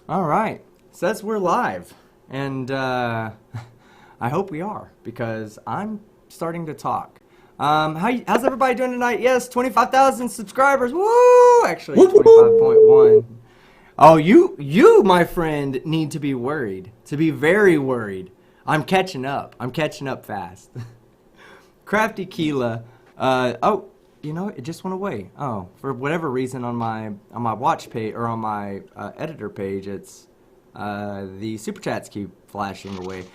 All right. Says we're live. And I hope we are because I'm starting to talk. How's everybody doing tonight? Yes, 25,000 subscribers. Woo! Actually, 25.1. Oh, you, my friend, need to be worried. To be very worried. I'm catching up. I'm catching up fast. Crafty Keela. Oh, it just went away. Oh, for whatever reason on my watch page or on my editor page, it's the super chats keep flashing away.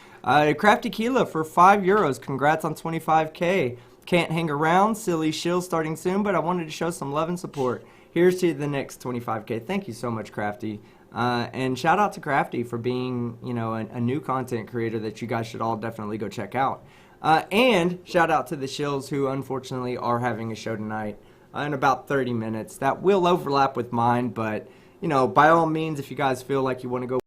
Crafty Keela for €5. Congrats on 25K. Can't hang around. Silly shill starting soon, but I wanted to show some love and support. Here's to the next 25K. Thank you so much, Crafty. And shout out to Crafty for being, a new content creator that you guys should all definitely go check out. And shout out to the shills who unfortunately are having a show tonight in about 30 minutes. That will overlap with mine, but, by all means, if you guys feel like you want to go.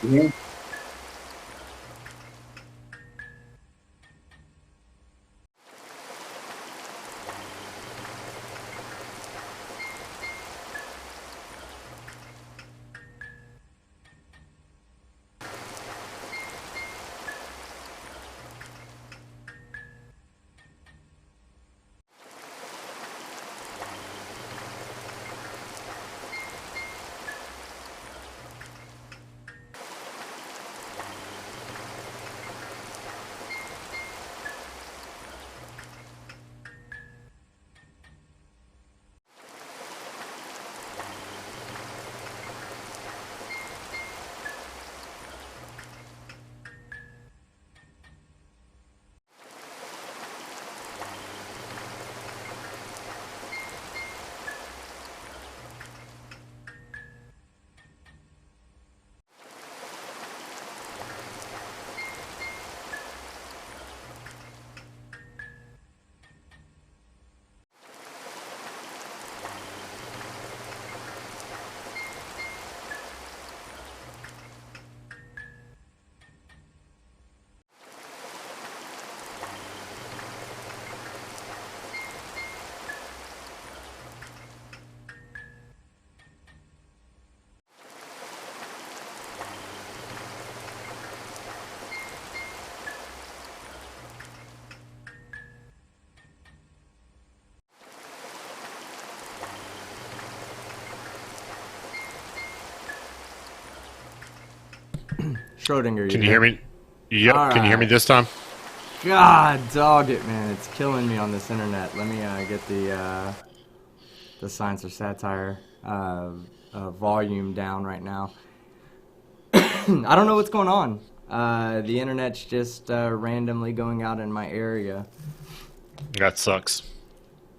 Yeah. Schrodinger, you Can you hear there? me? Yep. All Can you hear me right. this time? God dog it, man. It's killing me on this internet. Let me get the science or satire volume down right now. I don't know what's going on. The internet's just randomly going out in my area. That sucks.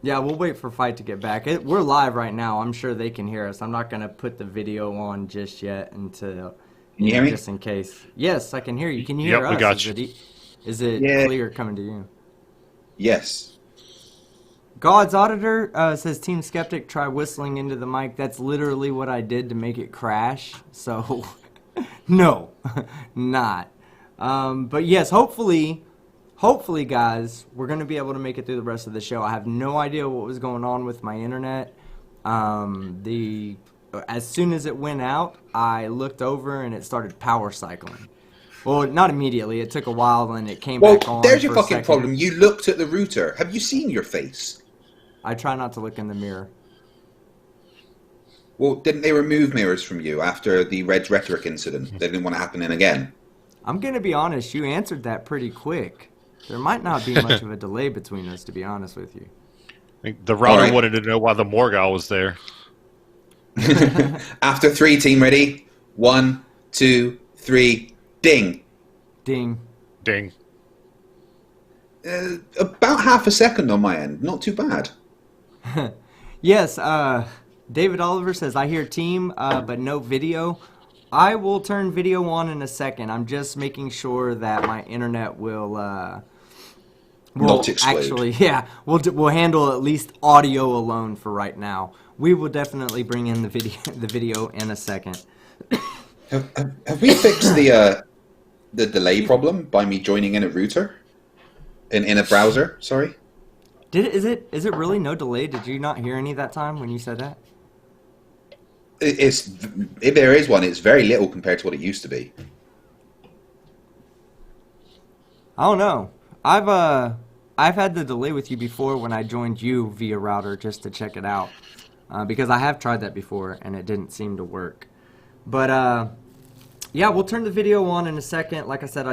Yeah, we'll wait for Fight to get back. We're live right now. I'm sure they can hear us. I'm not going to put the video on just yet until, Can you hear me? just in case. Yes, I can hear you. Can you hear Yep, us? we got you. Is it Yeah. clear coming to you? Yes. God's Auditor says, Team Skeptic, try whistling into the mic. That's literally what I did to make it crash. So, no, not. But yes, hopefully, guys, we're going to be able to make it through the rest of the show. I have no idea what was going on with my internet. As soon as it went out, I looked over and it started power cycling. Well, not immediately. It took a while, and it came back on. Well, there's your for a fucking second. problem. You looked at the router. Have you seen your face? I try not to look in the mirror. Well, didn't they remove mirrors from you after the Reg Rhetoric incident? They didn't want to happen again. I'm going to be honest. You answered that pretty quick. There might not be much of a delay between us, to be honest with you. I think the router Alright. wanted to know why the Morgal was there. After 3, team ready? 1, 2, 3, ding. Ding. Ding. About half a second on my end. Not too bad. Yes, David Oliver says, I hear team, but no video. I will turn video on in a second. I'm just making sure that my internet will Not explode. actually, yeah, we'll handle at least audio alone for right now. We will definitely bring in the video in a second. Have we fixed the delay problem by me joining in a router? In a browser, sorry? Is it really no delay? Did you not hear any that time when you said that? If there is one, it's very little compared to what it used to be. I don't know. I've had the delay with you before when I joined you via router just to check it out, because I have tried that before and it didn't seem to work. But yeah, we'll turn the video on in a second. Like I said,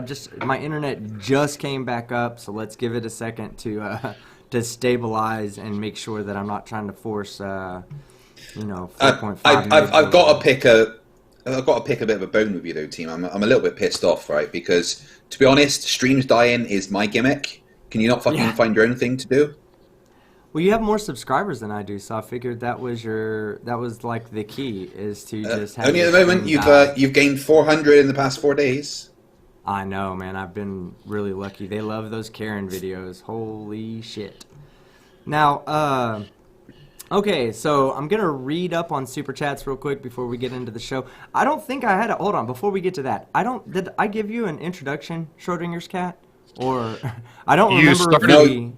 my internet just came back up, so let's give it a second to stabilize and make sure that I'm not trying to force 4.5. I've got to pick a bit of a bone with you though, team. I'm a little bit pissed off, right? Because to be honest, streams dying is my gimmick. Can you not fucking find your own thing to do? Well, you have more subscribers than I do, so I figured that was like the key is to just have. Only at your the moment stream die. you've gained 400 in the past 4 days. I know, man. I've been really lucky. They love those Karen videos. Holy shit. Now, okay, so I'm going to read up on Super Chats real quick before we get into the show. I don't think I had hold on, before we get to that. Did I give you an introduction, Schrodinger's cat? Or, I don't remember if we...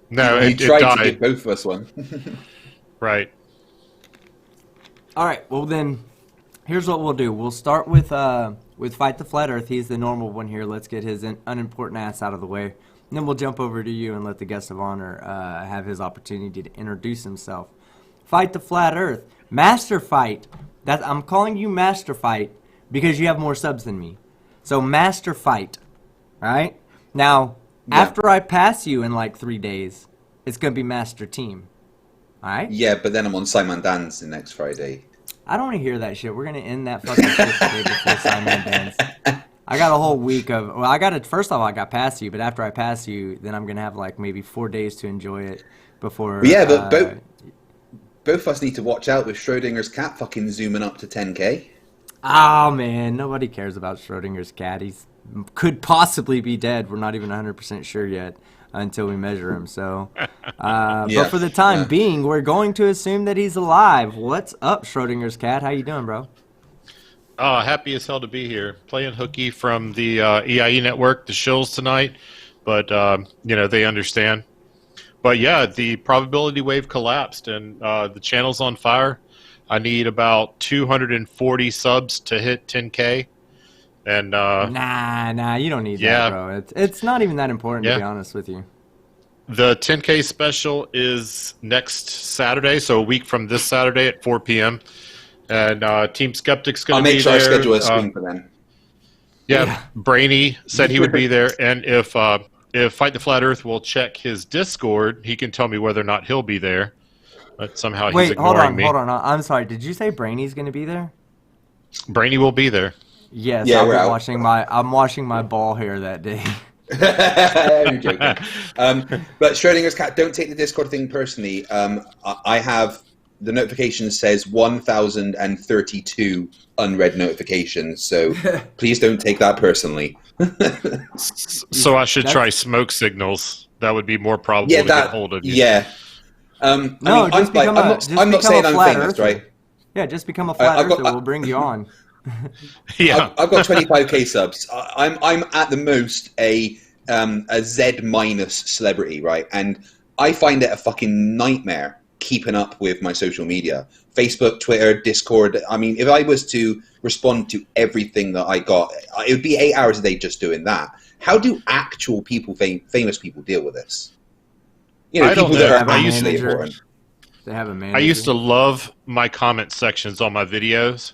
No, you it tried died. to give both of us one. Right. All right, well then, here's what we'll do. We'll start with Fight the Flat Earth. He's the normal one here. Let's get his unimportant ass out of the way. And then we'll jump over to you and let the guest of honor have his opportunity to introduce himself. Fight the Flat Earth. Master Fight. I'm calling you Master Fight because you have more subs than me. So Master Fight. All right? Now, after I pass you in like 3 days, it's going to be Master Team. All right? Yeah, but then I'm on Simon Dan's the next Friday. I don't want to hear that shit. We're going to end that fucking shit today before Simon Dance. I got a whole week of... Well, first off, I got past you, but after I pass you, then I'm going to have like maybe 4 days to enjoy it before... But yeah, but both of us need to watch out with Schrodinger's cat fucking zooming up to 10K. Oh, man. Nobody cares about Schrodinger's cat. He's could possibly be dead. We're not even 100% sure yet until we measure him. So, but for the time being, we're going to assume that he's alive. What's up, Schrodinger's cat? How you doing, bro? Happy as hell to be here. Playing hooky from the EIE network, the shills tonight, but they understand. But yeah, the probability wave collapsed and the channel's on fire. I need about 240 subs to hit 10K. And nah, you don't need that, bro. It's not even that important, to be honest with you. The 10K special is next Saturday, so a week from this Saturday at 4 p.m. And Team Skeptic's going to be there. I'll make sure I schedule a stream for them. Yeah, Brainy said he would be there, and if Fight the Flat Earth will check his Discord, he can tell me whether or not he'll be there. But somehow he's ignoring me. Hold on. I'm sorry. Did you say Brainy's going to be there? Brainy will be there. Yes, Yeah, I'm washing my ball hair that day. I'm joking. But Schrodinger's cat, don't take the Discord thing personally. I have the notification says 1,032 unread notifications, so please don't take that personally. So I should try smoke signals. That would be more probable Yeah, to get hold of you. Yeah. No, I mean, I'm not saying I'm famous, right? Yeah, just become a flat earther. We'll bring you on. Yeah, I've got 25k subs. I'm at the most a Z minus celebrity, right? And I find it a fucking nightmare keeping up with my social media, Facebook, Twitter, Discord. I mean, if I was to respond to everything that I got, it would be 8 hours a day just doing that. How do actual people, famous people, deal with this? You know, I don't people know. that are I used actually to- important. They have a manager. I used to love my comment sections on my videos.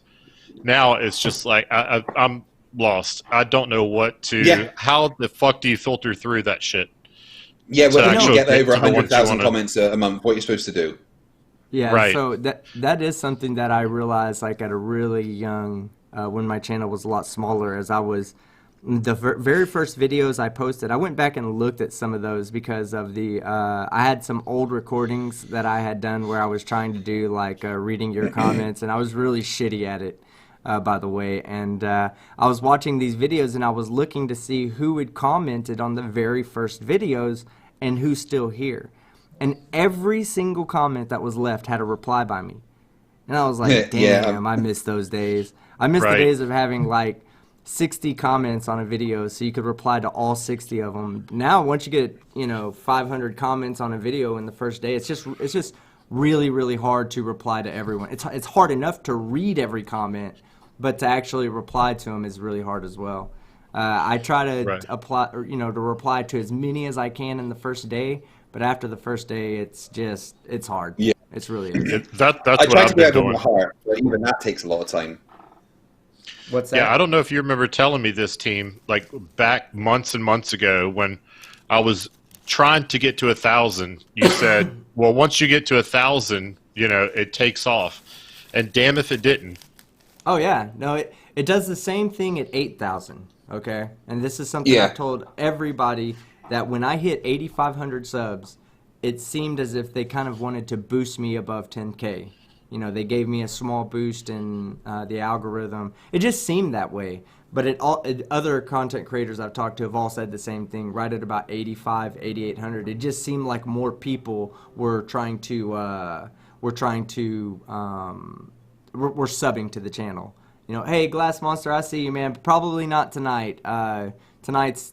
Now it's just like I'm lost. I don't know what to. Yeah. How the fuck do you filter through that shit? Yeah, well, So if you actually get get over to the ones you 100,000 wanna- comments a month, what are you supposed to do? Yeah, Right. so that is something that I realized like at a really young, when my channel was a lot smaller, as I was, the very first videos I posted, I went back and looked at some of those because of I had some old recordings that I had done where I was trying to do like reading your comments, and I was really shitty at it, by the way, and I was watching these videos and I was looking to see who had commented on the very first videos and who's still here. And every single comment that was left had a reply by me. And I was like, damn, I miss those days. I miss the days of having like 60 comments on a video so you could reply to all 60 of them. Now, once you get, 500 comments on a video in the first day, it's just really, really hard to reply to everyone. It's hard enough to read every comment, but to actually reply to them is really hard as well. I try to apply, or, to reply to as many as I can in the first day. But after the first day, it's hard. Yeah. It's really That's I what try I've to do been it with doing. my heart, but even that takes a lot of time. What's that? Yeah, I don't know if you remember telling me this, team, like back months and months ago when I was trying to get to 1,000. You said, well, once you get to 1,000, it takes off. And damn if it didn't. Oh, yeah. No, it does the same thing at 8,000, okay? And this is something I've told everybody, that when I hit 8,500 subs, it seemed as if they kind of wanted to boost me above 10K. They gave me a small boost in the algorithm. It just seemed that way. But other content creators I've talked to have all said the same thing. Right at about 8,500, 8,800, it just seemed like more people were trying to were subbing to the channel. Hey, Glass Monster, I see you, man. Probably not tonight. Tonight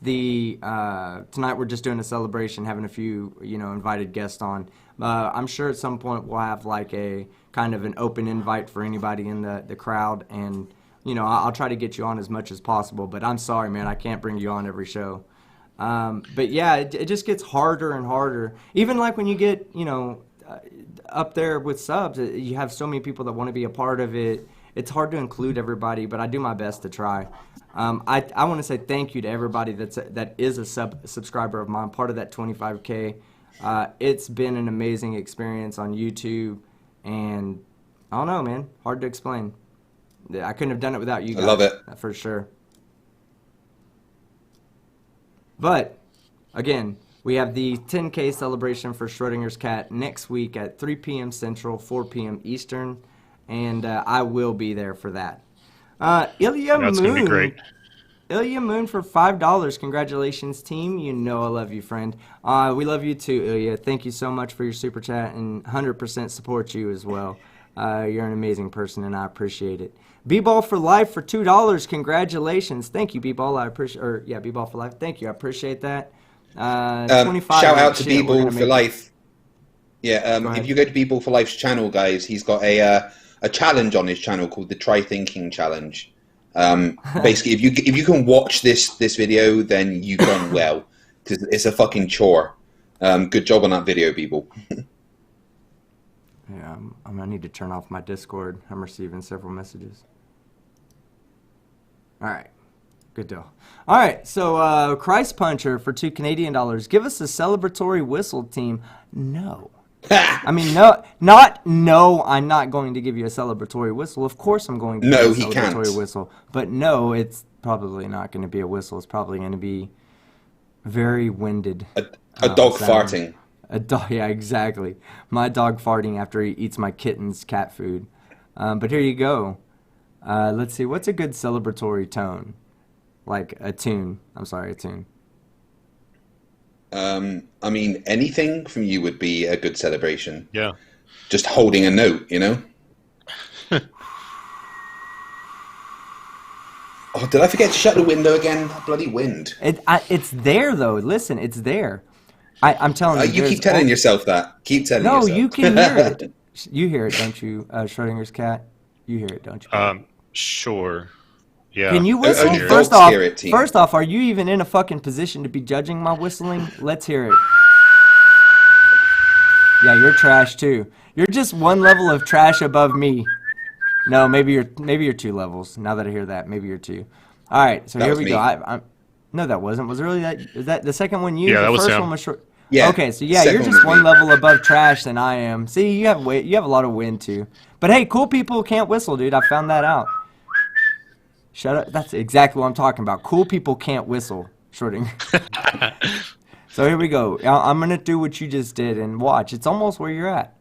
we're just doing a celebration, having a few, invited guests on. I'm sure at some point we'll have like a kind of an open invite for anybody in the crowd, and I'll try to get you on as much as possible. But I'm sorry, man, I can't bring you on every show. But yeah, it just gets harder and harder. Even like when you get, up there with subs, you have so many people that want to be a part of it. It's hard to include everybody, but I do my best to try. I want to say thank you to everybody that is a subscriber of mine, part of that 25K. It's been an amazing experience on YouTube, and I don't know, man, hard to explain. I couldn't have done it without you guys. I love it. For sure. But, again, we have the 10K celebration for Schrodinger's cat next week at 3 p.m. Central, 4 p.m. Eastern, and I will be there for that. Ilya Moon. That's going to be great. Ilya Moon for $5. Congratulations, team. I love you, friend. We love you too, Ilya. Thank you so much for your super chat, and 100% support you as well. You're an amazing person, and I appreciate it. B-Ball for Life for $2. Congratulations. Thank you, B-Ball. B-Ball for Life. Thank you. I appreciate that. 25. Shout out to B-Ball for Life. Yeah, if you go to B-Ball for Life's channel, guys, he's got a challenge on his channel called the Try Thinking Challenge. Basically, if you can watch this video, then you've done well, because it's a fucking chore. Good job on that video, people. Yeah, I'm gonna need to turn off my Discord. I'm receiving several messages. All right, good deal. All right, so Christ Puncher for $2 Canadian. Give us a celebratory whistle, team. No. I mean, no, I'm not going to give you a celebratory whistle. Of course I'm going to give you a celebratory whistle. But no, it's probably not going to be a whistle. It's probably going to be very winded. A dog sound. farting. A dog, yeah, exactly. My dog farting after he eats my kitten's cat food. But here you go. Let's see, what's a good celebratory tone? Like a tune. I'm sorry, a tune. I mean, anything from you would be a good celebration. Yeah. Just holding a note, you know? Oh, did I forget to shut the window again? That bloody wind. It's there, though. Listen, it's there. I'm telling you. You keep telling yourself that. Keep telling yourself. No, you can hear it. You hear it, don't you, Schrodinger's cat? You hear it, don't you? Sure. Yeah. Can you whistle? your First dogs off, hear it, team. first off, are you even in a fucking position to be judging my whistling? Let's hear it. Yeah, you're trash too. You're just one level of trash above me. No, maybe you're 2 levels. Now that I hear that, maybe you're 2. All right, so That here was we me. go. No, that wasn't. Was it really that? Is that the second one you? Yeah, the that was first him. one was short. Yeah, Okay, so yeah, you're second just one was one me. level above trash than I am. See, you have a lot of wind too. But hey, cool people can't whistle, dude. I found that out. Shut up. That's exactly what I'm talking about. Cool people can't whistle, Schrodinger. So here we go. I'm going to do what you just did and watch. It's almost where you're at.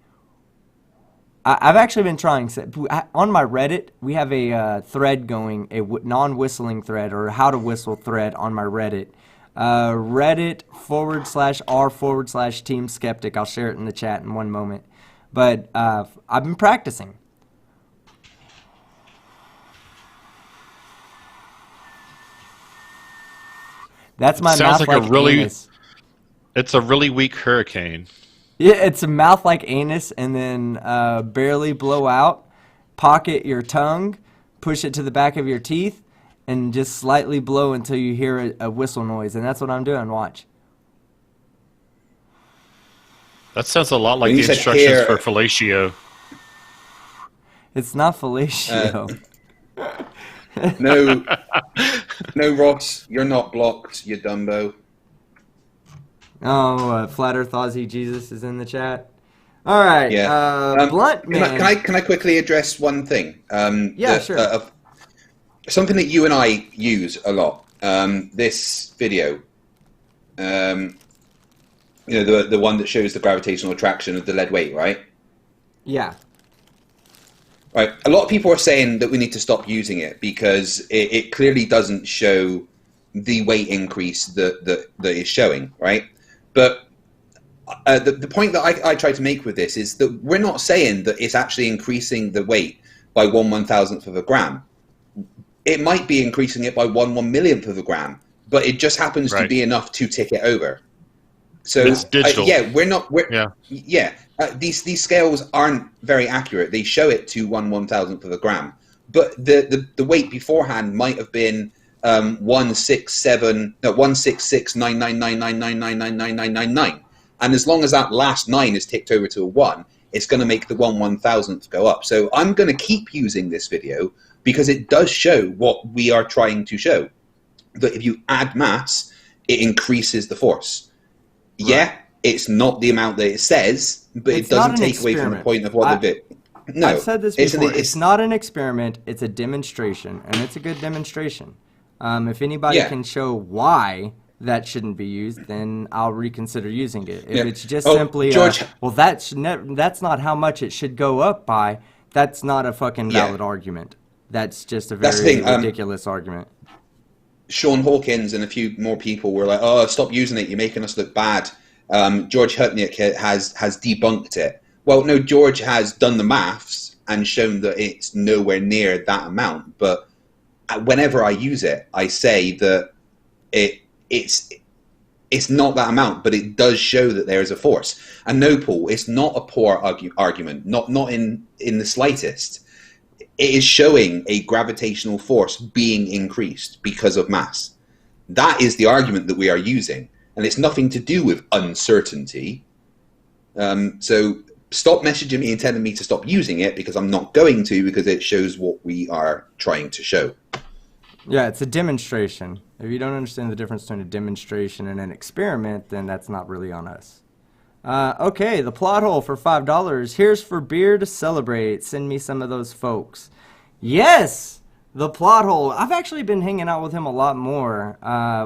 I've actually been trying. On my Reddit, we have a thread going, a non-whistling thread or how to whistle thread on my Reddit. Reddit/r/Team Skeptic. I'll share it in the chat in one moment. But I've been practicing. That's my Sounds mouth like a like really- anus. It's a really weak hurricane. Yeah, it's a mouth like anus, and then barely blow out, pocket your tongue, push it to the back of your teeth, and just slightly blow until you hear a whistle noise. And that's what I'm doing. Watch. That sounds a lot like When the you said instructions here- for fellatio. It's not fellatio. No, no, Ross, you're not blocked, you Dumbo. Flat Earth Aussie Jesus is in the chat. All right. Yeah. Blunt man. Can I quickly address one thing? Yeah, sure. Something that you and I use a lot. This video. The one that shows the gravitational attraction of the lead weight, right? Yeah. Right. A lot of people are saying that we need to stop using it because it clearly doesn't show the weight increase that is showing, right? But the point that I try to make with this is that we're not saying that it's actually increasing the weight by 1/1000th of a gram. It might be increasing it by 1/1,000,000th of a gram, but it just happens to Right. be enough to tick it over. So It's digital. These scales aren't very accurate. They show it to 1/1000th of a gram, but the weight beforehand might have been 166,999,999,999,999, and as long as that last 9 is ticked over to a 1, it's going to make the 1/1000th go up. So I'm going to keep using this video because it does show what we are trying to show, that if you add mass, it increases the force. Right. Yeah, it's not the amount that it says, but It's it doesn't not an take away from the experiment. point of what they did. No, I've said this before. it's It's not an experiment. It's a demonstration, and it's a good demonstration. If anybody Yeah. can show why that shouldn't be used, then I'll reconsider using it. If Yeah. it's just Oh, simply, George- well, that's not how much it should go up by. That's not a fucking Yeah. valid argument. That's just a That's the very thing, ridiculous argument. Sean Hawkins and a few more people were like, "Oh, stop using it! You're making us look bad." George Hutnick has debunked it. Well, no, George has done the maths and shown that it's nowhere near that amount. But whenever I use it, I say that it's not that amount, but it does show that there is a force. And no, Paul, it's not a poor argument, not in the slightest. It is showing a gravitational force being increased because of mass. That is the argument that we are using, and it's nothing to do with uncertainty. So stop messaging me and telling me to stop using it, because I'm not going to, because it shows what we are trying to show. Yeah, it's a demonstration. If you don't understand the difference between a demonstration and an experiment, then that's not really on us. Okay, the plot hole for $5. Here's for beer to celebrate. Send me some of those folks. Yes! The plot hole. I've actually been hanging out with him a lot more.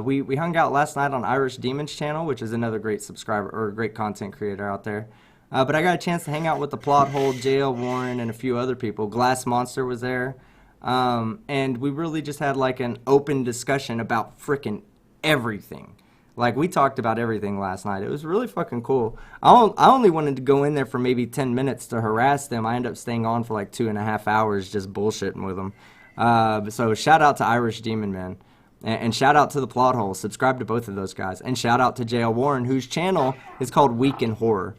We hung out last night on Irish Demon's channel, which is another great subscriber or great content creator out there. But I got a chance to hang out with the plot hole, JL Warren, and a few other people. Glass Monster was there. And we really just had like an open discussion about frickin' everything. Like, we talked about everything last night. It was really fucking cool. I only wanted to go in there for maybe 10 minutes to harass them. I ended up staying on for like 2.5 hours just bullshitting with them. So shout out to Irish Demon, man. And shout out to the plot hole. Subscribe to both of those guys. And shout out to JL Warren, whose channel is called Week in Horror.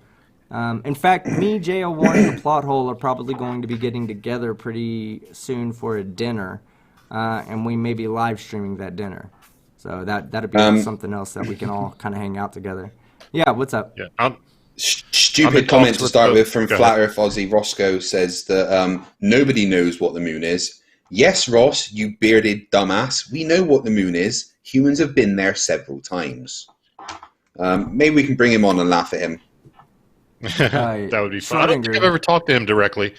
In fact, me, JL Warren, and the plot hole are probably going to be getting together pretty soon for a dinner. And we may be live streaming that dinner. So that'd be something else that we can all kind of hang out together. Yeah, what's up? Yeah, Stupid comment to start with from Flat Earth Aussie. Roscoe says that nobody knows what the moon is. Yes, Ross, you bearded dumbass. We know what the moon is. Humans have been there several times. Maybe we can bring him on and laugh at him. That would be fun. I don't think I've ever talked to him directly.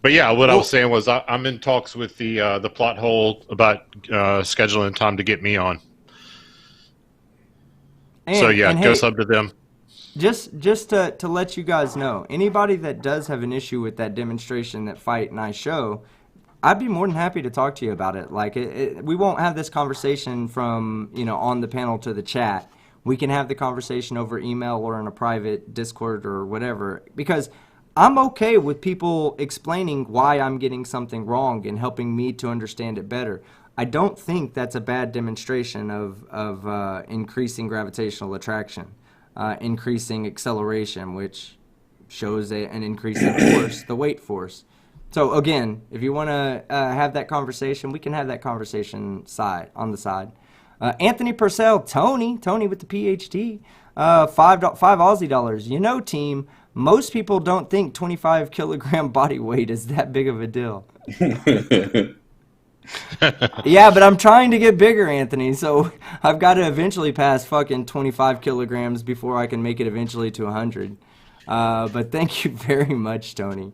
But yeah, what I was saying was I'm in talks with the plot hole about scheduling time to get me on. So yeah, go sub to them. Just to let you guys know, anybody that does have an issue with that demonstration that Fight and I show, I'd be more than happy to talk to you about it. Like, we won't have this conversation from, on the panel to the chat. We can have the conversation over email or in a private Discord or whatever, because I'm okay with people explaining why I'm getting something wrong and helping me to understand it better. I don't think that's a bad demonstration of increasing gravitational attraction, increasing acceleration, which shows an increase in force, the weight force. So again, if you want to have that conversation, we can have that conversation on the side. Anthony Purcell, Tony with the PhD, five Aussie dollars. Team, most people don't think 25 kilogram body weight is that big of a deal. Yeah, but I'm trying to get bigger, Anthony, so I've got to eventually pass fucking 25 kilograms before I can make it eventually to 100. But thank you very much, Tony.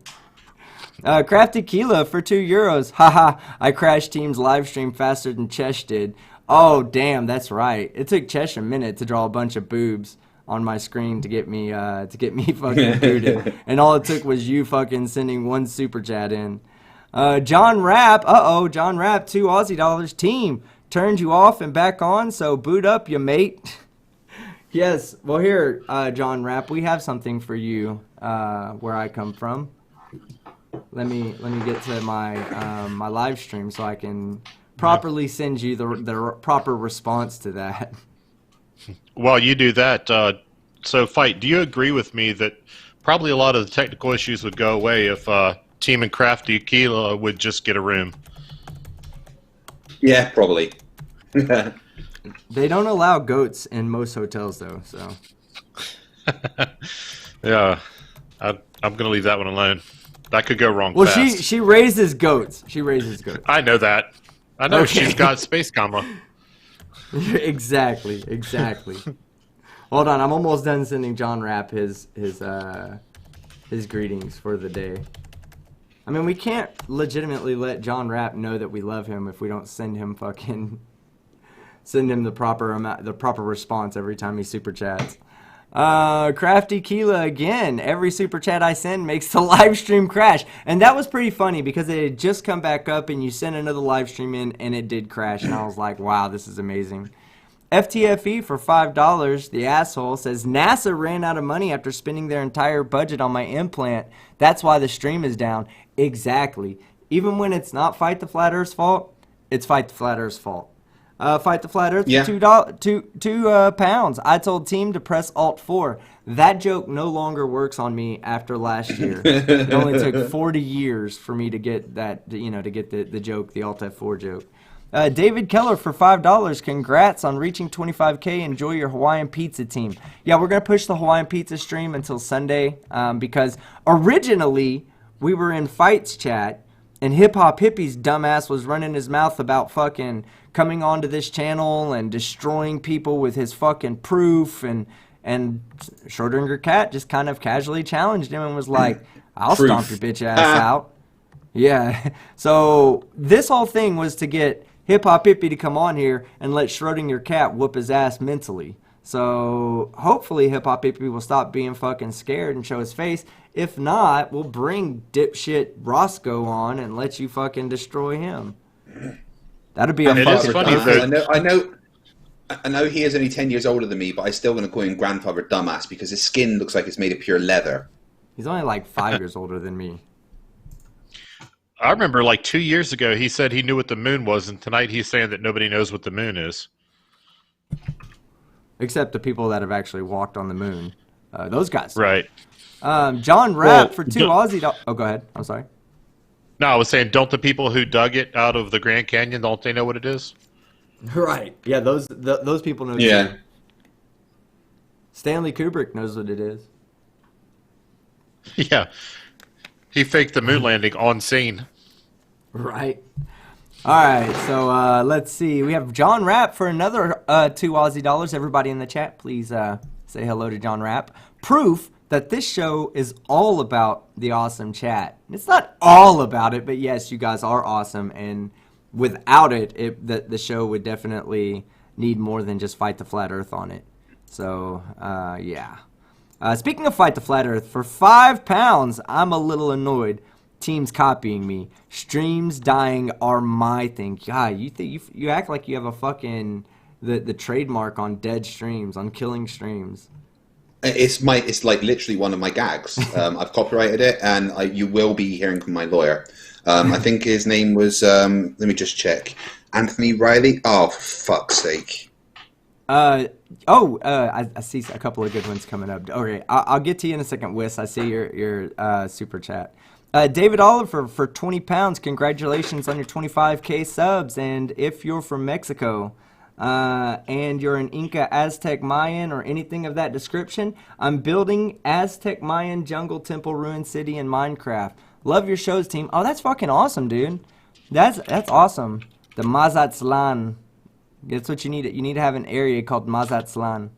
Crafty Keela for €2. Haha, I crashed Team's live stream faster than Chesh did. Oh, damn, that's right. It took Chesh a minute to draw a bunch of boobs on my screen to get me fucking booted. And all it took was you fucking sending one super chat in. John Rapp, John Rapp, 2 Aussie dollars. Team, turned you off and back on, so boot up, you mate. Yes, well here, John Rapp, we have something for you where I come from. Let me get to my my live stream so I can properly send you the proper response to that. While you do that, so Fight, do you agree with me that probably a lot of the technical issues would go away if Team and Crafty Keela would just get a room? Yeah, probably. They don't allow goats in most hotels, though, so. Yeah, I'm going to leave that one alone. That could go wrong well, fast. she raises goats. She raises goats. I know that. I know Okay. She's got space comma. Exactly. Hold on, I'm almost done sending John Rapp his greetings for the day. I mean, we can't legitimately let John Rapp know that we love him if we don't send him the proper response every time he super chats. Crafty Keela again. Every super chat I send makes the live stream crash. And that was pretty funny because it had just come back up and you sent another live stream in and it did crash. And I was like, wow, this is amazing. FTFE for $5, the asshole, says NASA ran out of money after spending their entire budget on my implant. That's why the stream is down. Exactly. Even when it's not Fight the Flat Earth's fault, it's Fight the Flat Earth's fault. Fight the Flat Earth for two pounds. I told Team to press Alt 4. That joke no longer works on me after last year. It only took 40 years for me to get that, to get the joke, the Alt F4 joke. David Keller for $5. Congrats on reaching 25K. Enjoy your Hawaiian pizza, Team. Yeah, we're going to push the Hawaiian pizza stream until Sunday because originally we were in Fights chat and Hip Hop Hippie's dumbass was running his mouth about fucking coming onto this channel and destroying people with his fucking proof, and Schrodinger Cat just kind of casually challenged him and was like, I'll stomp your bitch ass out. Yeah. So this whole thing was to get Hip Hop Hippie to come on here and let Schrodinger cat whoop his ass mentally. So hopefully Hip Hop Hippie will stop being fucking scared and show his face. If not, we'll bring dipshit Roscoe on and let you fucking destroy him. That'd be a It is fucking funny perfect- that- I know he is only 10 years older than me, but I still going to call him grandfather dumbass because his skin looks like it's made of pure leather. He's only like 5 years older than me. I remember like 2 years ago he said he knew what the moon was, and tonight he's saying that nobody knows what the moon is. Except the people that have actually walked on the moon. Those guys. Right. John Rapp Well, for 2 don't- Aussie dollars. Oh, go ahead. I'm sorry. No, I was saying, don't the people who dug it out of the Grand Canyon, don't they know what it is? Right. Yeah, those people know. Yeah. Too. Stanley Kubrick knows what it is. Yeah. He faked the moon landing on scene. Right. All right. So let's see. We have John Rapp for another 2 Aussie dollars. Everybody in the chat, please say hello to John Rapp. Proof that this show is all about the awesome chat. It's not all about it, but yes, you guys are awesome, and without it, the show would definitely need more than just Fight the Flat Earth on it. So, yeah. Speaking of Fight the Flat Earth, for £5, I'm a little annoyed. Teams copying me. Streams dying are my thing. God, you act like you have a fucking the trademark on dead streams, on killing streams. It's like literally one of my gags. I've copyrighted it, and you will be hearing from my lawyer. I think his name was, let me just check, Anthony Riley. Oh, for fuck's sake. I see a couple of good ones coming up. Okay, I'll get to you in a second, Wiss. I see your super chat. David Oliver for £20. Congratulations on your 25K subs. And if you're from Mexico, and you're an Inca, Aztec, Mayan, or anything of that description, I'm building Aztec, Mayan, jungle, temple, ruin city in Minecraft. Love your shows, team. Oh, that's fucking awesome, dude. That's awesome. The Mazatzlan. That's what you need. You need to have an area called Mazatzlan.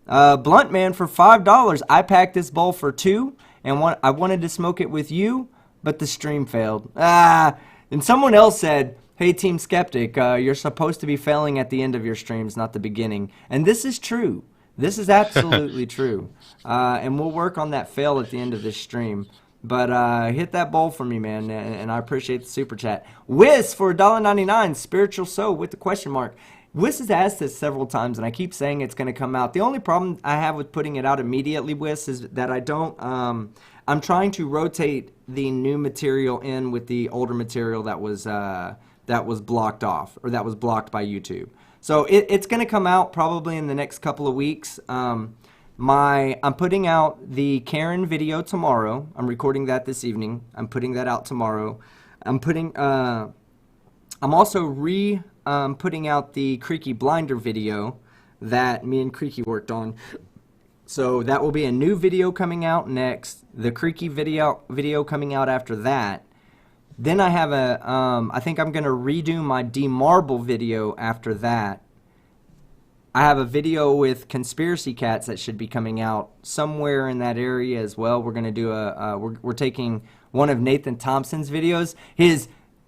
Blunt Man for $5. I packed this bowl for 2, and I wanted to smoke it with you, but the stream failed. And someone else said, hey, Team Skeptic, you're supposed to be failing at the end of your streams, not the beginning. And this is true. This is absolutely true. And we'll work on that fail at the end of this stream. But hit that bowl for me, man, and I appreciate the super chat. Wiss for $1.99, Spiritual Soul with the question mark. Wiss has asked this several times, and I keep saying it's going to come out. The only problem I have with putting it out immediately, Wiss, is that I don't... I'm trying to rotate the new material in with the older material that was blocked off, or that was blocked by YouTube. So it's going to come out probably in the next couple of weeks. I'm putting out the Karen video tomorrow. I'm recording that this evening. I'm putting that out tomorrow. I'm also putting out the Creaky Blinder video that me and Creaky worked on. So that will be a new video coming out next. The Creaky video coming out after that. Then I have I think I'm going to redo my demarble video after that. I have a video with Conspiracy Cats that should be coming out somewhere in that area as well. We're going to do we're taking one of Nathan Thompson's videos.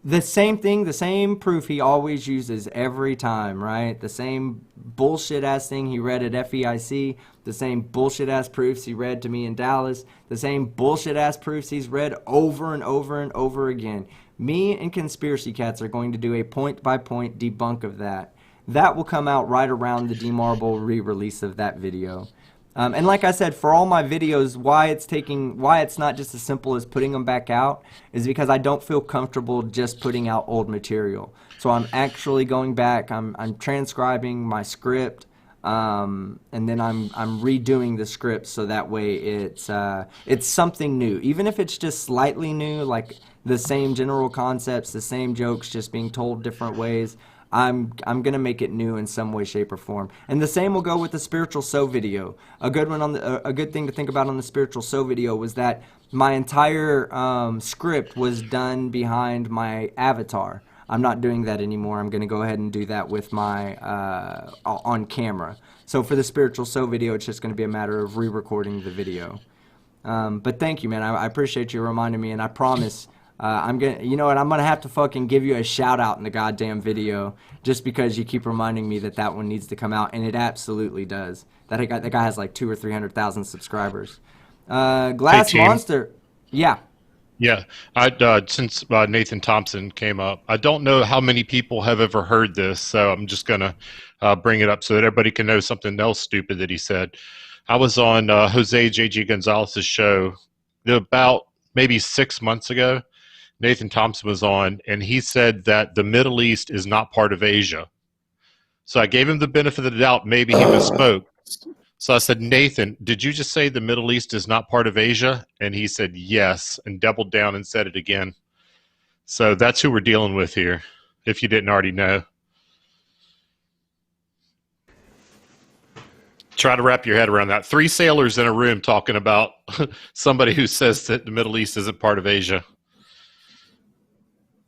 The same thing, the same proof he always uses every time, right? The same bullshit-ass thing he read at FEIC, the same bullshit-ass proofs he read to me in Dallas, the same bullshit-ass proofs he's read over and over and over again. Me and Conspiracy Cats are going to do a point-by-point debunk of that. That will come out right around the Demarble re-release of that video. And like I said, for all my videos, why it's not just as simple as putting them back out is because I don't feel comfortable just putting out old material. So I'm actually going back, I'm transcribing my script, and then I'm redoing the script so that way it's something new. Even if it's just slightly new, like the same general concepts, the same jokes just being told different ways, I'm gonna make it new in some way, shape, or form. And the same will go with the Spiritual So video. A good thing to think about on the Spiritual So video was that my entire script was done behind my avatar. I'm not doing that anymore. I'm gonna go ahead and do that with my on camera. So for the Spiritual So video, it's just gonna be a matter of re-recording the video. But thank you, man. I appreciate you reminding me, and I promise I'm gonna, you know what? I'm gonna have to fucking give you a shout out in the goddamn video just because you keep reminding me that that one needs to come out, and it absolutely does. That guy has like 200,000 or 300,000 subscribers. Glass team. Monster, yeah. Yeah, since Nathan Thompson came up, I don't know how many people have ever heard this, so I'm just gonna bring it up so that everybody can know something else stupid that he said. I was on Jose J.G. Gonzalez's show about maybe 6 months ago. Nathan Thompson was on, and he said that the Middle East is not part of Asia. So I gave him the benefit of the doubt. Maybe he misspoke. So I said, Nathan, did you just say the Middle East is not part of Asia? And he said yes, and doubled down and said it again. So that's who we're dealing with here, if you didn't already know. Try to wrap your head around that. 3 sailors in a room talking about somebody who says that the Middle East isn't part of Asia.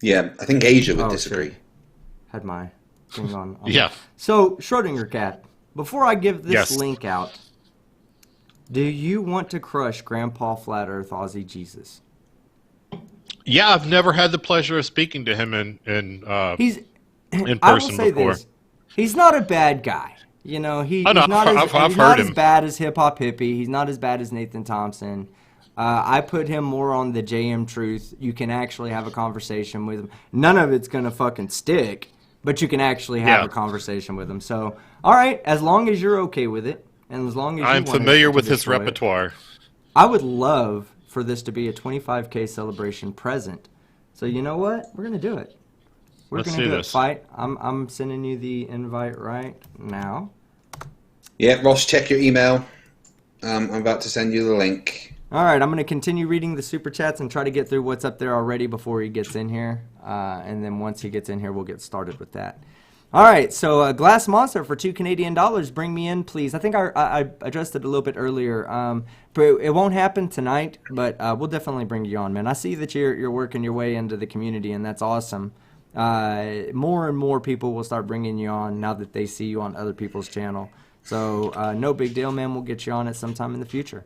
Yeah, I think Asia would disagree. Shit. Had my thing on. Yeah. So, Schrodinger cat, before I give this link out, do you want to crush Grandpa Flat Earth Aussie Jesus? Yeah, I've never had the pleasure of speaking to him in person I will say before. This. He's not a bad guy. You know, he's not as bad as Hip Hop Hippie. He's not as bad as Nathan Thompson. I put him more on the JM Truth. You can actually have a conversation with him. None of it's going to fucking stick, but you can actually have a conversation with him. So, all right, as long as you're okay with it, and as long as I'm familiar with his repertoire. I would love for this to be a 25K celebration present. So you know what? We're going to do it. We're going to do it. Fight. I'm sending you the invite right now. Yeah, Ross, check your email. I'm about to send you the link. All right, I'm going to continue reading the super chats and try to get through what's up there already before he gets in here. And then once he gets in here, we'll get started with that. All right, so Glass Monster for $2 Canadian. Bring me in, please. I think I addressed it a little bit earlier. But it won't happen tonight, but we'll definitely bring you on, man. I see that you're working your way into the community, and that's awesome. More and more people will start bringing you on now that they see you on other people's channel. So no big deal, man. We'll get you on it sometime in the future.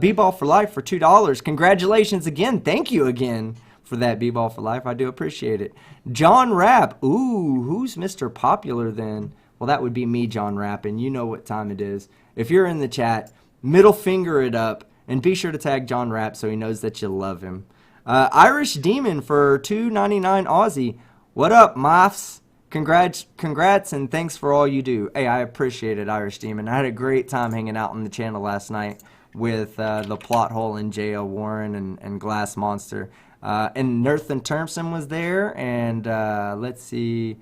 B-Ball for Life for $2. Congratulations again. Thank you again for that, B-Ball for Life. I do appreciate it. John Rapp. Ooh, who's Mr. Popular then? Well, that would be me, John Rapp, and you know what time it is. If you're in the chat, middle finger it up, and be sure to tag John Rapp so he knows that you love him. Irish Demon for $2.99 Aussie. What up, Moths? Congrats, and thanks for all you do. Hey, I appreciate it, Irish Demon. I had a great time hanging out on the channel last night with the Plot Hole and J.L. Warren and Glass Monster. And Nathan Thompson was there, and let's see,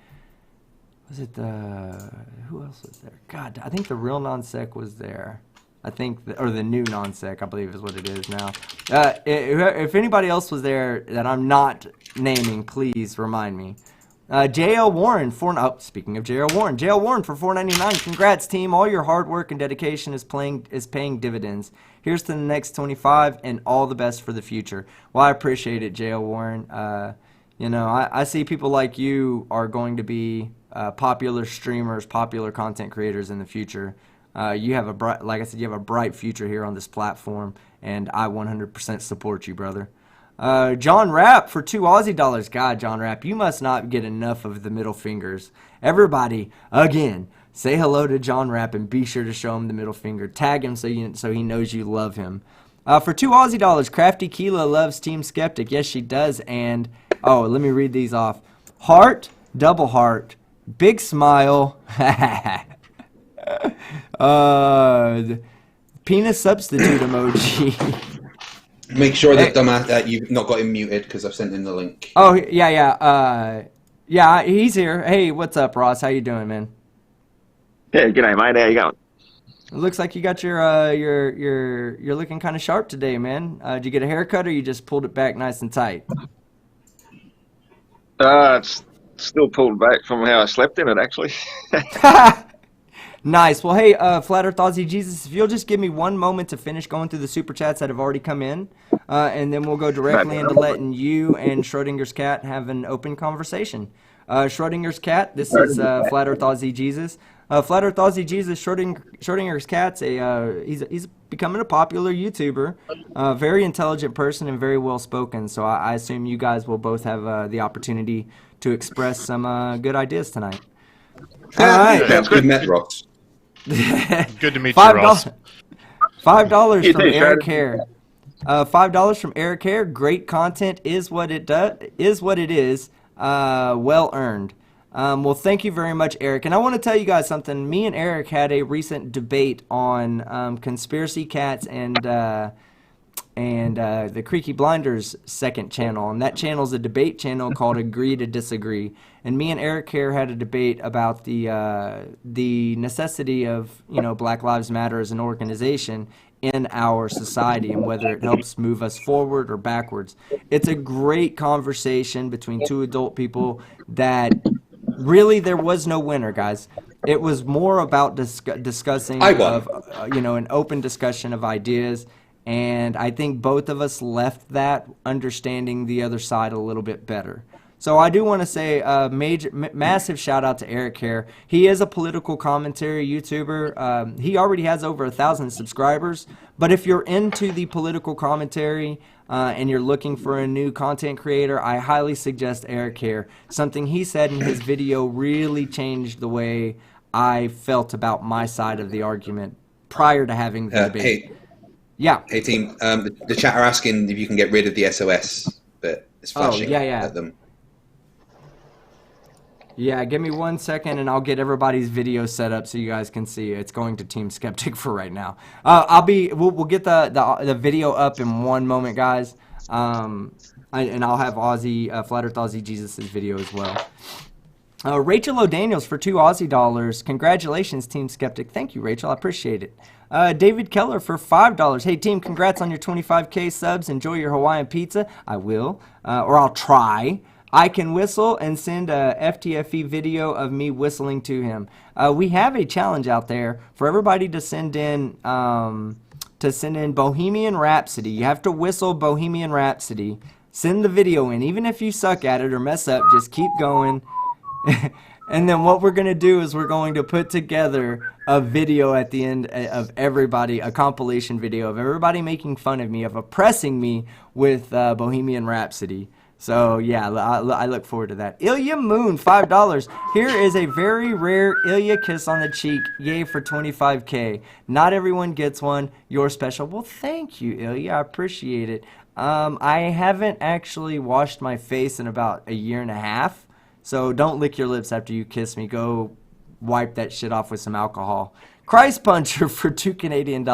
was it who else was there? God, I think the real non-sec was there. I think, or the new non-sec, I believe is what it is now. If anybody else was there that I'm not naming, please remind me. J.L. Warren speaking of J.L. Warren, J.L. Warren for $4.99. Congrats, team! All your hard work and dedication is paying dividends. Here's to the next 25, and all the best for the future. Well, I appreciate it, J.L. Warren. You know, I see people like you are going to be popular streamers, popular content creators in the future. You have like I said, you have a bright future here on this platform, and I 100% support you, brother. John Rapp for $2 Aussie. God, John Rapp, you must not get enough of the middle fingers. Everybody, again, say hello to John Rapp and be sure to show him the middle finger. Tag him so he knows you love him. For $2 Aussie, Crafty Keela loves Team Skeptic. Yes, she does. And, let me read these off. Heart, double heart, big smile. Penis substitute emoji. Make sure that you've not got him muted because I've sent him the link. Oh, yeah. Yeah, he's here. Hey, what's up, Ross? How you doing, man? Hey, g'day, mate. How you going? It looks like you got you're looking kind of sharp today, man. Did you get a haircut or you just pulled it back nice and tight? It's still pulled back from how I slept in it, actually. Nice. Well, hey, Flat Earth Aussie Jesus, if you'll just give me one moment to finish going through the super chats that have already come in, and then we'll go directly into letting you and Schrodinger's cat have an open conversation. Schrodinger's cat, this is Flat Earth Aussie Jesus. Flat Earth Aussie Jesus Schrodinger's cat's he's becoming a popular YouTuber, very intelligent person and very well spoken. So I assume you guys will both have the opportunity to express some good ideas tonight. All right, Sounds We've good. met Ross. Good to meet you, Ross. $5 You from too, Eric Shredder. Hare. $5 from Eric Hare. Great content is what it is. Well earned. Well, thank you very much, Eric. And I want to tell you guys something. Me and Eric had a recent debate on conspiracy cats and the Creaky Blinders second channel. And that channel is a debate channel called Agree to Disagree. And me and Eric Hare had a debate about the necessity of Black Lives Matter as an organization in our society and whether it helps move us forward or backwards. It's a great conversation between two adult people that really there was no winner, guys. It was more about discussing I won. of an open discussion of ideas, and I think both of us left that understanding the other side a little bit better. So I do want to say a massive shout out to Eric Hare. He is a political commentary YouTuber. He already has over 1,000 subscribers. But if you're into the political commentary and you're looking for a new content creator, I highly suggest Eric Hare. Something he said in his video really changed the way I felt about my side of the argument prior to having the debate. Hey, Yeah. hey team. The chat are asking if you can get rid of the SOS, but it's flashing yeah. at them. Yeah, give me 1 second and I'll get everybody's video set up so you guys can see. It's going to Team Skeptic for right now. We'll get the video up in one moment, guys. And I'll have Flat Earth Aussie Jesus' video as well. Rachel O'Daniels for $2 Congratulations, Team Skeptic. Thank you, Rachel. I appreciate it. David Keller for $5. Hey, team, congrats on your 25K subs. Enjoy your Hawaiian pizza. I will, or I'll try. I can whistle and send a FTFE video of me whistling to him. We have a challenge out there for everybody to send in Bohemian Rhapsody. You have to whistle Bohemian Rhapsody. Send the video in. Even if you suck at it or mess up, just keep going. And then what we're going to do is we're going to put together a video at the end of everybody, a compilation video of everybody making fun of me, of oppressing me with Bohemian Rhapsody. So, yeah, I look forward to that. Ilya Moon, $5. Here is a very rare Ilya kiss on the cheek. Yay for 25K. Not everyone gets one. You're special. Well, thank you, Ilya. I appreciate it. I haven't actually washed my face in about a year and a half. So don't lick your lips after you kiss me. Go wipe that shit off with some alcohol. Christ Puncher for $2 Canadian.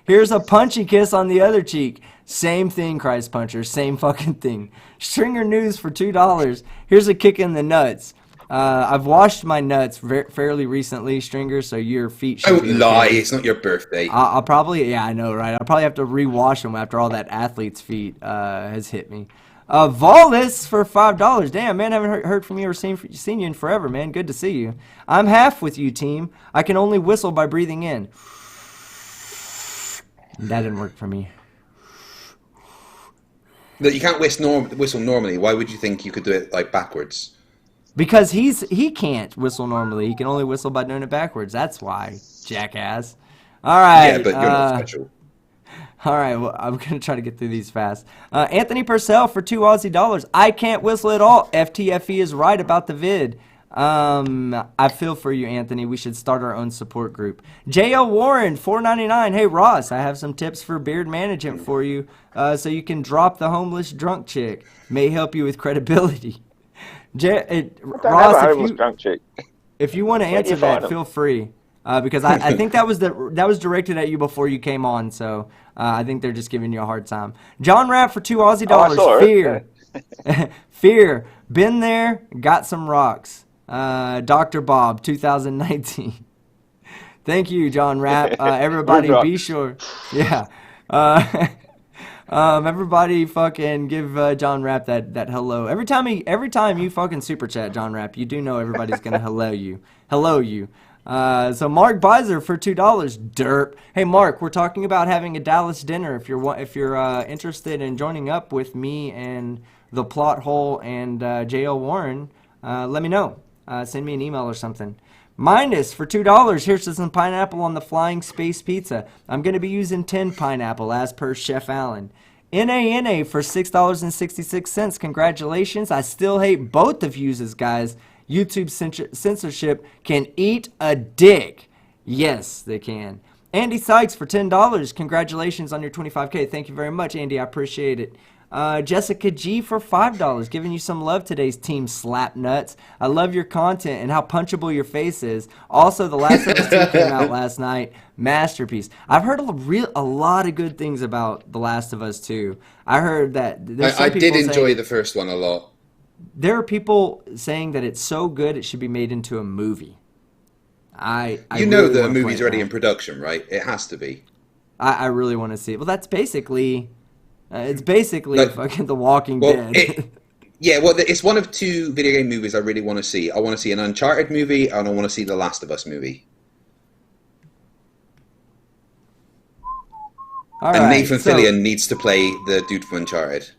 Here's a punchy kiss on the other cheek. Same thing, Christ Puncher. Same fucking thing. Stringer News for $2. Here's a kick in the nuts. I've washed my nuts fairly recently, Stringer, so your feet should Don't be lie. okay. It's not your birthday. I'll probably, yeah, I know, right? I'll probably have to rewash them after all that athlete's feet has hit me. Volis for $5. Damn, man, I haven't heard from you or seen you in forever, man. Good to see you. I'm half with you, team. I can only whistle by breathing in. That didn't work for me. That you can't whistle normally. Why would you think you could do it like backwards? Because he can't whistle normally. He can only whistle by doing it backwards. That's why, jackass. All right. Yeah, but you're not special. All right, well, I'm going to try to get through these fast. Anthony Purcell for $2 Aussie. I can't whistle at all. FTFE is right about the vid. I feel for you, Anthony. We should start our own support group. JL Warren, $4.99. Hey, Ross, I have some tips for beard management for you so you can drop the homeless drunk chick. May help you with credibility. Ross, if you want to answer that, feel free. Because I think that was directed at you before you came on, so I think they're just giving you a hard time. John Rapp for $2 Aussie. Fear. Fear. Been there, got some rocks. Dr. Bob, 2019. Thank you, John Rapp. Everybody be sure. Yeah. Everybody fucking give John Rapp that hello. Every time you fucking super chat, John Rapp, you do know everybody's gonna hello you. Hello you. So Mark Beiser for $2. Derp. Hey Mark, we're talking about having a Dallas dinner. If you're interested in joining up with me and the Plot Hole and JL Warren, let me know. Send me an email or something. Minus for $2. Here's some pineapple on the flying space pizza. I'm going to be using 10 pineapple as per Chef Allen. NANA for $6.66. Congratulations. I still hate both of yous, guys. YouTube censorship can eat a dick. Yes, they can. Andy Sykes for $10. Congratulations on your 25K. Thank you very much, Andy. I appreciate it. Jessica G for $5. Giving you some love today's team slap nuts. I love your content and how punchable your face is. Also, The Last of Us 2 came out last night. Masterpiece. I've heard a lot of good things about The Last of Us 2. I heard that I did enjoy the first one a lot. There are people saying that it's so good it should be made into a movie. You know that a movie's already in production, right? It has to be. I really want to see it. Well, that's basically... it's basically like, fucking The Walking Dead. It's one of two video game movies I really want to see. I want to see an Uncharted movie, and I want to see The Last of Us movie. And Nathan Fillion needs to play the dude from Uncharted.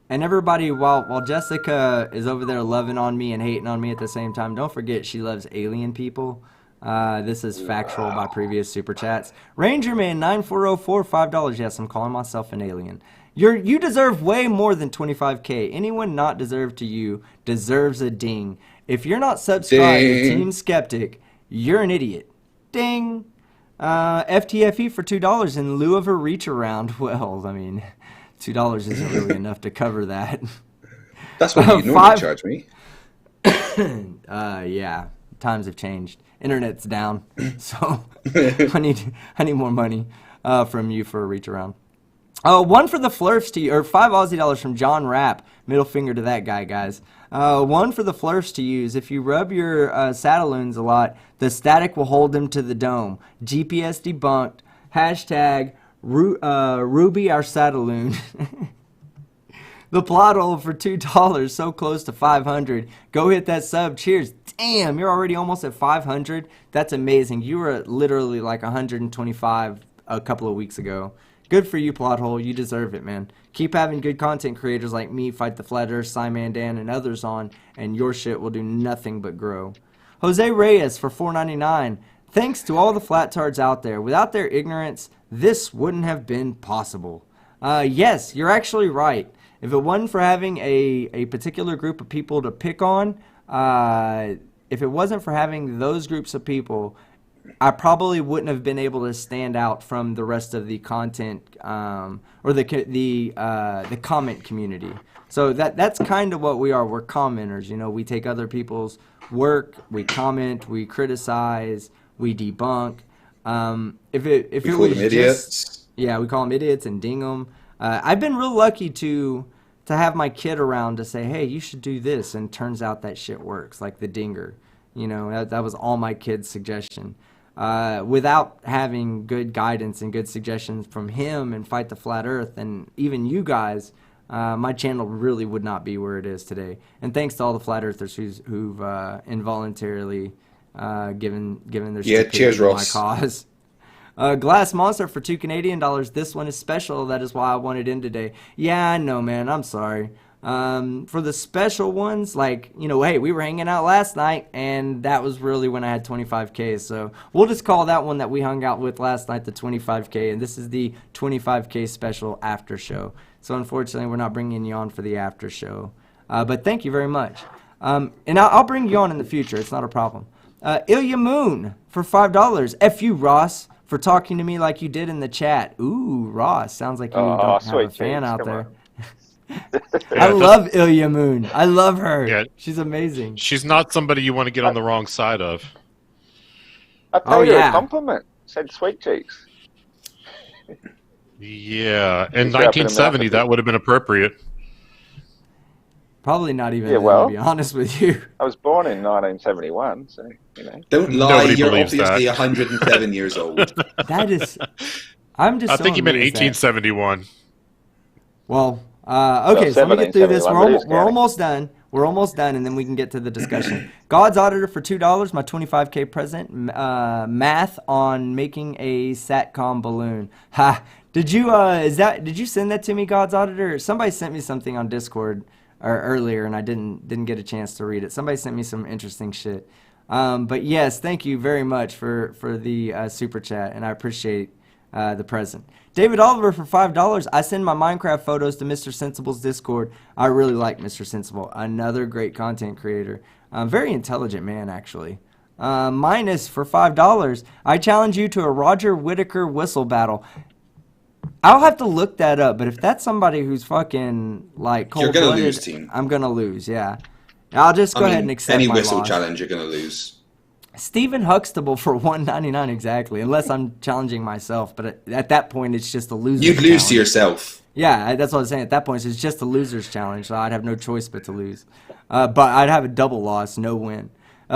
And everybody, while Jessica is over there loving on me and hating on me at the same time, don't forget she loves alien people. This is factual by previous super chats. Rangerman 9404 $5. Yes, I'm calling myself an alien. You deserve way more than 25K. Anyone not deserved to you deserves a ding. If you're not subscribed to Team Skeptic, you're an idiot. Ding. FTFE for $2 in lieu of a reach around. Well, I mean, $2 isn't really enough to cover that. That's what you normally charge me. Yeah, times have changed. Internet's down, so I need more money from you for a reach around. One for the flurfs to you, or $5 Aussie from John Rapp. Middle finger to that guy, guys. One for the flurfs to use. If you rub your Saddaloons a lot, the static will hold them to the dome. GPS debunked. Hashtag Ruby our Saddaloon. The plot hole for $2, so close to 500. Go hit that sub. Cheers. Damn, you're already almost at 500. That's amazing. You were at literally like 125 a couple of weeks ago. Good for you, plot hole. You deserve it, man. Keep having good content creators like me, Fight the Flat Earth, Simon Dan, and others on, and your shit will do nothing but grow. Jose Reyes for $4.99. Thanks to all the flat tards out there. Without their ignorance, this wouldn't have been possible. Yes, you're actually right. If it wasn't for having a particular group of people to pick on, if it wasn't for having those groups of people, I probably wouldn't have been able to stand out from the rest of the content or the comment community. So that's kind of what we are. We're commenters. You know, we take other people's work, we comment, we criticize, we debunk. If it was just idiots. Yeah, we call them idiots and ding them. I've been real lucky to have my kid around to say, hey, you should do this, and turns out that shit works, like the dinger. You know, that was all my kid's suggestion. Without having good guidance and good suggestions from him and Fight the Flat Earth and even you guys, my channel really would not be where it is today. And thanks to all the Flat Earthers who've involuntarily given their cheers, to my Ross. cause. Glass Monster for $2 Canadian. This one is special. That is why I wanted in today. Yeah, I know, man. I'm sorry. For the special ones, like, you know, hey, we were hanging out last night, and that was really when I had 25K. So we'll just call that one that we hung out with last night the 25K, and this is the 25K special after show. So unfortunately, we're not bringing you on for the after show. But thank you very much. And I'll bring you on in the future. It's not a problem. Ilya Moon for $5. F you, Ross, for talking to me like you did in the chat. Ooh, Ross, sounds like you don't have a fan out there. I love Ilya Moon. I love her. Yeah, she's amazing. She's not somebody you want to get on the wrong side of. I paid her a compliment. Said sweet cheeks. Yeah, in 1970 that would have been appropriate. Probably not even. Yeah, well, to be honest with you. I was born in 1971, so you know. Don't lie. Nobody You're obviously 107 years old. That is. I'm just. I think you meant 1871. Well. Okay, so let me get through this. We're almost done. We're almost done, and then we can get to the discussion. God's Auditor for $2, my 25K present. Math on making a SATCOM balloon. Ha! Did you send that to me, God's Auditor? Somebody sent me something on Discord earlier, and I didn't get a chance to read it. Somebody sent me some interesting shit. But yes, thank you very much for the super chat, and I appreciate the present. David Oliver for $5. I send my Minecraft photos to Mr. Sensible's Discord. I really like Mr. Sensible. Another great content creator. Very intelligent man, actually. Minus for $5. I challenge you to a Roger Whittaker whistle battle. I'll have to look that up, but if that's somebody who's fucking like You're gonna cold-blooded, lose, team. I'm gonna lose. Yeah, I'll just go ahead and accept any my whistle loss. challenge, you're gonna lose. Stephen Huxtable for $1.99 exactly, unless I'm challenging myself. But at that point, it's just a loser. You'd lose to yourself. Yeah, that's what I was saying. At that point, it's just a loser's challenge, so I'd have no choice but to lose. But I'd have a double loss, no win.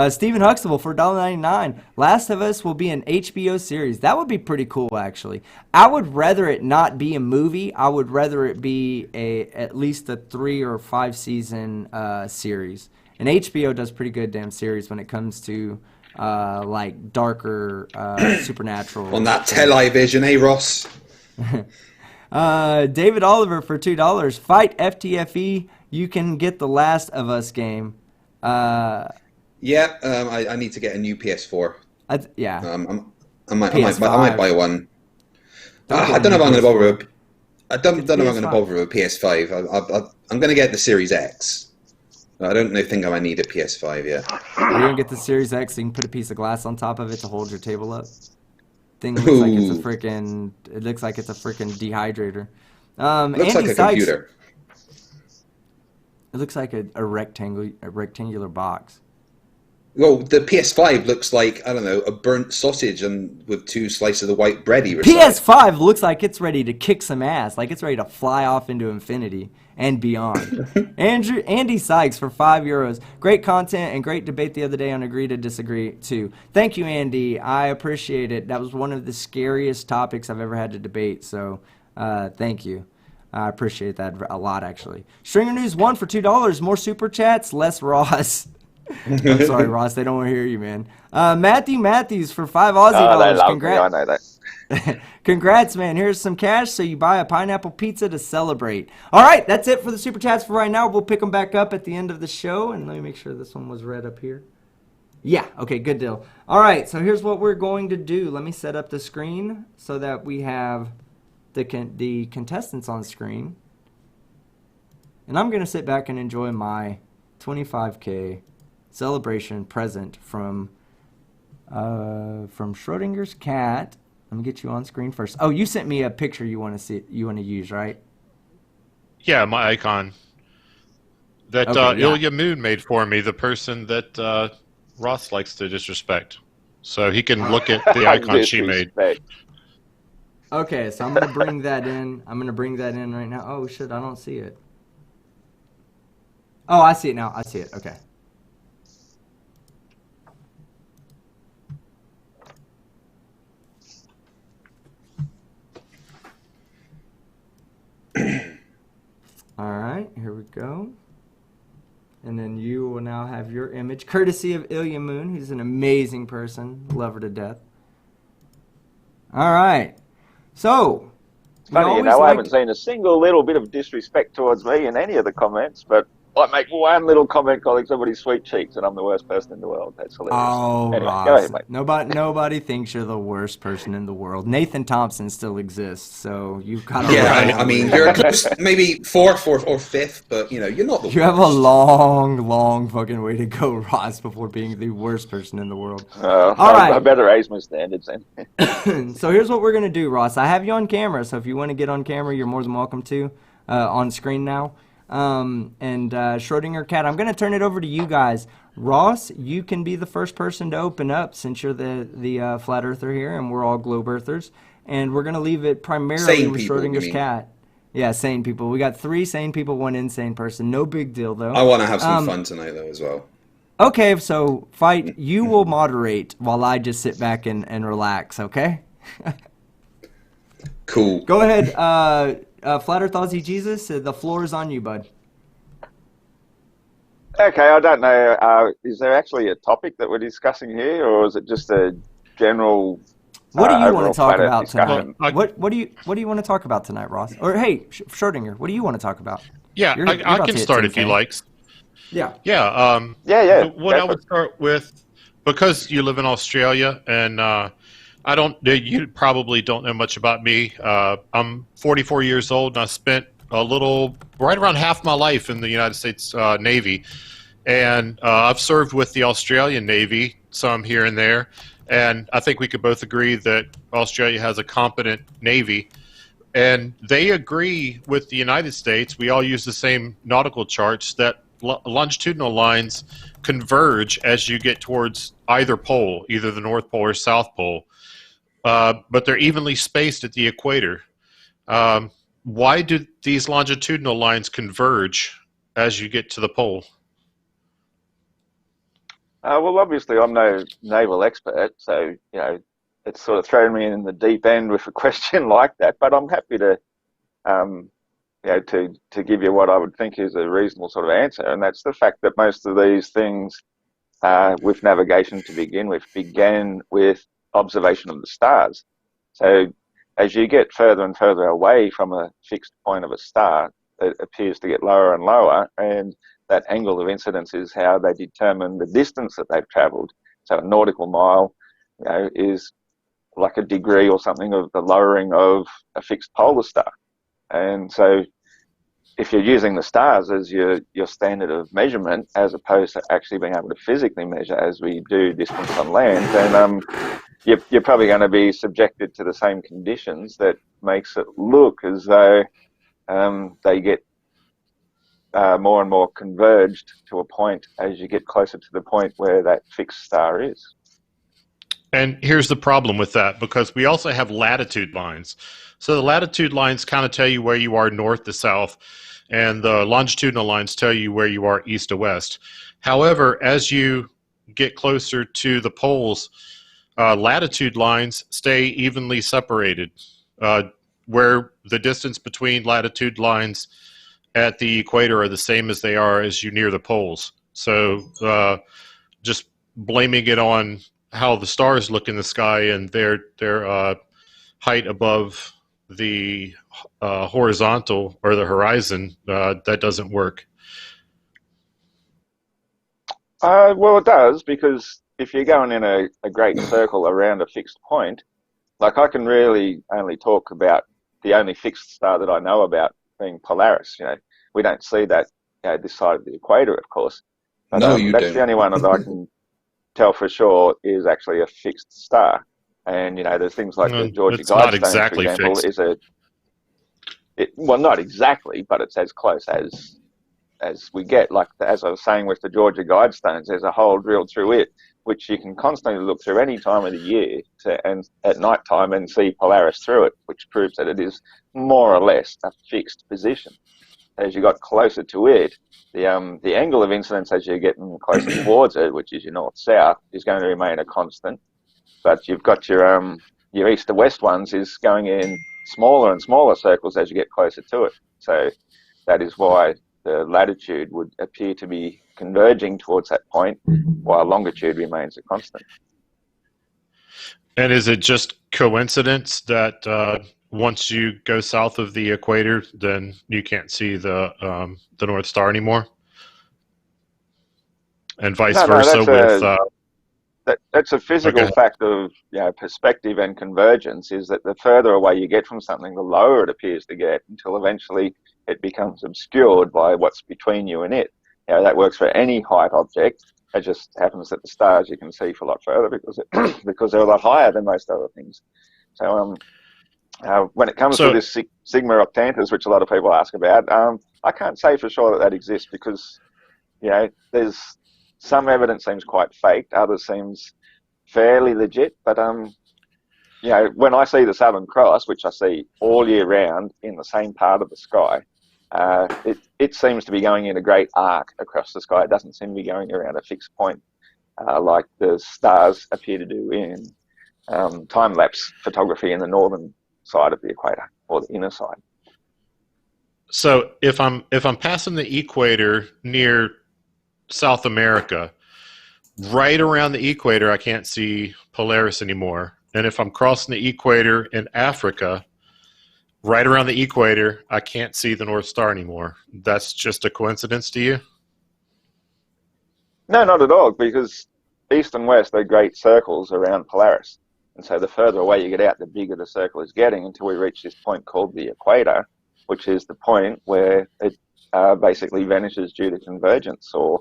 Stephen Huxtable for $1.99. Last of Us will be an HBO series. That would be pretty cool, actually. I would rather it not be a movie. I would rather it be at least a 3 or 5 season series. And HBO does pretty good damn series when it comes to like darker supernatural. On that television, eh, Ross? David Oliver for $2. Fight FTFE. You can get the Last of Us game. Yeah, I need to get a new PS4. Yeah. I might buy one. I don't know if I'm going to bother with. I don't know if I'm going to bother with a PS5. I'm going to get the Series X. I don't think I might need a PS5 yet. You're going to get the Series X so you can put a piece of glass on top of it to hold your table up. Thing looks like it's a freaking. It looks like it's a freaking dehydrator. Looks Andy like a Sykes, computer. It looks like a rectangular box. Well, the PS5 looks like, I don't know, a burnt sausage and with 2 slices of white bread either side. PS5 looks like it's ready to kick some ass, like it's ready to fly off into infinity and beyond. Andy Sykes for €5. Great content and great debate the other day on Agree to Disagree too. Thank you, Andy. I appreciate it. That was one of the scariest topics I've ever had to debate, so thank you. I appreciate that a lot, actually. Stringer News 1 for $2. More super chats, less Ross. I'm sorry, Ross. They don't want to hear you, man. Matthew Matthews for $5 Aussie dollars. They love me. I know that. Congrats, man. Here's some cash so you buy a pineapple pizza to celebrate. All right, that's it for the super chats for right now. We'll pick them back up at the end of the show. And let me make sure this one was read up here. Yeah, okay, good deal. All right, so here's what we're going to do. Let me set up the screen so that we have the contestants on screen. And I'm going to sit back and enjoy my 25K celebration present from Schrodinger's cat. Let me get you on screen first. Oh, you sent me a picture you want to see. You want to use, right? Yeah, my icon that Ilya Moon made for me. The person that Ross likes to disrespect, so he can look at the icon she made. Okay, so I'm gonna bring that in. I'm gonna bring that in right now. Oh shit, I don't see it. Oh, I see it now. I see it. Okay. All right, here we go. And then you will now have your image, courtesy of Ilya Moon, who's an amazing person. Love her to death. All right. So, funny, I haven't seen a single little bit of disrespect towards me in any of the comments, but I make one little comment calling somebody sweet cheeks, and I'm the worst person in the world. That's hilarious. Oh, anyway, Ross. go ahead, mate. Nobody thinks you're the worst person in the world. Nathan Thompson still exists, so you've got a Yeah, I mean, you're close, maybe 4th or 5th, but you're not the worst. You have a long fucking way to go, Ross, before being the worst person in the world. All right. I better raise my standards then. So here's what we're going to do, Ross. I have you on camera, so if you want to get on camera, you're more than welcome to. On screen now. Schrodinger Cat, I'm going to turn it over to you guys. Ross, you can be the first person to open up since you're the flat earther here, and we're all globe earthers. And we're going to leave it primarily sane with people, Schrodinger's Cat. Yeah, sane people. We got 3 sane people, 1 insane person. No big deal, though. I want to have some fun tonight, though, as well. Okay, so, Fight, you will moderate while I just sit back and relax, okay? Cool. Go ahead, Flat Earth Aussie Jesus, the floor is on you, bud. Okay, I don't know. Is there actually a topic that we're discussing here, or is it just a general? What do you want to talk about discussion? tonight? What do you want to talk about tonight, Ross? Or hey, Schrodinger, what do you want to talk about? Yeah, You're I can start if he likes. Yeah. Yeah. Yeah. What I would start with because you live in Australia, and I don't. You probably don't know much about me. I'm 44 years old, and I spent right around half my life in the United States Navy, and I've served with the Australian Navy some here and there, and I think we could both agree that Australia has a competent Navy. And they agree with the United States. We all use the same nautical charts that longitudinal lines converge as you get towards either pole, either the North Pole or South Pole. But they're evenly spaced at the equator. Why do these longitudinal lines converge as you get to the pole? Well, obviously, I'm no naval expert, so it's sort of thrown me in the deep end with a question like that. But I'm happy to, to give you what I would think is a reasonable sort of answer, and that's the fact that most of these things, with navigation to begin with, began with observation of the stars. So as you get further and further away from a fixed point of a star, it appears to get lower and lower, and that angle of incidence is how they determine the distance that they've travelled. So a nautical mile, is like a degree or something of the lowering of a fixed polar star. And so if you're using the stars as your standard of measurement, as opposed to actually being able to physically measure as we do distance on land, then you're probably going to be subjected to the same conditions that makes it look as though they get more and more converged to a point as you get closer to the point where that fixed star is. And here's the problem with that, because we also have latitude lines. So the latitude lines kind of tell you where you are north to south, and the longitudinal lines tell you where you are east to west. However, as you get closer to the poles, latitude lines stay evenly separated, where the distance between latitude lines at the equator are the same as they are as you near the poles. So just blaming it on how the stars look in the sky and their height above the horizontal or the horizon, that doesn't work. Well, it does, because if you're going in a great circle around a fixed point, like I can really only talk about the only fixed star that I know about being Polaris. We don't see that this side of the equator, of course. But, no, you that's don't. The only one that I can tell for sure is actually a fixed star. And there's things like the Georgia Guidestone, exactly, for example, fixed. Well, not exactly, but it's as close as we get. Like as I was saying with the Georgia Guidestones, there's a hole drilled through it, which you can constantly look through any time of the year and at night time and see Polaris through it, which proves that it is more or less a fixed position. As you got closer to it, the angle of incidence as you're getting closer towards it, which is your north-south, is going to remain a constant. But you've got your east to west ones is going in smaller and smaller circles as you get closer to it. So that is why the latitude would appear to be converging towards that point, while longitude remains a constant. And is it just coincidence that once you go south of the equator, then you can't see the North Star anymore, and vice versa? That's a physical fact of perspective and convergence. Is that the further away you get from something, the lower it appears to get, until eventually it becomes obscured by what's between you and it. That works for any height object. It just happens that the stars you can see for a lot further because they're a lot higher than most other things. So when it comes to this Sigma Octantis, which a lot of people ask about, I can't say for sure that exists, because there's some evidence seems quite faked, others seems fairly legit. But when I see the Southern Cross, which I see all year round in the same part of the sky, it seems to be going in a great arc across the sky. It doesn't seem to be going around a fixed point like the stars appear to do in time-lapse photography in the northern side of the equator, or the inner side. So if I'm passing the equator near South America, right around the equator, I can't see Polaris anymore. And if I'm crossing the equator in Africa, right around the equator, I can't see the North Star anymore. That's just a coincidence to you? No, not at all, because east and west are great circles around Polaris. And so the further away you get out, the bigger the circle is getting until we reach this point called the equator, which is the point where it basically vanishes due to convergence or,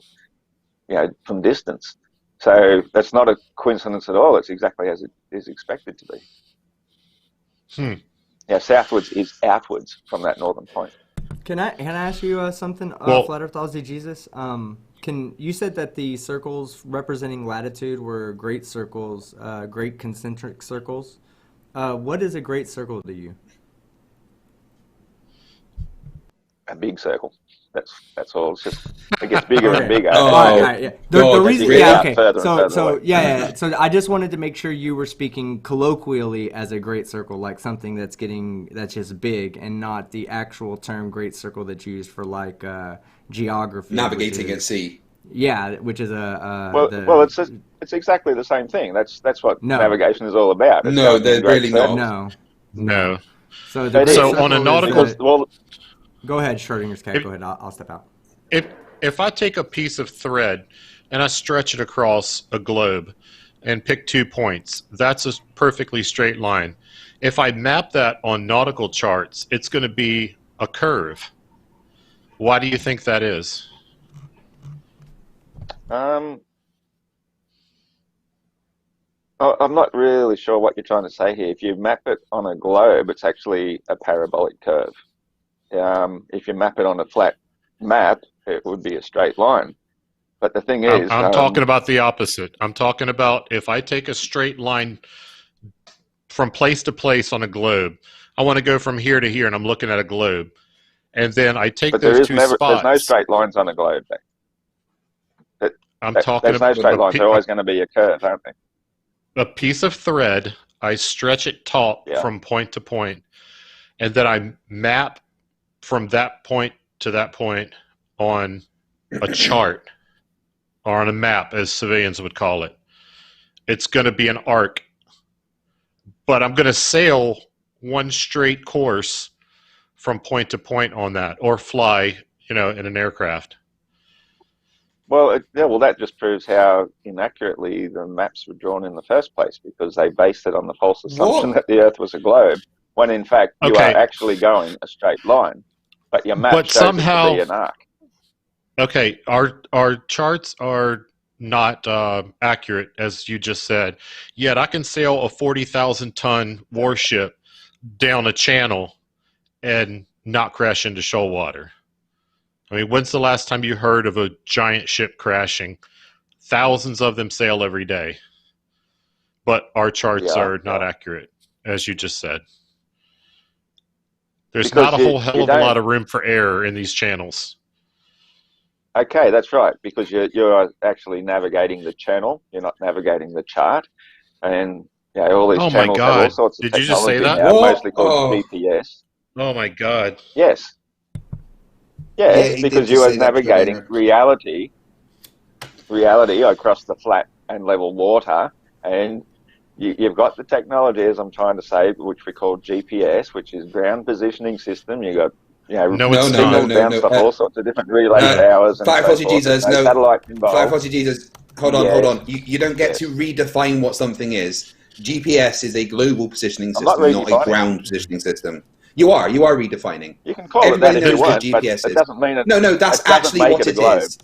from distance. So that's not a coincidence at all. It's exactly as it is expected to be. Yeah, southwards is outwards from that northern point. Can I ask you something, Well- Flat Earth Aussie Jesus? You said that the circles representing latitude were great circles, great concentric circles. What is a great circle to you? A big circle. That's all. It's just it gets bigger and bigger. Oh, Right, yeah. The God, reason, really? yeah, okay. Further and further So away. yeah. So I just wanted to make sure you were speaking colloquially as a great circle, like something that's just big, and not the actual term great circle that's used for like geography. Navigating at sea. Yeah, which is a well, it's exactly the same thing. That's what navigation is all about. It's No, going in they're great really circles. not. No. So the It great is. So circle on a is nautical- the- Go ahead, Schrodinger's cat. Go ahead. I'll step out. If I take a piece of thread and I stretch it across a globe and pick 2 points, that's a perfectly straight line. If I map that on nautical charts, it's going to be a curve. Why do you think that is? I'm not really sure what you're trying to say here. If you map it on a globe, it's actually a parabolic curve. If you map it on a flat map, it would be a straight line. But the thing is, I'm talking about the opposite. I'm talking about if I take a straight line from place to place on a globe, I want to go from here to here, and I'm looking at a globe, and then I take but those two there's spots. no straight lines on a globe. I'm talking There's no about straight lines. They're always going to be a curve, aren't they? a piece of thread. I stretch it taut from point to point, and then I map from that point to that point on a chart or on a map, as civilians would call it. It's going to be an arc, but I'm going to sail one straight course from point to point on that, or fly, in an aircraft. Well, that just proves how inaccurately the maps were drawn in the first place, because they based it on the false assumption that the Earth was a globe, when in fact you are actually going a straight line, but your map shows somehow, it to be an arc. Okay, our charts are not accurate, as you just said. Yet I can sail a 40,000-ton warship down a channel and not crash into shoal water. I mean, when's the last time you heard of a giant ship crashing? Thousands of them sail every day. But our charts are not accurate, as you just said. There's Because not a whole hell of a lot of room for error in these channels. Okay, that's right, because you're actually navigating the channel. You're not navigating the chart. And all these channels have all sorts of technology. Did you just say that? Now, mostly called GPS. Oh my God. Yes. Yes, because you are navigating reality across the flat and level water, and you've got the technology, as I'm trying to say, which we call GPS, which is ground positioning system. You got signals bounced off all sorts of different relay towers and satellites involved. Jesus, hold on. You don't get to redefine what something is. GPS is a global positioning system, not a ground positioning system. You are redefining. You can call Everybody it that if you knows what want, but GPS it doesn't mean it. No, that's actually what it is.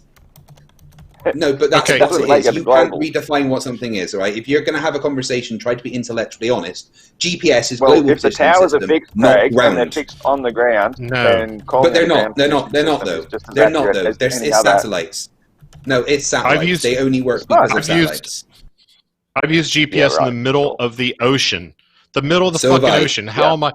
No, but that's what it is. You can't redefine what something is, all right? If you're going to have a conversation, try to be intellectually honest. GPS is global if the positioning towers system, are fixed, not Craig, ground. and they're fixed on the ground, then but they're not though. They're not though. It's satellites. No, it's satellites. They only work because of satellites. I've used GPS in the middle of the ocean. The middle of the fucking ocean. How am I?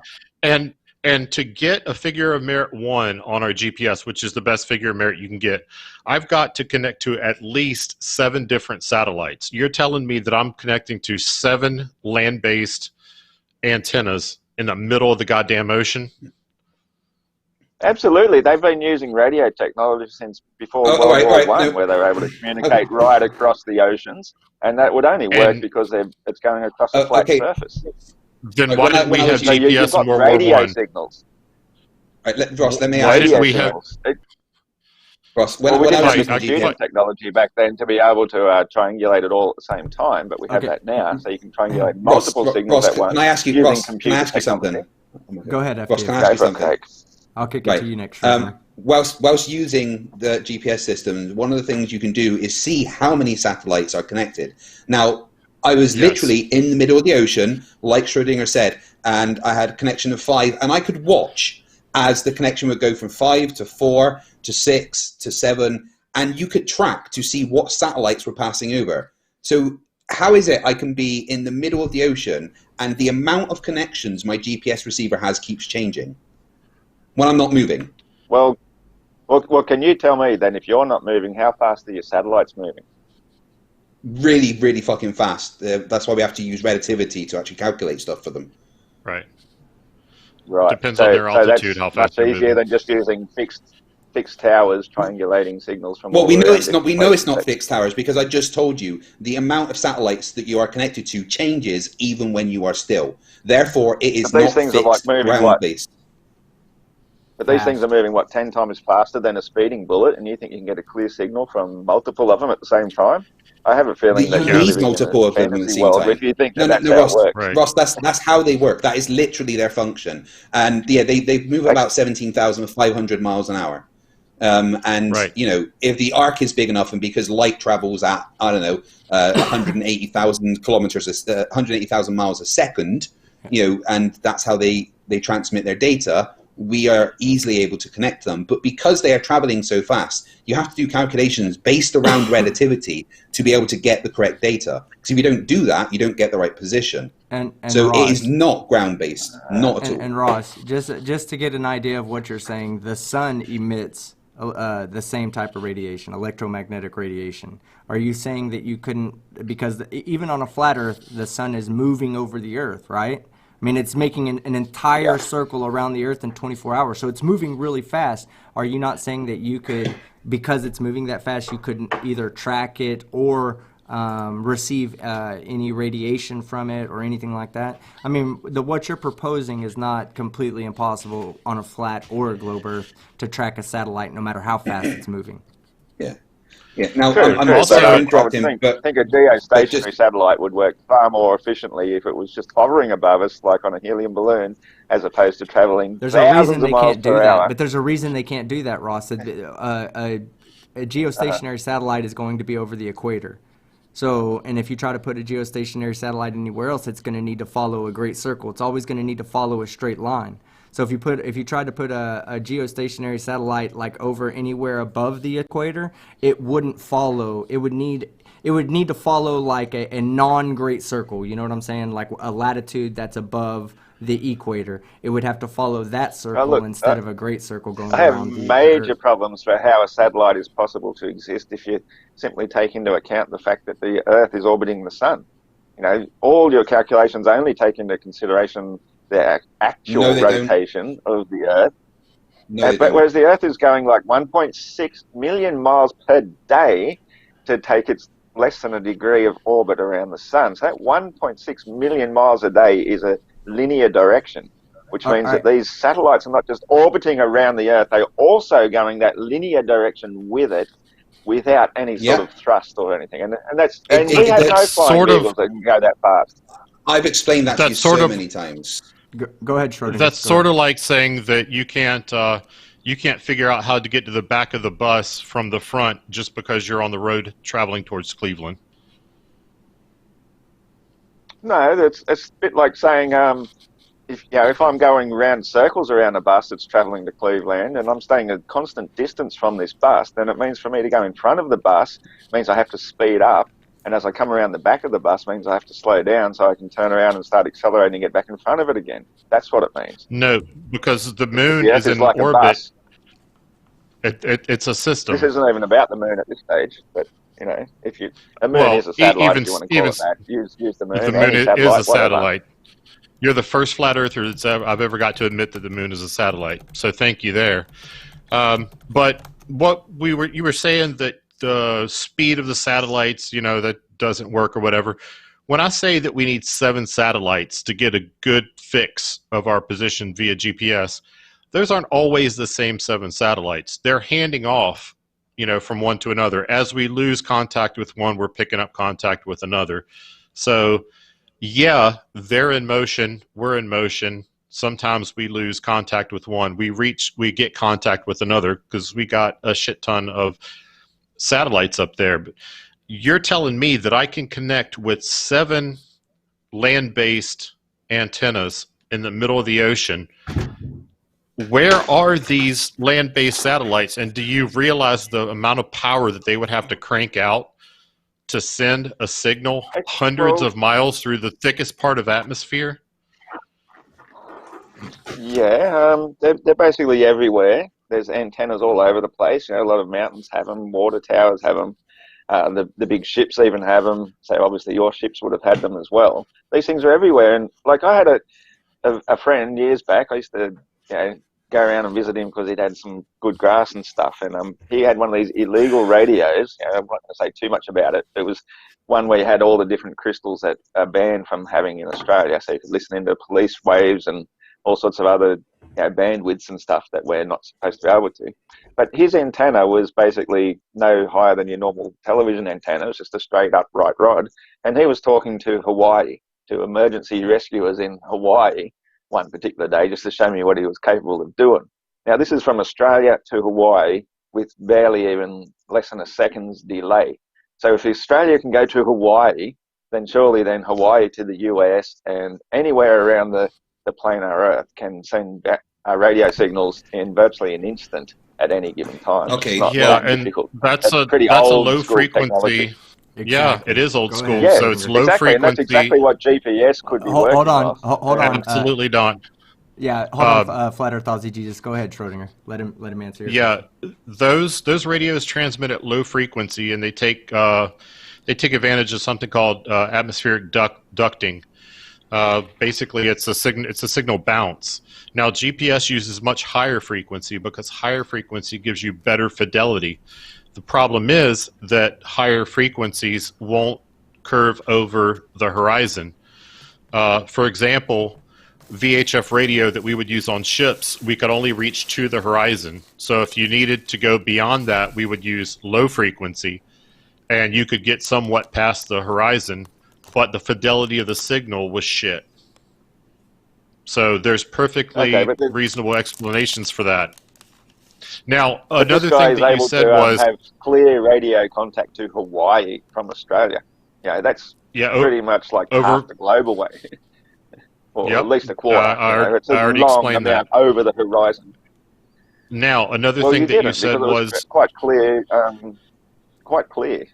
And to get a figure of merit 1 on our GPS, which is the best figure of merit you can get, I've got to connect to at least 7 different satellites. You're telling me that I'm connecting to 7 land-based antennas in the middle of the goddamn ocean? Absolutely. They've been using radio technology since before World War I, where they were able to communicate right across the oceans, and that would only work because it's going across a flat surface. Then why did we have GPS in World War I? Signals. Right, Ross, let me why ask did you. we have? Ross, Well, we when I didn't was have the using computing GPS, technology back then to be able to triangulate it all at the same time, but we have Okay. that now, so you can triangulate Ross, multiple signals Ross, at can once I ask you, using Ross? Can I computer ask you technology. something? Oh my God. Go ahead, Ross, FD. can I ask Go you for it, something? Craig. I'll kick it Right. to you next, Schrodinger. Whilst using the GPS system, one of the things you can do is see how many satellites are connected. Now, I was Yes. literally in the middle of the ocean, like Schrodinger said, and I had a connection of 5, and I could watch as the connection would go from 5 to 4 to 6 to 7, and you could track to see what satellites were passing over. So how is it I can be in the middle of the ocean and the amount of connections my GPS receiver has keeps changing when I'm not moving? Well, can you tell me then, if you're not moving, how fast are your satellites moving? Really, really fucking fast. That's why we have to use relativity to actually calculate stuff for them. Right. Right. Depends on their altitude, That's how fast much they're easier moving. than just using fixed towers triangulating signals from Well, all we know around it's not. different We know it's places. not fixed towers because I just told you the amount of satellites that you are connected to changes even when you are still. Therefore, it is But these not things are like fixed moving ground based. But these things are Fast. moving 10 times faster than a speeding bullet, and you think you can get a clear signal from multiple of them at the same time? I have a feeling that You you're need living in a multiple of them at the fantasy same world if time. you think that No, that's how it Ross. works. Right. Ross, that's how they work. That is literally their function. And yeah, they move about 17,500 miles an hour. And Right. you know, if the arc is big enough, and because light travels at 180,000 kilometers, 180,000 miles a second, you know, and that's how they transmit their data. We are easily able to connect them, but because they are traveling so fast, you have to do calculations based around relativity to be able to get the correct data. Because if you don't do that, you don't get the right position. And So it is Ross, not ground based, not at all. and Ross, just to get an idea of what you're saying, the sun emits the same type of radiation, electromagnetic radiation. Are you saying that you couldn't, because even on a flat Earth, the sun is moving over the Earth, right? I mean, it's making an entire circle around the Earth in 24 hours, so it's moving really fast. Are you not saying that you could, because it's moving that fast, you couldn't either track it or receive any radiation from it or anything like that? I mean, what you're proposing is not completely impossible on a flat or a globe Earth to track a satellite no matter how fast it's moving. Yeah. Yeah. Now, True, I'm Also- sorry to I interrupt would him, think a but geostationary just satellite would work far more efficiently if it was just hovering above us, like on a helium balloon, as opposed to traveling There's a reason thousands of they miles can't do per that, hour. but there's a reason they can't do that, Ross. A geostationary satellite is going to be over the equator. So, and if you try to put a geostationary satellite anywhere else, it's going to need to follow a great circle. It's always going to need to follow a straight line. So if you tried to put a geostationary satellite like over anywhere above the equator, it wouldn't follow. It would need to follow like a non-great circle. You know what I'm saying? Like a latitude that's above the equator. It would have to follow that circle Look, instead of a great circle going I have around the major Earth. problems for how a satellite is possible to exist if you simply take into account the fact that the Earth is orbiting the sun. You know, all your calculations only take into consideration the actual no, they don't. rotation of the Earth. No, they But don't. whereas the Earth is going like 1.6 million miles per day to take its less than a degree of orbit around the sun. So that 1.6 million miles a day is a linear direction, which means that these satellites are not just orbiting around the Earth, they're also going that linear direction with it without any sort of thrust or anything. And we have no flying vehicles that can go that fast. I've explained that to you That's sort so of many times. Go ahead, Schrodinger. That's sort of like saying that you can't figure out how to get to the back of the bus from the front just because you're on the road traveling towards Cleveland. No, it's a bit like saying if I'm going round circles around a bus that's travelling to Cleveland and I'm staying a constant distance from this bus, then it means for me to go in front of the bus means I have to speed up. And as I come around the back of the bus means I have to slow down so I can turn around and start accelerating and get back in front of it again. That's what it means. No, because the moon The Earth is is in like a orbit. bus. It's a system. This isn't even about the moon at this stage, but you know, a moon is a satellite, if you want to call it that. Use the moon. The moon any is satellite, a satellite. You're the first flat earther I've ever got to admit that the moon is a satellite. So thank you there. But what you were saying that the speed of the satellites, that doesn't work or whatever. When I say that we need 7 satellites to get a good fix of our position via GPS, those aren't always the same 7 satellites. They're handing off from one to another. As we lose contact with one, we're picking up contact with another. So, yeah, they're in motion, we're in motion. Sometimes we lose contact with one. We get contact with another because we got a shit ton of satellites up there. But you're telling me that I can connect with 7 land-based antennas in the middle of the ocean. Where are these land-based satellites, and do you realize the amount of power that they would have to crank out to send a signal hundreds of miles through the thickest part of atmosphere? Yeah, they're basically everywhere. There's antennas all over the place. A lot of mountains have them, water towers have them. The big ships even have them. So obviously your ships would have had them as well. These things are everywhere. And like I had a friend years back. I used to go around and visit him because he'd had some good grass and stuff. And he had one of these illegal radios. I'm not going to say too much about it. It was one where you had all the different crystals that are banned from having in Australia. So you could listen into police waves and all sorts of other bandwidths and stuff that we're not supposed to be able to. But his antenna was basically no higher than your normal television antenna. It was just a straight upright rod. And he was talking to Hawaii, to emergency rescuers in Hawaii one particular day, just to show me what he was capable of doing. Now, this is from Australia to Hawaii with barely even less than a second's delay. So if Australia can go to Hawaii, then surely then Hawaii to the US and anywhere around the planet Earth can send back radio signals in virtually an instant at any given time. Okay, and difficult. that's a low frequency. Technology. Exactly. Yeah, it is old school. Yeah, So it's low exactly, frequency. and that's exactly what GPS could be working off. Hold on. Absolutely not. Yeah, hold on, Flat Earth Aussie Jesus. Go ahead, Schrodinger. Let him answer your question. Those radios transmit at low frequency, and they take advantage of something called atmospheric ducting. Basically, it's a signal bounce. Now, GPS uses much higher frequency because higher frequency gives you better fidelity. The problem is that higher frequencies won't curve over the horizon. For example, VHF radio that we would use on ships, we could only reach to the horizon. So if you needed to go beyond that, we would use low frequency, and you could get somewhat past the horizon, but the fidelity of the signal was shit. So there's perfectly reasonable explanations for that. Now, another thing that you said was have clear radio contact to Hawaii from Australia. That's pretty much like half the global way, or at least a quarter. It's a long amount over the horizon. Now, another thing that you said was quite clear. Quite clear.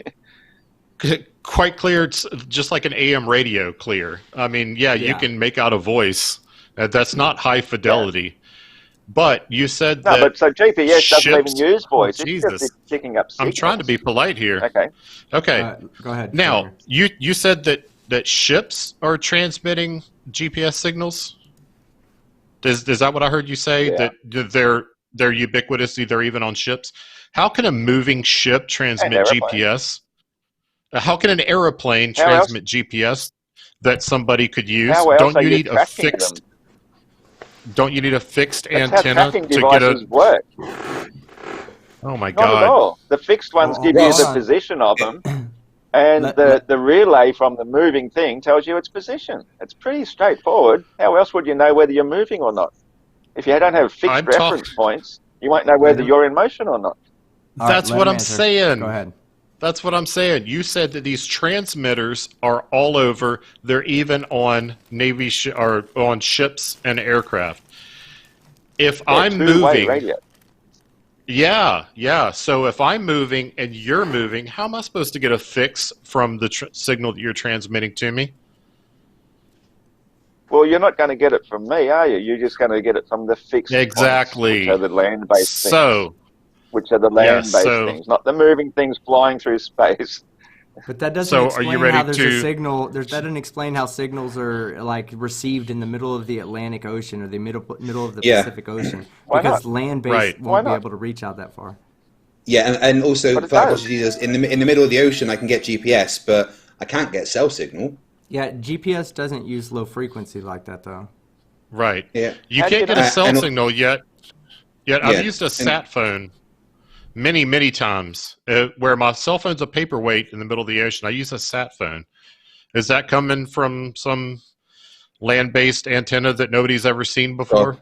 Quite clear. It's just like an AM radio clear. I mean, you can make out a voice. That's not high fidelity. Yeah. But you said that. No, but so GPS doesn't even use voice. It's just picking up signals. I'm trying to be polite here. Okay. Go ahead. Now, you said that ships are transmitting GPS signals? Is that what I heard you say? Yeah. That they're ubiquitous, they're even on ships? How can a moving ship transmit GPS? How can an airplane transmit GPS that somebody could use? Don't you need a fixed? Don't you need a fixed antenna to get a? Work. Oh my God! Not at all. The fixed ones give you the position of them, and the relay from the moving thing tells you its position. It's pretty straightforward. How else would you know whether you're moving or not? If you don't have fixed reference points, you won't know whether you're in motion or not. That's what I'm saying. Go ahead. That's what I'm saying. You said that these transmitters are all over. They're even on Navy or on ships and aircraft. If I'm moving, radio. Yeah. So if I'm moving and you're moving, how am I supposed to get a fix from the signal that you're transmitting to me? Well, you're not going to get it from me, are you? You're just going to get it from the fixed exactly. Points, which are the land-based things. Which are the land-based things, not the moving things flying through space. But that doesn't explain how there's a signal. That doesn't explain how signals are like received in the middle of the Atlantic Ocean or the middle of the Pacific Ocean, because land-based won't be able to reach out that far. Yeah, and also, in the middle of the ocean, I can get GPS, but I can't get cell signal. Yeah, GPS doesn't use low frequency like that, though. Right. Yeah. You can't get a cell signal yet. I've used a sat phone many times where my cell phone's a paperweight in the middle of the ocean. I use a sat phone. Is that coming from some land-based antenna that nobody's ever seen before? Well,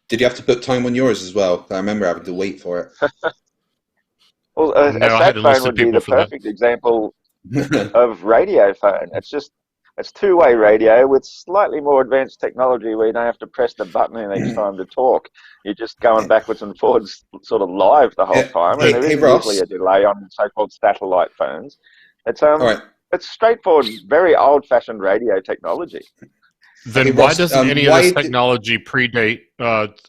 did you have to put time on yours as well? I remember having to wait for it. Well, No, a I had sat phone enlisted would be people the for that. perfect example of radio phone. It's two-way radio with slightly more advanced technology where you don't have to press the button in each time to talk. You're just going backwards and forwards sort of live the whole time, and there Hey, isn't Ross. usually a delay on so-called satellite phones. It's All right. it's straightforward, very old-fashioned radio technology. Then Okay, why Ross, doesn't any of why this did- technology predate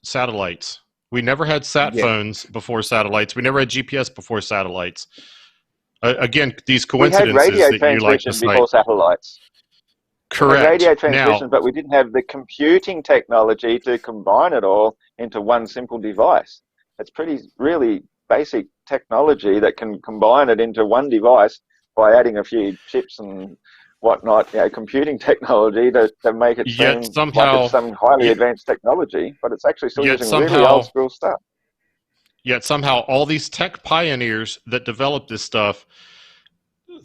satellites? We never had sat Yeah. phones before satellites. We never had GPS before satellites. Again, these We had coincidences radio that you like to transmission cite. before satellites. We had Correct. radio transmission, Now, but we didn't have the computing technology to combine it all into one simple device. It's really basic technology that can combine it into one device by adding a few chips and whatnot, computing technology to make it Yet seem somehow- like it's some highly yet- advanced technology, but it's actually still yet using really somehow- old school stuff. Yet somehow all these tech pioneers that developed this stuff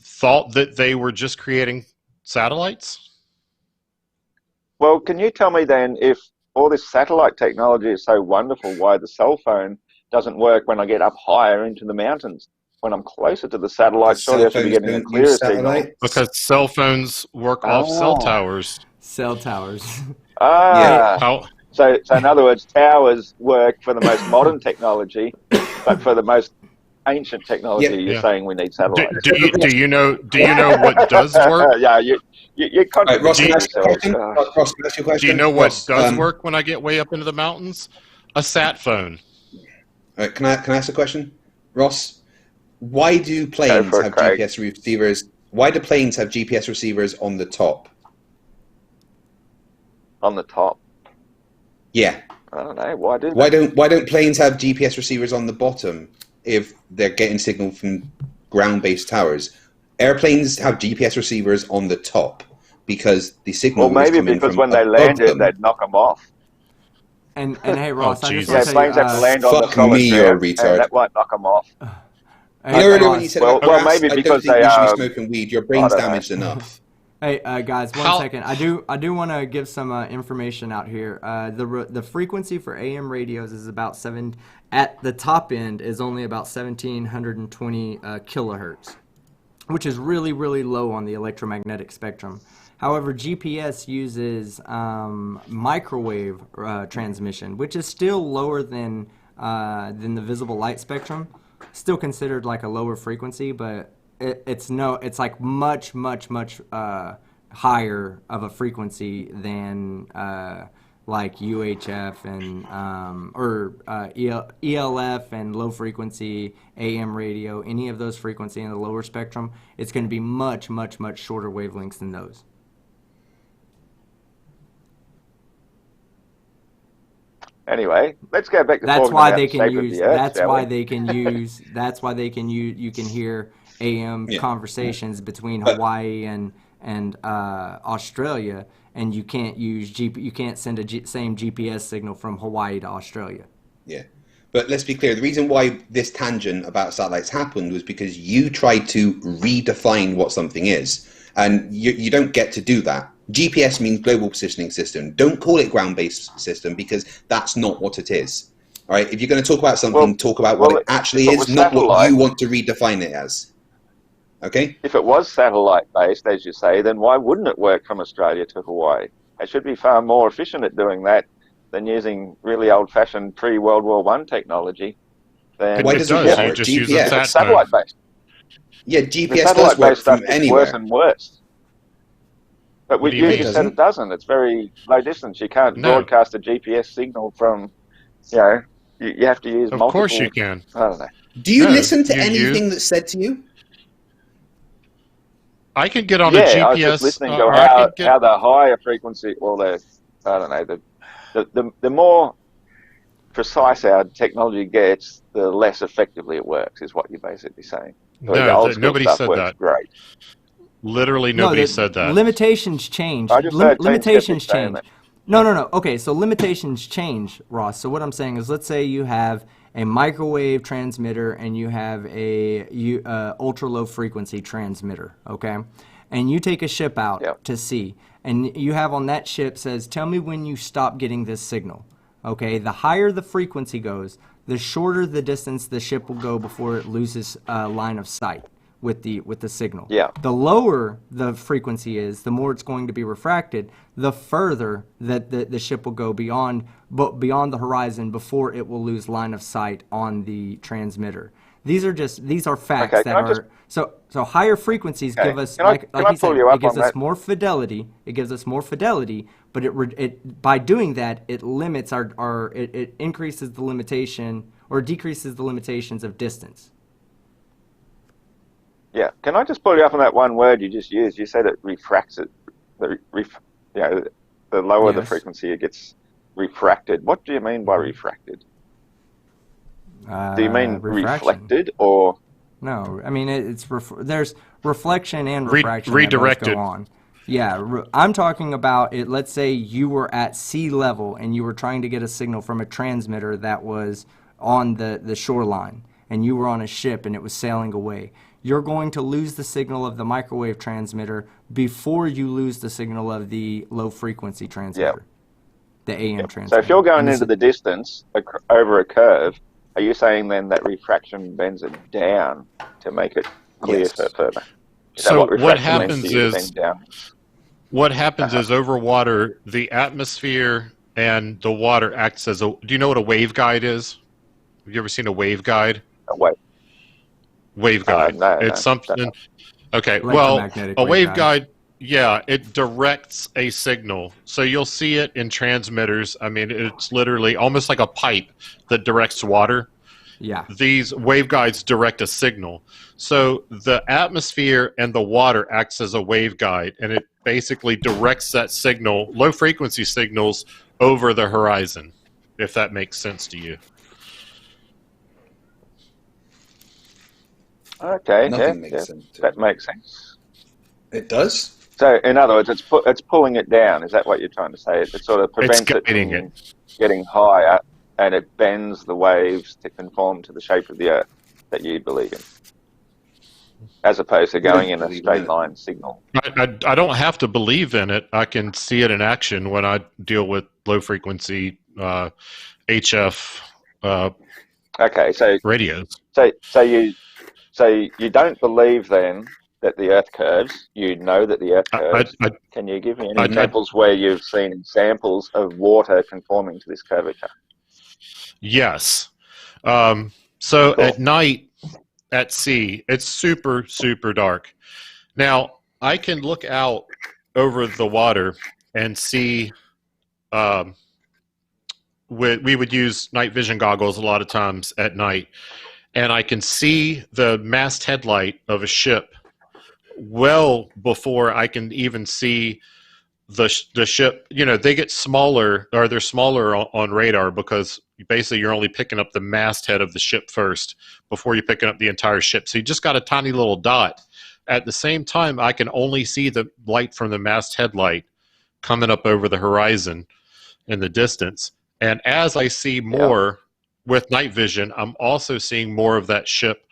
thought that they were just creating satellites? Well, can you tell me then, if all this satellite technology is so wonderful, why the cell phone doesn't work when I get up higher into the mountains? When I'm closer to the satellite, surely I should be getting a clearer signal. Because cell phones work off cell towers. Cell towers. Ah, How, so in other words, towers work for the most modern technology, but for the most ancient technology, Yep. you're Yeah. saying we need satellites. do you know what does work? Yeah, you're Right, Ross, contradicting can I ask you a yourself. question? Ross, can I ask you a question? Do you know what Ross, does work when I get way up into the mountains? A sat phone. All right, can I ask a question? Ross, why do planes for it, have Craig. GPS receivers? Why do planes have GPS receivers on the top? On the top. Yeah. I don't know. Why do Why they? don't planes have GPS receivers on the bottom if they're getting signal from ground-based towers? Airplanes have GPS receivers on the top because the signal Well, is maybe coming because from when they above landed, them. they'd knock them off. And hey, Ross, I just Jesus. want Yeah, to planes have to land on the Fuck solid me, you're a ground, retard. and that might knock them off. Hey, Earlier Ross, when you said Well, about grass, maybe I don't because think they we should be are- smoking weed. Your brain's I don't know. damaged enough. Hey, guys, one How- second. I do want to give some information out here. The frequency for AM radios is about at the top end is only about 1720 kilohertz, which is really low on the electromagnetic spectrum. However, GPS uses microwave transmission, which is still lower than the visible light spectrum. Still considered like a lower frequency, but it's like much higher of a frequency than like UHF and ELF and low frequency AM radio. Any of those frequency in the lower spectrum, it's going to be much shorter wavelengths than those. Anyway, let's go back to That's talking why about they the can shape of use. the Earth, That's shall why we? they can use. That's why they can use. You can hear AM conversations between Hawaii and Australia, and you can't use You can't send same GPS signal from Hawaii to Australia. Yeah. But let's be clear, the reason why this tangent about satellites happened was because you tried to redefine what something is. And you don't get to do that. GPS means Global Positioning System. Don't call it ground-based system because that's not what it is. All right? If you're going to talk about something, talk about what it actually if it is, was not what satellite- you want to redefine it as. Okay? If it was satellite-based, as you say, then why wouldn't it work from Australia to Hawaii? They should be far more efficient at doing that than using really old-fashioned pre-World War I technology. Then Why It does it does. work? You just use a GPS. sat it's satellite-based. Yeah, The GPS does work satellite-based stuff from gets anywhere. worse and worse. But What with do you you, mean? you said it doesn't. It's very low distance. You can't No. broadcast a GPS signal from, you have to use Of multiple. course you can. I don't know. Do you No, listen to you anything that's said to you? I could get on Yeah, a GPS. I was just listening to or I how could get, how the higher frequency, I don't know, the more precise our technology gets, the less effectively it works, is what you're basically saying. No, The old school nobody stuff said works that. great. Literally nobody No, said that. Limitations change. I just heard Team Limitations Skeptic saying change. that. No. Okay, so limitations change, Ross. So what I'm saying is, let's say you have a microwave transmitter and you have a ultra low frequency transmitter, okay? And you take a ship out to sea, and you have on that ship says, tell me when you stop getting this signal, okay? The higher the frequency goes, the shorter the distance the ship will go before it loses line of sight with the signal. Yeah. The lower the frequency is, the more it's going to be refracted, the further that the ship will go beyond the horizon before it will lose line of sight on the transmitter. These are facts that are so higher frequencies give us, like he said, it gives us more fidelity. It gives us more fidelity, but it by doing that, it limits it increases the limitation or decreases the limitations of distance. Yeah, can I just pull you up on that one word you just used? You said it refracts it. The lower the frequency, it gets refracted. What do you mean by refracted? Do you mean reflected or? No, I mean there's reflection and refraction redirected. that both go on. Yeah, I'm talking about it. Let's say you were at sea level and you were trying to get a signal from a transmitter that was on the shoreline, and you were on a ship and it was sailing away. You're going to lose the signal of the microwave transmitter before you lose the signal of the low frequency transmitter, the AM transmitter. So if you're going into the distance over a curve, are you saying then that refraction bends it down to make it clear for further? So what happens is over water, the atmosphere and the water acts as do you know what a waveguide is? Have you ever seen a waveguide? Waveguide. It's something. Okay. Well, a waveguide. Yeah, it directs a signal. So you'll see it in transmitters. I mean, it's literally almost like a pipe that directs water. Yeah. These waveguides direct a signal. So the atmosphere and the water acts as a waveguide, and it basically directs that signal, low frequency signals, over the horizon, if that makes sense to you. Okay, that makes sense. It does? So, in other words, it's pulling it down. Is that what you're trying to say? It sort of prevents it from getting higher, and it bends the waves to conform to the shape of the Earth that you believe in, as opposed to going in a straight line signal. I don't have to believe in it. I can see it in action when I deal with low frequency HF radios. So you don't believe then that the Earth curves. You know that the Earth curves. Can you give me any examples where you've seen examples of water conforming to this curvature? Yes. So at night at sea, it's super, super dark. Now, I can look out over the water and see we would use night vision goggles a lot of times at night. And I can see the mast headlight of a ship well before I can even see the ship. You know, they get smaller, or they're smaller on radar because basically you're only picking up the masthead of the ship first before you're picking up the entire ship. So you just got a tiny little dot. At the same time, I can only see the light from the mast headlight coming up over the horizon in the distance. And as I see more with night vision, I'm also seeing more of that ship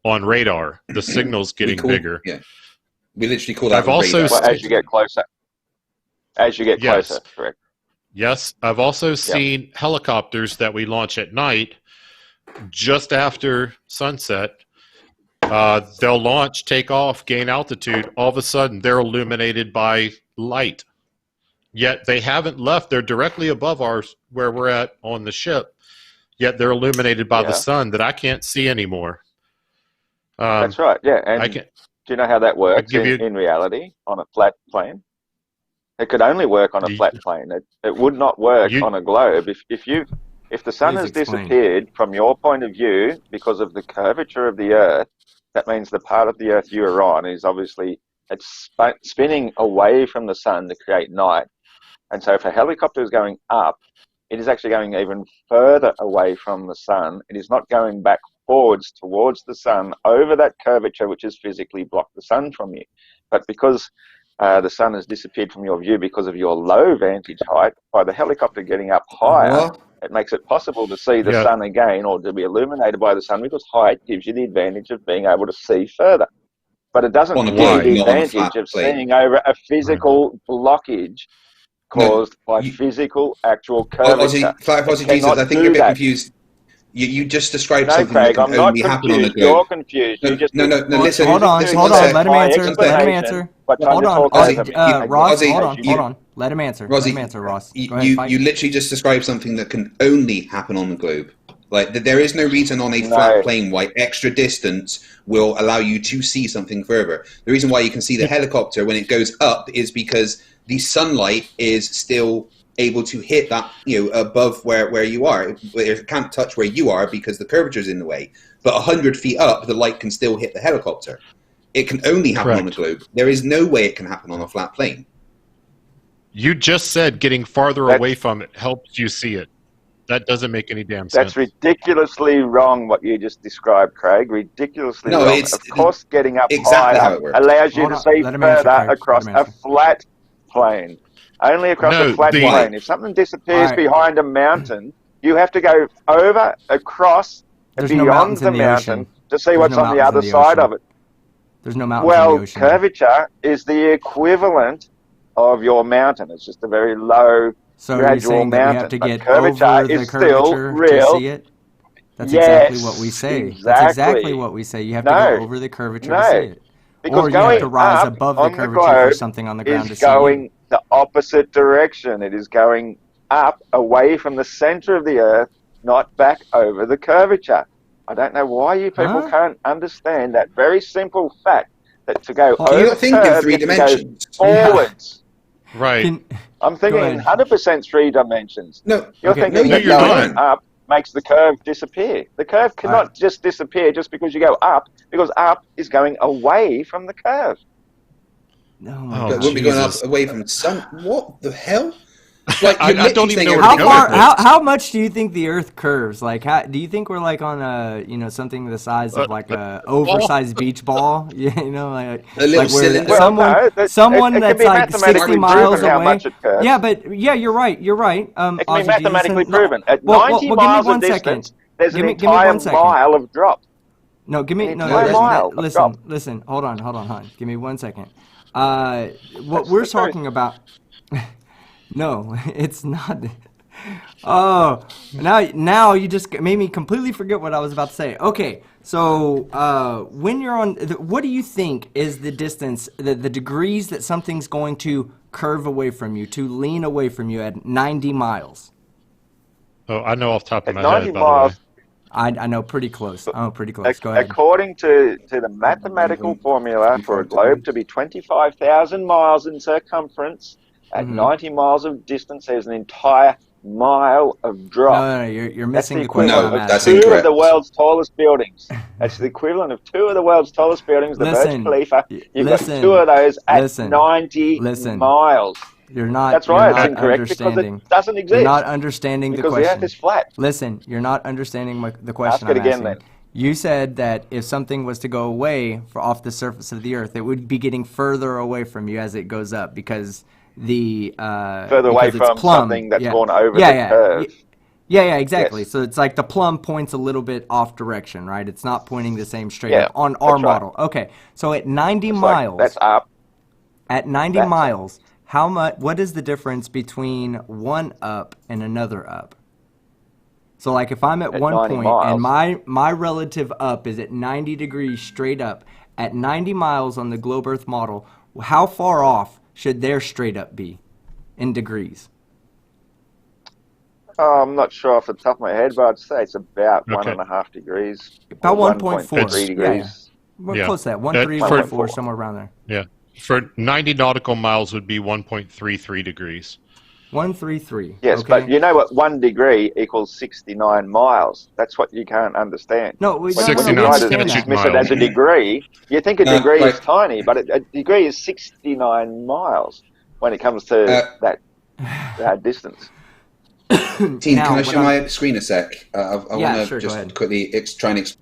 on radar. The signal's getting bigger. Yeah, we literally call that. I've also as you get closer. As you get closer, correct. Yes, I've also seen helicopters that we launch at night, just after sunset. They'll launch, take off, gain altitude. All of a sudden, they're illuminated by light. Yet they haven't left. They're directly above ours, where we're at on the ship. Yet they're illuminated by the sun that I can't see anymore. That's right, yeah. And do you know how that works in reality on a flat plane? It could only work on a flat plane. It would not work on a globe. If the sun has disappeared from your point of view because of the curvature of the Earth, that means the part of the Earth you are on is obviously it's spinning away from the sun to create night. And so if a helicopter is going up, it is actually going even further away from the sun. It is not going back forwards towards the sun over that curvature which has physically blocked the sun from you. But because the sun has disappeared from your view because of your low vantage height, by the helicopter getting up higher, It makes it possible to see the sun again, or to be illuminated by the sun, because height gives you the advantage of being able to see further. But it doesn't give you the advantage of seeing over a physical blockage caused by physical actual curvature. Flat Earth Jesus, I think you're a bit confused. You just described something Craig, that can only happen on the globe. You're confused. No, listen. Hold on. Let him answer. Hold on. Ross, hold on. Let him answer. Rosie, let him answer, Ross. You literally just described something that can only happen on the globe. Like, there is no reason on a flat plane why extra distance will allow you to see something further. The reason why you can see the helicopter when it goes up is because the sunlight is still able to hit that, above where you are. It can't touch where you are because the curvature is in the way. But 100 feet up, the light can still hit the helicopter. It can only happen on the globe. There is no way it can happen on a flat plane. You just said getting farther away from it helps you see it. That doesn't make any damn sense. That's ridiculously wrong what you just described, Craig. Ridiculously wrong. Of course, getting up higher allows you to see further across a flat plane. Only across a flat plane. If something disappears behind a mountain, you have to go over, across, beyond the mountain to see what's on the other side of it. There's no mountains in the ocean. Well, curvature is the equivalent of your mountain. It's just a very low, gradual mountain. That we have to get curvature over the is still real. To see it? That's exactly what we say. Exactly. That's exactly what we say. You have to go over the curvature to see it. Because or you have to rise above the curvature for something on the ground to see it. Is going the opposite direction. It is going up, away from the center of the Earth, not back over the curvature. I don't know why you people can't understand that very simple fact that to go over you think in 3 dimensions. Forwards. Right. I'm thinking in 100% 3 dimensions. No, you're thinking that going up makes the curve disappear. The curve cannot just disappear just because you go up, because up is going away from the curve. No, but we'll be going up away from the sun. What the hell? Like, I don't even know how much do you think the Earth curves? Like, do you think we're like on a something the size of like a oversized beach ball? Like where someone that's like 60 miles away. Yeah, you're right. It can be mathematically proven. At 90 miles of distance, there's an entire mile of drop. No, listen. Hold on. Give me 1 second. What we're talking about. No, it's not. Oh, now you just made me completely forget what I was about to say. Okay, so when you're on, what do you think is the distance, the degrees that something's going to curve away from you, to lean away from you at 90 miles? Oh, I know off the top of my head, 90 miles. I know pretty close. Go ahead. According to the mathematical formula for a globe to be 25,000 miles in circumference, at 90 miles of distance, there's an entire mile of drop. No, you're missing the question. No, that's two incorrect. of the world's tallest buildings. That's the equivalent of 2 of the world's tallest buildings, the Burj Khalifa. You've got 2 of those at 90 miles. You're not. That's right. It's incorrect because it doesn't exist. You're not understanding the question. Because the Earth is flat. Listen, you're not understanding the question. Ask it again, then. You said that if something was to go away off the surface of the Earth, it would be getting further away from you as it goes up because further away from something that's gone over the curve. Yeah, exactly. Yes. So it's like the plumb points a little bit off direction, right? It's not pointing the same straight up on our model. Right. Okay, so at 90 miles, that's up. At 90 miles, how much? What is the difference between one up and another up? So like if I'm at one point miles. And my relative up is at 90 degrees straight up, at 90 miles on the globe Earth model, how far off should their straight up be in degrees? I'm not sure off the top of my head, but I'd say it's about 1.5 degrees. About 1.4 degrees. We're close to that. 1.4, somewhere around there. Yeah. For 90 nautical miles would be 1.33 degrees. 133. Yes, but you know what 1 degree equals 69 miles. That's what you can't understand. No, we don't dismiss it as a degree. You think a degree is tiny, but a degree is 69 miles when it comes to that distance. Team, can I show my screen a sec? I want to just quickly try and explain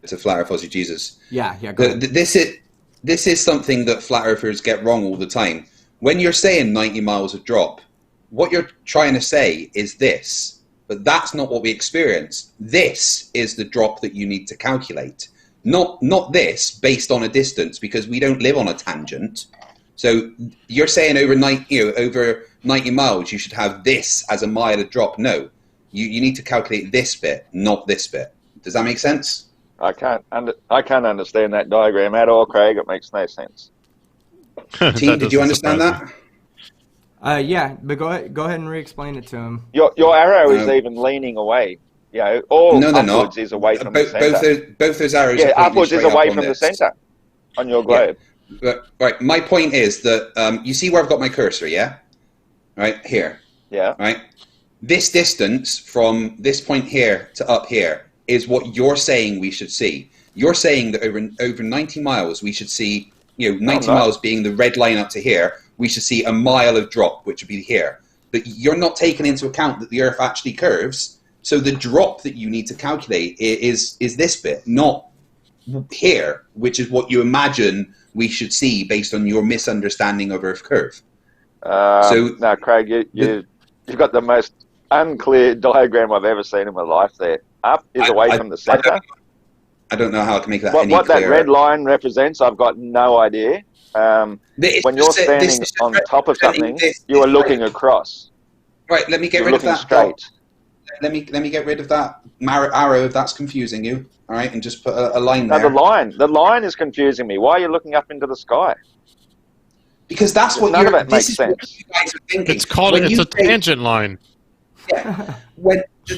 to Flat Earth Aussie Jesus. Yeah, go ahead. This is something that Flat Earthers get wrong all the time. When you're saying 90 miles of drop, what you're trying to say is this. but that's not what we experience. This is the drop that you need to calculate. Not this based on a distance, because we don't live on a tangent. So you're saying over 90 miles, you should have this as a mile of drop. No, you need to calculate this bit, not this bit. Does that make sense? I can't understand that diagram at all, Craig. It makes no sense. Team, did you understand that? Yeah, but go ahead and re-explain it to him. Your arrow is even leaning away. All upwards is away from the center. Both those arrows. Yeah, upwards is away from the center on your globe. Yeah. Right. My point is that you see where I've got my cursor, yeah? Right here. Yeah. Right. This distance from this point here to up here is what you're saying we should see. You're saying that over 90 miles we should see, 90 miles being the red line up to here, we should see a mile of drop, which would be here. But you're not taking into account that the Earth actually curves. So the drop that you need to calculate is this bit, not here, which is what you imagine we should see based on your misunderstanding of Earth curve. No, Craig, you've got the most unclear diagram I've ever seen in my life there. Up is away from the center. I don't know how I can make that any what clearer. That red line represents, I've got no idea. When you're standing on top of something, you are looking across. Right, let me get rid of that. Straight. Let me get rid of that arrow if that's confusing you. All right, and just put a line there. No, the line is confusing me. Why are you looking up into the sky? Because that's what none of it makes sense. What you guys are thinking. It's a tangent line. Yeah.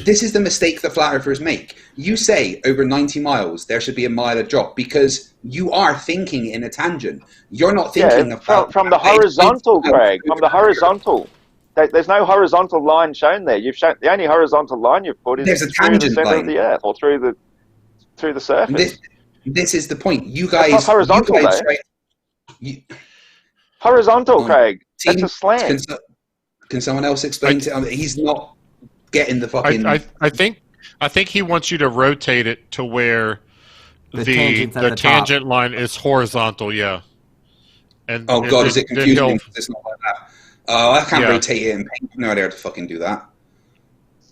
This is the mistake that flat earthers make. You say over 90 miles there should be a mile of drop because you are thinking in a tangent. You're not thinking from the horizontal, Craig. From the horizontal. There's no horizontal line shown there. You've shown the only horizontal line you've put is there's a through the center line of the Earth or through the surface. This is the point. You guys. That's not horizontal, horizontal, Craig. That's a slant. Can someone else explain to him? He's not getting the fucking. I think he wants you to rotate it to where the tangent line is horizontal. Yeah. And oh God, is it confusing? It's not like that. Oh, I can't rotate it in paint. No idea how to fucking do that.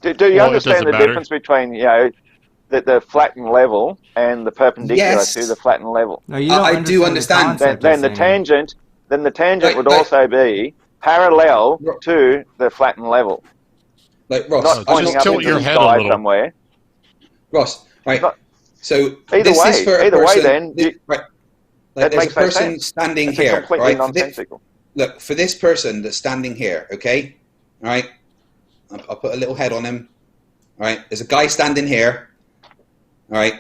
Do you understand the difference between the flattened level and the perpendicular to the flattened level? No, you don't I do understand. Then the tangent would also be parallel to the flattened level. Like Ross, not pointing up into the sky somewhere. Ross, right? So either way, then right. That there's makes a person no sense. standing It's here, completely right? nonsensical. Look, for this person that's standing here, okay? All right? I'll put a little head on him. All right? There's a guy standing here, all right?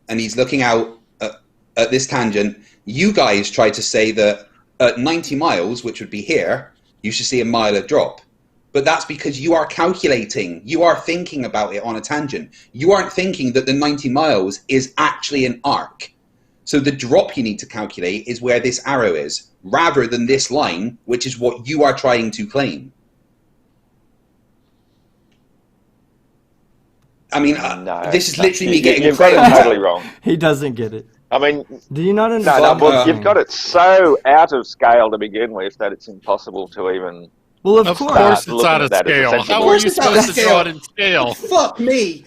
And he's looking out at this tangent. You guys try to say that at 90 miles, which would be here, you should see a mile of drop. But that's because you are calculating, you are thinking about it on a tangent. You aren't thinking that the 90 miles is actually an arc. So the drop you need to calculate is where this arrow is, rather than this line, which is what you are trying to claim. I mean, this is literally me getting You've got it totally wrong. He doesn't get it. I mean, do you not understand? No, you've got it so out of scale to begin with that it's impossible to even. Well, of course it's out of scale. How are you supposed to draw it in scale? Fuck me.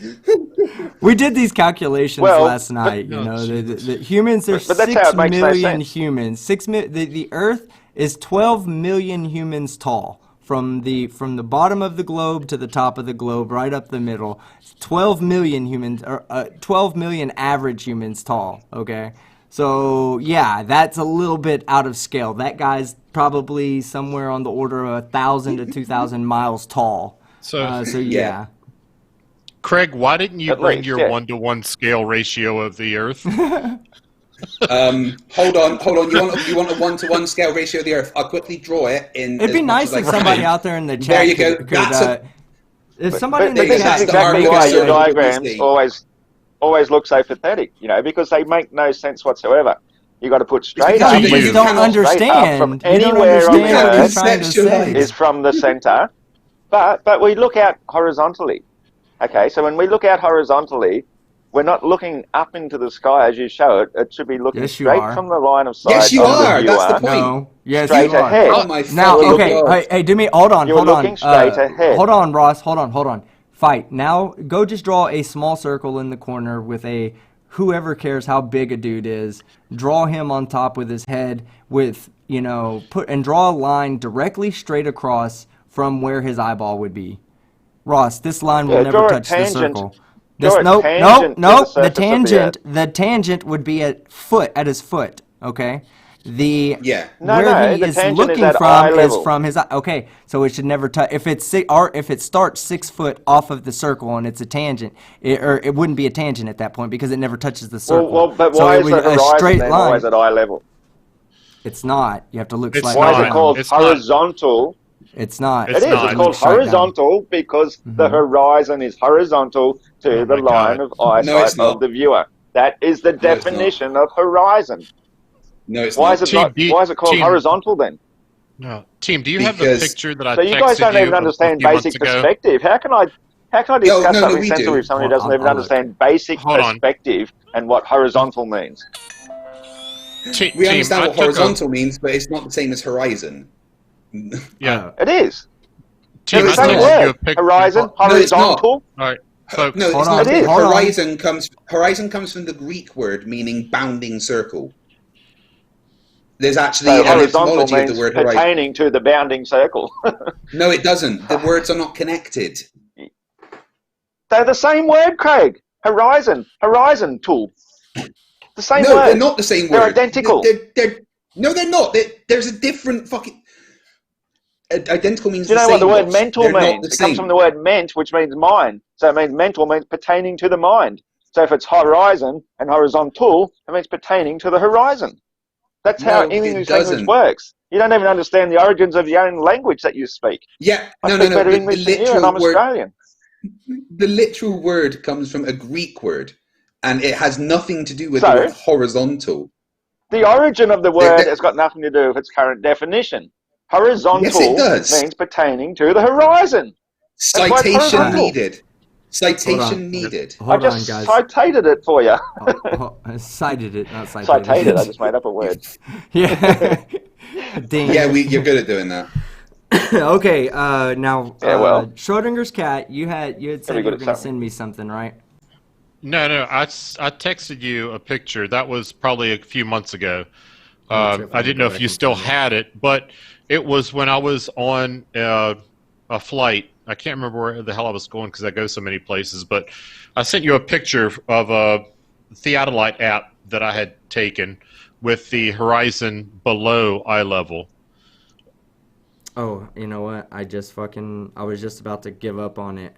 We did these calculations last night. The humans are 6 million humans. The Earth is 12 million humans tall. From the bottom of the globe to the top of the globe, right up the middle, 12 million humans, or 12 million average humans tall. Okay, so yeah, that's a little bit out of scale. That guy's probably somewhere on the order of 1,000 to 2,000 miles tall. So yeah. Craig, why didn't you bring your 1-to-1 scale ratio of the Earth? Hold on. You want a 1-to-1 scale ratio of the Earth? I'll quickly draw it in. It'd be nice if somebody out there in the chat. There you go. If somebody in the this chat. is exactly why your diagrams always look so pathetic. Because they make no sense whatsoever. You got to put straight up. You don't understand. From anywhere on the Earth is from the center, but we look out horizontally. Okay, so when we look out horizontally, we're not looking up into the sky as you show it. It should be looking straight from the line of sight. Yes, you are. That's the point. No. Yes, straight you are. ahead. Oh, my now, okay. Hey, do me. Hold on. You're looking straight ahead. Hold on, Ross. Hold on. fight. Now go just draw a small circle in the corner with a whoever cares how big a dude is. Draw him on top with his head with, you know, draw a line directly straight across from where his eyeball would be. Ross, this line will never touch the circle. The tangent would be at his foot, okay? Where he is looking from is from his eye. Okay, so it should never touch. If it starts 6 foot off of the circle and it's a tangent, it wouldn't be a tangent at that point because it never touches the circle. Well, but why is the horizon then always at eye level? It's not. You have to look slightly. Why is it called horizontal? It's not. It is. It's called horizontal because the horizon is horizontal to the line of eyesight of the viewer. That is the definition of horizon. No, it's why not. Why is it called horizontal then? No, team. Do you have the picture that I texted you? So you guys don't even understand basic perspective. How can I discuss something sensible with somebody who doesn't even understand basic perspective and what horizontal means? We understand what horizontal means, but it's not the same as horizon. Yeah, it is. Team, it's the same word. Horizon, horizontal. All right. So, no, it's not. Horizon comes from the Greek word meaning bounding circle. There's actually an etymology of the word horizon. Pertaining to the bounding circle. No, it doesn't. The words are not connected. They're the same word, Craig. Horizon tool. The same word. No, they're not the same word. They're identical. No, they're not. There's a different fucking... Identical means the same. Do you know what the word mental means? It comes from the word ment, which means mind. So it means mental means pertaining to the mind. So if it's horizon and horizontal, it means pertaining to the horizon. That's how English language works. You don't even understand the origins of your own language that you speak. Yeah, I speak better English than you, and I'm Australian. The literal word comes from a Greek word, and it has nothing to do with the word horizontal. The origin of the word has got nothing to do with its current definition. Horizontal means pertaining to the horizon. Citation needed. Citation needed. I just citated it for you. Cited it, not cited. Citated. I just made up a word. Yeah. Ding. Yeah, you're good at doing that. Okay. Now, Schrodinger's cat. You had said you were going to send me something, right? No. I texted you a picture. That was probably a few months ago. I didn't know if you still had it, but it was when I was on a flight. I can't remember where the hell I was going because I go so many places, but I sent you a picture of a Theodolite app that I had taken with the horizon below eye level. Oh, you know what? I was just about to give up on it.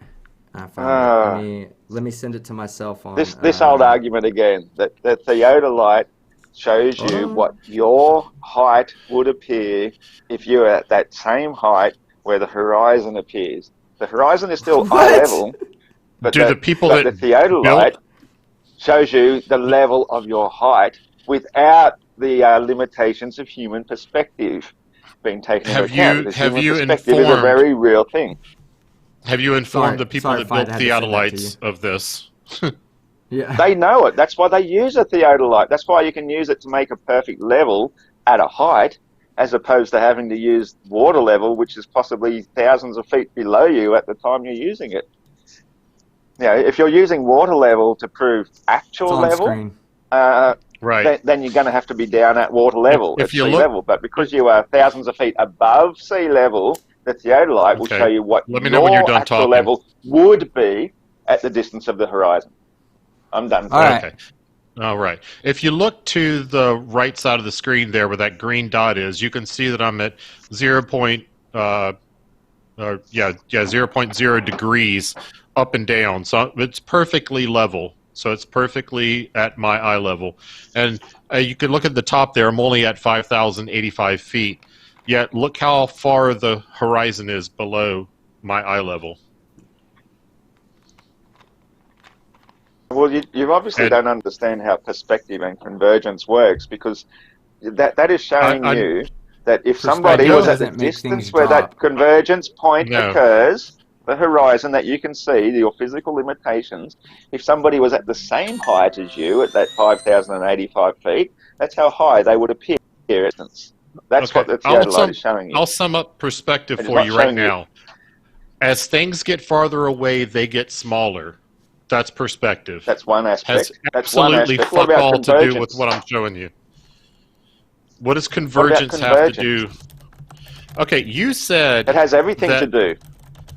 I found it. Let me send it to myself on this old argument again that the Theodolite shows you what your height would appear if you were at that same height where the horizon appears. The horizon is still eye level, but the Theodolite shows you the level of your height without the limitations of human perspective being taken into account. Human perspective is a very real thing. Have you informed the people that built Theodolites of this? Yeah. They know it. That's why they use a Theodolite. That's why you can use it to make a perfect level at a height, as opposed to having to use water level, which is possibly thousands of feet below you at the time you're using it. You know, if you're using water level to prove actual level, then you're going to have to be down at water level, at sea level. But because you are thousands of feet above sea level, the Theodolite will show you what your actual level would be at the distance of the horizon. I'm done. All right. If you look to the right side of the screen there where that green dot is, you can see that I'm at 0.0 degrees up and down. So it's perfectly level. So it's perfectly at my eye level. And you can look at the top there. I'm only at 5,085 feet. Yet look how far the horizon is below my eye level. Well, you obviously don't understand how perspective and convergence works, because that is showing you that if somebody was at the distance where that convergence point occurs, the horizon that you can see, your physical limitations, if somebody was at the same height as you at that 5,085 feet, that's how high they would appear at distance. That's what the theodolite is showing you. I'll sum up perspective for you right now. As things get farther away, they get smaller. That's perspective. That's one aspect. Has That's one absolutely aspect. What fuck about all to do with convergence? what I'm showing you. What does What about convergence have to do? convergence? Okay, you said It has everything that to do.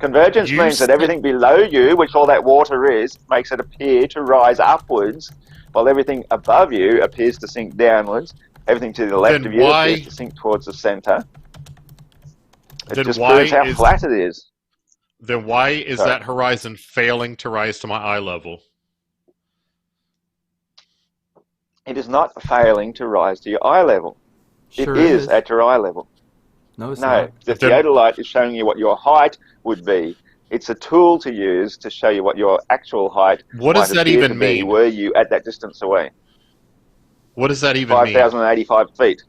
Convergence you means that said, everything below you, which all that water is, makes it appear to rise upwards, while everything above you appears to sink downwards. Everything to the left then of you appears why to sink towards the center. It then just why proves how is flat it is. then why is Sorry. that horizon failing to rise to my eye level? It is not failing to rise to your eye level. Sure It is at your eye level. No, it's No, not. the Then Theodolite is showing you what your height would be. It's a tool to use to show you what your actual height what might does that appear to even be mean? were you at that distance away. What does that even mean? 5,085 feet.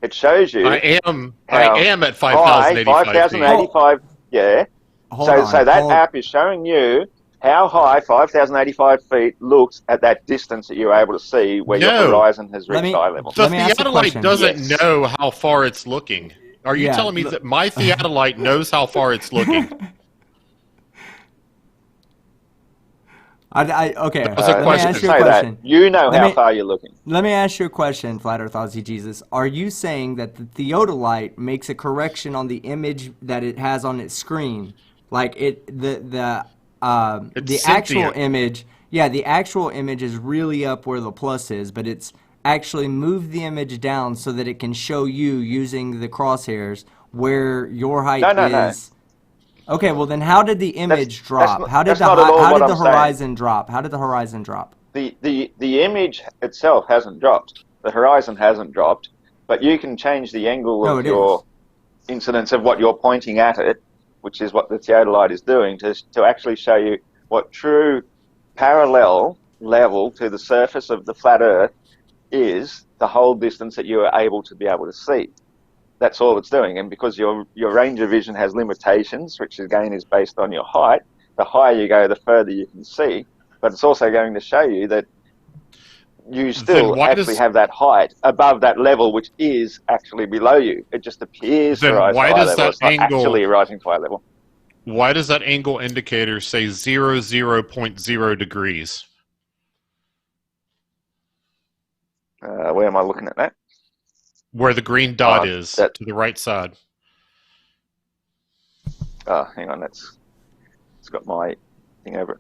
It shows you I how am at high 5,085 feet. 5,085. Yeah. Hold So on. that app is showing you how high 5,085 feet looks at that distance that you're able to see where your No, horizon has Let reached me- eye level. the Let me ask a theodolite question. doesn't Yes. know how far it's looking. Are you Yeah, telling me look- that my theodolite knows how far it's looking? Okay. That was a Let me question. ask you a Say question. that. You know Let how me- far you're looking. Let me ask you a question, Flat Earth Aussie Jesus. Are you saying that the Theodolite makes a correction on the image that it has on its screen? Like the actual sentient. image, yeah, the actual image is really up where the plus is, but it's actually moved the image down so that it can show you using the crosshairs where your height No. is. Okay, well then how did the image drop? not- How did that's the not at all how what did the I'm saying. horizon drop? How did the horizon drop? The image itself hasn't dropped. The horizon hasn't dropped, but you can change the angle No, of it your is. incidence of what you're pointing at it, which is what the Theodolite is doing, to actually show you what true parallel level to the surface of the flat Earth is the whole distance that you are able to see. That's all it's doing. And because your range of vision has limitations, which again is based on your height, the higher you go, the further you can see. But it's also going to show you that you still actually have that height above that level, which is actually below you. It just appears to Then rise to why eye does level. that It's not angle? actually rising to eye level. Why does that angle indicator say 0.0 degrees? Where am I looking at that? Where the green dot is to the right side. Oh, hang on. It's got my thing over it.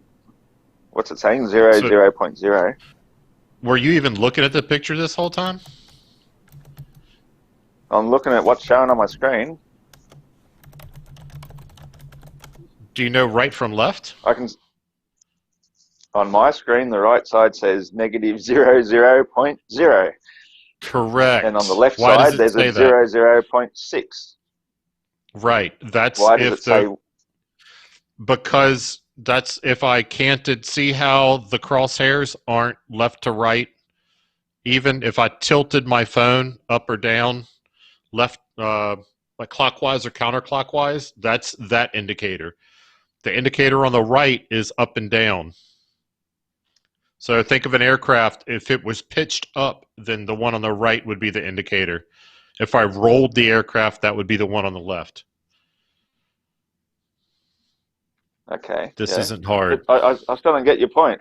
What's it saying? 0.0. Were you even looking at the picture this whole time? I'm looking at what's showing on my screen. Do you know right from left? I can. On my screen, the right side says negative 0.0. Correct. And on the left Why side, does it there's say a that? 0.6. Right. That's Why does if it say? Because that's if I can't see how the crosshairs aren't left to right. Even if I tilted my phone up or down, left, like clockwise or counterclockwise, that's that indicator. The indicator on the right is up and down. So think of an aircraft. If it was pitched up, then the one on the right would be the indicator. If I rolled the aircraft, that would be the one on the left. Okay. This isn't hard. I still don't get your point.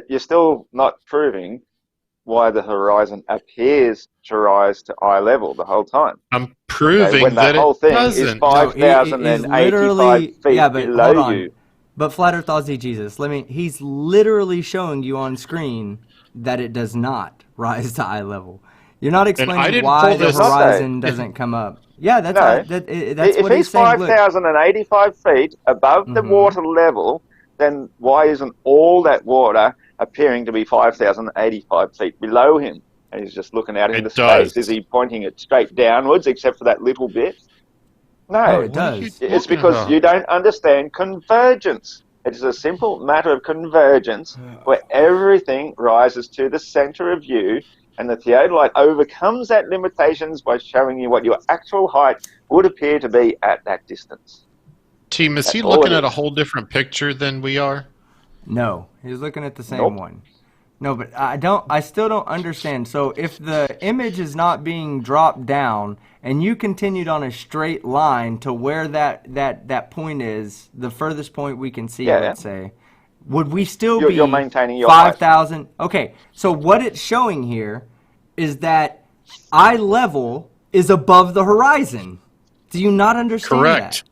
You're still not proving why the horizon appears to rise to eye level the whole time. I'm proving when that whole it thing doesn't. is 5,085 feet yeah, but below hold on. you. But Flat Earth Aussie Jesus, he's literally showing you on screen that it does not rise to eye level. You're not explaining why the horizon doesn't come up. Yeah, that's that's if what he's he's saying. 5,085 feet above the water level, then why isn't all that water appearing to be 5,085 feet below him? And he's just looking out into space. Is he pointing it straight downwards, except for that little bit? No, it does. It's because you don't understand convergence. It is a simple matter of convergence where everything rises to the center of you, and the Theodolite overcomes that limitations by showing you what your actual height would appear to be at that distance. Team, is he looking at a whole different picture than we are? No, he's looking at the same one. No, but I still don't understand. So if the image is not being dropped down and you continued on a straight line to where that point is, the furthest point we can see, let's say, would we still be You're maintaining your 5,000? Okay, so what it's showing here is that eye level is above the horizon. Do you not understand Correct. that?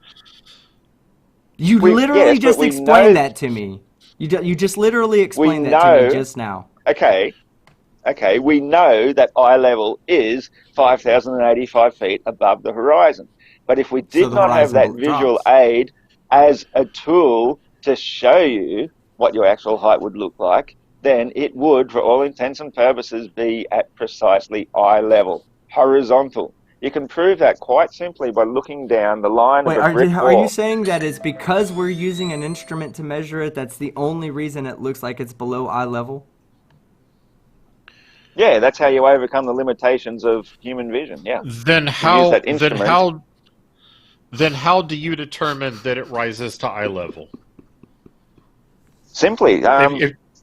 You literally just explained that to me. You just literally explained that to me just now. Okay, we know that eye level is 5,085 feet above the horizon. But if we did not have that visual aid as a tool to show you what your actual height would look like, then it would, for all intents and purposes, be at precisely eye level, horizontal. You can prove that quite simply by looking down the line of a brick wall. Are you saying that it's because we're using an instrument to measure it, that's the only reason it looks like it's below eye level? Yeah, that's how you overcome the limitations of human vision. Yeah. Then how do you determine that it rises to eye level? Simply,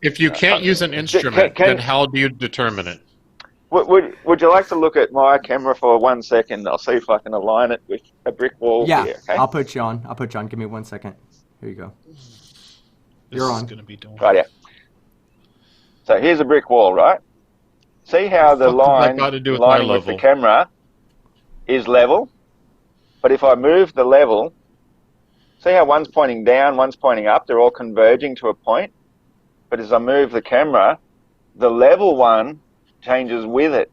if you can't use an instrument, then how do you determine it? Would you like to look at my camera for 1 second? I'll see if I can align it with a brick wall here. Okay? I'll put you on. Give me 1 second. Here you go. You're on. Right, yeah. So here's a brick wall, right? See how the line with the camera is level? But if I move the level, see how one's pointing down, one's pointing up, they're all converging to a point. But as I move the camera, the level one changes with it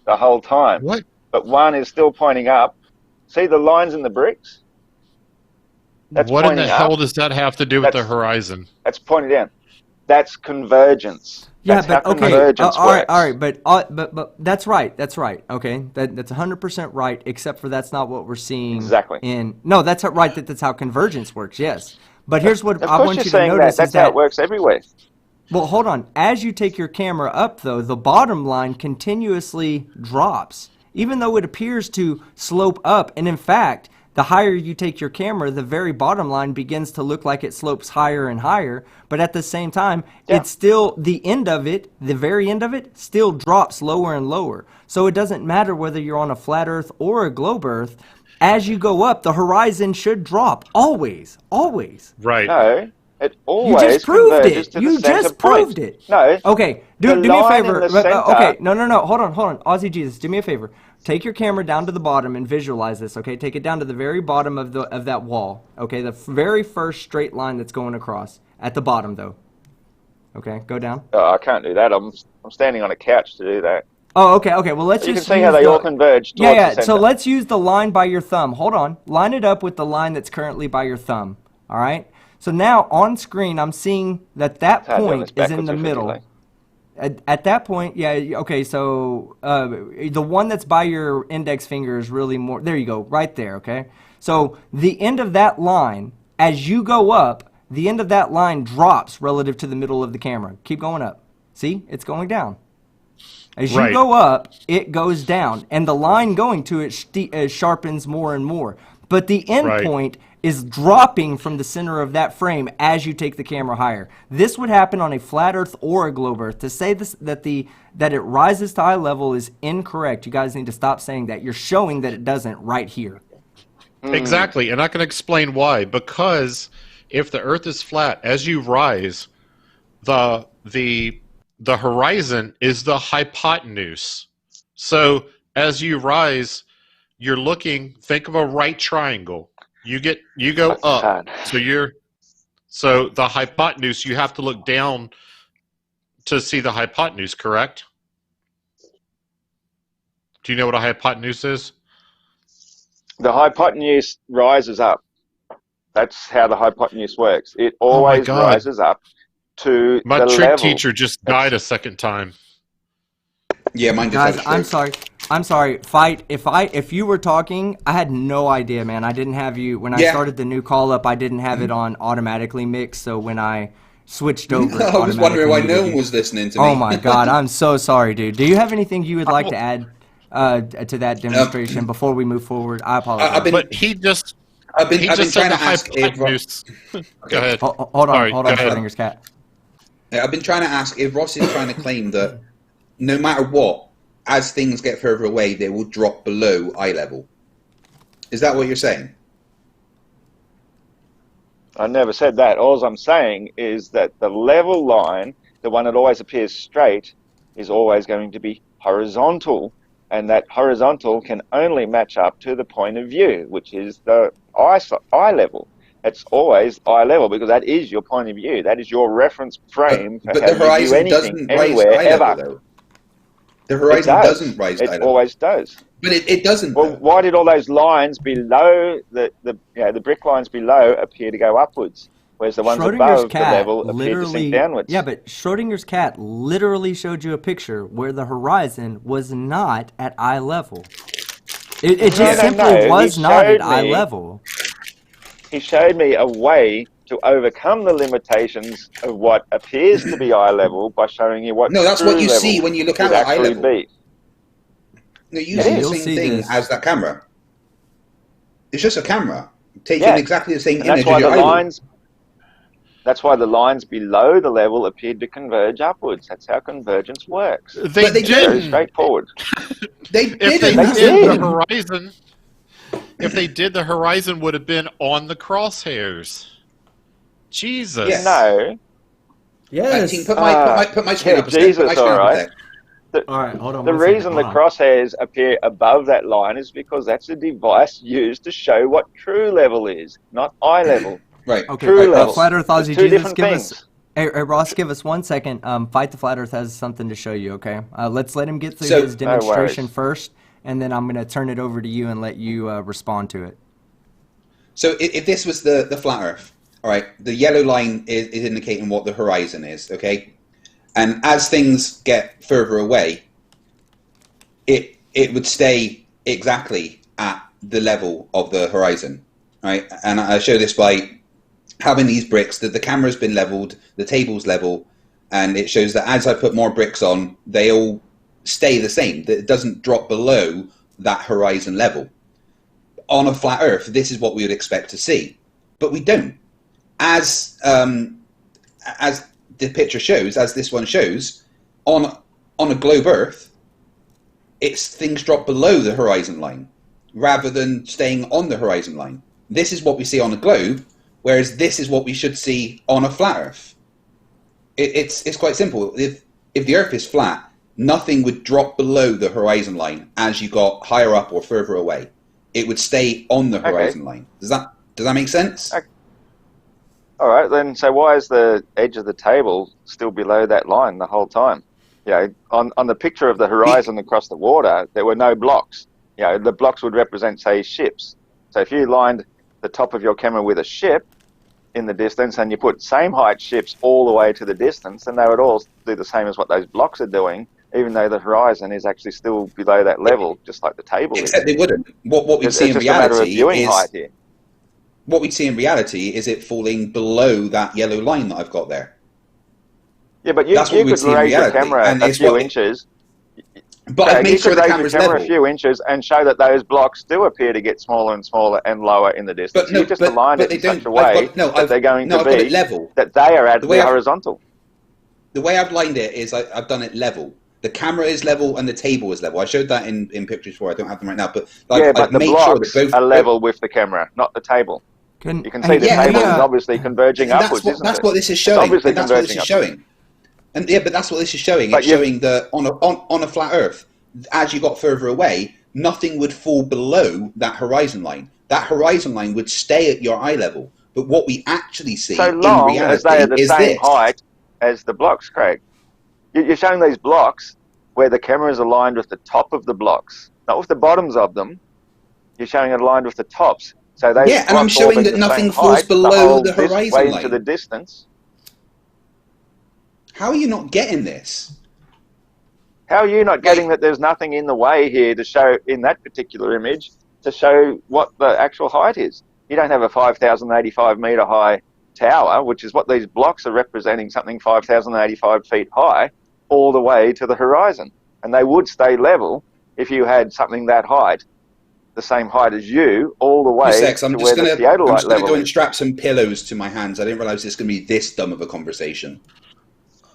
the whole time. What? But one is still pointing up. See the lines in the bricks? What in the hell does that have to do with the horizon? That's pointing down. That's convergence. Yeah, but okay. All right, but that's right. Okay, that's 100% right. Except for that's not what we're seeing. Exactly. No, that's right. That's how convergence works. Yes, but here's what I want you to notice. That's how it works everywhere. Well, hold on. As you take your camera up, though, the bottom line continuously drops, even though it appears to slope up. And in fact, the higher you take your camera, the very bottom line begins to look like it slopes higher and higher. But at the same time, it's still the end of it, the very end of it, still drops lower and lower. So it doesn't matter whether you're on a flat Earth or a globe Earth. As you go up, the horizon should drop. Always. Always. Right. No. It always you just proved it. You just proved it. No. Okay. Do me a favor. Okay. No. Hold on. Aussie Jesus, do me a favor. Take your camera down to the bottom and visualize this. Okay. Take it down to the very bottom of that wall. Okay. The very first straight line that's going across at the bottom, though. Okay. Go down. I can't do that. I'm standing on a couch to do that. Oh, okay. Well, let's you can see how they all converge. Yeah. So let's use the line by your thumb. Hold on. Line it up with the line that's currently by your thumb. All right. So now on screen, I'm seeing that point is in the middle. At that point, yeah, okay, so the one that's by your index finger is really more, there you go, right there, okay? So the end of that line, as you go up, the end of that line drops relative to the middle of the camera. Keep going up. See, it's going down. As you go up, it goes down, and the line going to it sharpens more and more. But the end point is dropping from the center of that frame as you take the camera higher. This would happen on a flat Earth or a globe Earth. To say this, that it rises to eye level is incorrect. You guys need to stop saying that. You're showing that it doesn't right here. Exactly, and I can explain why. Because if the Earth is flat, as you rise, the horizon is the hypotenuse. So as you rise, you're looking. Think of a right triangle. You go up. So the hypotenuse. You have to look down to see the hypotenuse. Correct? Do you know what a hypotenuse is? The hypotenuse rises up. That's how the hypotenuse works. It always rises up to my the trick level. Teacher just died a second time. Yeah, mine just had a stroke. I'm sorry. Fight. If you were talking, I had no idea, man. I didn't have you when I started the new call up. I didn't have it on automatically mixed. So when I switched over, I was wondering why no one was listening to me. Oh my God, I'm so sorry, dude. Do you have anything you would like to add to that demonstration before we move forward? I apologize. I've been trying to ask. Go ahead. Hold on, Schrodinger's cat. I've been trying to ask if Ross is trying to claim that no matter what, as things get further away, they will drop below eye level. Is that what you're saying? I never said that. All I'm saying is that the level line, the one that always appears straight, is always going to be horizontal, and that horizontal can only match up to the point of view, which is the eye level. It's always eye level because that is your point of view. That is your reference frame for but how the you view horizon anything, doesn't rise anywhere, to eye ever. level, though. The horizon doesn't rise to eye level. It always does. But it doesn't. Well, why did all those lines below the brick lines below appear to go upwards, whereas the ones above the level appear to sink downwards? Yeah, but Schrodinger's cat literally showed you a picture where the horizon was not at eye level. It just simply was not at eye level. He showed me a way to overcome the limitations of what appears to be eye level by showing you what. No, that's what you see when you look at eye level. No, you see the same thing as that camera. It's just a camera taking exactly the same image as your eye. That's why the lines below the level appeared to converge upwards. That's how convergence works. They did. Very straightforward. If they did the horizon, if they did, the horizon would have been on the crosshairs. Jesus. Yeah. No. Yes. Put my screen up. Jesus, all right. All right, hold on. The reason the crosshairs appear above that line is because that's a device used to show what true level is, not eye level. Right. Okay. True level. Flat Earth Aussie two Jesus, different give things. us. Hey, Ross, give us 1 second. Fight the Flat Earth has something to show you. Okay. Let's let him get through his demonstration first, and then I'm going to turn it over to you and let you respond to it. So if this was the flat Earth, all right, the yellow line is indicating what the horizon is, okay? And as things get further away, it would stay exactly at the level of the horizon, right? And I show this by having these bricks, that the camera's been leveled, the table's level, and it shows that as I put more bricks on, they all stay the same. That it doesn't drop below that horizon level. On a flat Earth, this is what we would expect to see, but we don't. As the picture shows, as this one shows, on a globe Earth, things drop below the horizon line rather than staying on the horizon line. This is what we see on a globe, whereas this is what we should see on a flat Earth. It's quite simple. If the Earth is flat, nothing would drop below the horizon line as you got higher up or further away. It would stay on the horizon line. Does that make sense? Okay. All right, then. So why is the edge of the table still below that line the whole time? On the picture of the horizon across the water, there were no blocks. The blocks would represent, say, ships. So if you lined the top of your camera with a ship in the distance, and you put same height ships all the way to the distance, then they would all do the same as what those blocks are doing, even though the horizon is actually still below that level, just like the table is. Except they wouldn't. What we'd see in reality is what we'd see in reality is it falling below that yellow line that I've got there. Yeah, but you could raise your camera a few inches. But I've made sure the camera's level. A few inches and show that those blocks do appear to get smaller and smaller and lower in the distance. But no, you just aligned it in such a way that they're going to be level. That they are at the horizontal. The way I've lined it is I've done it level. The camera is level and the table is level. I showed that in pictures before. I don't have them right now, but I've the made blocks sure that both are level with the camera, not the table. You can see the table is obviously converging upwards. That's what this is showing. That's what this is showing. And but that's what this is showing. It's showing that on a flat Earth, as you got further away, nothing would fall below that horizon line. That horizon line would stay at your eye level. But what we actually see in reality as they are the same height as the blocks, Craig. You're showing these blocks where the camera is aligned with the top of the blocks, not with the bottoms of them. You're showing it aligned with the tops. So they and I'm showing that nothing falls below the horizon line. Into the distance. How are you not getting this? How are you not getting that there's nothing in the way here to show, in that particular image, to show what the actual height is? You don't have a 5,085 metre high tower, which is what these blocks are representing, something 5,085 feet high, all the way to the horizon. And they would stay level if you had something that height, the same height as you, all the way to where the Theodolite level go and strap some pillows to my hands. I didn't realise this was going to be this dumb of a conversation.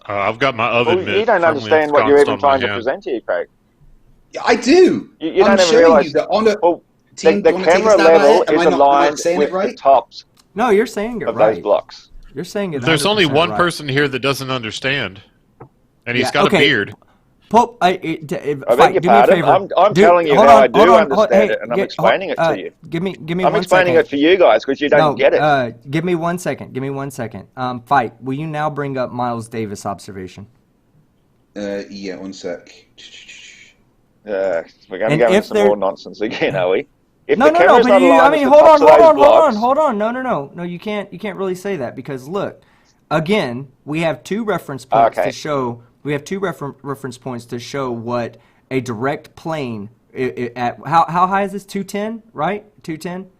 I've got my Well, oven you mitt don't firmly understand what you're ensconced even on my trying to hand. present here, Craig. Yeah, I do. You I'm don't even showing realise. you that on a Well, team. the Do you want to take a camera stab at level it? Am is I not aligned saying it with the right? tops No, you're saying it of those right. blocks. You're saying it. There's only 100% one right. person here that doesn't understand, and he's Yeah. got a Okay. beard. Pope, I beg fight. your Do me a pardon. favor. I'm telling you Hold how on. I Hold do on. understand Hey, it, and I'm explaining it to you. give me I'm 1 explaining second. it for you guys because you don't No, get it. give me 1 second. Give me 1 second. Fight. Will you now bring up Miles Davis observation? Yeah, 1 sec. We're going to And go into if some there, more nonsense again, are we? If no, the no, no. camera's But not you, I aligned with mean, the hold tops on, of hold those on, hold on, blocks, hold on. No, no, no, no. You can't really say that because look, again, we have two reference points Okay. to show. We have two reference points to show what a direct plane at how high is this? 210, right? 210.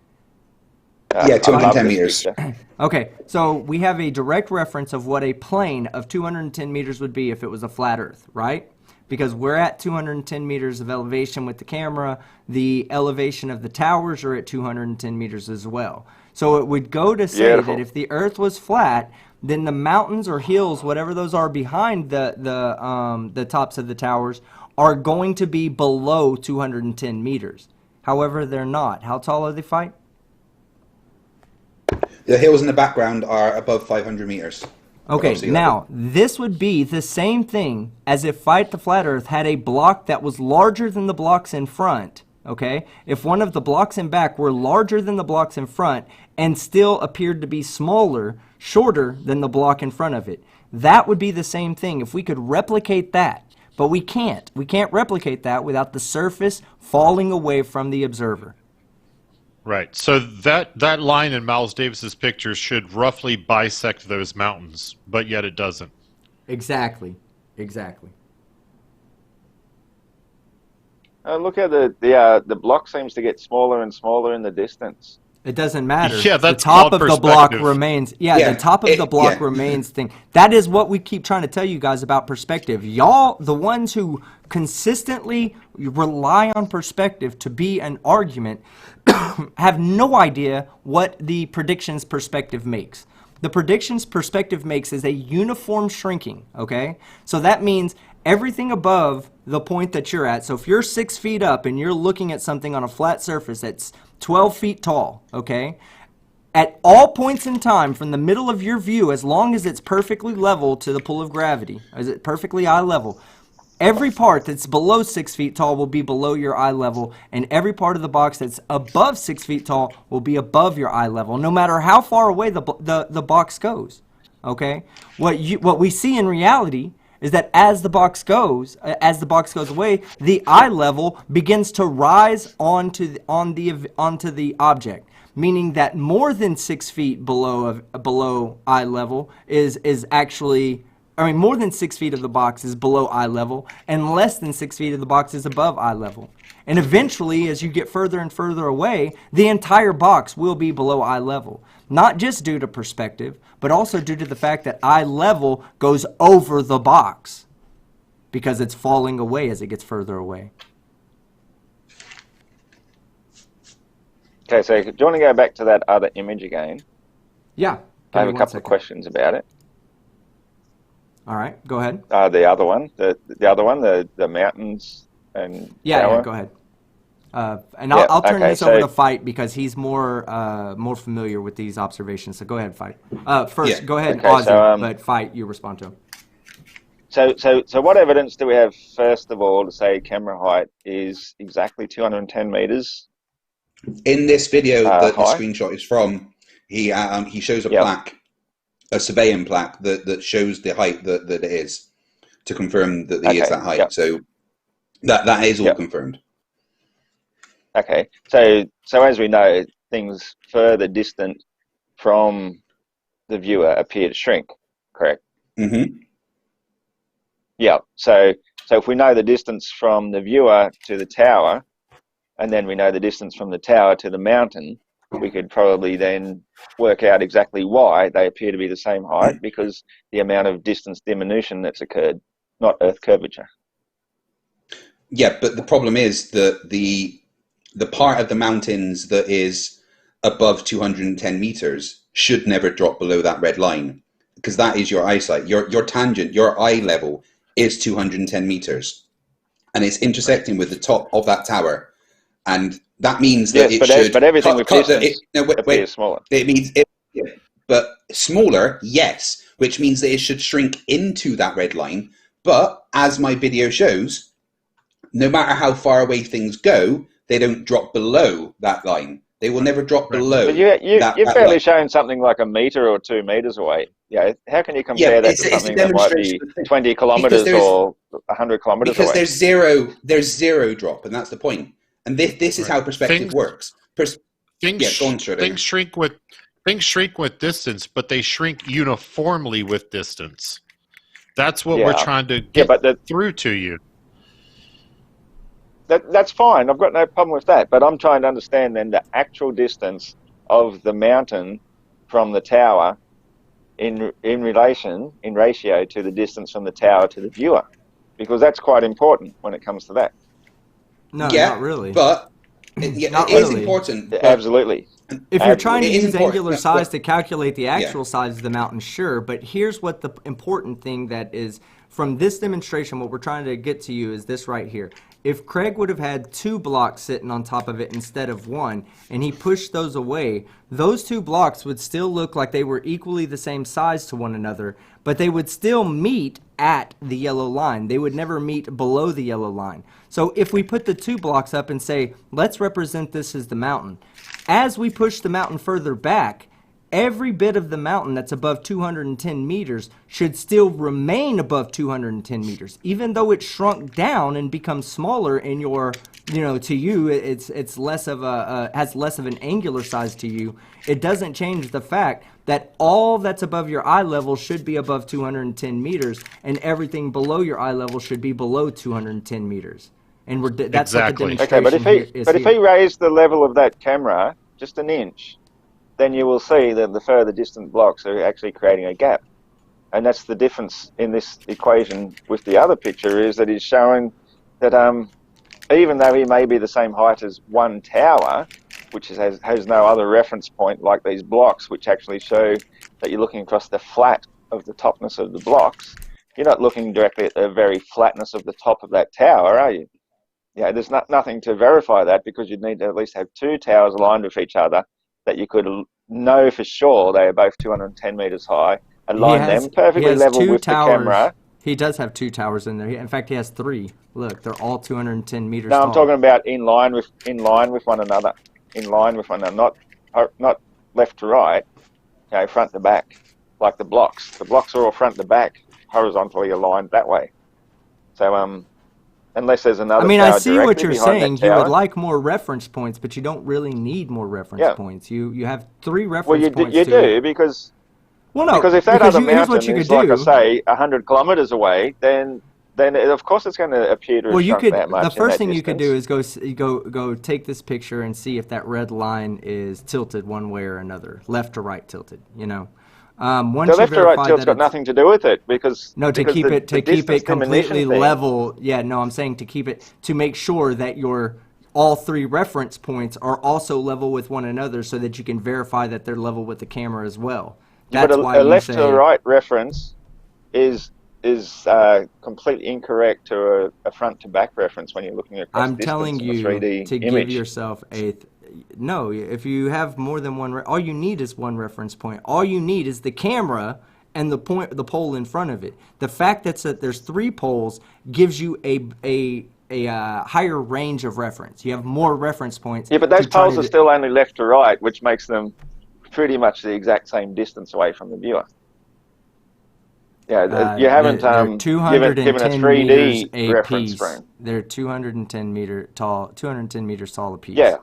Yeah, I 210 love this meters. picture. Okay, so we have a direct reference of what a plane of 210 meters would be if it was a flat Earth, right? Because we're at 210 meters of elevation with the camera. The elevation of the towers are at 210 meters as well. So it would go to say Beautiful. that if the Earth was flat, then the mountains or hills, whatever those are behind the tops of the towers, are going to be below 210 meters. However, they're not. How tall are they, Fight? The hills in the background are above 500 meters. Okay, Above sea level. now this would be the same thing as if Fight the Flat Earth had a block that was larger than the blocks in front. Okay, if one of the blocks in back were larger than the blocks in front and still appeared to be smaller, shorter than the block in front of it, that would be the same thing if we could replicate that. But we can't. We can't replicate that without the surface falling away from the observer. Right. So that line in Miles Davis's picture should roughly bisect those mountains, but yet it doesn't. Exactly. Exactly. Look at the block seems to get smaller and smaller in the distance. It doesn't matter. Yeah, that's the top called of the block perspective. remains. Yeah, Yeah, the top of the block yeah. remains thing. That is what we keep trying to tell you guys about perspective. Y'all, the ones who consistently rely on perspective to be an argument, have no idea what the predictions perspective makes. The predictions perspective makes is a uniform shrinking, okay? So that means everything above the point that you're at. So if you're 6 feet up and you're looking at something on a flat surface that's 12 feet tall, okay? At all points in time from the middle of your view, as long as it's perfectly level to the pull of gravity, is it perfectly eye level, every part that's below 6 feet tall will be below your eye level, and every part of the box that's above 6 feet tall will be above your eye level, no matter how far away the box goes, okay? What we see in reality is that as the box goes away, the eye level begins to rise onto the object, meaning that more than 6 feet below eye level is actually, I mean, more than 6 feet of the box is below eye level, and less than 6 feet of the box is above eye level. And eventually, as you get further and further away, the entire box will be below eye level. Not just due to perspective, but also due to the fact that eye level goes over the box because it's falling away as it gets further away. Okay, so do you want to go back to that other image again? Yeah. I have a couple of questions about it. All right, go ahead. The other one, the mountains and Yeah, go ahead. And I'll turn this over to Fight because he's more familiar with these observations. So go ahead, Fight. First, go ahead, Ozzy, but Fight, you respond to him. So what evidence do we have, first of all, to say camera height is exactly 210 meters? In this video that the high? screenshot is from, he shows a plaque, a surveying plaque that shows the height that it is, to confirm that he is that height. So that is all confirmed. Okay, so as we know, things further distant from the viewer appear to shrink, correct? Mm-hmm. Yeah, so if we know the distance from the viewer to the tower, and then we know the distance from the tower to the mountain, we could probably then work out exactly why they appear to be the same height, because the amount of distance diminution that's occurred, not Earth curvature. Yeah, but the problem is that the part of the mountains that is above 210 meters should never drop below that red line. because that is your eyesight. Your tangent, your eye level is 210 meters, and it's intersecting with the top of that tower, and that means that Yes, it should but everything with cut the. distance appears smaller. It means it, but smaller, yes, which means that it should shrink into that red line. But as my video shows, no matter how far away things go, they don't drop below that line. They will never drop below. But you've barely shown something like a meter or 2 meters away. Yeah, how can you compare that to something that might be 20 kilometers or 100 kilometers away? Because there's zero drop, and that's the point. And this is how perspective works. Things shrink with distance, but they shrink uniformly with distance. That's what we're trying to get through to you. That's fine. I've got no problem with that. But I'm trying to understand then the actual distance of the mountain from the tower in ratio to the distance from the tower to the viewer, because that's quite important when it comes to that. No, not really. But it is important. Absolutely. If you're trying to use angular size to calculate the actual size of the mountain, sure. But here's what the important thing that is from this demonstration, what we're trying to get to you is this right here. If Craig would have had 2 blocks sitting on top of it instead of 1, and he pushed those away, those 2 blocks would still look like they were equally the same size to one another, but they would still meet at the yellow line. They would never meet below the yellow line. So if we put the 2 blocks up and say, let's represent this as the mountain, as we push the mountain further back, every bit of the mountain that's above 210 meters should still remain above 210 meters, even though it shrunk down and becomes smaller in your, to you, it's less of has less of an angular size to you. It doesn't change the fact that all that's above your eye level should be above 210 meters, and everything below your eye level should be below 210 meters. And that's exactly. what the demonstration if he raised the level of that camera just an inch, then you will see that the further distant blocks are actually creating a gap. And that's the difference in this equation with the other picture, is that he's showing that even though he may be the same height as one tower, which has no other reference point like these blocks, which actually show that you're looking across the flat of the topness of the blocks, you're not looking directly at the very flatness of the top of that tower, are you? Yeah, there's nothing to verify that, because you'd need to at least have 2 towers aligned with each other that you could know for sure they are both 210 meters high, align them perfectly level with the camera. He does have 2 towers in there. In fact, he has 3. Look, they're all 210 meters tall. No, I'm talking about in line with one another, not left to right, front to back, like the blocks. The blocks are all front to back, horizontally aligned that way. So unless there's another. I mean, I see what you're saying. You would like more reference points, but you don't really need more reference points. You have 3 reference points. Well, you do because. Well, no, because if that other mountain is, like I do. say, 100 kilometers away, then of course it's going to appear to have shrunk that much. The first thing you could do is go take this picture and see if that red line is tilted one way or another, left to right tilted. Once the left to right tilt's got nothing to do with it, because to keep it completely level. Yeah, no, I'm saying to make sure that all 3 reference points are also level with one another, so that you can verify that they're level with the camera as well. That's but a left to right reference is completely incorrect to a front to back reference when you're looking across I'm telling you 3D to image. Give yourself no. If you have more than one, all you need is one reference point. All you need is the camera and the pole in front of it. The fact that there's 3 poles gives you a higher range of reference. You have more reference points. Yeah, but those poles are still only left to right, which makes them pretty much the exact same distance away from the viewer. Yeah, you haven't given a 3D reference frame. They're 210 meters tall a piece. Yeah.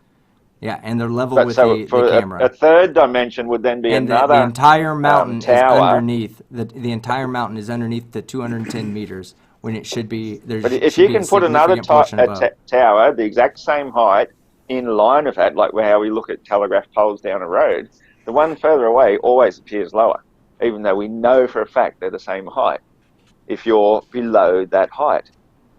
Yeah, and they're level with the camera. A third dimension would then be another the entire mountain tower. is underneath. The entire mountain is underneath the 210 meters when it should be. But if you can put another tower, the exact same height, in line with that, like how we look at telegraph poles down a road, the one further away always appears lower, even though we know for a fact they're the same height if you're below that height.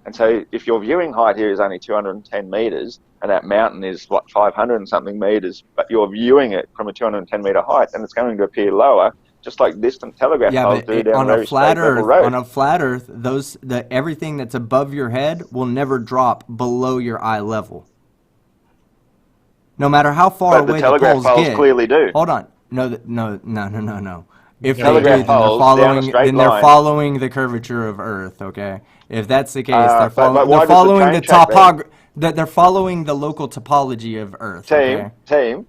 And so if your viewing height here is only 210 meters and that mountain is 500 and something meters, but you're viewing it from a 210 meter height, then it's going to appear lower just like distant telegraph Yeah, poles but do down on a a very flat straight level Earth, road. on a flat Earth, everything that's above your head will never drop below your eye level. No matter how far But the away the telegraph poles poles get. clearly do. Hold on. No. If No, they do, Telegraph then they're poles down a straight they're line. following the curvature of Earth. Okay, if that's the case, But why they're does the following train the track then? that they're following the local topology of Earth. Okay. Team,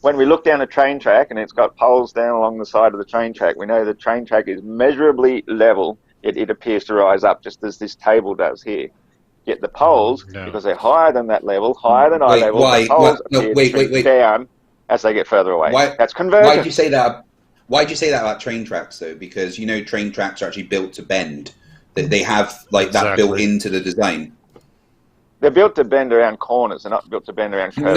when we look down a train track and it's got poles down along the side of the train track, we know the train track is measurably level, yet it appears to rise up just as this table does here. Yet the poles, no. because they're higher than that level, higher than eye Wait, level, the why? poles No, appear to wait, shrink wait. down as they get further away. Why? That's Why'd you convergence. say that? Why'd you say that about train tracks though? Because you know train tracks are actually built to bend. That they have like that built Exactly. into the design. They're built to bend around corners. They're not built to bend around curves.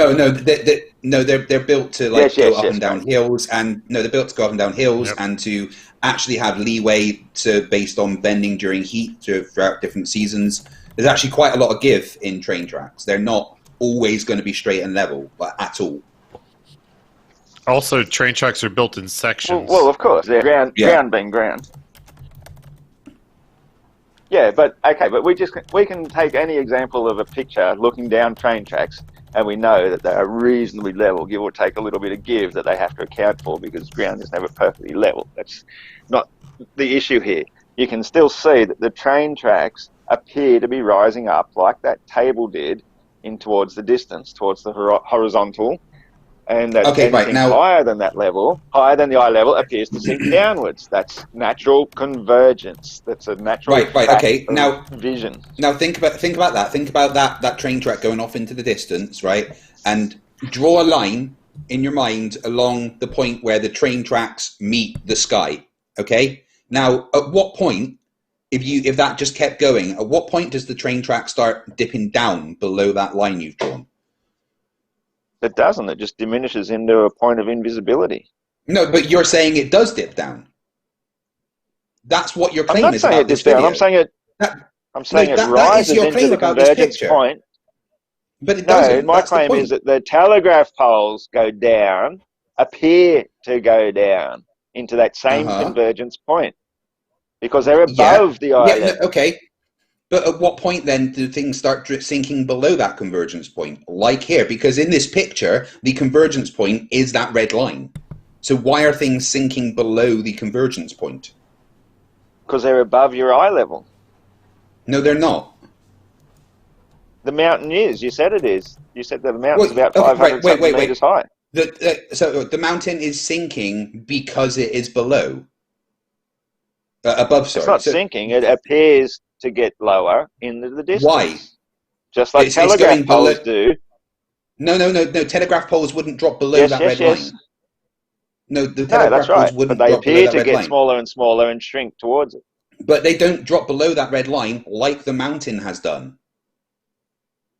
They're built to like go up and down mate. hills, and no, they're built to go up and down hills, Yep. and to actually have leeway to based on bending during heat throughout different seasons. There's actually quite a lot of give in train tracks. They're not always going to be straight and level, but at all. Also, train tracks are built in sections. Well, of course, they're ground being ground. Yeah, but we can take any example of a picture looking down train tracks, and we know that they are reasonably level, give or take a little bit of give that they have to account for because ground is never perfectly level. That's not the issue here. You can still see that the train tracks appear to be rising up like that table did in towards the distance, towards the horizontal. And that anything higher than that level, higher than the eye level, appears to sink downwards. That's natural convergence. That's a natural fact of vision. Now think about that. Think about that train track going off into the distance, right? And draw a line in your mind along the point where the train tracks meet the sky. Okay. Now, at what point, if that just kept going, at what point does the train track start dipping down below that line you've drawn? It doesn't. It just diminishes into a point of invisibility. No, but you're saying it does dip down. That's what your claim is about this video. I'm saying it rises into the convergence point. But it doesn't. My claim is that the telegraph poles go down, appear to go down into that same convergence point because they're above the eye level. Okay. But at what point then do things start sinking below that convergence point? Like here, because in this picture, the convergence point is that red line. So why are things sinking below the convergence point? Because they're above your eye level. No, they're not. The mountain is. You said it is. You said that the mountain's about 500 meters high. So the mountain is sinking because it is below. Above, sorry. It's not sinking. It appears to get lower into the distance. Why? Just like telegraph poles do. No. Telegraph poles wouldn't drop below that red line. No, the telegraph poles wouldn't drop below that red line. But they appear to get smaller and smaller and shrink towards it. But they don't drop below that red line like the mountain has done.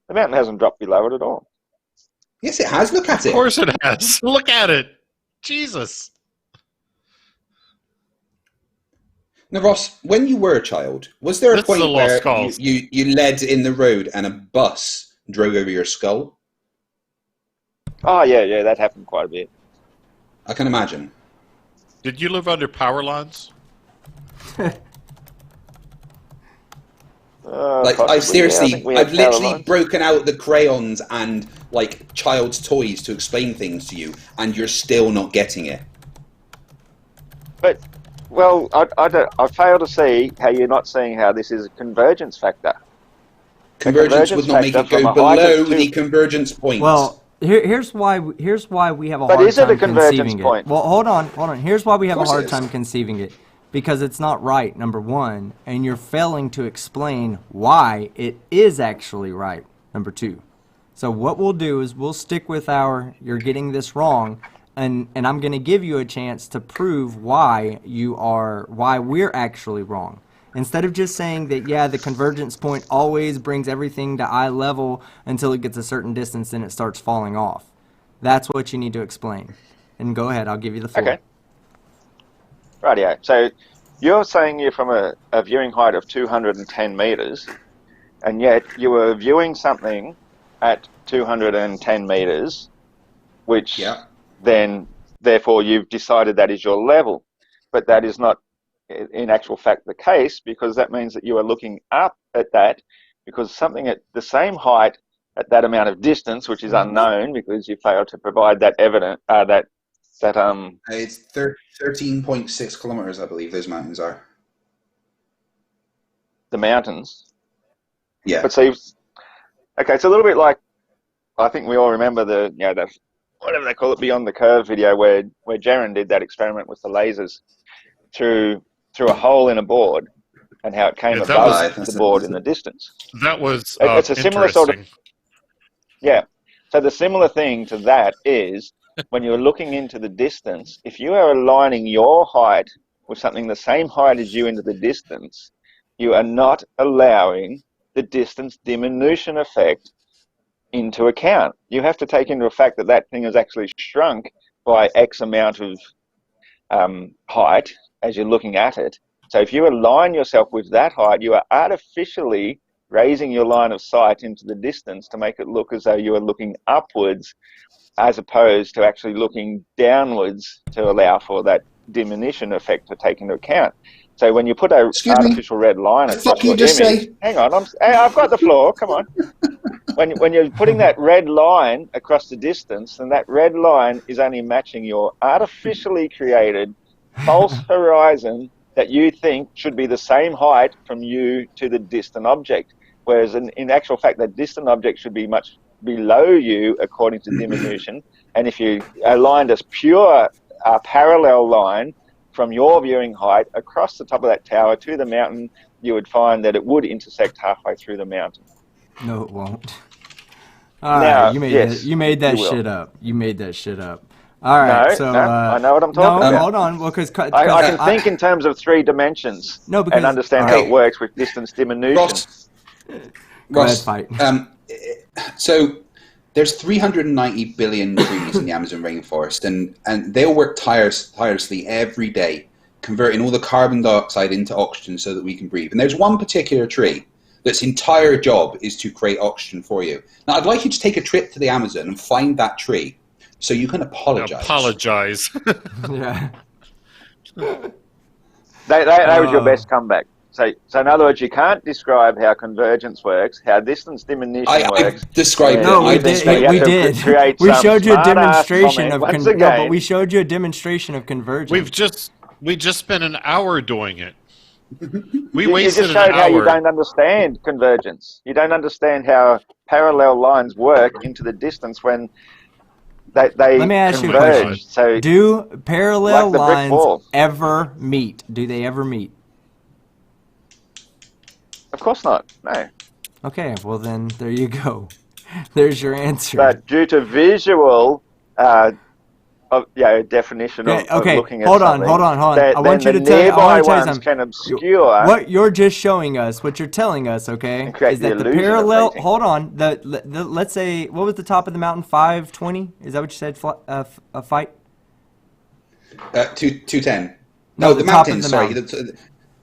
The mountain hasn't dropped below it at all. Yes, it has. Look at it. Of course it has. Look at it. Jesus. Now, Ross, when you were a child, was there a point where you led in the road and a bus drove over your skull? Oh, yeah, that happened quite a bit. I can imagine. Did you live under power lines? I've literally broken out the crayons and like child's toys to explain things to you, and you're still not getting it. But, well, I fail to see how you're not seeing how this is a convergence factor. Convergence would not make it go below the convergence point. Well, here's why we have a hard time conceiving it. But is it a convergence point? Well, hold on. Here's why we have a hard time conceiving it. Because it's not right, number one, and you're failing to explain why it is actually right, number two. So what we'll do is we'll stick with you're getting this wrong, and I'm going to give you a chance to prove why we're actually wrong. Instead of just saying that, yeah, the convergence point always brings everything to eye level until it gets a certain distance, then it starts falling off. That's what you need to explain. And go ahead, I'll give you the floor. Okay. Rightio. So you're saying you're from a viewing height of 210 meters, and yet you were viewing something at 210 meters, which then, therefore, you've decided that is your level. but that is not in actual fact the case, because that means that you are looking up at that, because something at the same height at that amount of distance, which is unknown because you failed to provide that evidence, It's 13.6 kilometers, I believe those mountains are. the mountains. Yeah. But so, okay, it's a little bit like, I think we all remember the whatever they call it, Beyond the Curve video, where Jaron did that experiment with the lasers through a hole in a board, and how it came above the board in the distance. That was it's a similar sort of, yeah. So the similar thing to that is when you're looking into the distance, if you are aligning your height with something the same height as you into the distance, you are not allowing the distance diminution effect into account. You have to take into effect that that thing has actually shrunk by X amount of height as you're looking at it. So if you align yourself with that height, you are artificially raising your line of sight into the distance to make it look as though you are looking upwards, as opposed to actually looking downwards to allow for that diminution effect to take into account. So when you put an artificial red line across your image, hang on, I've got the floor, come on. When you're putting that red line across the distance, then that red line is only matching your artificially created false horizon that you think should be the same height from you to the distant object. Whereas in actual fact, that distant object should be much below you according to diminution. And if you aligned a pure parallel line from your viewing height across the top of that tower to the mountain, you would find that it would intersect halfway through the mountain. No, it won't. All right, you made that shit up. You made that shit up. All right, no, I know what I'm talking about. No, hold on. Well, because I can think in terms of 3 dimensions and understand how it works with distance diminution. Ross, so there's 390 billion trees in the Amazon rainforest, and they'll work tirelessly every day, converting all the carbon dioxide into oxygen so that we can breathe. And there's one particular tree that's entire job is to create oxygen for you. Now, I'd like you to take a trip to the Amazon and find that tree so you can apologize. Yeah. That was your best comeback. So in other words, you can't describe how convergence works, how distance diminution works. I described no, it. we did. We showed you a demonstration of but we showed you a demonstration of convergence. We just spent an hour doing it. We you wasted just showed an how hour. You don't understand convergence. You don't understand how parallel lines work into the distance when they Let me ask you a question. So do parallel like lines ever meet? Do they ever meet? Of course not. No. Okay, well then there you go. There's your answer. But due to visual definition of looking at hold something, on. I want you to tell nearby you ones can obscure what you're just showing us. What you're telling us, okay, is that the parallel. Hold on. The let's say, what was the top of the mountain? 520. Is that what you said? A fight. 210. No, the top mountain. Of the sorry. mountain.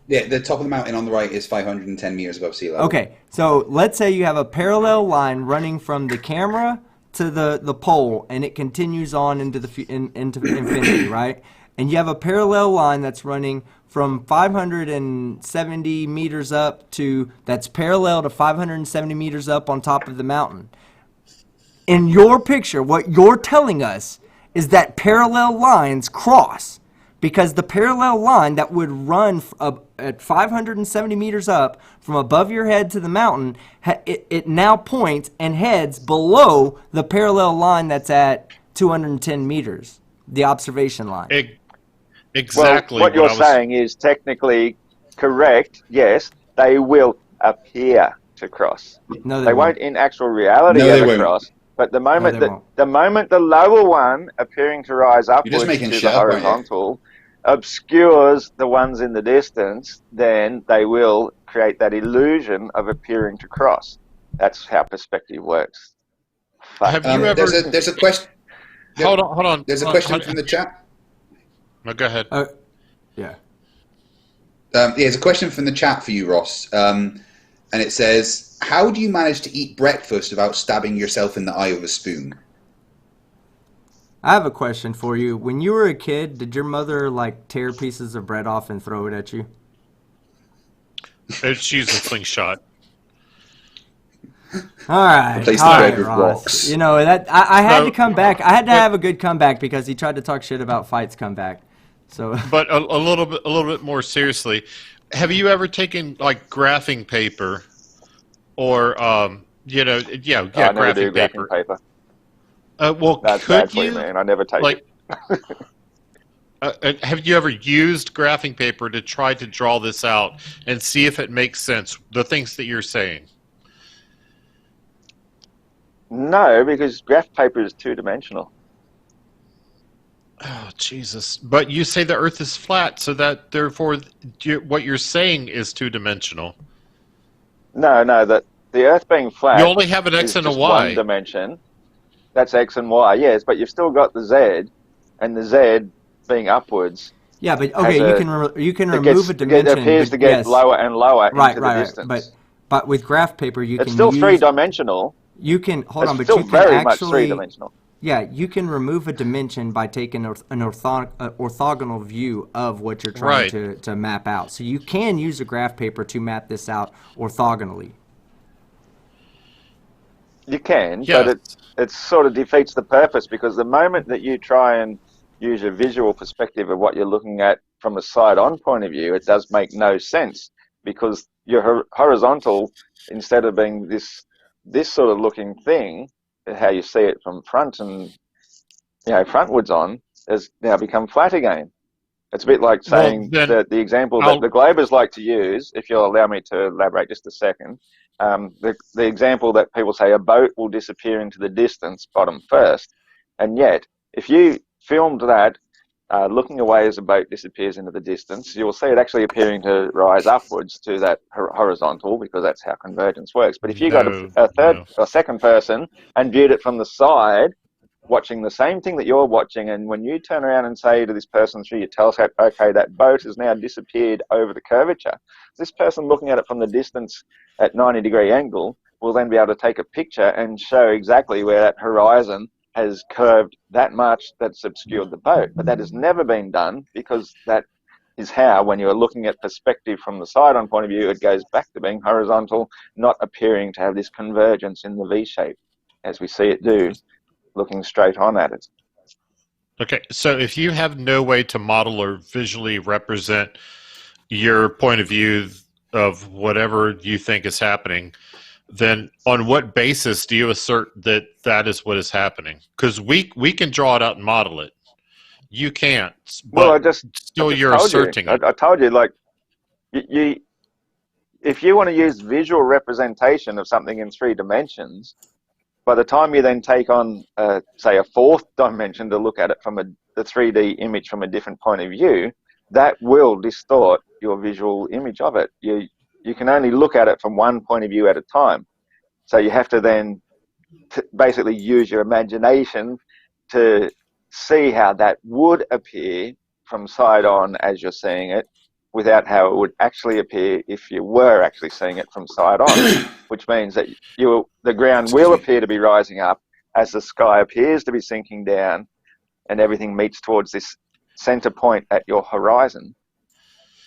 The top of the mountain on the right is 510 meters above sea level. Okay, so let's say you have a parallel line running from the camera to the pole, and it continues on into into infinity, right? And you have a parallel line that's running from 570 meters up that's parallel to 570 meters up on top of the mountain. In your picture, what you're telling us is that parallel lines cross. Because the parallel line that would run at 570 meters up from above your head to the mountain, it now points and heads below the parallel line that's at 210 meters, the observation line. Exactly. Well, what you're saying is technically correct. Yes, they will appear to cross. No, they won't in actual reality ever cross. But the moment the lower one appearing to rise upwards to the horizontal obscures the ones in the distance, then they will create that illusion of appearing to cross. That's how perspective works. Have you ever? There's a question. Hold on. There's a question from the chat. No, go ahead. Yeah. There's a question from the chat for you, Ross. And it says, how do you manage to eat breakfast without stabbing yourself in the eye with a spoon? I have a question for you. When you were a kid, did your mother like tear pieces of bread off and throw it at you? She's a slingshot. All right, Replace all the right, bread with Ross. rocks. You know that I had to So, come back. I had to but have a good comeback because he tried to talk shit about fights come back. So but a little bit more seriously, have you ever taken like graphing paper or I never do graphing graphing paper? paper. Well, That's bad could for you, you man. I never take it. like have you ever used graphing paper to try to draw this out and see if it makes sense? The things that you're saying. No, because graph paper is two-dimensional. Oh, Jesus. But you say the Earth is flat, so that therefore what you're saying is two-dimensional. No, that the Earth being You flat only have an X is and a just one Y. dimension. That's X and Y, yes, but you've still got the Z, and the Z being upwards yeah, but has okay, you can remove a it dimension, appears but to get yes, lower and lower right, into the right, right. distance. But with graph paper, It's still three-dimensional. you can hold It's on, but still you can very much actually three-dimensional. yeah, you can remove a dimension by taking an orthogonal view of what you're trying Right. to map out. So you can use a graph paper to map this out orthogonally. You can, but Yes. it sort of defeats the purpose, because the moment that you try and use a visual perspective of what you're looking at from a side-on point of view, it does make no sense, because your horizontal, instead of being this sort of looking thing, how you see it from front and frontwards on, has now become flat again. It's a bit like Well, saying then that the example that I'll the Globers like to use, if you'll allow me to elaborate just a second, the example that people say a boat will disappear into the distance bottom first, and yet if you filmed that looking away as a boat disappears into the distance, you'll see it actually appearing to rise upwards to that horizontal, because that's how convergence works. But if you got no, a third no. or second person and viewed it from the side, watching the same thing that you're watching, and when you turn around and say to this person through your telescope, okay, that boat has now disappeared over the curvature, this person looking at it from the distance at 90-degree angle will then be able to take a picture and show exactly where that horizon has curved that much that's obscured the boat. But that has never been done, because that is how, when you're looking at perspective from the side-on point of view, it goes back to being horizontal, not appearing to have this convergence in the V shape as we see it do, looking straight on at it. Okay, so if you have no way to model or visually represent your point of view of whatever you think is happening, then on what basis do you assert that that is what is happening? Because we can draw it out and model it. You can't, Well, I but just still you're told you. asserting it. I told you, like, you, if you want to use visual representation of something in 3 dimensions, by the time you then take on, say, a 4th dimension to look at it from the 3D image from a different point of view, that will distort your visual image of it. You can only look at it from one point of view at a time. So you have to then basically use your imagination to see how that would appear from side on as you're seeing it, without how it would actually appear if you were actually seeing it from side on, which means that the ground Excuse will me. appear to be rising up as the sky appears to be sinking down, and everything meets towards this center point at your horizon.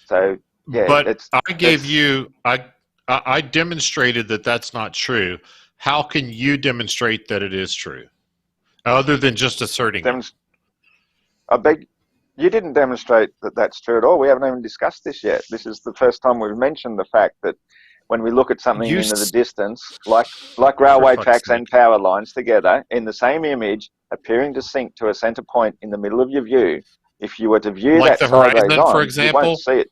So yeah, But I gave you, I demonstrated that that's not true. How can you demonstrate that it is true, other than just asserting it? I beg, you didn't demonstrate that that's true at all. We haven't even discussed this yet. This is the first time we've mentioned the fact that when we look at something You, into the s- distance, like for railway fuck's tracks and sake. power lines together in the same image, appearing to sink to a center point in the middle of your view, if you were to view Like that the sideways horizon, for on, you won't example. see it.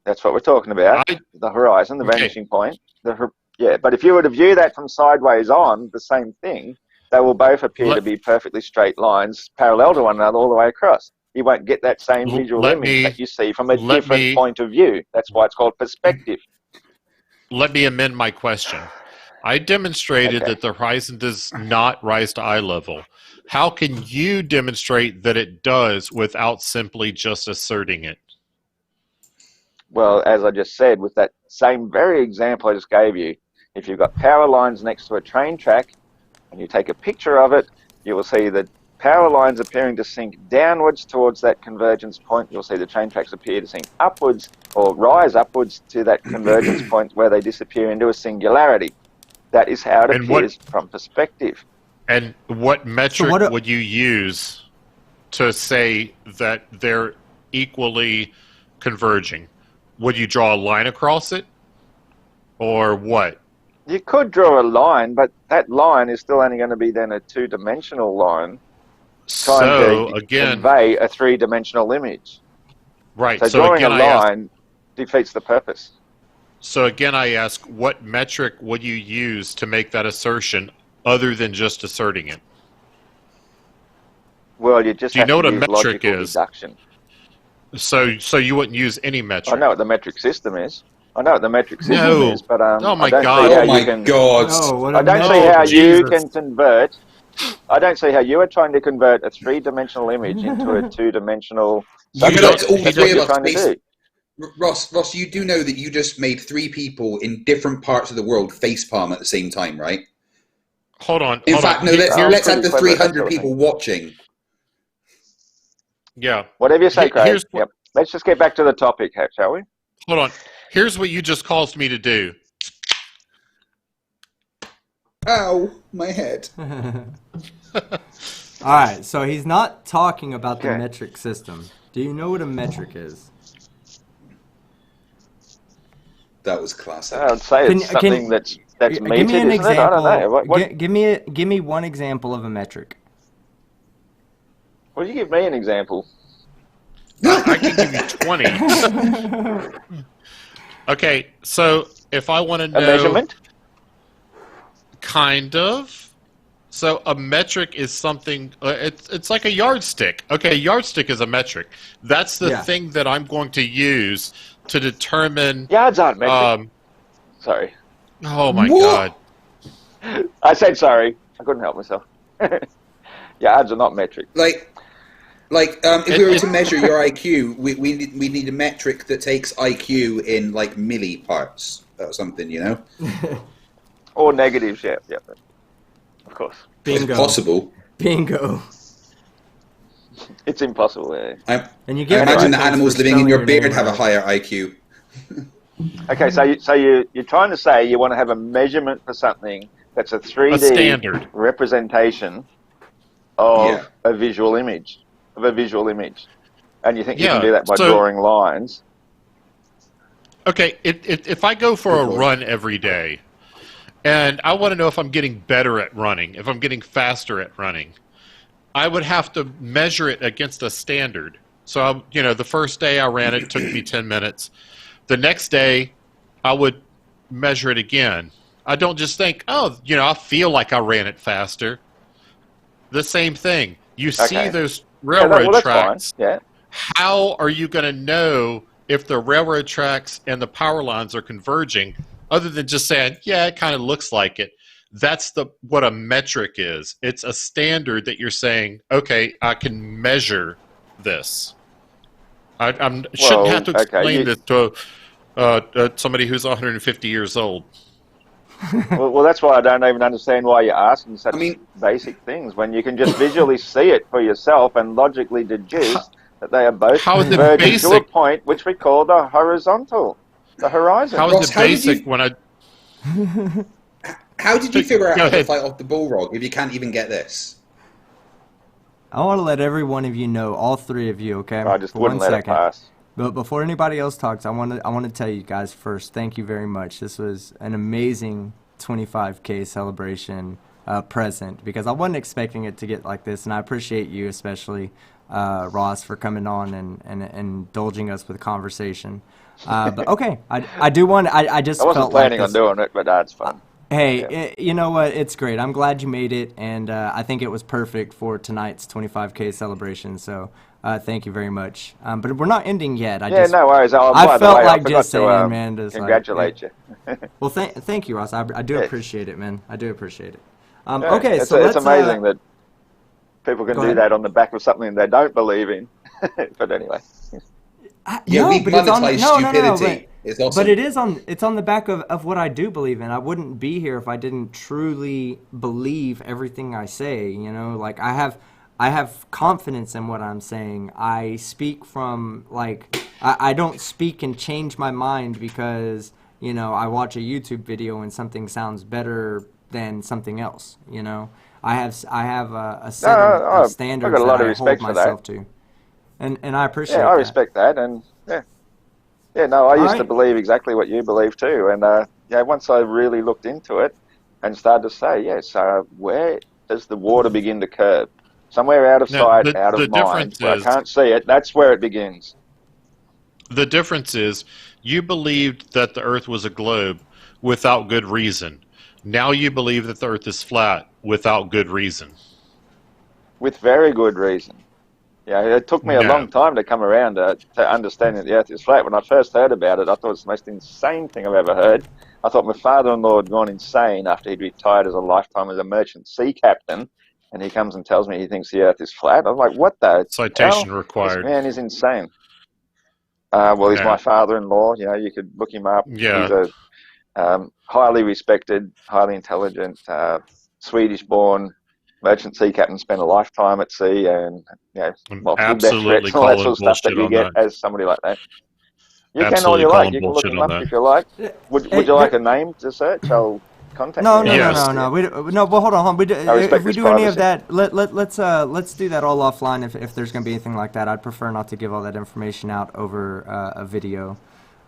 That's what we're talking about. I The horizon, the okay. vanishing point. Yeah, but if you were to view that from sideways on, the same thing, they will both appear to Let be perfectly straight lines parallel to one another all the way across. You won't get that same visual let image that me you see from a let different me point of view. That's why it's called perspective. let me amend my question. I demonstrated Okay. that the horizon does not rise to eye level. How can you demonstrate that it does without simply just asserting it? Well, as I just said, with that same very example I just gave you, if you've got power lines next to a train track and you take a picture of it, you will see the power lines appearing to sink downwards towards that convergence point. You'll see the train tracks appear to sink upwards or rise upwards to that convergence point where they disappear into a singularity. That is how it appears from perspective. And what metric would you use to say that they're equally converging? Would you draw a line across it? Or what? You could draw a line, but that line is still only going to be then a two-dimensional line trying to convey a three-dimensional image. Right. So drawing a line defeats the purpose. So again, I ask, what metric would you use to make that assertion other than just asserting it? Well, you just Do you know what a use metric logical is? deduction. So you wouldn't use any metric? I know what the metric system is. But I don't see how you can convert. I don't see how you are trying to convert a three-dimensional image into a two-dimensional subject. That's what you're trying to do. Ross, you do know that you just made three people in different parts of the world facepalm at the same time, right? Hold on. In fact, no, let's have the 300 people watching. Yeah. Whatever you say, Craig. Yep. Let's just get back to the topic, shall we? Hold on. Here's what you just caused me to do. Ow, my head. All right, so he's not talking about the metric system. Do you know what a metric is? That was classic. I would say it's something that's meted, give me an example. I don't know. Give me one example of a metric. Well, you give me an example. I can give you 20. Okay, so if I want to know... A measurement? Kind of. So a metric is something... it's like a yardstick. Okay, a yardstick is a metric. That's the thing that I'm going to use to determine... Yards aren't metric. Sorry. Oh my God. I said sorry. I couldn't help myself. Yards are not metric. If we were to measure your IQ, we need a metric that takes IQ in like milli parts or something, you know? Or negatives, yeah, of course. Bingo. It's possible. Bingo. It's impossible, yeah. I imagine the animals living in your beard have a higher IQ. Okay, so you're trying to say you want to have a measurement for something that's a 3D standard representation of a visual image. And you think you can do that by drawing lines. Okay, if I go for a run every day, and I want to know if I'm getting better at running, if I'm getting faster at running, I would have to measure it against a standard. So, the first day I ran it took me 10 minutes. The next day, I would measure it again. I don't just think, I feel like I ran it faster. The same thing. You see those railroad tracks. Yeah. How are you going to know if the railroad tracks and the power lines are converging, other than just saying, it kind of looks like it? That's what a metric is. It's a standard that you're saying, okay, I can measure this. I shouldn't have to explain this to somebody who's 150 years old. well, that's why I don't even understand why you're asking such basic things when you can just visually see it for yourself and logically deduce that they are both converging to a point which we call the horizon. How is it basic when I... How did you figure out how to fight off the bullrog if you can't even get this? I want to let every one of you know, all three of you, okay? I just wouldn't let it pass. But before anybody else talks, I want to tell you guys first, thank you very much. This was an amazing 25K celebration present, because I wasn't expecting it to get like this, and I appreciate you, especially Ross, for coming on and indulging us with conversation. But okay, I do want. I just I wasn't felt planning like on doing it, but that's fun. Hey, you know what? It's great. I'm glad you made it, and I think it was perfect for tonight's 25K celebration. So thank you very much. But we're not ending yet. No worries. I felt like just saying, man. Congratulate you. Well, thank you, Ross. I do appreciate it, man. I do appreciate it. Yeah, okay, it's so it's amazing that people can do that on the back of something they don't believe in. But anyway. We monetize stupidity. It's awesome. But it's on the back of what I do believe in. I wouldn't be here if I didn't truly believe everything I say. You know, like I have confidence in what I'm saying. I speak from I don't speak and change my mind because, you know, I watch a YouTube video and something sounds better than something else. You know, I have a set of standards I've got a lot that of I hold respect for myself that. to, and I appreciate Yeah, I that. respect that, and yeah, no, I All used to right. believe exactly what you believe too, and yeah, once I really looked into it and started to say, yes, where does the water begin to curve? Somewhere out of Now, sight, the out the of mind, difference where I is can't see it. That's where it begins. the difference is you believed that the Earth was a globe without good reason. Now you believe that the Earth is flat without good reason. With very good reason. Yeah, it took me a No, long time to come around to understanding that the Earth is flat. When I first heard about it, I thought it was the most insane thing I've ever heard. I thought my father-in-law had gone insane after he'd retired as a lifetime as a merchant sea captain, and he comes and tells me he thinks the Earth is flat. I'm like, what the hell? citation This required. man is insane. Well, he's my No, father-in-law. You know, you could look him up. He's yeah, a highly respected, highly intelligent, Swedish-born merchant sea captain. Spent a lifetime at sea, and you know, I'm multiple death absolutely threats and all that sort calling of stuff that bullshit you on get that. as somebody like that. You can all Absolutely you like. calling You can look bullshit him on up that. if you like. Would Hey, you like a name to search? I'll contact No, me no, and no, I'll Yes. no, give it to no. you. No. Well, hold on. I If respect we his do any of privacy. that, let's do that all offline. If there's gonna be anything like that, I'd prefer not to give all that information out over a video.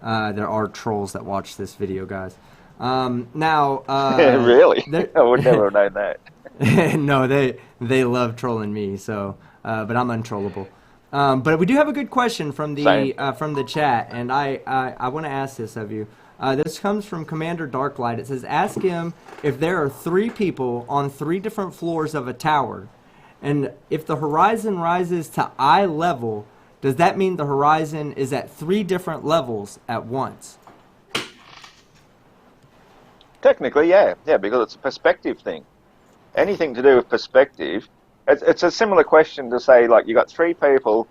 There are trolls that watch this video, guys. Now, Really? there, I would never have known that. no, they love trolling me. So, but I'm untrollable. But we do have a good question Same. from the chat, and I want to ask this of you. This comes from Commander Darklight. It says, ask him if there are three people on three different floors of a tower, and if the horizon rises to eye level, does that mean the horizon is at three different levels at once? Technically, yeah. Yeah, because it's a perspective thing. Anything to do with perspective, it's a similar question to say, like, you got three people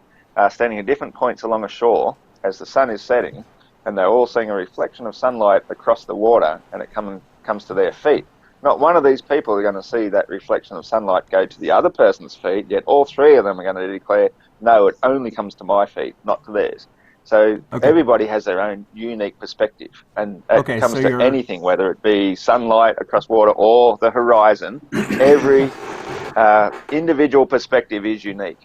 standing at different points along a shore as the sun is setting, and they're all seeing a reflection of sunlight across the water, and it comes to their feet. Not one of these people are going to see that reflection of sunlight go to the other person's feet, yet all three of them are going to declare, no, it only comes to my feet, not to theirs. So Okay. everybody has their own unique perspective, and it Okay, comes so to you're anything, whether it be sunlight across water or the horizon. Every individual perspective is unique.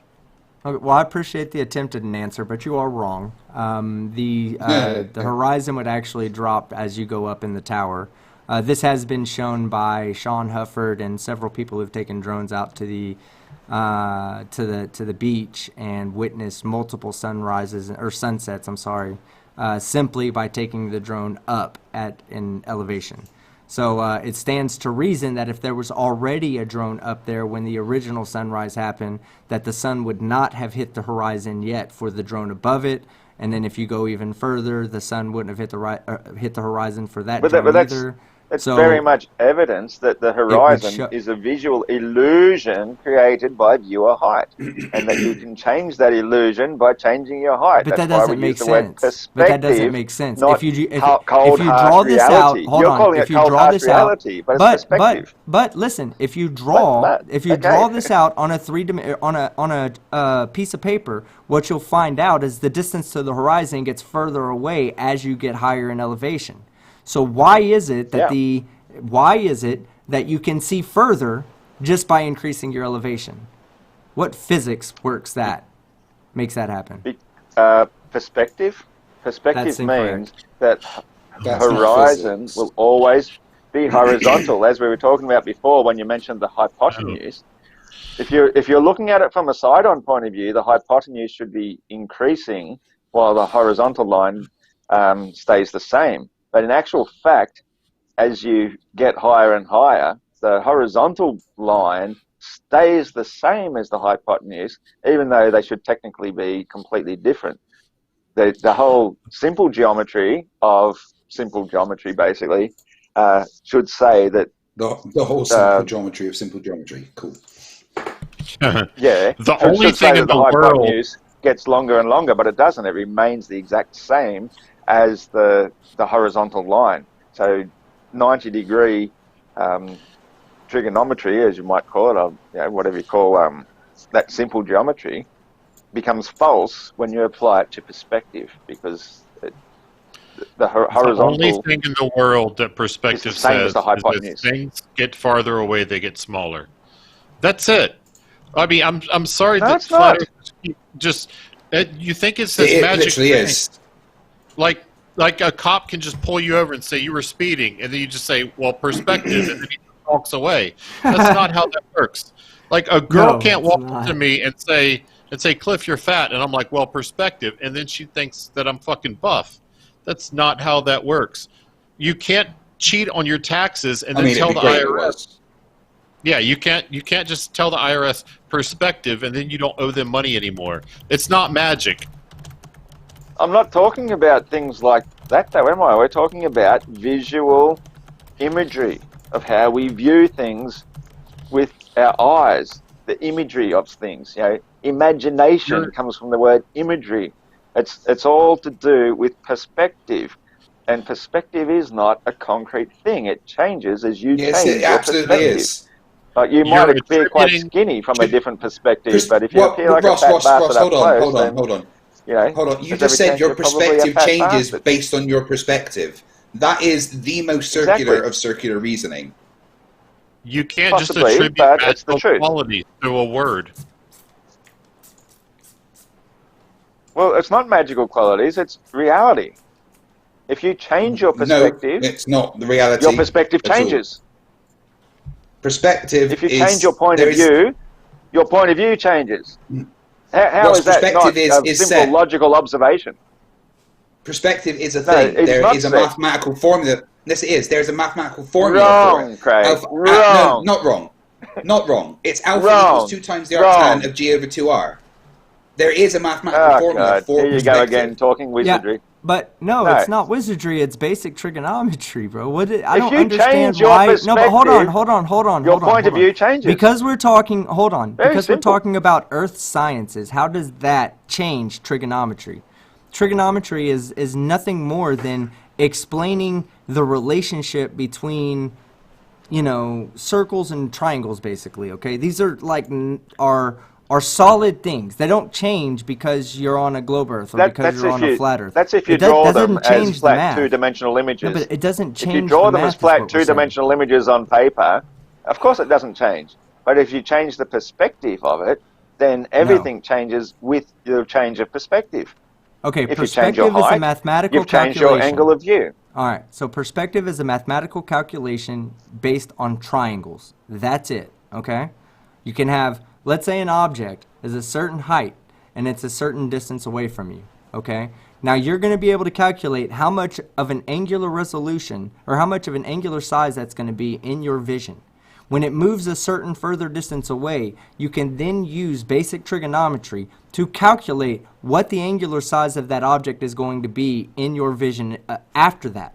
Okay, well, I appreciate the attempted answer, but you are wrong. The horizon would actually drop as you go up in the tower. This has been shown by Sean Hufford and several people who've taken drones out to the beach and witnessed multiple sunrises or sunsets. I'm sorry, simply by taking the drone up at an elevation. So it stands to reason that if there was already a drone up there when the original sunrise happened, that the sun would not have hit the horizon yet for the drone above it. And then if you go even further, the sun wouldn't have hit the horizon for that But drone that's either. it's So very much evidence that the it would horizon show. is a visual illusion created by viewer height, and that you can change that illusion by changing your height. But That's that why we doesn't use make the word sense. But that doesn't perspective, make sense. not If cold, you harsh draw this out, reality. hold You're on. calling If it you cold, draw harsh this out, reality, but it's perspective. but listen. If you But draw okay. this out on a piece of paper, what you'll find out is the distance to the horizon gets further away as you get higher in elevation. So why is it Yeah. that you can see further just by increasing your elevation? What physics makes that happen? Perspective. That's Perspective incorrect. means that the That's not horizon physics. will always be horizontal, as we were talking about before when you mentioned the Oh, hypotenuse. If you're looking at it from a side-on point of view, the hypotenuse should be increasing while the horizontal line stays the same. But in actual fact, as you get higher and higher, the horizontal line stays the same as the hypotenuse, even though they should technically be completely different. The whole simple geometry basically should say that The whole simple uh, geometry of simple geometry. Cool. yeah, the only should say thing in that the the world. hypotenuse gets longer and longer, but it doesn't. It remains the exact same as the horizontal line. So 90-degree trigonometry, as you might call it, or whatever you call that simple geometry, becomes false when you apply it to perspective, because the horizontal. The only thing in the world that perspective says is hypotenuse. as things get farther away, they get smaller. That's it. I mean, I'm sorry that flat Earth just you think it's this magic literally thing. is. Like a cop can just pull you over and say you were speeding, and then you just say, well, perspective, and then he walks away. That's not how that works. Like a girl can't walk up to me and say, Cliff, you're fat, and I'm like, well, perspective, and then she thinks that I'm fucking buff. That's not how that works. You can't cheat on your taxes and then tell the IRS. Yeah, you can't just tell the IRS perspective and then you don't owe them money anymore. It's not magic. I'm not talking about things like that, though, am I? We're talking about visual imagery of how we view things with our eyes, the imagery of things. Imagination comes from the word imagery. It's all to do with perspective, and perspective is not a concrete thing. It changes as you change it your absolutely perspective. is. Like you might appear quite skinny from a different perspective, but if you appear like Ross, a fat bastard hold on. Hold on. You just said your perspective changes based on your perspective. That is the most circular of circular reasoning. You can't just attribute magical quality to a word. Well, it's not magical qualities, it's reality. If you change your perspective... No, it's not the reality. Your perspective changes. Perspective If you change your point of view, your point of view changes. How is that not a simple logical observation? Perspective is a thing. There is a mathematical formula. Yes, it is. There's a mathematical formula for it. Craig. No, not wrong. Not wrong. It's alpha equals 2 times the arctan of g over 2r. There is a mathematical formula for Here you go again, talking wizardry. Yeah, but no, it's not wizardry. It's basic trigonometry, bro. I don't understand why. No, but hold on. Your point of view changes. Because we're talking. Hold on. Because we're talking about Earth sciences. How does that change trigonometry? Trigonometry is nothing more than explaining the relationship between, circles and triangles, basically. Okay, these are are solid things. They don't change because you're on a globe Earth or because you're on a flat Earth. That's if you draw them as flat two-dimensional images. No, but it doesn't change. If you draw them as flat two-dimensional images on paper, of course it doesn't change. But if you change the perspective of it, then everything changes with the change of perspective. Okay, if perspective is a mathematical calculation. You've changed your angle of view. All right, so perspective is a mathematical calculation based on triangles. That's it, okay? You can have, let's say an object is a certain height and it's a certain distance away from you, okay? Now you're going to be able to calculate how much of an angular resolution or how much of an angular size that's going to be in your vision. When it moves a certain further distance away, you can then use basic trigonometry to calculate what the angular size of that object is going to be in your vision after that.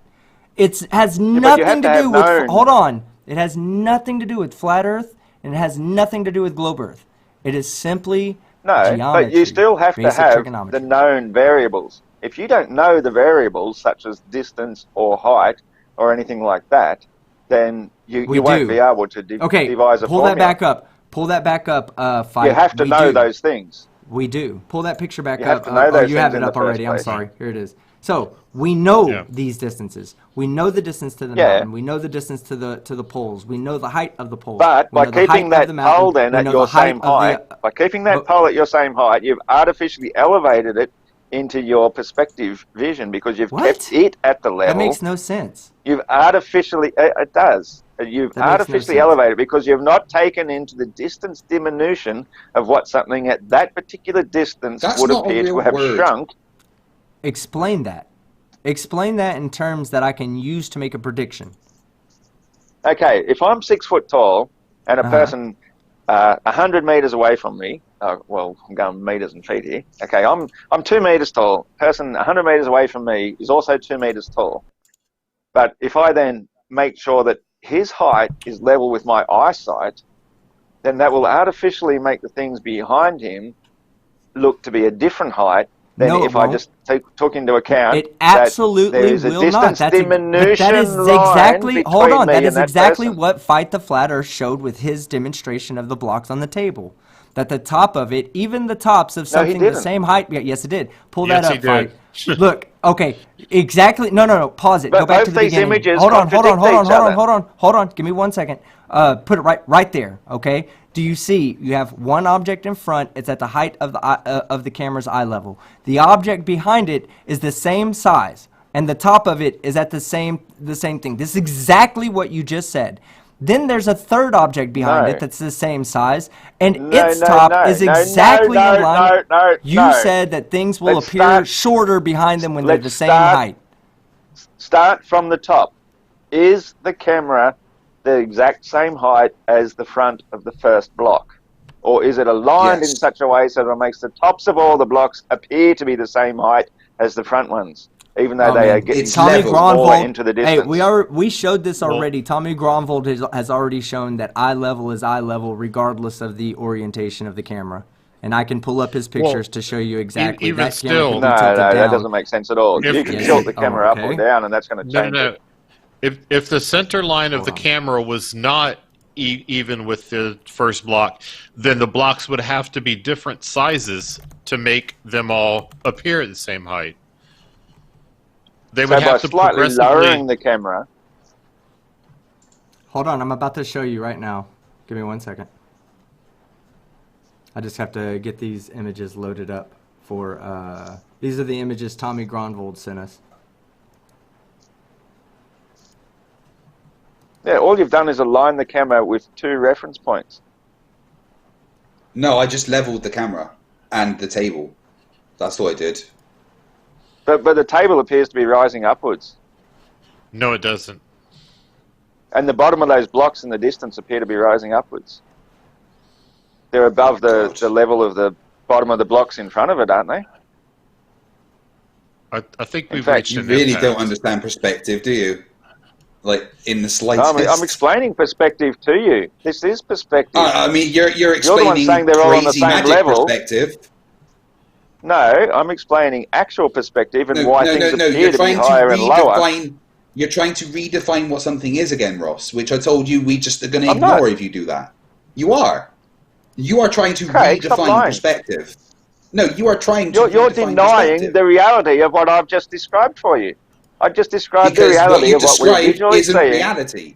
It has nothing to do with, hold on, it has nothing to do with flat Earth, and it has nothing to do with globe Earth. It is simply geometry, but you still have to have the known variables. If you don't know the variables, such as distance or height or anything like that, then you won't be able to devise a formula. Pull that back up, You have to know those things. We do. Pull that picture back up. You have to know those you have it up already. I'm sorry. Here it is. So we know these distances. We know the distance to the mountain. We know the distance to the poles. We know the height of the poles. But by keeping that pole then at your same height, by keeping that pole at your same height, you've artificially elevated it into your perspective vision because you've kept it at the level. That makes no sense. You've artificially, it does. You've artificially elevated because you've not taken into the distance diminution of what something at that particular distance would appear to have shrunk. Explain that. Explain that in terms that I can use to make a prediction. Okay, if I'm 6 foot tall and a person 100 meters away from me, well, I'm going meters and feet here. Okay, I'm 2 meters tall. Person 100 meters away from me is also 2 meters tall. But if I then make sure that his height is level with my eyesight, then that will artificially make the things behind him look to be a different height then No, it if I won't. just took into account It that absolutely there is a will not. distance But diminution that is line exactly. Hold between on. me That and is that exactly person. what Fight the Flat Earth showed with his demonstration of the blocks on the table. That the top of it, even the tops of No, he something the didn't. same height. Yeah, yes, it did. Pull that Yes, he up, Fight. did. Look. Okay. Exactly. No. Pause it. Go But back to both the these beginning. images Hold on. contradict each other. Hold on. Give me 1 second. Put it right there. Okay. Do you see? You have one object in front. It's at the height of the camera's eye level. The object behind it is the same size, and the top of it is at the same thing. This is exactly what you just said. Then there's a third object behind it that's the same size, and its top is exactly in line. You said that things will appear shorter behind them when they're the same height. Start from the top. Is the camera the exact same height as the front of the first block? Or is it aligned in such a way so that it makes the tops of all the blocks appear to be the same height as the front ones, even though they are getting smaller into the distance? Hey, we showed this already. Tommy Gronvold has already shown that eye level is eye level regardless of the orientation of the camera. And I can pull up his pictures to show you exactly. Even that still, that doesn't make sense at all. You can tilt the camera up or down, and that's going to change it. If the center line of the camera was not even with the first block, then the blocks would have to be different sizes to make them all appear at the same height. They would have to slightly lowering the camera. Hold on, I'm about to show you right now. Give me 1 second. I just have to get these images loaded up for. These are the images Tommy Gronvold sent us. Yeah, all you've done is align the camera with 2 reference points. No, I just leveled the camera and the table. That's what I did. But the table appears to be rising upwards. No, it doesn't. And the bottom of those blocks in the distance appear to be rising upwards. They're above the level of the bottom of the blocks in front of it, aren't they? I think we've reached you an really impasse. don't understand perspective, do you? Like, in the slightest. I'm explaining perspective to you. This is perspective. I mean, you're explaining the one saying they're all on the crazy same magic level. perspective. No, I'm explaining actual perspective and why things appear You're to be trying higher to and lower. You're trying to redefine what something is again, Ross, which I told you we just are going to ignore if you do that. You are. You are trying to redefine perspective. No, you are trying to You're denying the reality of what I've just described for you. I just described the reality of what we're visually seeing. Reality.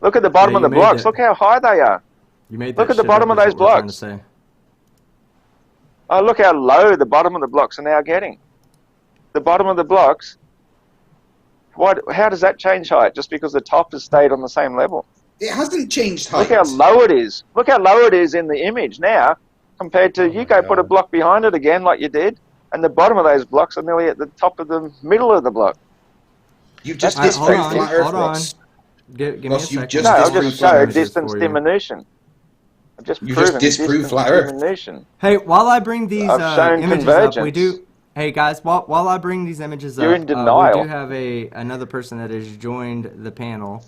Look at the bottom of the blocks. Look how high they are. You made Look at the bottom of those blocks. Oh, look how low the bottom of the blocks are now getting. The bottom of the blocks, how does that change height just because the top has stayed on the same level? It hasn't changed height. Look how low it is. Look how low it is in the image now compared to you go put a block behind it again like you did, and the bottom of those blocks are nearly at the top of the middle of the block. You've just disproved flat Earth, hold on. Ross. Give me a second. No, I've just showed distance diminution. I've just proven disproved flat Earth. Diminution. Hey, while I bring these images up, we do. Hey guys, while I bring these images up, you're in denial. We do have another person that has joined the panel.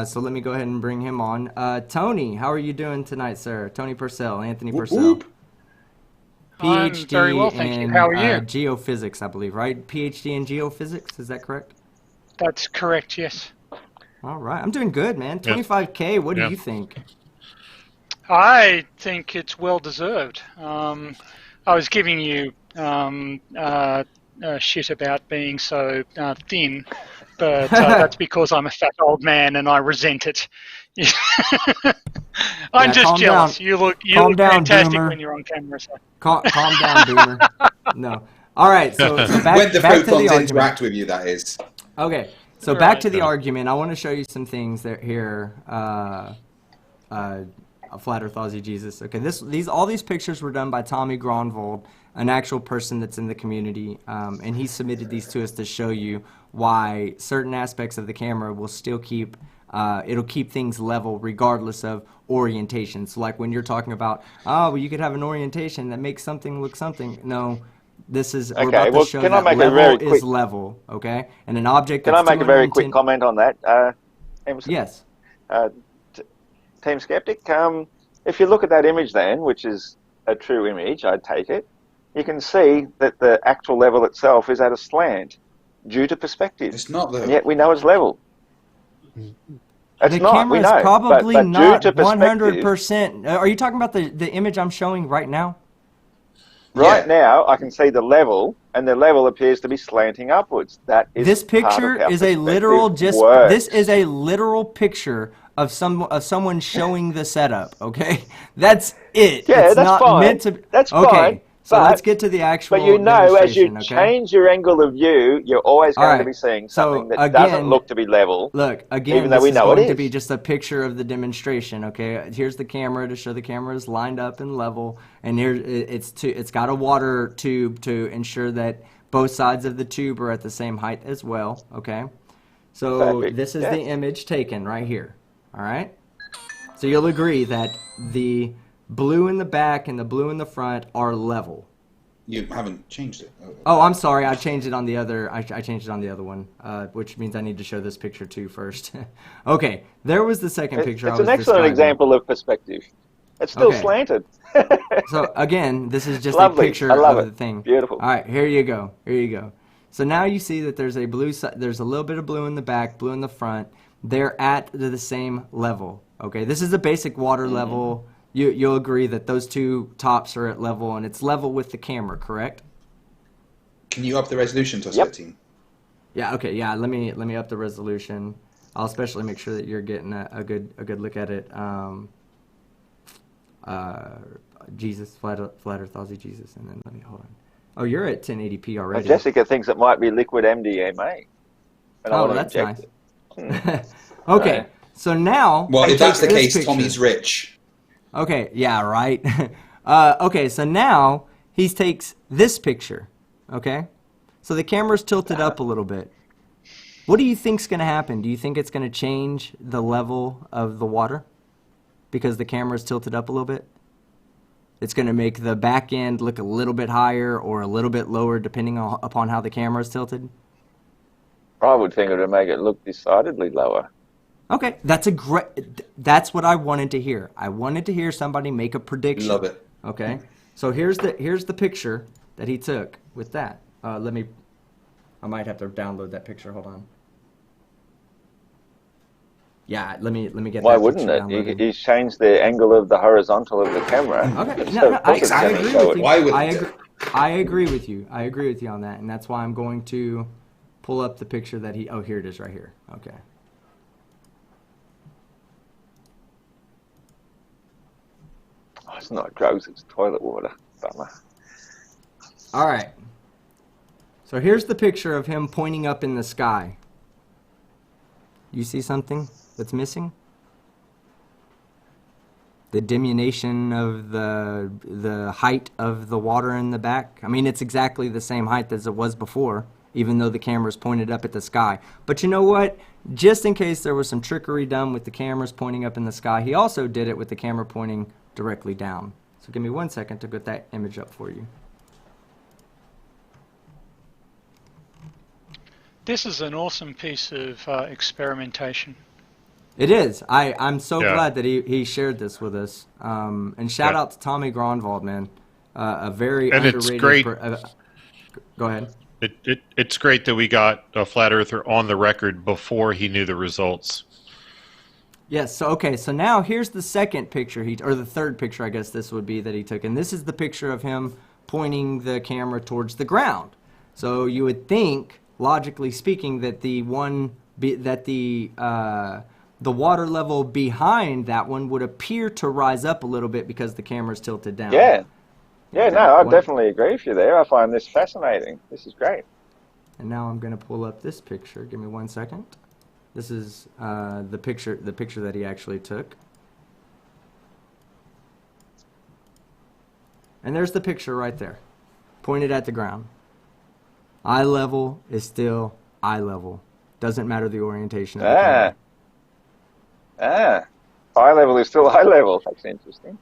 So let me go ahead and bring him on. Tony, how are you doing tonight, sir? Tony Purcell, Anthony Purcell. I'm very well, thank you. How are you? Geophysics, I believe, right? PhD in geophysics, is that correct? That's correct, yes. All right, I'm doing good, man. 25K, what do you think? I think it's well deserved. I was giving you shit about being so thin, but that's because I'm a fat old man and I resent it. I'm just jealous. Down. You look fantastic when you're on camera. So. Calm down, Boomer. No. All right, so back, when the back photons to the interact with you, that is. Okay, so back to the argument. I want to show you some things that here. A Flat Earth Aussie Jesus. Okay, all these pictures were done by Tommy Gronvold, an actual person that's in the community, and he submitted these to us to show you why certain aspects of the camera will still keep. It'll keep things level regardless of orientation. So like when you're talking about, well, you could have an orientation that makes something look something. No, this is we're about to show that level is level. Okay, and an object. Can I make a very quick comment on that? Emerson? Yes. Team Skeptic, if you look at that image then, which is a true image, I'd take it, you can see that the actual level itself is at a slant due to perspective. It's not And though. yet we know it's level. It's The not, camera we is know. probably but due not to perspective, 100%. Are you talking about the image I'm showing right now? right Yeah. now I can see the level, and the level appears to be slanting upwards. That is This part picture of how is a literal perspective works. this is a literal picture of someone showing the setup, okay? That's it. Yeah, It's that's not fine. meant to That's Okay. fine. So But let's get to the actual But you know, as you demonstration, okay? change your angle of view, you're always All going to right. be seeing So, something that again, doesn't look to be level, Look, again, even though this we is know it going to is. be just a picture of the demonstration, okay? Here's the camera to show the camera is lined up and level, and here it's got a water tube to ensure that both sides of the tube are at the same height as well, okay? So Perfect. this is Yeah. the image taken right here, all right? So you'll agree that the blue in the back and the blue in the front are level. You haven't changed it. Oh, I'm sorry. I changed it on the other. I changed it on the other one, which means I need to show this picture too first. Okay, there was the second picture. It's I was an excellent describing. example of perspective. It's still Okay. slanted. So again, this is just Lovely. a picture I love of it. the thing. Beautiful. All right, here you go. Here you go. So now you see that there's a there's a little bit of blue in the back, blue in the front. They're at the same level. Okay, this is a basic water level. You'll agree that those two tops are at level, and it's level with the camera, correct? Can you up the resolution to a Yep. 13? Yeah. Okay. Yeah. Let me up the resolution. I'll especially make sure that you're getting a good look at it. Jesus, flat Earth Aussie Jesus, and then let me hold on. Oh, you're at 1080p already. Jessica thinks it might be liquid MDMA. And I Oh, want to that's inject nice. it. Okay. Right. So now. Well, if that's the this case, picture. Tommy's rich. Okay. Yeah. Right. Okay. So now he takes this picture. Okay. So the camera's tilted up a little bit. What do you think's going to happen? Do you think it's going to change the level of the water because the camera's tilted up a little bit? It's going to make the back end look a little bit higher or a little bit lower depending upon how the camera's tilted? I would think it would make it look decidedly lower. Okay, that's what I wanted to hear. I wanted to hear somebody make a prediction. Love it. Okay. So here's the picture that he took with that. I might have to download that picture. Hold on. Yeah, let me get Why that wouldn't picture it? downloaded. He's changed the angle of the horizontal of the camera. Okay, So no, of course it's I gonna agree show with it. you. Why wouldn't I it? agree. I agree with you. I agree with you on that, and that's why I'm going to pull up the picture that he. Oh, here it is, right here. Okay. Oh, it's not drugs, it's toilet water. Bummer. All right. So here's the picture of him pointing up in the sky. You see something that's missing? The diminution of the height of the water in the back. I mean, it's exactly the same height as it was before, even though the camera's pointed up at the sky. But you know what? Just in case there was some trickery done with the cameras pointing up in the sky, he also did it with the camera pointing directly down. So give me 1 second to get that image up for you. This is an awesome piece of experimentation. It is. I'm so Yeah. glad that he shared this with us. And shout Yeah. out to Tommy Gronwald, man. A very And it's underrated. great. Go ahead. It's great that we got a flat earther on the record before he knew the results. Yes. So okay. So now here's the second picture or the third picture, I guess this would be, that he took, and this is the picture of him pointing the camera towards the ground. So you would think, logically speaking, that the water level behind that one would appear to rise up a little bit because the camera's tilted down. Yeah. Yeah, no, I One- definitely agree with you there. I find this fascinating. This is great. And now I'm going to pull up this picture. Give me 1 second. This is the picture that he actually took. And there's the picture right there, pointed at the ground. Eye level is still eye level. Doesn't matter the orientation of the camera. Eye level is still eye level. That's interesting.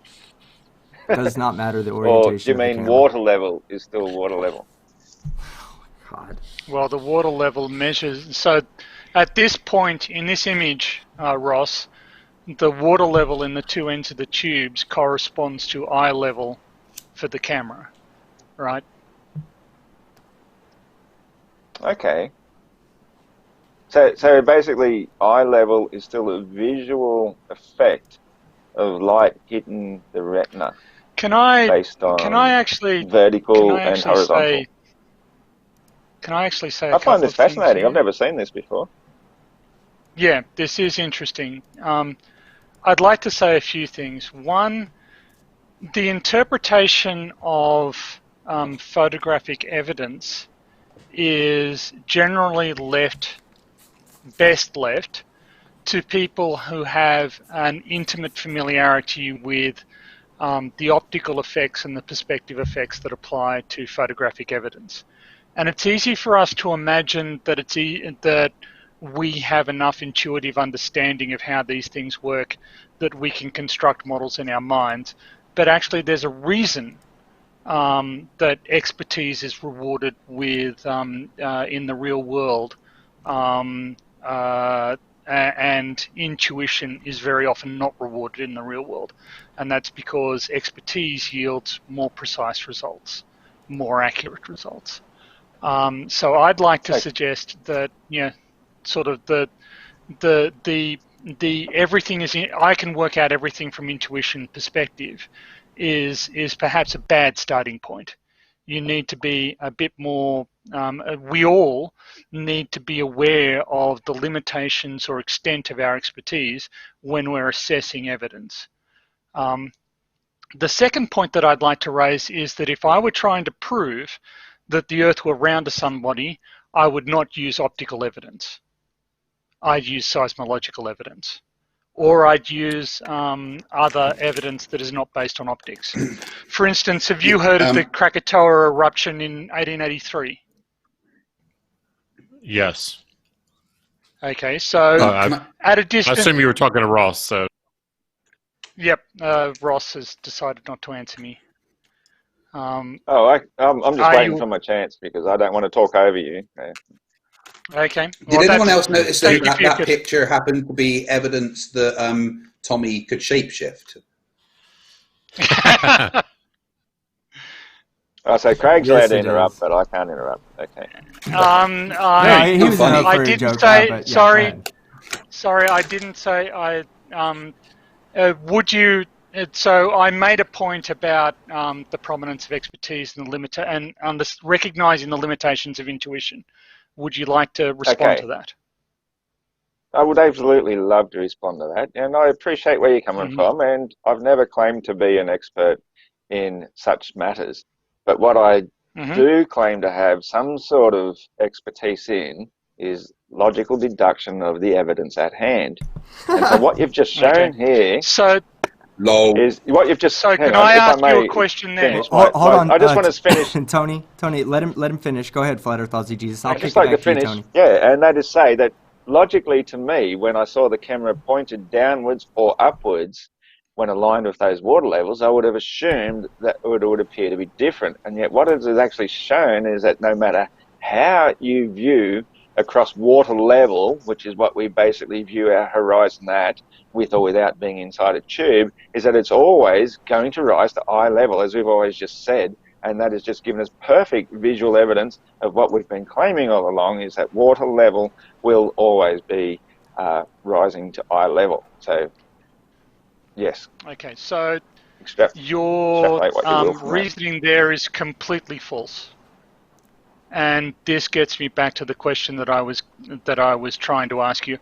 Does not matter the Or orientation do you of the mean camera. water level is still water level? God. Well, the water level measures. So, at this point in this image, Ross, the water level in the two ends of the tubes corresponds to eye level for the camera, right? Okay. So basically, eye level is still a visual effect of light hitting the retina Can I based can I on actually can vertical I and actually horizontal. say can I actually say a I find couple this of things fascinating. I've here? never seen this before. Yeah, this is interesting. I'd like to say a few things. One, the interpretation of photographic evidence is generally best left to people who have an intimate familiarity with the optical effects and the perspective effects that apply to photographic evidence. And it's easy for us to imagine that that we have enough intuitive understanding of how these things work that we can construct models in our minds. But actually, there's a reason that expertise is rewarded with in the real world, and intuition is very often not rewarded in the real world, and that's because expertise yields more precise results, more accurate results. So I'd like to suggest that sort of the everything is I can work out everything from intuition perspective is perhaps a bad starting point. You need to be a bit more. We all need to be aware of the limitations or extent of our expertise when we're assessing evidence. The second point that I'd like to raise is that if I were trying to prove that the Earth were round to somebody, I would not use optical evidence. I'd use seismological evidence, or I'd use other evidence that is not based on optics. For instance, have you heard of the Krakatoa eruption in 1883? Yes. Okay, so at a I distance... assume you were talking to Ross, so... Yep, Ross has decided not to answer me. I'm just waiting for my chance because I don't want to talk over you. Okay. Did anyone else notice that picture happened to be evidence that Tommy could shapeshift? So Craig's allowed to interrupt, but I can't interrupt. Okay. He was funny. I didn't say. Sorry, I didn't say. Would you? So I made a point about the prominence of expertise and the recognizing the limitations of intuition. Would you like to respond to that? I would absolutely love to respond to that, and I appreciate where you're coming from. And I've never claimed to be an expert in such matters, but what I do claim to have some sort of expertise in is logical deduction of the evidence at hand. And so what you've just shown here is what you've just. So can I ask you a question there? Hold on. I just want to finish. Tony, let him finish. Go ahead, Flat Earth Aussie Jesus. I'll just like to finish. Tony. Yeah, and that is say that logically to me, when I saw the camera pointed downwards or upwards, when aligned with those water levels, I would have assumed that it would appear to be different. And yet what it has actually shown is that no matter how you view across water level, which is what we basically view our horizon at, with or without being inside a tube, is that it's always going to rise to eye level, as we've always just said. And that has just given us perfect visual evidence of what we've been claiming all along, is that water level will always be rising to eye level. So, yes. Okay, so your reasoning there is completely false. And this gets me back to the question that I was trying to ask you.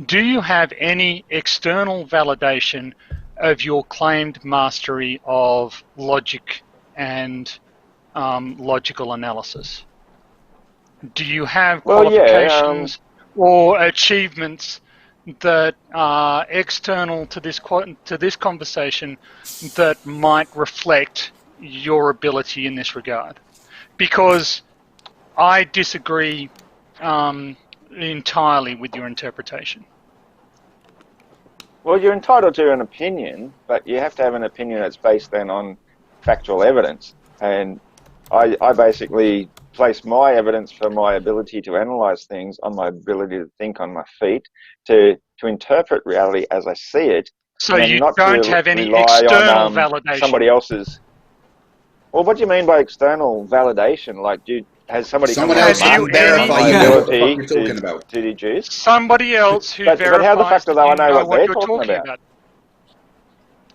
Do you have any external validation of your claimed mastery of logic and logical analysis? Do you have qualifications or achievements that are external to this conversation that might reflect your ability in this regard? Because I disagree entirely with your interpretation. Well, you're entitled to an opinion, but you have to have an opinion that's based then on factual evidence. And I basically place my evidence for my ability to analyze things on my ability to think on my feet, to interpret reality as I see it. So you don't have any external validation. Somebody else's. Well, what do you mean by external validation? Like, has somebody Someone come else along can verify my you know what the fuck ability you're talking about. to deduce? Somebody else who But how the verifies fuck do that I you know know what what they're you're talking about.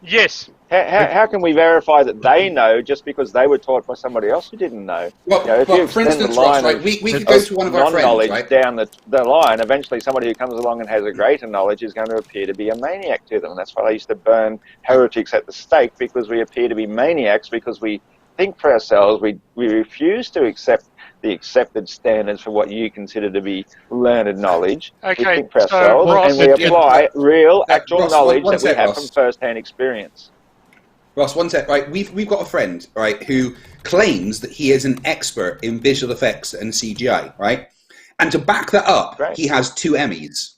Yes. How can we verify that they know just because they were taught by somebody else who didn't know? Well, If you for extend the instance, Ross, line right? of, We could go of to one of our friends, non-knowledge right? down the line, eventually somebody who comes along and has a greater knowledge is going to appear to be a maniac to them. And that's why they used to burn heretics at the stake, because we appear to be maniacs because we think for ourselves. We refuse to accept the accepted standards for what you consider to be learned knowledge. We Okay, think for so ourselves, Well, and Ross, we apply real, actual Ross, knowledge one that we sec, have from Ross. first-hand experience. Ross, one sec, right? We've got a friend, right, who claims that he is an expert in visual effects and CGI, right? And to back that up, Great. he has 2 Emmys,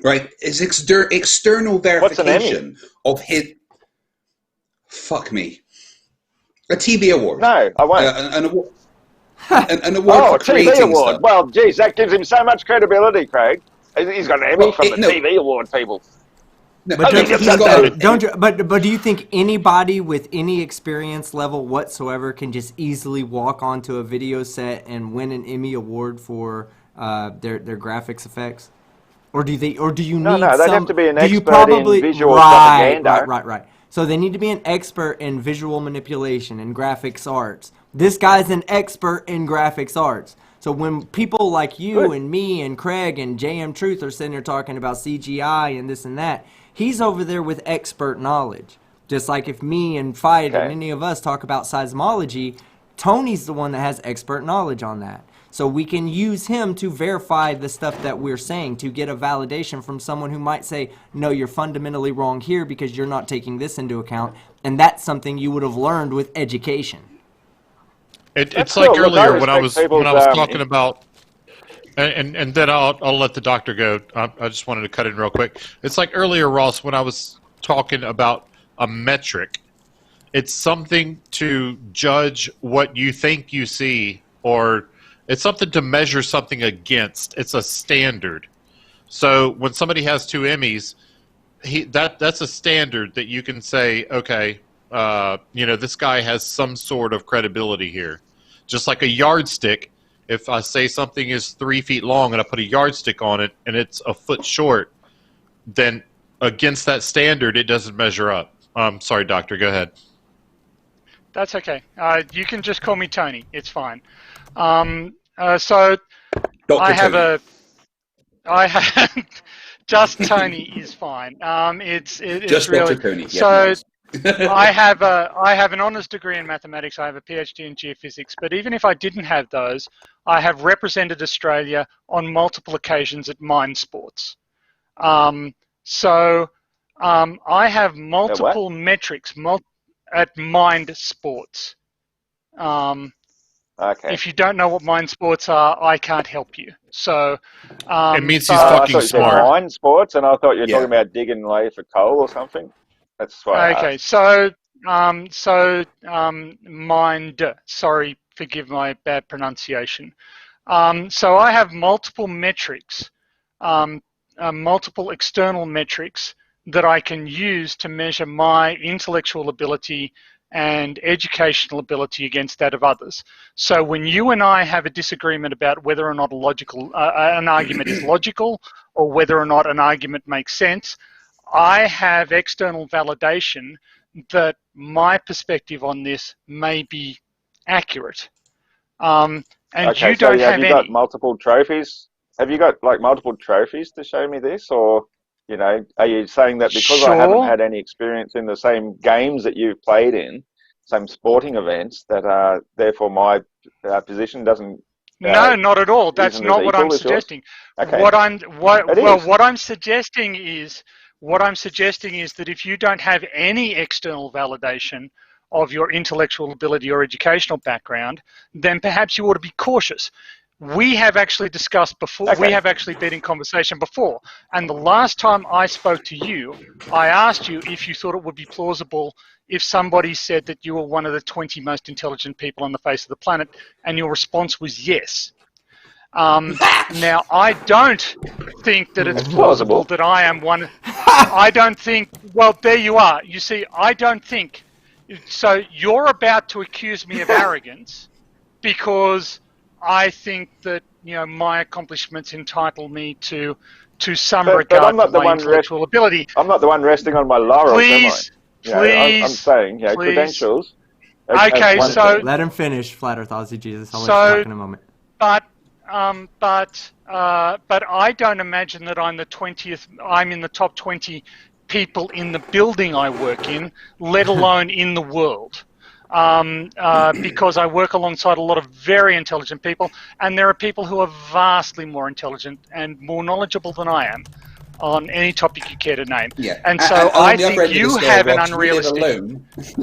right? It's external What's an Emmy? verification of his. Fuck me. A TV award. No, I won't. An award. An award Oh, for a TV creating award. stuff. Well, geez, that gives him so much credibility, Craig. He's got an Emmy from the No, TV award people. no, But I think don't you it's he's think got that? a. Don't you? But do you think anybody with any experience level whatsoever can just easily walk onto a video set and win an Emmy award for their graphics effects? Or do they? Or do you No, need no, they'd some? have to be an Do you expert probably in visual right? propaganda. So they need to be an expert in visual manipulation and graphics arts. This guy's an expert in graphics arts. So when people like you Good. and me and Craig and JM Truth are sitting there talking about CGI and this and that, he's over there with expert knowledge. Just like if me and FEAJ and Okay. any of us talk about seismology, Tony's the one that has expert knowledge on that. So we can use him to verify the stuff that we're saying, to get a validation from someone who might say, no, you're fundamentally wrong here because you're not taking this into account. And that's something you would have learned with education. It's cool. like Look, I earlier when I was respect people's, talking about, and then I'll let the doctor go. I just wanted to cut in real quick. It's like earlier, Ross, when I was talking about a metric. It's something to judge what you think you see, or it's something to measure something against. It's a standard. So when somebody has 2 Emmys, that's a standard that you can say, okay, this guy has some sort of credibility here. Just like a yardstick, if I say something is 3 feet long and I put a yardstick on it and it's a foot short, then against that standard, it doesn't measure up. Sorry, doctor, go ahead. that's okay. You can just call me Tony. It's fine. So Dr. I have Tony. I have just Tony is fine. It's Just really Dr. Tony. so. Yeah, nice. I have an honours degree in mathematics. I have a PhD in geophysics. But even if I didn't have those, I have represented Australia on multiple occasions at mine sports. I have multiple metrics at mined sports. Okay. If you don't know what mine sports are, I can't help you. So It means he's I fucking thought you said smart. mine sports, and I thought you were Yeah. talking about digging away for coal or something. That's why I okay, asked. mined. Sorry, forgive my bad pronunciation. So I have multiple metrics, multiple external metrics that I can use to measure my intellectual ability and educational ability against that of others. So when you and I have a disagreement about whether or not an argument is logical or whether or not an argument makes sense, I have external validation that my perspective on this may be accurate. And Okay, you so don't have have you got any. multiple trophies? Have you got like multiple trophies to show me this, or are you saying that because I haven't Sure. had any experience in the same games that you've played in, same sporting events, that therefore my position doesn't No, not at all. That's isn't as not what I'm equal as yours? suggesting. Okay, it is. What I'm suggesting is that if you don't have any external validation of your intellectual ability or educational background, then perhaps you ought to be cautious. We have actually discussed before, we Okay. have actually been in conversation before, and the last time I spoke to you, I asked you if you thought it would be plausible if somebody said that you were one of the 20 most intelligent people on the face of the planet, and your response was yes. Now, I don't think that it's It's plausible plausible. that I am one. I don't think, well, there you are. You see, I don't think So you're about to accuse me of arrogance because I think that my accomplishments entitle me to some But regard I'm not for the my one intellectual ability. I'm not the one resting on my laurels, am I? Please, I'm please, saying, please. credentials. Okay, one so thing. Let him finish, Flat Earth Aussie Jesus. I'll let you talk in a moment. But I don't imagine that I'm in the top 20 people in the building I work in, let alone in the world. Because I work alongside a lot of very intelligent people, and there are people who are vastly more intelligent and more knowledgeable than I am on any topic you care to name. Yeah. And so I think you have an unrealistic... You live alone. Just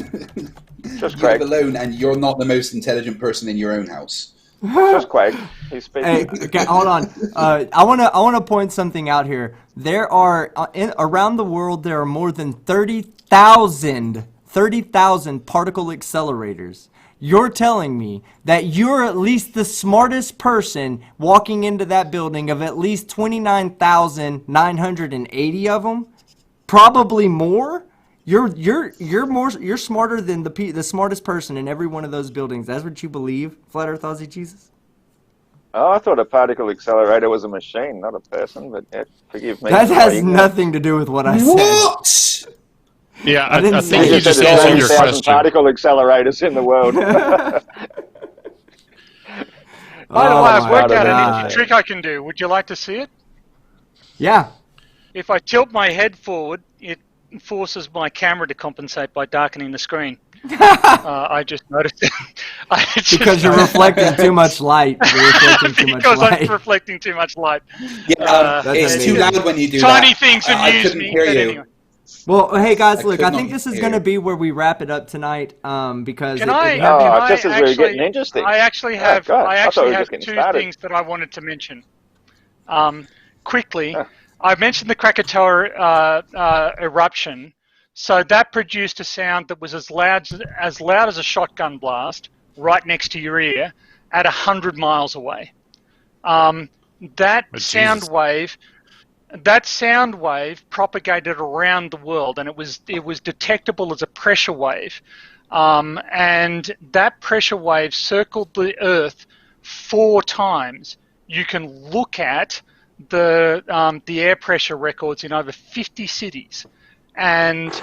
you live Craig. alone, and you're not the most intelligent person in your own house. Just Craig. He's speaking. Hey, okay, hold on. I wanna point something out here. There are around the world there are more than 30,000 particle accelerators. You're telling me that you're at least the smartest person walking into that building of at least 29,980 of them? Probably more? You're smarter than the smartest person in every one of those buildings. That's what you believe, Flat Earth Aussie Jesus? Oh, I thought a particle accelerator was a machine, not a person. But forgive me. That has nothing to do with what I said. What? Yeah, I didn't I say think it. you just said answered your 30,000 question. particle accelerators in the world. By the way, I've worked out a ninja trick I can do. Would you like to see it? Yeah. If I tilt my head forward, it forces my camera to compensate by darkening the screen. I just noticed it. Because you're reflecting too much light. Because I'm reflecting too much light. Yeah, it's too loud when you do tiny that. things I amuse couldn't me. hear But you. anyway. Well, hey guys, I look, could I not think this is hear. going to be where we wrap it up tonight. Because just as we were getting interesting. I actually have just getting two started. things that I wanted to mention. Quickly, I mentioned the Krakatoa eruption. So that produced a sound that was as loud as a shotgun blast right next to your ear at 100 miles away. That sound wave propagated around the world, and it was detectable as a pressure wave. And that pressure wave circled the Earth 4 times. You can look at the air pressure records in over 50 cities. And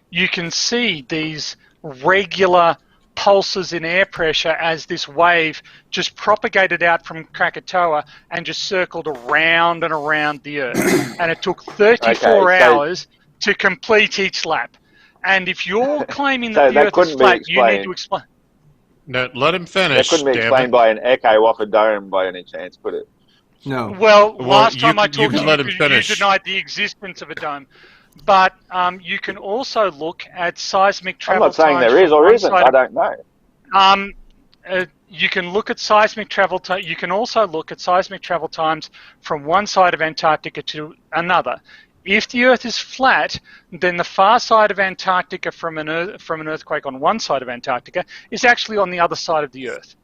you can see these regular pulses in air pressure as this wave just propagated out from Krakatoa and just circled around and around the Earth. And it took 34 hours to complete each lap. And if you're claiming that the Earth is flat, you need to explain. No, let him finish. That couldn't be explained by an echo off a dome by any chance, could it? No. Well, last time I talked to you, you denied the existence of a dome. But you can also look at seismic travel times. I'm not saying there is or isn't. I don't know. You can look at seismic travel. You can also look at seismic travel times from one side of Antarctica to another. If the Earth is flat, then the far side of Antarctica from an earthquake on one side of Antarctica is actually on the other side of the Earth.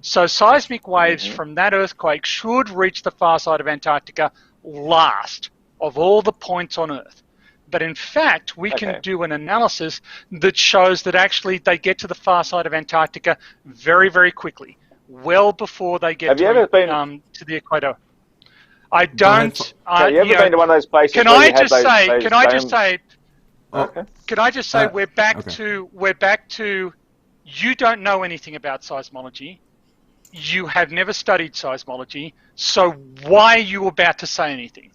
So seismic waves from that earthquake should reach the far side of Antarctica last of all the points on Earth. But in fact, we can do an analysis that shows that actually they get to the far side of Antarctica very, very quickly, well before they get to the equator. I don't. Have you ever been to one of those places? Can I just say we're back to you don't know anything about seismology. You have never studied seismology, so why are you about to say anything?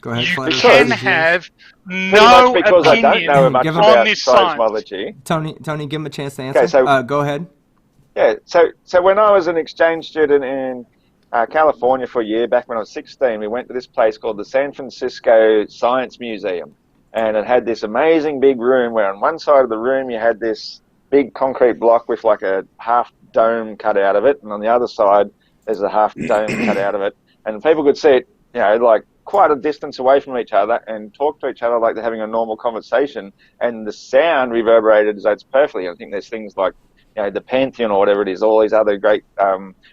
Go ahead, you can have no because opinion I don't know much on this seismology. Tony, give him a chance to answer. Okay, so, go ahead. Yeah, so when I was an exchange student in California for a year, back when I was 16, we went to this place called the San Francisco Science Museum. And it had this amazing big room where on one side of the room you had this big concrete block with like a half dome cut out of it. And on the other side, there's a half dome cut out of it. And people could see it, like quite a distance away from each other and talk to each other like they're having a normal conversation. And the sound reverberated as though it's perfectly. I think there's things like the Pantheon or whatever it is, all these other great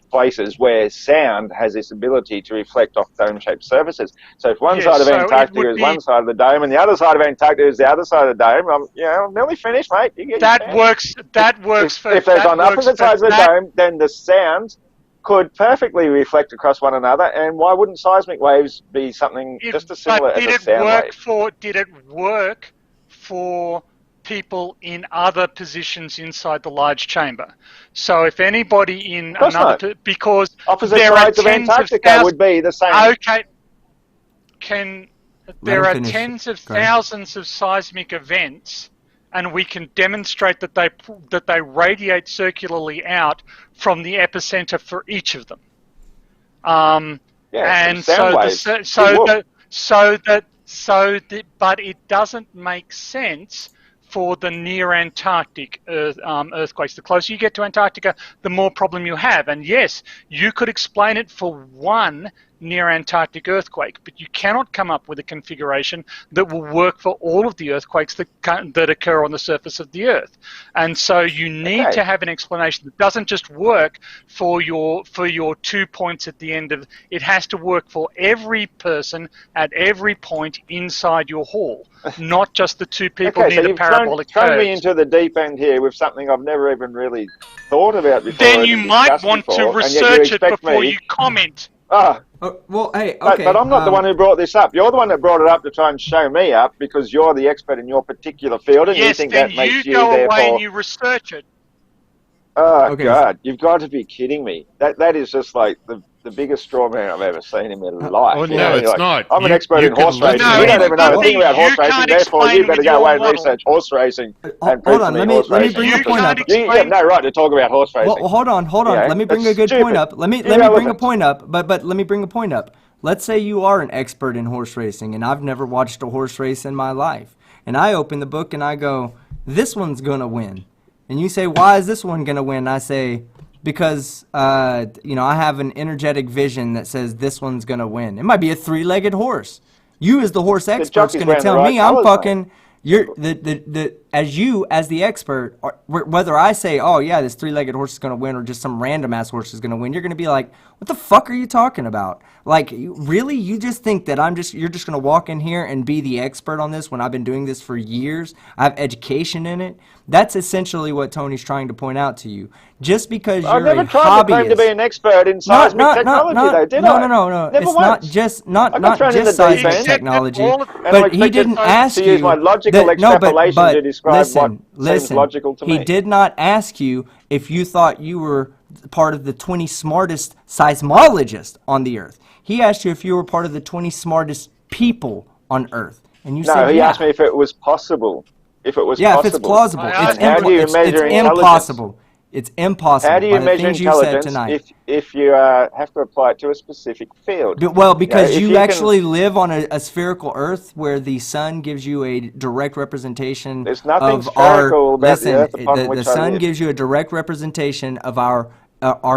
places where sound has this ability to reflect off dome-shaped surfaces. So if one side of Antarctica is one side of the dome and the other side of Antarctica is the other side of the dome, I'm nearly finished, mate. You get that works. That works. If there's on opposite sides of the dome, then the sound could perfectly reflect across one another, and why wouldn't seismic waves be something just as similar as a sound wave? Did it work for people in other positions inside the large chamber? So if anybody in another, because opposite sides of Antarctica would be the same. Okay, there are tens of thousands of seismic events, and we can demonstrate that they radiate circularly out from the epicenter for each of them. But it doesn't make sense for the near Antarctic earthquakes. The closer you get to Antarctica, the more problem you have. And yes, you could explain it for one near Antarctic earthquake, but you cannot come up with a configuration that will work for all of the earthquakes that occur on the surface of the Earth. And so you need to have an explanation that doesn't just work for your 2 points at the end of it. Has to work for every person at every point inside your hall, not just the two people near the parabolic curves. Thrown me into the deep end here with something I've never even really thought about before. Then you might want to research it before you comment. Well, hey, okay. But I'm not the one who brought this up. You're the one that brought it up to try and show me up because you're the expert in your particular field, and you think that makes you therefore... Yes, then you go away and you research it. Oh, okay. God, you've got to be kidding me. That is just like the biggest straw man I've ever seen in my life. Oh, no, it's not. I'm an expert in horse racing. You don't even know a thing about horse racing, therefore you better go away and research horse racing and prove to me horse racing. Let me bring a point up. You have no right to talk about horse racing. Well, hold on. Let me bring a good point up. Let me bring a point up, but let me bring a point up. Let's say you are an expert in horse racing, and I've never watched a horse race in my life. And I open the book and I go, this one's going to win. And you say, why is this one going to win? And I say, because, I have an energetic vision that says this one's going to win. It might be a three-legged horse. You as the horse expert's going to tell me I'm fucking... As the expert, whether I say, oh yeah, this three-legged horse is going to win, or just some random ass horse is going to win, you're going to be like, what the fuck are you talking about? Like, really? You just think that you're just going to walk in here and be the expert on this when I've been doing this for years? I have education in it. That's essentially what Tony's trying to point out to you. Just because you're a hobbyist. I've never tried to claim to be an expert in seismic technology, though, did I? No. It's not just seismic technology. But he didn't ask you. To use my logical extrapolation to describe what seems logical to me. He did not ask you if you thought you were part of the 20 smartest seismologists on the Earth. He asked you if you were part of the 20 smartest people on Earth. And you said, no, he asked me if it was possible. If it's plausible. It's impossible. It's impossible. How do you measure intelligence if you have to apply it to a specific field? Well, because you actually live on a spherical Earth where the sun gives you a direct representation There's nothing spherical about the Earth upon which the sun gives you a direct representation of our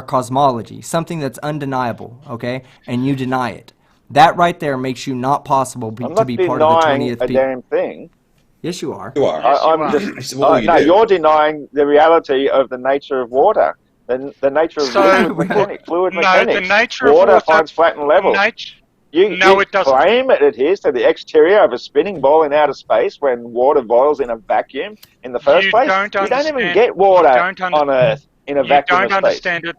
cosmology, something that's undeniable, okay? And you deny it. That right there makes you not possible to be part of the 20th people. I'm not denying a damn thing. Yes, you are. You are. You're denying the reality of the nature of water, the nature of fluid mechanics. The nature of water finds flat and level. You it doesn't. Claim it adheres to the exterior of a spinning ball in outer space when water boils in a vacuum in the first place. You don't even get water on Earth in a vacuum of space. You don't understand it.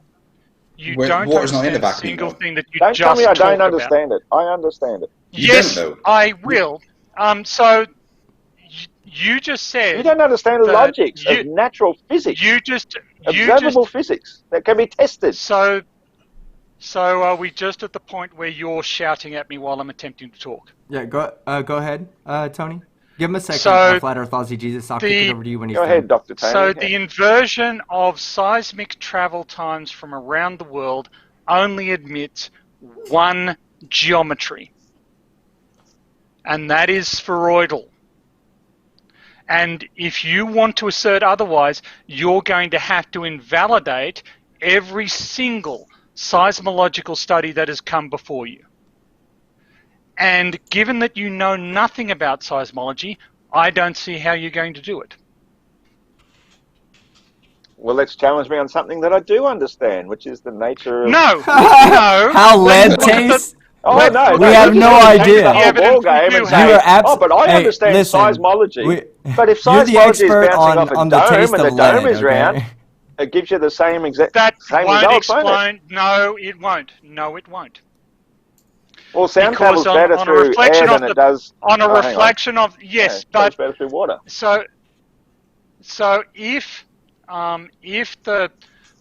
You don't understand a single thing that you don't just tell me I don't understand it. I understand it. Yes, I will. So... You just said... You don't understand the logics of natural physics. Observable physics that can be tested. So are we just at the point where you're shouting at me while I'm attempting to talk? Yeah, go ahead, Tony. Give him a second. Flat Earth Aussie Jesus. I'll kick it over to you when he's done. Go ahead, Dr. Tony. So the inversion of seismic travel times from around the world only admits one geometry, and that is spheroidal. And if you want to assert otherwise, you're going to have to invalidate every single seismological study that has come before you. And given that you know nothing about seismology, I don't see how you're going to do it. Well, let's challenge me on something that I do understand, which is the nature of... No, no. How lead Let's look at the- tastes? Oh, Let's no, look we no, have you're no just gonna take idea. the whole Evidence ball game you and have. You say, are oh, but I hey, understand listen, seismology. But if you're the seismology is expert bouncing off a on the taste dome and of the dome lead, is round, okay? it gives you the same That same won't results, won't it? explain. No, it won't. No, it won't. Well, sound Because travels better on a through reflection air of than it does... on a Oh, hang on. reflection of Yeah, yes, it but travels better through water. so if the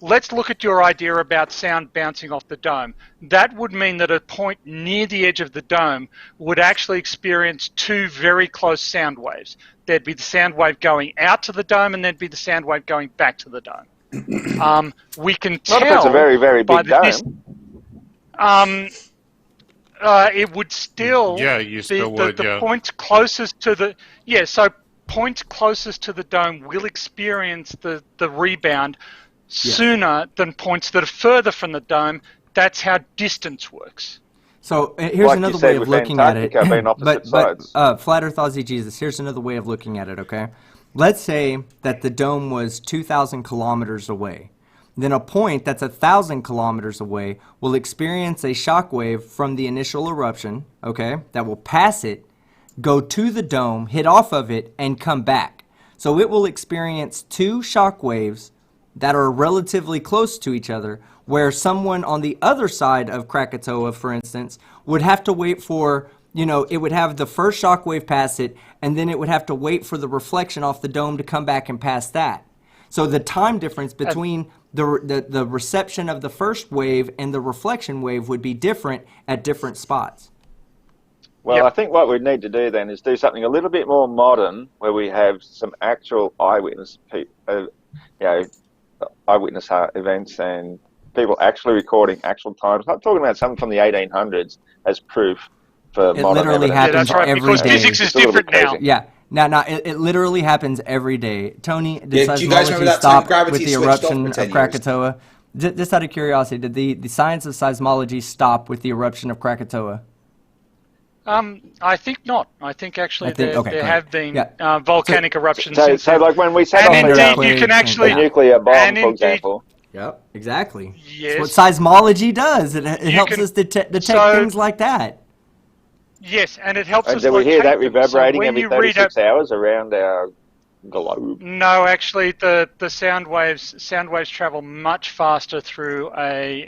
let's look at your idea about sound bouncing off the dome. That would mean that a point near the edge of the dome would actually experience two very close sound waves. There'd be the sound wave going out to the dome, and there'd be the sound wave going back to the dome. We can tell Not if it's a very, very by big the dome. it would still Yeah, you still would, the yeah. point closest to the so point closest to the dome will experience the rebound sooner than points that are further from the dome. That's how distance works. So here's Like another you said way of with looking at it. Antarctica being opposite sides. Flat Earth Aussie Jesus, here's another way of looking at it, okay? Let's say that the dome was 2,000 kilometers away. Then a point that's 1,000 kilometers away will experience a shock wave from the initial eruption, okay, that will pass it, go to the dome, hit off of it, and come back. So it will experience two shock waves that are relatively close to each other, where someone on the other side of Krakatoa, for instance, would have to wait for, it would have the first shock wave pass it, and then it would have to wait for the reflection off the dome to come back and pass that. So the time difference between the reception of the first wave and the reflection wave would be different at different spots. Well, I think what we need to do then is do something a little bit more modern, where we have some actual eyewitness eyewitness events and people actually recording actual times. I'm not talking about something from the 1800s as proof for It modern literally evidence. happens that's right, every because day. physics is It's a little bit different now. crazy. Yeah. Now, it literally happens every day. Tony, did Yeah, do you guys remember that time stop gravity with the switched off eruption for of 10 years? Krakatoa? Just out of curiosity, did the science of seismology stop with the eruption of Krakatoa? I think not. I think actually there great. have been Yeah. volcanic eruptions So since then. like when we set And off indeed, you can a actually nuclear bomb, and for indeed- example. Yep, exactly. Yes. That's what seismology does. It helps can- us detect so- things like that. Yes, and it helps And us do we hear locate that them. reverberating so when every you read 36 hours around our globe? No, actually, the sound waves travel much faster through a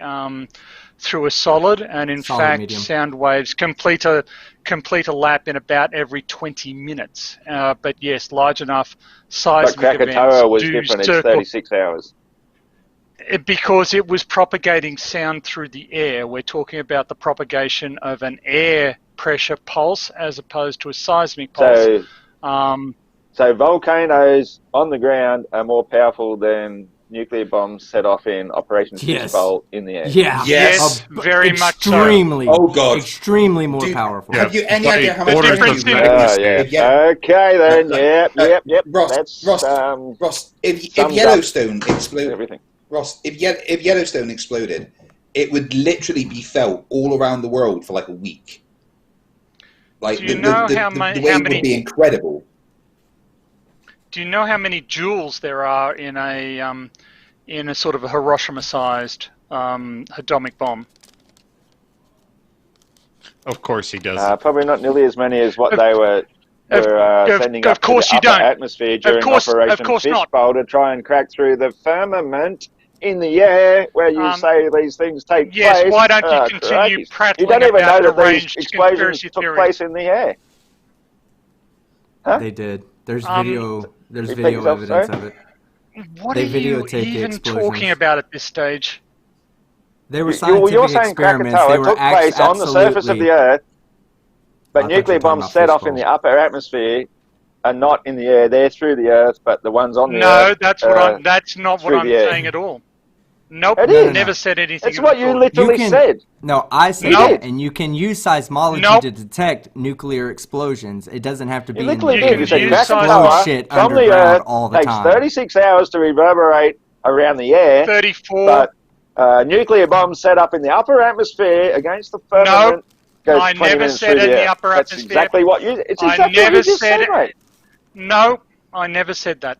solid, and in Solid fact, medium. sound waves complete a lap in about every 20 minutes. But yes, large enough But seismic events Krakatoa was do different. It's circle 36 hours. because it was propagating sound through the air. We're talking about the propagation of an air pressure pulse as opposed to a seismic pulse. So volcanoes on the ground are more powerful than nuclear bombs set off in Operation Yes. Fishbowl in the air. Yeah. Yes, very much so. Extremely. Oh, God. Extremely more Dude, powerful. Have you any But idea how much orders energy of you magnitude. produce? Okay then. Yep. Ross, That's Ross, if sums up Yellowstone exploded, everything. Ross, if Yellowstone exploded, it would literally be felt all around the world for like a week. Like Do you know the how wave many- would be incredible. Do you know how many joules there are in a sort of a Hiroshima-sized atomic bomb? Of course he does. Probably not nearly as many as what they were sending up of course to you the upper don't. atmosphere during course Operation not. Fishbowl to try and crack through the firmament in the air where you say these things take place. Yes, why don't you continue crikey. prattling You don't even about know that these deranged explosions conspiracy took theories? place in the air. Huh? They did. There's There's Repeat video yourself, evidence sorry? of it. What They are you videotaped the even explosions. talking about at this stage? They were You're scientific saying experiments. They Krakatoa were took place on the surface of the Earth, but I thought you nuclear were talking bombs about set off in fishbowl. the upper atmosphere are not in the air. They're through the Earth, but the ones on the No, Earth. that's not what through I'm the air. saying at all. Nope, It is. never said anything. It's what you at all. literally said. No, I said Nope. that, and you can use seismology Nope. to detect nuclear explosions. It doesn't have to be You in literally You did. You said use Krakatoa shit from the underground Earth all the takes time. 36 hours to reverberate around the air, 34. but nuclear bombs set up in the upper atmosphere against the firmament goes I 20 never minutes said through in the the air. upper That's atmosphere. exactly what you. It's I exactly what never you just said said, it. mate. No, I never said that.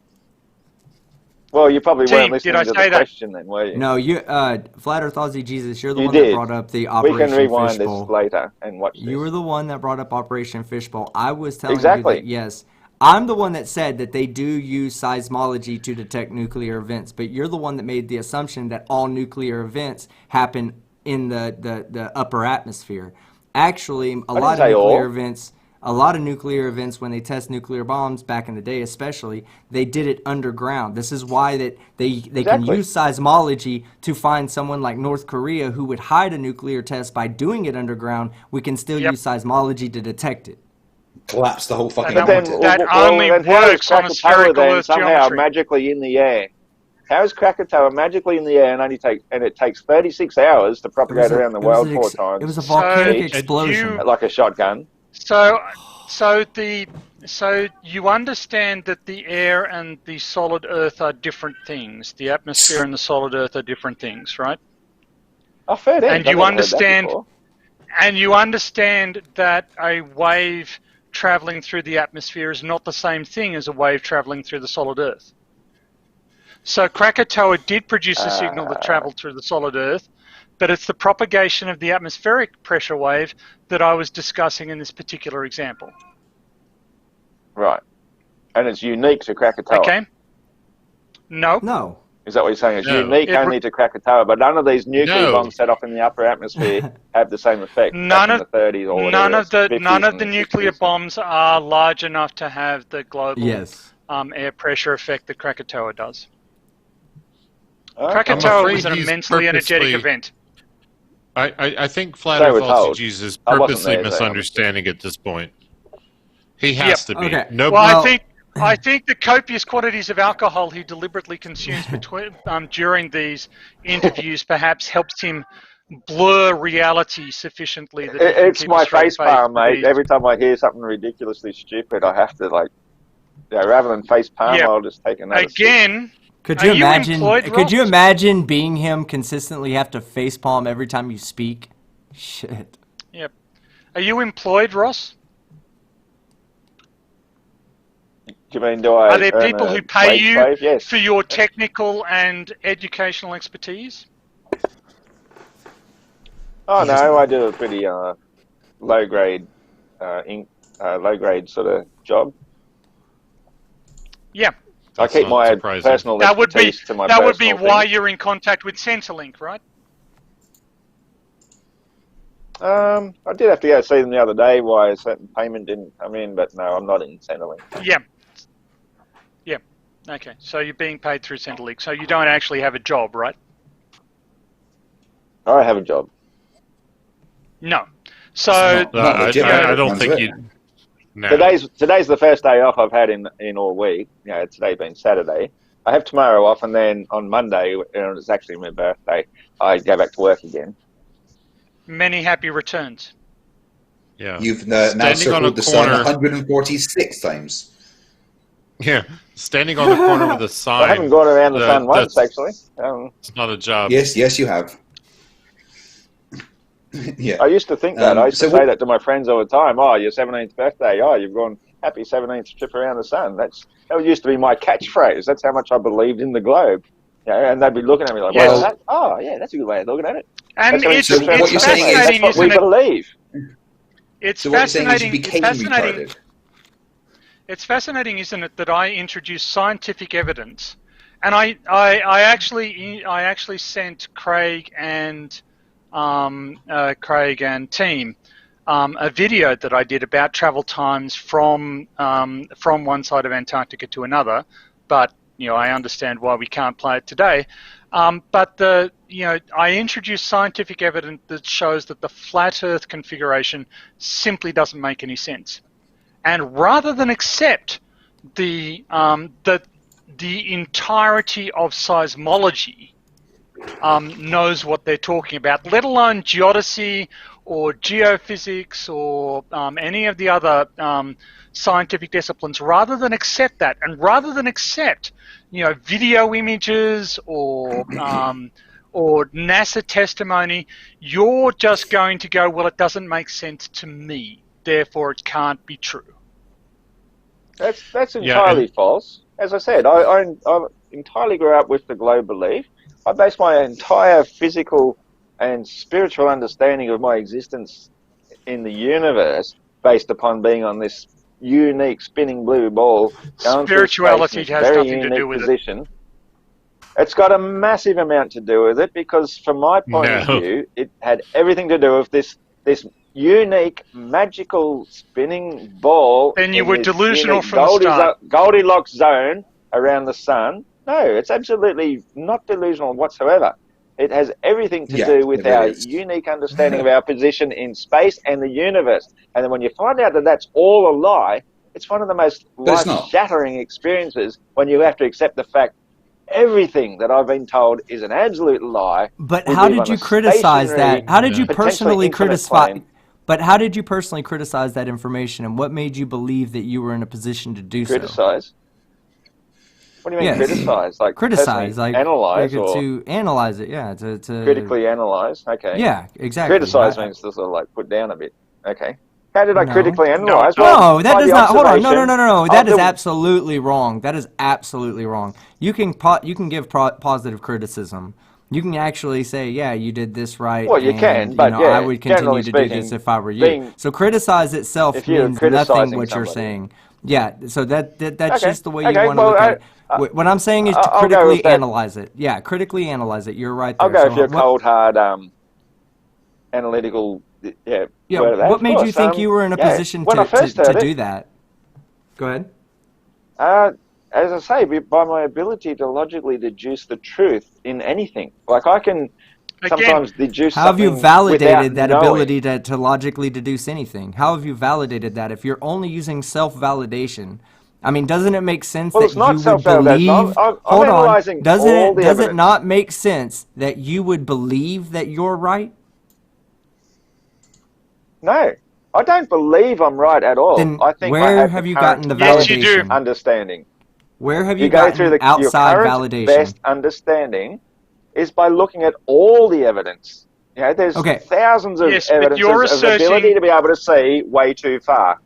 Well, you probably Team, weren't did I listening to say the that? question then, were you? No, you, Flat Earth Aussie Jesus, you're the You one that did. brought up the We Operation can rewind this Fishbowl. later and watch this. You were the one that brought up Operation Fishbowl. I was telling you Exactly. that, yes, I'm the one that said that they do use seismology to detect nuclear events, but you're the one that made the assumption that all nuclear events happen in the upper atmosphere. Actually, a lot of nuclear events, when they test nuclear bombs back in the day especially, they did it underground. This is why that they can use seismology to find someone like North Korea who would hide a nuclear test by doing it underground. We can still use seismology to detect it. Collapse the whole fucking But then, model. That only then how is works on a Krakatoa spherical then Earth somehow geometry. magically in the air? How is Krakatoa magically in the air and it takes 36 hours to propagate around the world 4 times? It was a volcanic each, explosion. like a shotgun. So you understand that the air and the solid Earth are different things. The atmosphere and the solid Earth are different things, right? Oh, fair enough. And you understand that a wave traveling through the atmosphere is not the same thing as a wave traveling through the solid Earth. So Krakatoa did produce a signal that traveled through the solid Earth, but it's the propagation of the atmospheric pressure wave that I was discussing in this particular example. Right. And it's unique to Krakatoa. Okay? No. No. Is that what you're saying? It's No. unique only to Krakatoa, but none of these nuclear bombs set off in the upper atmosphere have the same effect. None back in the 30s or whatever, none of the 50s nuclear 60s. bombs are large enough to have the global Yes. air pressure effect that Krakatoa does. Okay. Krakatoa was an he's immensely energetic purposely- event. I think Flat So Earth we're Aussie told. Jesus is I wasn't purposely there, so I'm- misunderstanding at this point. He has to be. Okay. Nobody. Well, I think the copious quantities of alcohol he deliberately consumes during these interviews perhaps helps him blur reality sufficiently that he can It's keep my a straight face palm, with mate. these. Every time I hear something ridiculously stupid, I have to rather than face palm, Yeah. I'll just take another sip. Again, Could are you you imagine? employed, Could you Ross? imagine being him consistently have to facepalm every time you speak? Shit. Yep. Are you employed, Ross? Do you mean, do I Are there earn people a who pay wage you slave? Yes. for your technical and educational expertise? Oh He doesn't no, know. I do a pretty low grade sort of job. Yeah. I That's keep not my surprising. personal That would be expertise to my that would be personal why things. you're in contact with Centrelink, right? I did have to go see them the other day why a certain payment didn't come in, but no, I'm not in Centrelink. Yeah. Yeah. Okay. So you're being paid through Centrelink. So you don't actually have a job, right? I have a job. No. So Not I legitimate. don't Sounds think it. you. No. Today's the first day off I've had in all week. Today being Saturday. I have tomorrow off, and then on Monday, it's actually my birthday, I go back to work again. many happy returns. Yeah. You've now Standing on a circled the sun corner. 146 times. Yeah. Standing on the corner with a sign. I haven't gone around the sun once, that's- actually. It's not a job. Yes, you have. Yeah. I used to think that. I used to so say what- that to my friends all the time. Oh, your 17th birthday. Oh, you've gone happy 17th trip around the sun. That used to be my catchphrase. That's how much I believed in the globe. And they'd be looking at me like, Yes. well, that's a good way of looking at it. And That's how many it's trips around what the you're sun, saying mate. is- fascinating, That's what we isn't it? believe. It's So what you're saying is you fascinating. It's became fascinating. retarded. It's fascinating, isn't it, that I introduced scientific evidence, and I actually sent Craig and team a video that I did about travel times from one side of Antarctica to another, but I understand why we can't play it today. But I introduced scientific evidence that shows that the flat Earth configuration simply doesn't make any sense. And rather than accept the entirety of seismology knows what they're talking about, let alone geodesy or geophysics or any of the other scientific disciplines, rather than accept that, and rather than accept video images or NASA testimony, you're just going to go, well, it doesn't make sense to me, therefore it can't be true. That's entirely false. As I said, entirely grew up with the globe belief. I base my entire physical and spiritual understanding of my existence in the universe based upon being on this unique spinning blue ball going through space Spirituality in this has very nothing to unique do with it. position. It's got a massive amount to do with it because, from my point of No. view, it had everything to do with this unique, magical spinning ball. Then you in were this delusional unique from the start. Goldilocks zone around the sun. No, it's absolutely not delusional whatsoever. It has everything to do with it really our is. unique understanding of our position in space and the universe. And then when you find out that that's all a lie, it's one of the most But it's not. life-shattering experiences when you have to accept the fact everything that I've been told is an absolute lie. But We how live did on you a criticize that? stationary, How did you potentially personally infinite criticize? plane. But how did you personally criticize that information, and what made you believe that you were in a position to do so? Criticize? What do you mean Yes. criticize? Like Criticize, personally like analyze or to analyze it, yeah, to critically analyze? Okay. yeah, exactly. Criticize means to sort of like put down a bit. Okay. How did I No. critically analyze? No, Well, No, that by does the not. Hold on. No, no, observation no, no, no. of That is the- absolutely wrong. That is absolutely wrong. You can give positive criticism. You can actually say, yeah, you did this right. Well, you and, can, but I yeah, would continue generally to do this speaking, if I were you. being- So criticize itself if you're means nothing criticizing what you're somebody. saying. Yeah, so that's Okay, just the way you okay, want to well, look at it. What I'm saying is to I'll go critically with that. analyze it. Yeah, critically analyze it. You're right there. I'll go So if you're what- cold, hard, analytical, Yeah, word of that, what of made you course. think you were in a Yeah, position when I first heard to it, do that? Go ahead. As I say, by my ability to logically deduce the truth in anything. Like I can sometimes deduce How have you something validated without that ability knowing. to logically deduce anything? How have you validated that if you're only using self-validation? I mean, doesn't it make sense Well, that it's not you would self-validation. believe? I'm Hold on. analysing Doesn't all the does it evidence. not make sense that you would believe that you're right? No, I don't believe I'm right at all. Then I think I where have have the you current gotten the Yes, you do. validation? understanding. Where have You you go through gotten your outside current validation? best understanding is by looking at all the evidence. You know, there's Okay. thousands of Yes, but evidences you're of asserting- ability to be able to see way too far.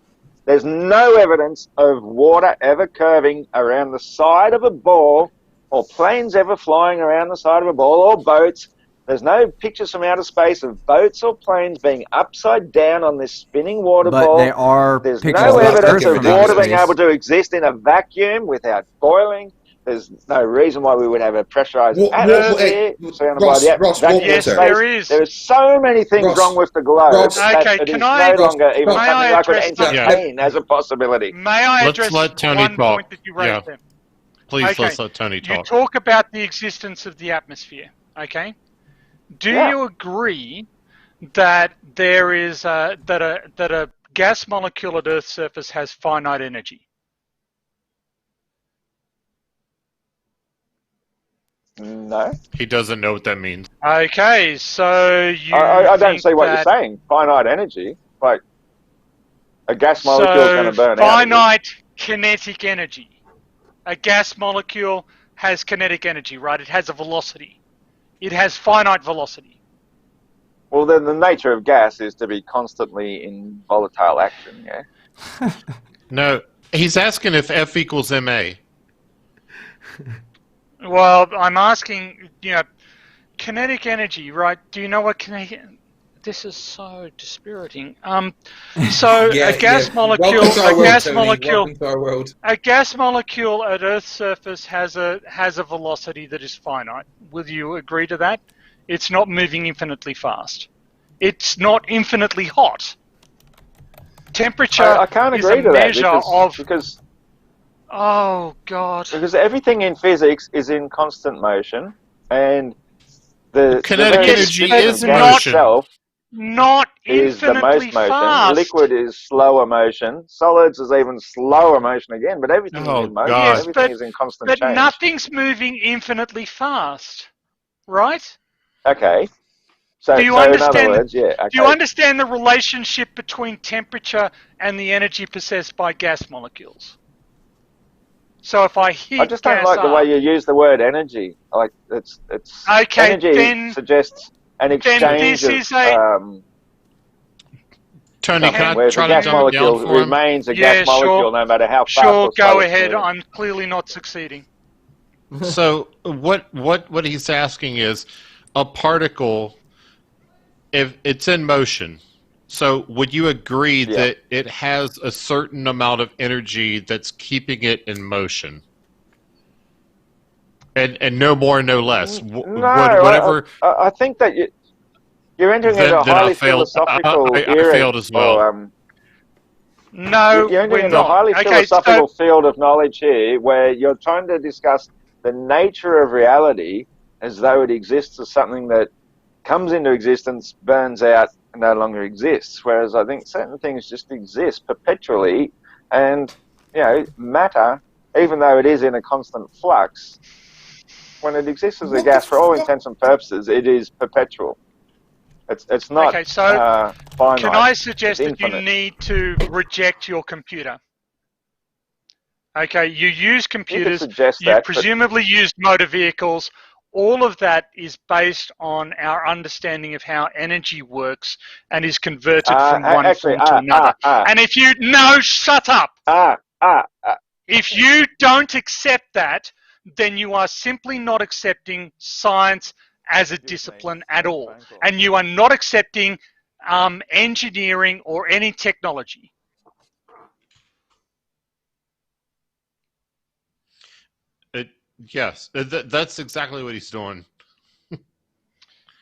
There's no evidence of water ever curving around the side of a ball, or planes ever flying around the side of a ball, or boats. There's no pictures from outer space of boats or planes being upside down on this spinning water But ball. there are There's pictures no of evidence Earth of from outer water being space. able to exist in a vacuum without boiling. There's no reason why we would have a pressurized atmosphere surrounded by the Ross, vacuum of Yes, space. there is. There are so many things Ross, wrong with the globe Ross. that Okay, it can is I- no longer even Ross, something may I I could address something? entertain as a possibility. May I Let's address let Tony one talk. point that you raised Yeah. there? Please Okay. let's let Tony You talk. talk about the existence of the atmosphere, okay? Do Yeah. you agree that there is that a gas molecule at Earth's surface has finite energy? No. He doesn't know what that means. Okay, so you I don't think see what that, you're saying. Finite energy. Like, a gas molecule is going to burn out. finite kinetic energy. A gas molecule has kinetic energy, right? It has a velocity. It has finite velocity. Well, then the nature of gas is to be constantly in volatile action, yeah? No, he's asking if F equals ma. Well, I'm asking, kinetic energy, right? Do you know what kinetic... This is so dispiriting. So Yeah, a gas yeah. molecule, Welcome to our a world, gas Tony. molecule, Welcome to our world. a gas molecule at Earth's surface has a velocity that is finite. Will you agree to that? It's not moving infinitely fast. It's not infinitely hot. Temperature I can't is agree a to that measure because Oh God. everything in physics is in constant motion, and the Kinetic very energy existence is of gas not- itself Not is the most infinitely motion. fast. Liquid is slower motion. Solids is even slower motion again, but everything Oh, is in motion. God. Yes, Everything is in constant But change. nothing's moving infinitely fast, right? Okay. So, Do you so in understand? other words, yeah. Okay. Do you understand the relationship between temperature and the energy possessed by gas molecules? So if I heat I just don't gas like the up, way you use the word energy. Like it's Okay, energy then- suggests an exchange this of is a- Tony, something, can I whereas try a to gas dumb it molecule down for him? remains a Yeah, gas molecule sure. no matter how fast Sure, or slow go it's ahead. moving. I'm clearly not succeeding. So what he's asking is a particle, if it's in motion. So would you agree Yeah. that it has a certain amount of energy that's keeping it in motion? And no more, no less. No, Whatever. I think that you're entering into a Then I highly failed. philosophical I era, failed as well. or No, you're entering we're into a not. highly Okay, so philosophical field of knowledge here, where you're trying to discuss the nature of reality as though it exists as something that comes into existence, burns out, and no longer exists. Whereas I think certain things just exist perpetually, and matter, even though it is in a constant flux, when it exists as a What the gas, for all fuck? intents and purposes, it is perpetual. It's not okay, so can finite. I It's suggest that you infinite. need to reject your computer? Okay, you use You could computers, suggest you've that, but presumably used motor vehicles. All of that is based on our understanding of how energy works and is converted from one actually, form to another. And if you, no, shut up. ah, ah, ah. If you don't accept that, then you are simply not accepting science as a discipline at all. And you are not accepting engineering or any technology. Yes, that's exactly what he's doing.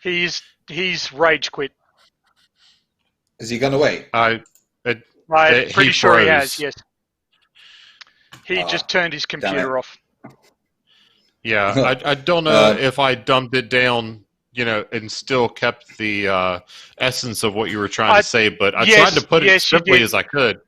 He's rage quit. Is he gonna wait? I'm pretty he sure he has, froze. yes. He just turned his Damn it. computer off. Yeah, I don't know if I dumbed it down, and still kept the essence of what you were trying to say, but I tried to put it Yes, you simply did. as I could.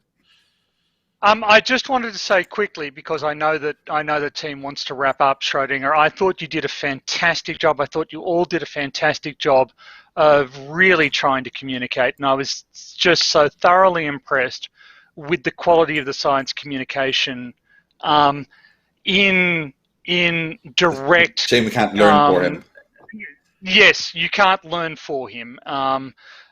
I just wanted to say quickly, because I know the team wants to wrap up, Schrodinger. I thought you did a fantastic job. I thought you all did a fantastic job of really trying to communicate, and I was just so thoroughly impressed with the quality of the science communication in direct. Shame we can't learn for him. Yes, you can't learn for him.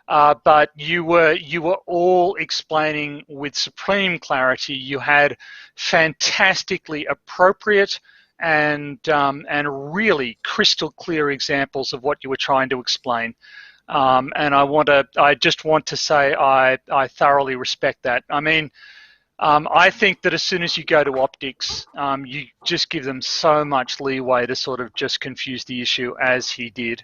But you were all explaining with supreme clarity. You had fantastically appropriate and really crystal clear examples of what you were trying to explain. And I just want to say I thoroughly respect that. I mean, I think that as soon as you go to optics, you just give them so much leeway to sort of just confuse the issue, as he did.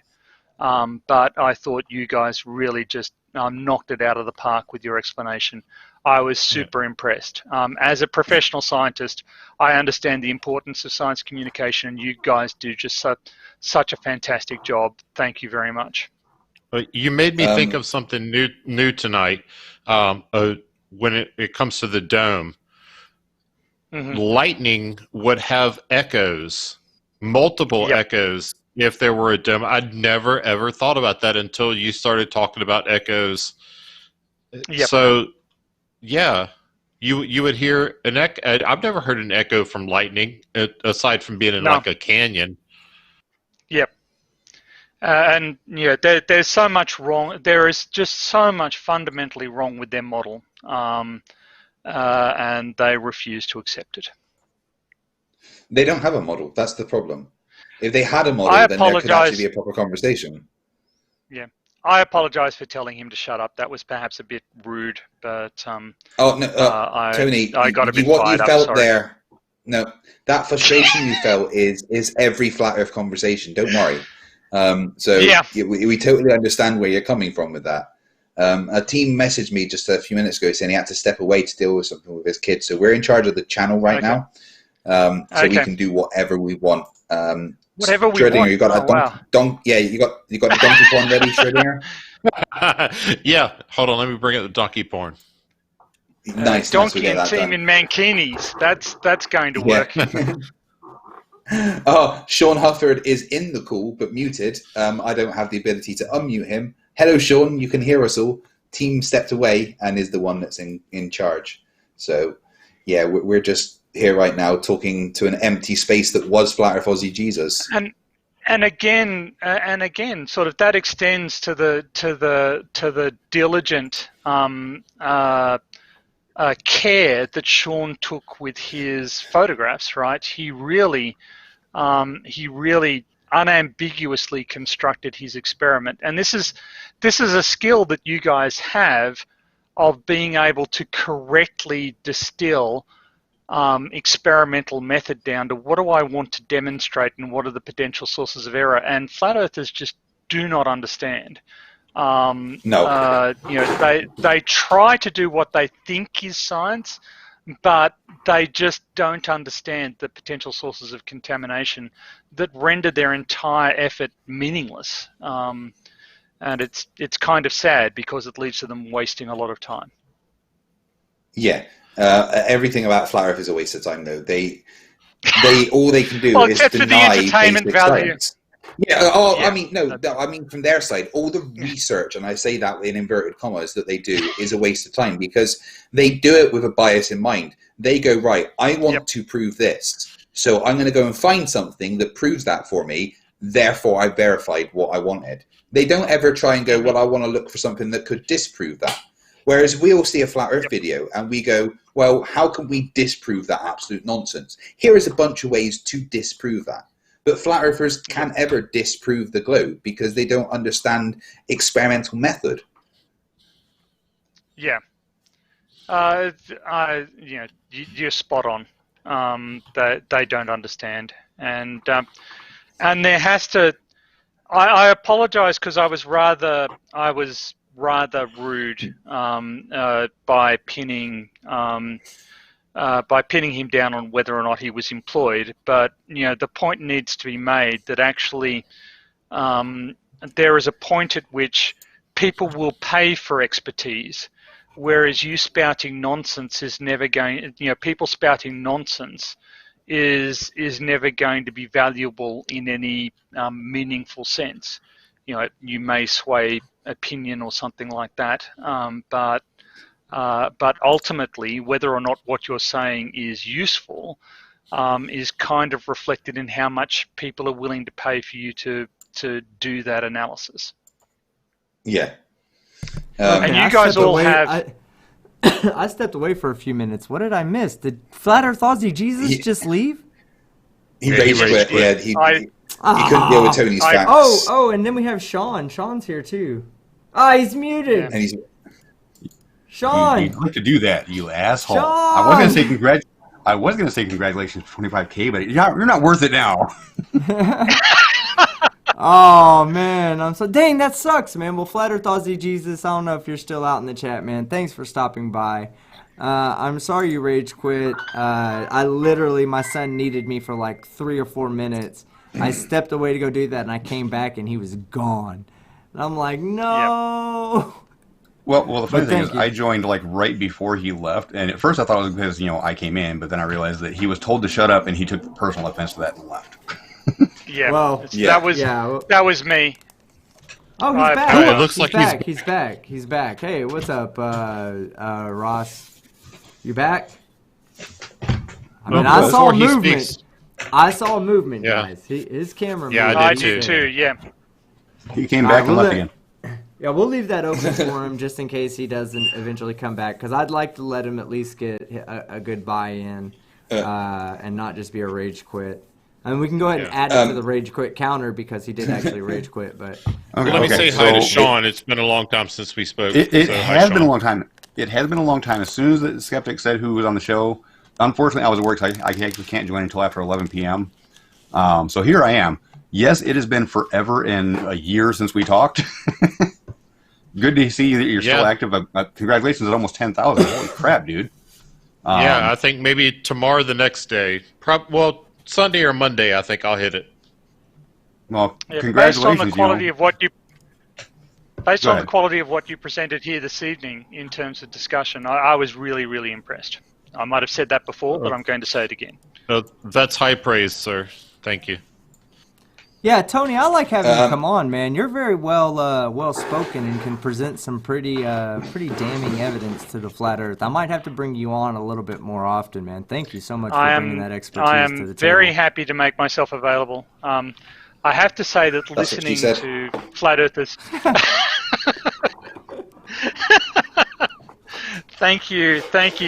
But I thought you guys really just knocked it out of the park with your explanation. I was super impressed. As a professional scientist, I understand the importance of science communication, and you guys do just such a fantastic job. Thank you very much. You made me think of something new tonight. When it comes to the dome, lightning would have echoes, multiple echoes. If there were a dome, I'd never ever thought about that until you started talking about echoes. Yep. So, yeah, you would hear an echo. I've never heard an echo from lightning, aside from being in like a canyon. Yep. And there's so much wrong. There is just so much fundamentally wrong with their model, and they refuse to accept it. They don't have a model. That's the problem. If they had a model, then there could actually be a proper conversation. Yeah, I apologize for telling him to shut up. That was perhaps a bit rude, but Tony, I got a bit what fired you up, felt sorry. there. No, that frustration you felt is every flat Earth conversation. Don't worry. We totally understand where you're coming from with that. A team messaged me just a few minutes ago saying he had to step away to deal with something with his kids. So we're in charge of the channel right now. So we can do whatever we want. Whatever we Schrodinger, want. you got you got the donkey porn ready, Schrodinger? Yeah, hold on, let me bring up the donkey porn. Nice. Donkey and team in mankinis. That's going to work. Oh, Sean Hufford is in the call but muted. I don't have the ability to unmute him. Hello, Sean. You can hear us all. Team stepped away and is the one that's in charge. So, yeah, we're just here right now talking to an empty space that was Flat Earth Aussie Jesus. And again, sort of that extends to the diligent care that Sean took with his photographs. Right, he really he really unambiguously constructed his experiment. And this is a skill that you guys have of being able to correctly distill experimental method down to what do I want to demonstrate and what are the potential sources of error. And flat earthers just do not understand. No. They try to do what they think is science, but they just don't understand the potential sources of contamination that render their entire effort meaningless. And it's kind of sad because it leads to them wasting a lot of time. Yeah. Everything about flat Earth is a waste of time, though. They all they can do is except for the deny entertainment basic value. science. Yeah. Yeah. I mean from their side, all the research, and I say that in inverted commas, that they do is a waste of time because they do it with a bias in mind. They go, right, I want to prove this, so I'm going to go and find something that proves that for me. Therefore, I verified what I wanted. They don't ever try and go, well, I want to look for something that could disprove that. Whereas we all see a flat Earth video and we go, well, how can we disprove that absolute nonsense? Here is a bunch of ways to disprove that. But flat Earthers can't ever disprove the globe because they don't understand experimental method. Yeah. You're spot on. They don't understand. And there has to... I apologize because I was rather rude by pinning him down on whether or not he was employed. But the point needs to be made that actually there is a point at which people will pay for expertise, whereas you spouting nonsense is never going. People spouting nonsense is never going to be valuable in any meaningful sense. You may sway opinion or something like that, but ultimately, whether or not what you're saying is useful is kind of reflected in how much people are willing to pay for you to do that analysis. Yeah. And you guys all have... I stepped away for a few minutes. What did I miss? Did Flat Earth Aussie Jesus just leave? He rage quit. Yeah, he couldn't deal with Tony's facts. Oh, and then we have Sean. Sean's here too. He's muted. Yeah. And he's... Sean, you'd like to do that, you asshole. Sean! I was gonna say congratulations for 25K, but you're not worth it now. Oh man, I'm so dang. That sucks, man. Well, Flat Earth Aussie Jesus, I don't know if you're still out in the chat, man. Thanks for stopping by. I'm sorry you rage quit. My son needed me for like 3 or 4 minutes. I stepped away to go do that, and I came back, and he was gone. And I'm like, no. Yep. Well, the funny thing is, I joined like right before he left, and at first I thought it was because I came in, but then I realized that he was told to shut up, and he took personal offense to that and left. Yeah, well, that was me. Oh, he's back. Oh, it looks like he's back. He's back. Hey, what's up, Ross? You back? I mean, I saw movement. I saw movement, guys. His camera moved. Yeah, I did too, yeah. He came back and left again. Yeah, we'll leave that open for him just in case he doesn't eventually come back, because I'd like to let him at least get a good buy-in and not just be a rage quit. I mean, we can go ahead and add it to the rage quit counter because he did actually rage quit. But let me say hi to Sean. It's been a long time since we spoke. It has been a long time. It has been a long time. As soon as the skeptic said who was on the show, unfortunately, I was at work, so I actually can't join until after 11 p.m. So here I am. Yes, it has been forever and a year since we talked. Good to see that you're still active. Congratulations at almost 10,000. Holy crap, dude. I think maybe tomorrow, the next day. Sunday or Monday, I think I'll hit it. Well, congratulations. Based on the quality of what you... Based on the quality of what you presented here this evening in terms of discussion, I was really, really impressed. I might have said that before, but I'm going to say it again. That's high praise, sir. Thank you. Yeah, Tony, I like having you come on, man. You're very well spoken and can present some pretty damning evidence to the flat Earth. I might have to bring you on a little bit more often, man. Thank you so much for bringing that expertise to the table. I am very happy to make myself available. I have to say that listening to flat Earthers. Thank you,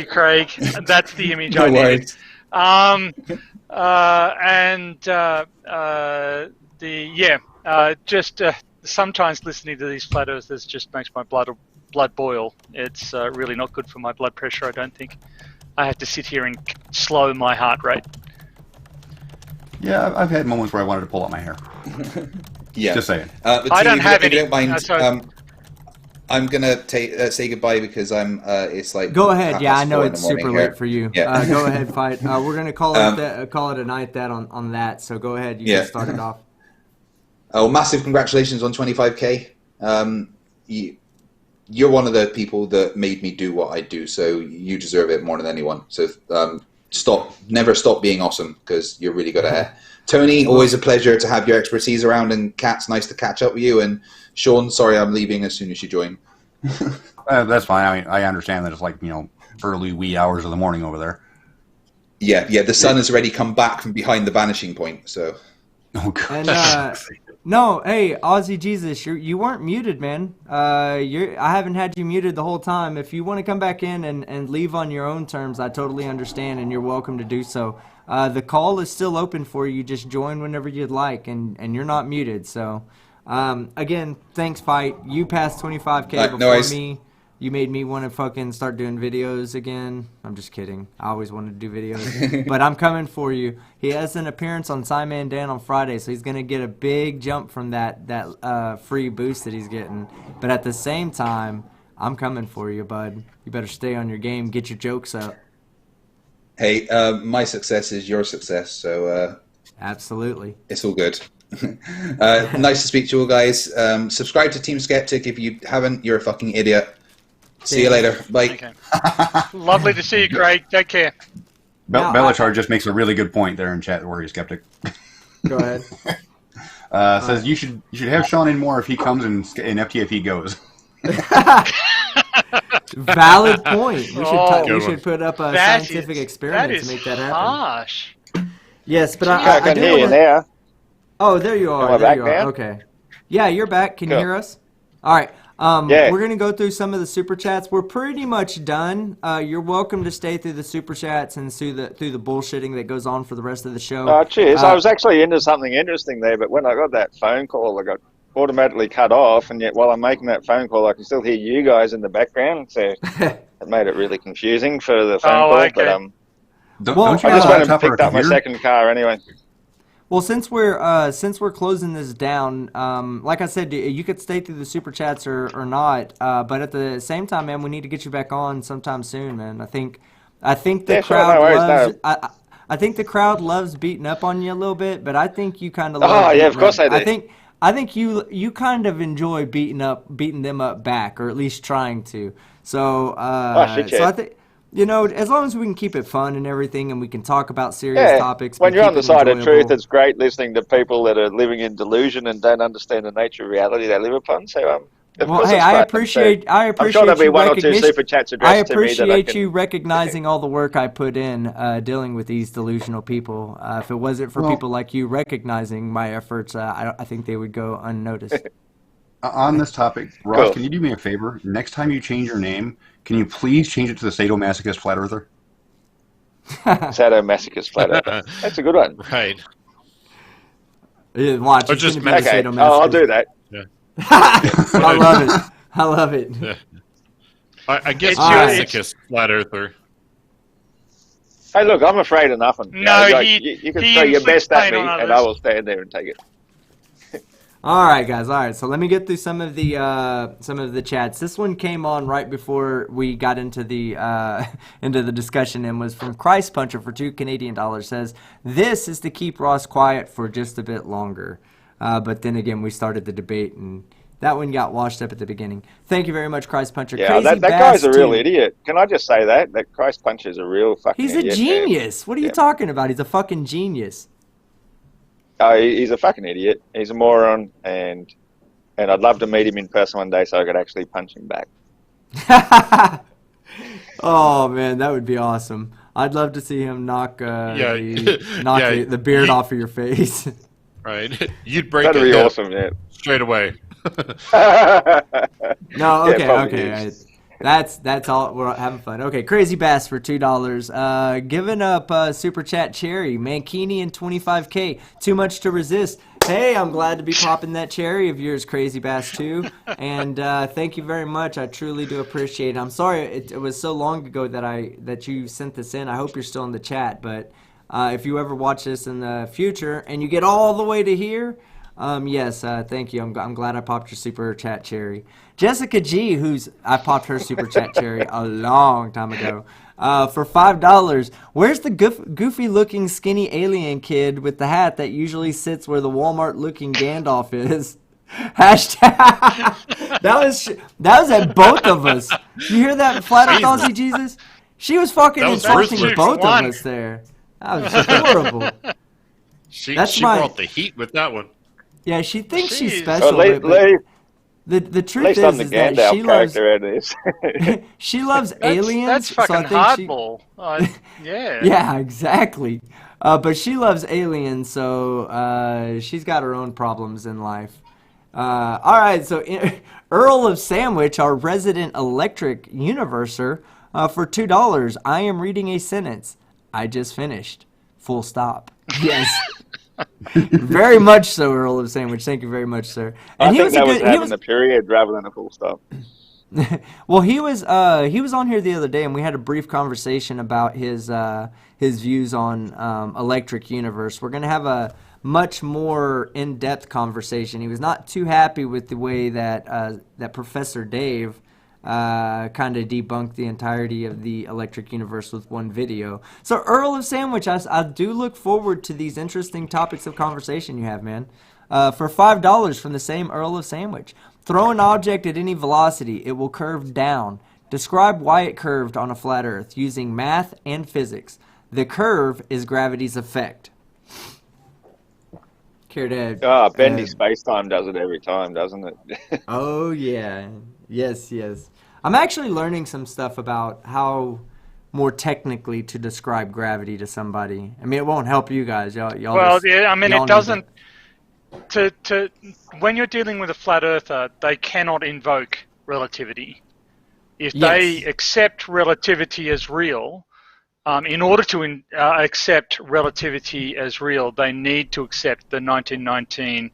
Craig. That's the image I needed. Sometimes listening to these flat earthers just makes my blood boil. It's really not good for my blood pressure, I don't think. I have to sit here and slow my heart rate. Yeah, I've had moments where I wanted to pull out my hair. Yeah. Just saying. But I don't have if any. you don't mind, I'm gonna say goodbye because it's like. Go ahead. Yeah, I know 4:30 it's super here. late for you. Yeah. Go ahead, Fight. We're gonna call it a night on that. So go ahead. You can start it off. Oh, massive congratulations on 25K. You're one of the people that made me do what I do, so you deserve it more than anyone. So never stop being awesome because you're really good at it. Tony, always a pleasure to have your expertise around, and Kat's nice to catch up with you. And Sean, sorry I'm leaving as soon as you join. That's fine. I mean, I understand that it's like, early wee hours of the morning over there. Yeah. The sun has already come back from behind the vanishing point, so. Oh, God. And no, hey, Aussie Jesus, you weren't muted, man. I haven't had you muted the whole time. If you want to come back in and leave on your own terms, I totally understand, and you're welcome to do so. The call is still open for you. Just join whenever you'd like, and you're not muted. So, again, thanks, Fight. You passed 25K before me. You made me want to fucking start doing videos again. I'm just kidding. I always wanted to do videos. But I'm coming for you. He has an appearance on Simon Dan on Friday, so he's going to get a big jump from that free boost that he's getting. But at the same time, I'm coming for you, bud. You better stay on your game. Get your jokes up. Hey, my success is your success, so... Absolutely. It's all good. Nice to speak to you all, guys. Subscribe to Team Skeptic. If you haven't, you're a fucking idiot. See you later. Bye. Okay. Lovely to see you, Craig. Take care. Belichar just makes a really good point there in chat, Warrior Skeptic. Go ahead. Says you should have Sean in more if he comes and FTF goes. Valid point. We should put up a That scientific is- experiment that is to make that happen. harsh. Yes, but I I can do hear you wanna- now. Oh, there you are. Am I There back you are. now? Okay. Yeah, you're back. Can you Cool. hear us? All right. Yeah. We're going to go through some of the super chats. We're pretty much done. You're welcome to stay through the super chats and through the bullshitting that goes on for the rest of the show. Oh, cheers. I was actually into something interesting there, but when I got that phone call, I got automatically cut off, and yet while I'm making that phone call, I can still hear you guys in the background, so it made it really confusing for the phone call. okay. But Well, Don't you I have just a went and laptop or a picked up my computer? second car anyway. Well, since we're closing this down, like I said, you could stay through the super chats or not. But at the same time, man, we need to get you back on sometime soon, man. I think the Yeah, sure, crowd no worries, loves. no. I think the crowd loves beating up on you a little bit, but I think you kind of. Oh, yeah, of course they do. I think you kind of enjoy beating them up back, or at least trying to. So shit, so yeah. I think. As long as we can keep it fun and everything, and we can talk about serious topics. When but you're keep on the it side of enjoyable. truth, it's great listening to people that are living in delusion and don't understand the nature of reality they live upon. So, of Well, course hey, it's I fun. appreciate I'm sure there'll be you one or two recognition. super chats I addressed to me that I appreciate can... you recognizing all the work I put in dealing with these delusional people. If it wasn't for people like you recognizing my efforts, I think they would go unnoticed. On this topic, Ross, Cool. can you do me a favor? Next time you change your name, can you please change it to the sadomasochist flat earther? Sadomasochist flat earther. That's a good one. Right. Yeah, watch, Or it's just gonna be the Okay, sadomasochist. I'll do that. I love it. I love it. Yeah. I guess It's masochist flat earther. Hey, look, I'm afraid of nothing. No, you can he throw your inflicts best at pain me, on and I others. will stand there and take it. All right, guys. All right, so let me get through some of the chats. This one came on right before we got into the discussion and was from Christ Puncher for $2 Canadian. Says this is to keep Ross quiet for just a bit longer, but then again we started the debate and that one got washed up at the beginning. Thank you very much, Christ Puncher. Yeah, Crazy that guy's a Bass real too. idiot. Can I just say that? That Christ Punch is a real fucking He's idiot. a genius. What are you talking about? He's a fucking genius. Oh, he's a fucking idiot. He's a moron, and I'd love to meet him in person one day so I could actually punch him back. Oh man, that would be awesome. I'd love to see him knock the beard off of your face. Right. You'd break That'd a be hip awesome, yeah. straight away. No, Yeah, okay, probably okay. is. That's all. We're having fun. Okay, Crazy Bass for $2. Giving up Super Chat Cherry. Mankini and 25K. Too much to resist. Hey, I'm glad to be popping that cherry of yours, Crazy Bass, too. And thank you very much. I truly do appreciate it. I'm sorry it was so long ago that you sent this in. I hope you're still in the chat. But if you ever watch this in the future and you get all the way to here, yes, thank you. I'm glad I popped your Super Chat Cherry. Jessica G, I popped her Super Chat Cherry a long time ago. For $5, where's the goofy-looking skinny alien kid with the hat that usually sits where the Walmart-looking Gandalf is? Hashtag. that was at both of us. You hear that, Flat Earth Aussie Jesus? She was fucking insulting both of us there. That was horrible. She brought the heat with that one. Yeah, she thinks she's special. The truth is that she loves she loves aliens. That's fucking hardball. Yeah. Yeah, exactly. But she loves aliens, so she's got her own problems in life. All right, so Earl of Sandwich, our resident electric universer, for $2. I am reading a sentence. I just finished. Full stop. Yes. Very much so, Earl of Sandwich. Thank you very much, sir. And I think that was having a period rather than a full stop. Well, he was on here the other day, and we had a brief conversation about his views on Electric Universe. We're gonna have a much more in-depth conversation. He was not too happy with the way that Professor Dave kind of debunked the entirety of the Electric Universe with one video. So, Earl of Sandwich, I do look forward to these interesting topics of conversation you have, man. For $5 from the same Earl of Sandwich. Throw an object at any velocity. It will curve down. Describe why it curved on a flat Earth using math and physics. The curve is gravity's effect. Bendy space-time does it every time, doesn't it? Oh, yeah. Yes. I'm actually learning some stuff about how more technically to describe gravity to somebody. I mean, it won't help you guys. Y'all well, just, yeah, I mean, it doesn't... When you're dealing with a flat earther, they cannot invoke relativity. If they accept relativity as real, in order to accept relativity as real, they need to accept the 1919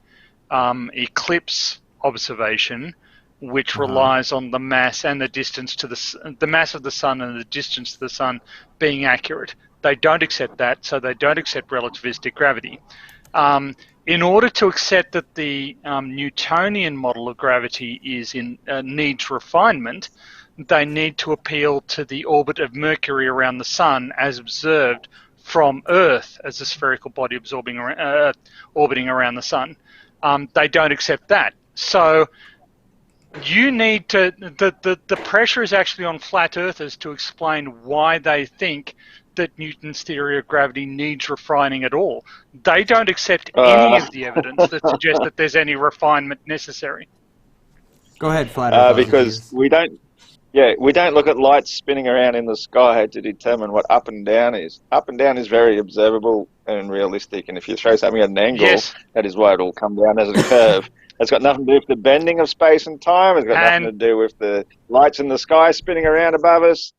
eclipse observation, which relies on the mass and the distance to the mass of the sun and the distance to the sun being accurate. They don't accept that, so they don't accept relativistic gravity. In order to accept that the Newtonian model of gravity needs refinement, they need to appeal to the orbit of Mercury around the sun as observed from Earth as a spherical body orbiting around the sun. They don't accept that. So you need to... The pressure is actually on flat earthers to explain why they think that Newton's theory of gravity needs refining at all. They don't accept any of the evidence that suggests that there's any refinement necessary. Go ahead, Flat Earth. Because we don't look at lights spinning around in the sky to determine what up and down is. Up and down is very observable and realistic, and if you throw something at an angle, that is why it will come down as a curve. It's got nothing to do with the bending of space and time. It's got nothing to do with the lights in the sky spinning around above us.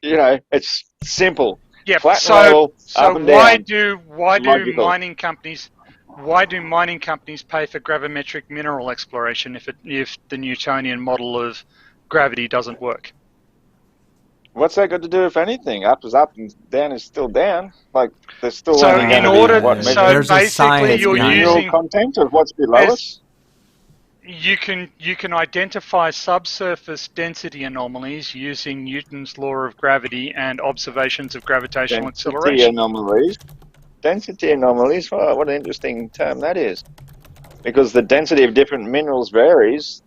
You know, it's simple. Yeah. Flat So up and why down. do mining companies pay for gravimetric mineral exploration if the Newtonian model of gravity doesn't work? What's that got to do with anything? Up is up and down is still down. Like there's still so only in going order. to be, So basically, you're using content of what's below us. You can identify subsurface density anomalies using Newton's law of gravity and observations of gravitational acceleration. Density anomalies. Oh, what an interesting term that is. Because the density of different minerals varies.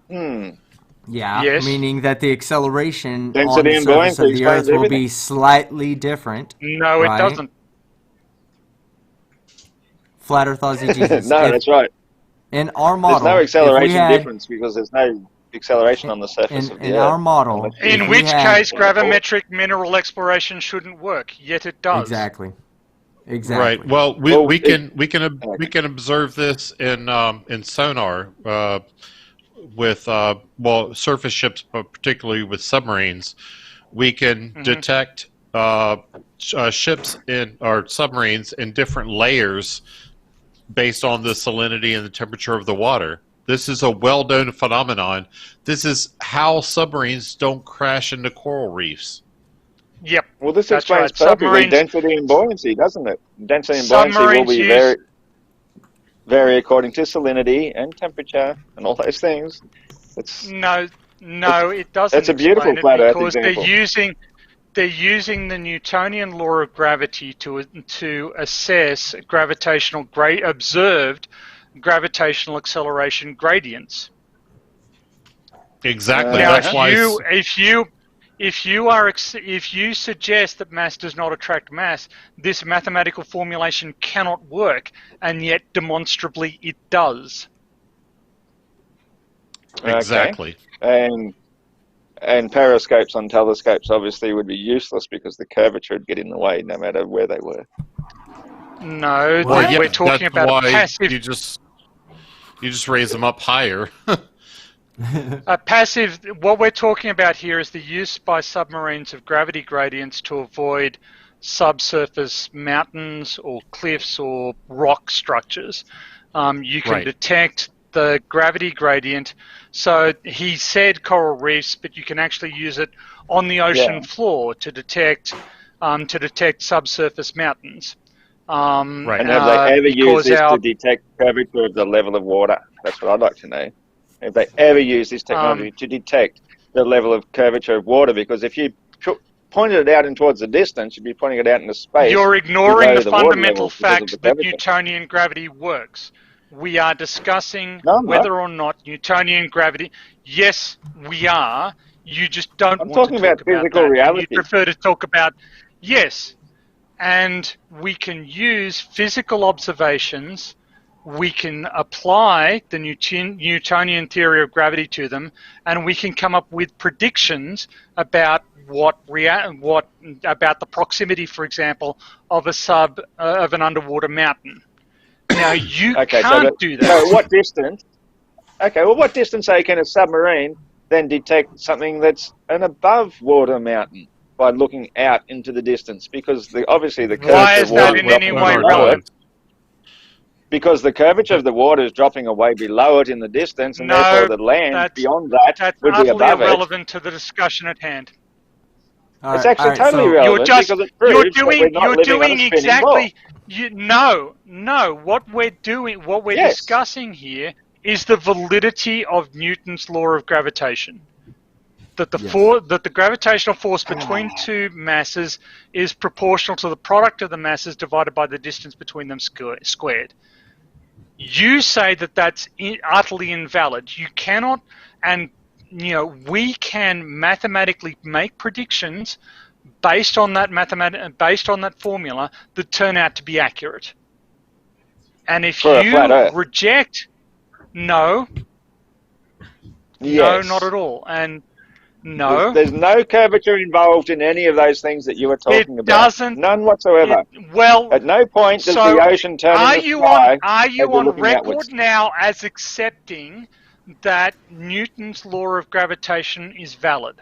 Yeah, yes. Meaning that the acceleration density on the surface of the Earth will be slightly different. No, it doesn't. Flat Earth Aussie Jesus. No, that's right. In our model, there's no acceleration difference because there's no acceleration on the surface of the Earth. In our model, in which case gravimetric mineral exploration shouldn't work, yet it does. Exactly. Right. Well, we can observe this in sonar. with surface ships, but particularly with submarines, we can detect ships or submarines in different layers based on the salinity and the temperature of the water. This is a well-known phenomenon. This is how submarines don't crash into coral reefs. Yep. Well, this That's explains right. perfectly Submarines- density and buoyancy, doesn't it? Density and buoyancy will Submarines be use- vary according to salinity and temperature and all those things. No, it doesn't. That's a beautiful explain it flat Earth because example. they're using the Newtonian law of gravity to assess observed gravitational acceleration gradients. Exactly. Now, That's why. if you suggest that mass does not attract mass, this mathematical formulation cannot work, and yet demonstrably it does. Exactly. Okay. And periscopes on telescopes obviously would be useless because the curvature would get in the way no matter where they were. No, Well, we're talking that's about why a passive. You just raise them up higher. A passive. What we're talking about here is the use by submarines of gravity gradients to avoid subsurface mountains or cliffs or rock structures. You can detect the gravity gradient. So he said coral reefs, but you can actually use it on the ocean floor to detect subsurface mountains. Right. And have they ever used this to detect curvature of the level of water? That's what I'd like to know. Have they ever used this technology to detect the level of curvature of water? Because if you pointed it out in towards the distance, you'd be pointing it out into space. You're ignoring the water fundamental level because of fact the that curvature. Newtonian gravity works. We are discussing No, I'm whether not. or not Newtonian gravity. Yes, we are. You just don't I'm want talking to talk about physical that. reality. You prefer to talk about yes, and we can use physical observations. We can apply the Newtonian theory of gravity to them, and we can come up with predictions about about the proximity, for example, of an underwater mountain. Now you can't do that. So what distance? Okay, well, what distance can a submarine then detect something that's an above water mountain by looking out into the distance? Because obviously the curvature Why is of water that in any way below relevant? because the curvature of the water is dropping away below it in the distance, and therefore the land beyond that would be utterly above irrelevant to the discussion at hand. It's actually totally relevant because it proves that we're not living on a spinning ball. No. What we're discussing here is the validity of Newton's law of gravitation. That the gravitational force between two masses is proportional to the product of the masses divided by the distance between them squared. You say that that's utterly invalid. You cannot, and we can mathematically make predictions based on that formula that turn out to be accurate. And if you reject, no, not at all. And no, there's no curvature involved in any of those things that you were talking about. None whatsoever. At no point does the ocean turn in the sky. Are you on record now as accepting that Newton's law of gravitation is valid?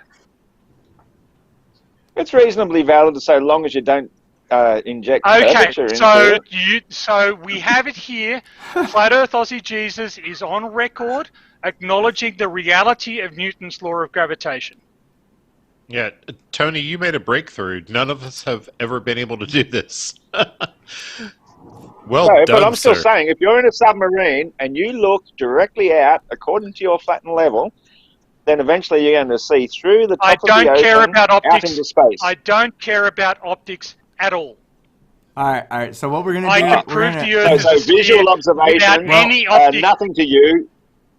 It's reasonably valid so long as you don't inject curvature into it. So we have it here. Flat Earth Aussie Jesus is on record acknowledging the reality of Newton's law of gravitation. Yeah, Tony, you made a breakthrough. None of us have ever been able to do this. Well done, but I'm still sir. saying, if you're in a submarine and you look directly out according to your flattened level, then eventually you're going to see through the top of the ocean out into space. I don't care about optics at all. All right. So what we're going to do... I can prove the Earth is so visual observation, any optics. nothing to you.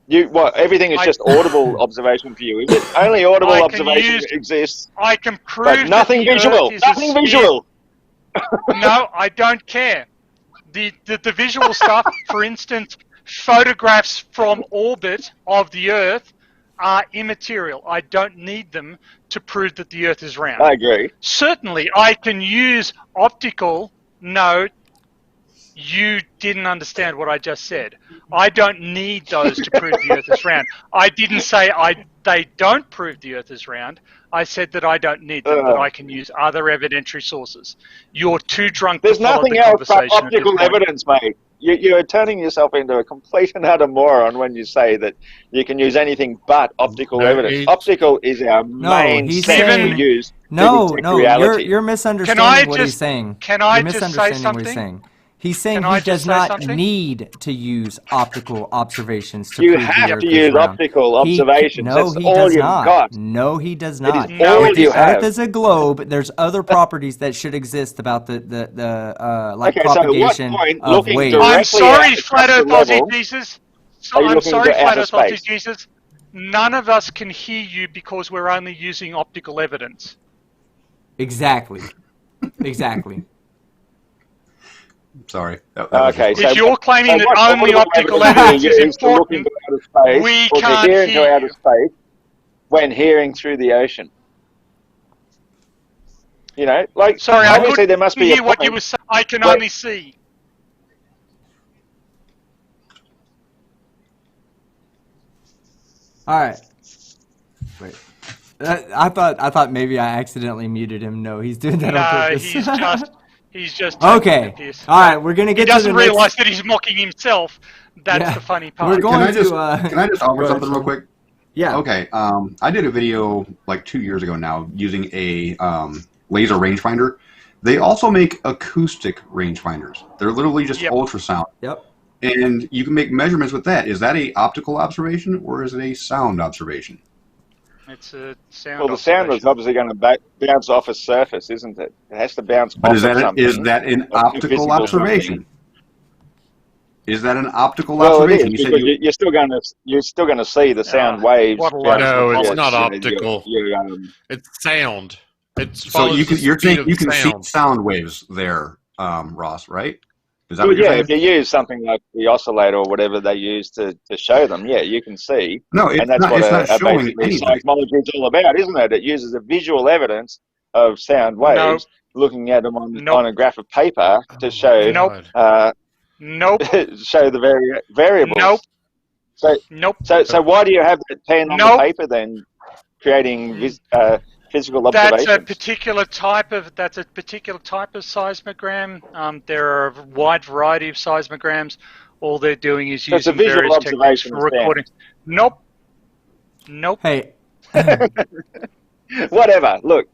Everything is just audible observation for you. Is it? Only audible observation exists. I can prove but nothing that the visual. Earth is Nothing visual. No, I don't care. The visual stuff, for instance, photographs from orbit of the Earth are immaterial. I don't need them to prove that the Earth is round. I agree. Certainly, I can use optical. No. You didn't understand what I just said. I don't need those to prove the Earth is round. I didn't say they don't prove the Earth is round. I said that I don't need them, that I can use other evidentiary sources. You're too drunk There's to follow nothing the else but conversation at this optical point. evidence, mate. You're turning yourself into a complete and utter moron when you say that you can use anything but optical No, evidence. Optical is our main he's sense saying- we use to No, detect no, reality. you're misunderstanding what he's just- saying. can I You're just say misunderstanding what he's something? saying. He's saying Can I he just does say not something? need to use optical observations to You prove the have Earth to is use round. optical observations. No, That's he all does you've not. got. No, he does It is not. No, all If the you Earth have. is a globe, there's other properties that should exist about the like Okay, so at what propagation point, of looking waves. directly I'm sorry, at the Flat Earth structural Aussie level, Jesus. are you I'm looking sorry, into Flat outer Earth Aussie space? Jesus. None of us can hear you because we're only using optical evidence. Exactly. Exactly. Sorry. That was Okay, just so If you're claiming that what only optical evidence do evidence you is use to look important, into outer space we or to can't hear into hear outer you. space when hearing through the ocean? You know, like Sorry, I obviously couldn't there must be a hear what you point. were saying. I can where- only see. All right. Wait. I thought maybe I accidentally muted him. No, he's doing that on No, purpose. he's just taking Okay. the piss. All right, we're gonna He get to the doesn't realize next. that he's mocking himself. That's Yeah. the funny We're part. going can I just to. can I just go offer ahead, something real Sean. quick? Yeah. Okay. I did a video like 2 years ago now using a laser rangefinder. They also make acoustic rangefinders. They're literally just Yep. ultrasound, Yep. and you can make measurements with that. Is that a optical observation or is it a sound observation? It's a sound. Well, the sound is observation. obviously going to bounce off a surface, isn't it? It has to bounce But off is of that something. is that an of optical physical observation? something. Is that an optical Well, it is observation? You said because you're still going to see the sound waves. what a load bouncing of No, it's off, not you know, optical. It's It's sound. It's so follows you can the you're speed saying of you can see sound. sound waves there, Ross, right? Is that well, what you're yeah. saying? If you use something like the oscillator or whatever they use to show them, yeah, you can see. No, it's And that's not. what It's not showing basically anything. seismology is all about, isn't it? It uses a visual evidence of sound waves, looking at them on a graph of paper to show Nope. Nope. show the variables. Nope. So Nope. so why do you have that pen on Nope. the paper then, creating physical That's a observations? particular type of seismogram. There are a wide variety of seismograms. All they're doing is So it's a using visual various techniques observation for of sound. recording. Nope. Nope. Hey. Whatever. Look,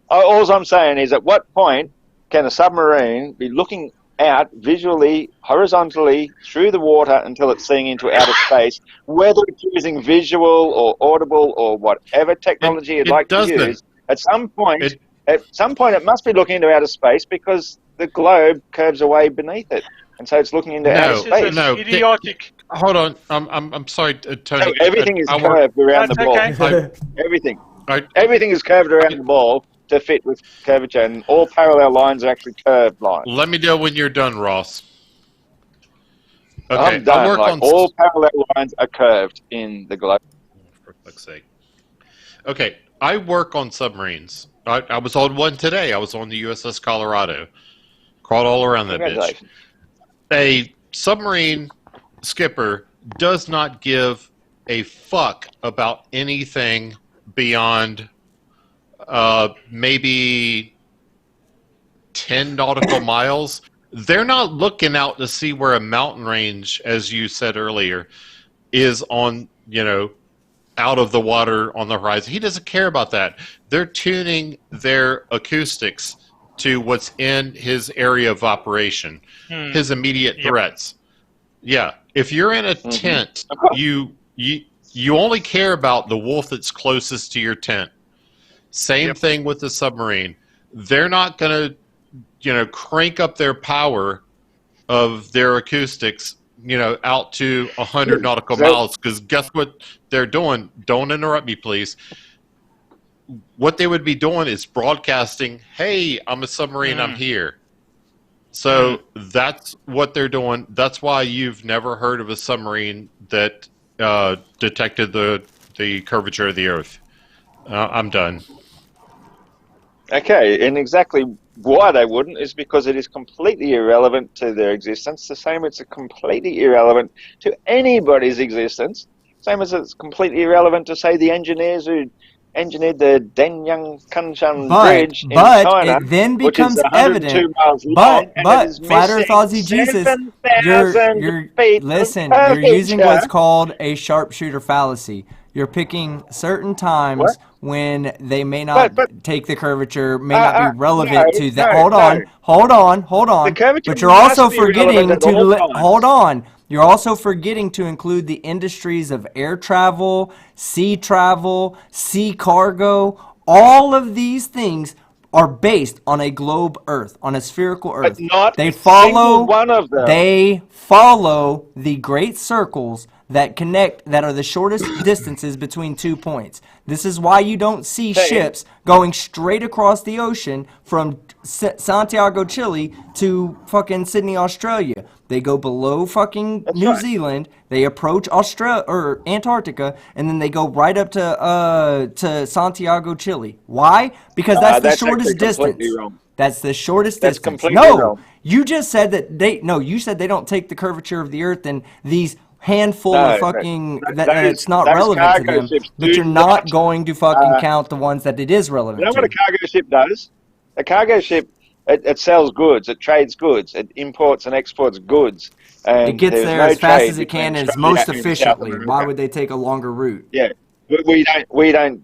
all I'm saying is, at what point can a submarine be looking out visually, horizontally through the water until it's seeing into outer space, whether it's using visual or audible or whatever technology you'd It like doesn't. to use? At some point, It- it must be looking into outer space because the globe curves away beneath it, and so it's looking into outer This space. is an idiotic. Hold on. I'm sorry, Tony. So everything is I work- curved around the That's ball. okay. Everything. I- Everything is curved around the ball to fit with curvature, and all parallel lines are actually curved lines. Let me know when you're done, Ross. Okay, I'm done. I work Like, on all parallel lines are curved in the globe. For fuck's sake. Okay, I work on submarines. I was on one today. I was on the USS Colorado. Crawled all around that bitch. Congratulations. A submarine skipper does not give a fuck about anything beyond maybe 10 nautical miles. They're not looking out to see where a mountain range, as you said earlier, is on, out of the water on the horizon. He doesn't care about that. They're tuning their acoustics to what's in his area of operation, his immediate threats. Yeah, if you're in a tent, you only care about the wolf that's closest to your tent. Same thing with the submarine. They're not going to, crank up their power of their acoustics, out to 100 nautical miles, because guess what they're doing? Don't interrupt me, please. What they would be doing is broadcasting, hey, I'm a submarine, I'm here. So that's what they're doing. That's why you've never heard of a submarine that detected the curvature of the Earth. I'm done. Okay, and exactly why they wouldn't is because it is completely irrelevant to their existence. The same, it's completely irrelevant to anybody's existence. Same as it's completely irrelevant to, say, the engineers who engineered the Denyang Kanshan Bridge in China, it then which is becomes 102 evident. miles long, and it is Flat Earth missing Aussie Jesus, 7,000 feet you're of using curvature. what's called a sharpshooter fallacy. You're picking certain times What? when they may not But take the curvature, may not be relevant no, to that. no, Hold no. on. The curvature But you're must also be relevant forgetting at to all times. hold on. You're also forgetting to include the industries of air travel, sea cargo. All of these things are based on a globe Earth, on a spherical Earth. But not They a follow single one of them. They follow the great circles that connect, that are the shortest distances between 2 points. This is why you don't see ships going straight across the ocean from Santiago, Chile to fucking Sydney, Australia. They go below fucking New Zealand, they approach Australia or Antarctica, and then they go right up to Santiago, Chile. Why? Because that's the shortest distance. Wrong. That's the shortest That's distance. completely No, wrong. you just said that you said they don't take the curvature of the Earth and these handful of fucking that it's not relevant to them, but you're not going to fucking count the ones that it is relevant You know to. what a cargo ship does? A cargo ship, it sells goods, it trades goods, it imports and exports goods. And It gets there's there no as fast trade as it between can and as Australia most and South efficiently. America. Why would they take a longer route? Yeah, we don't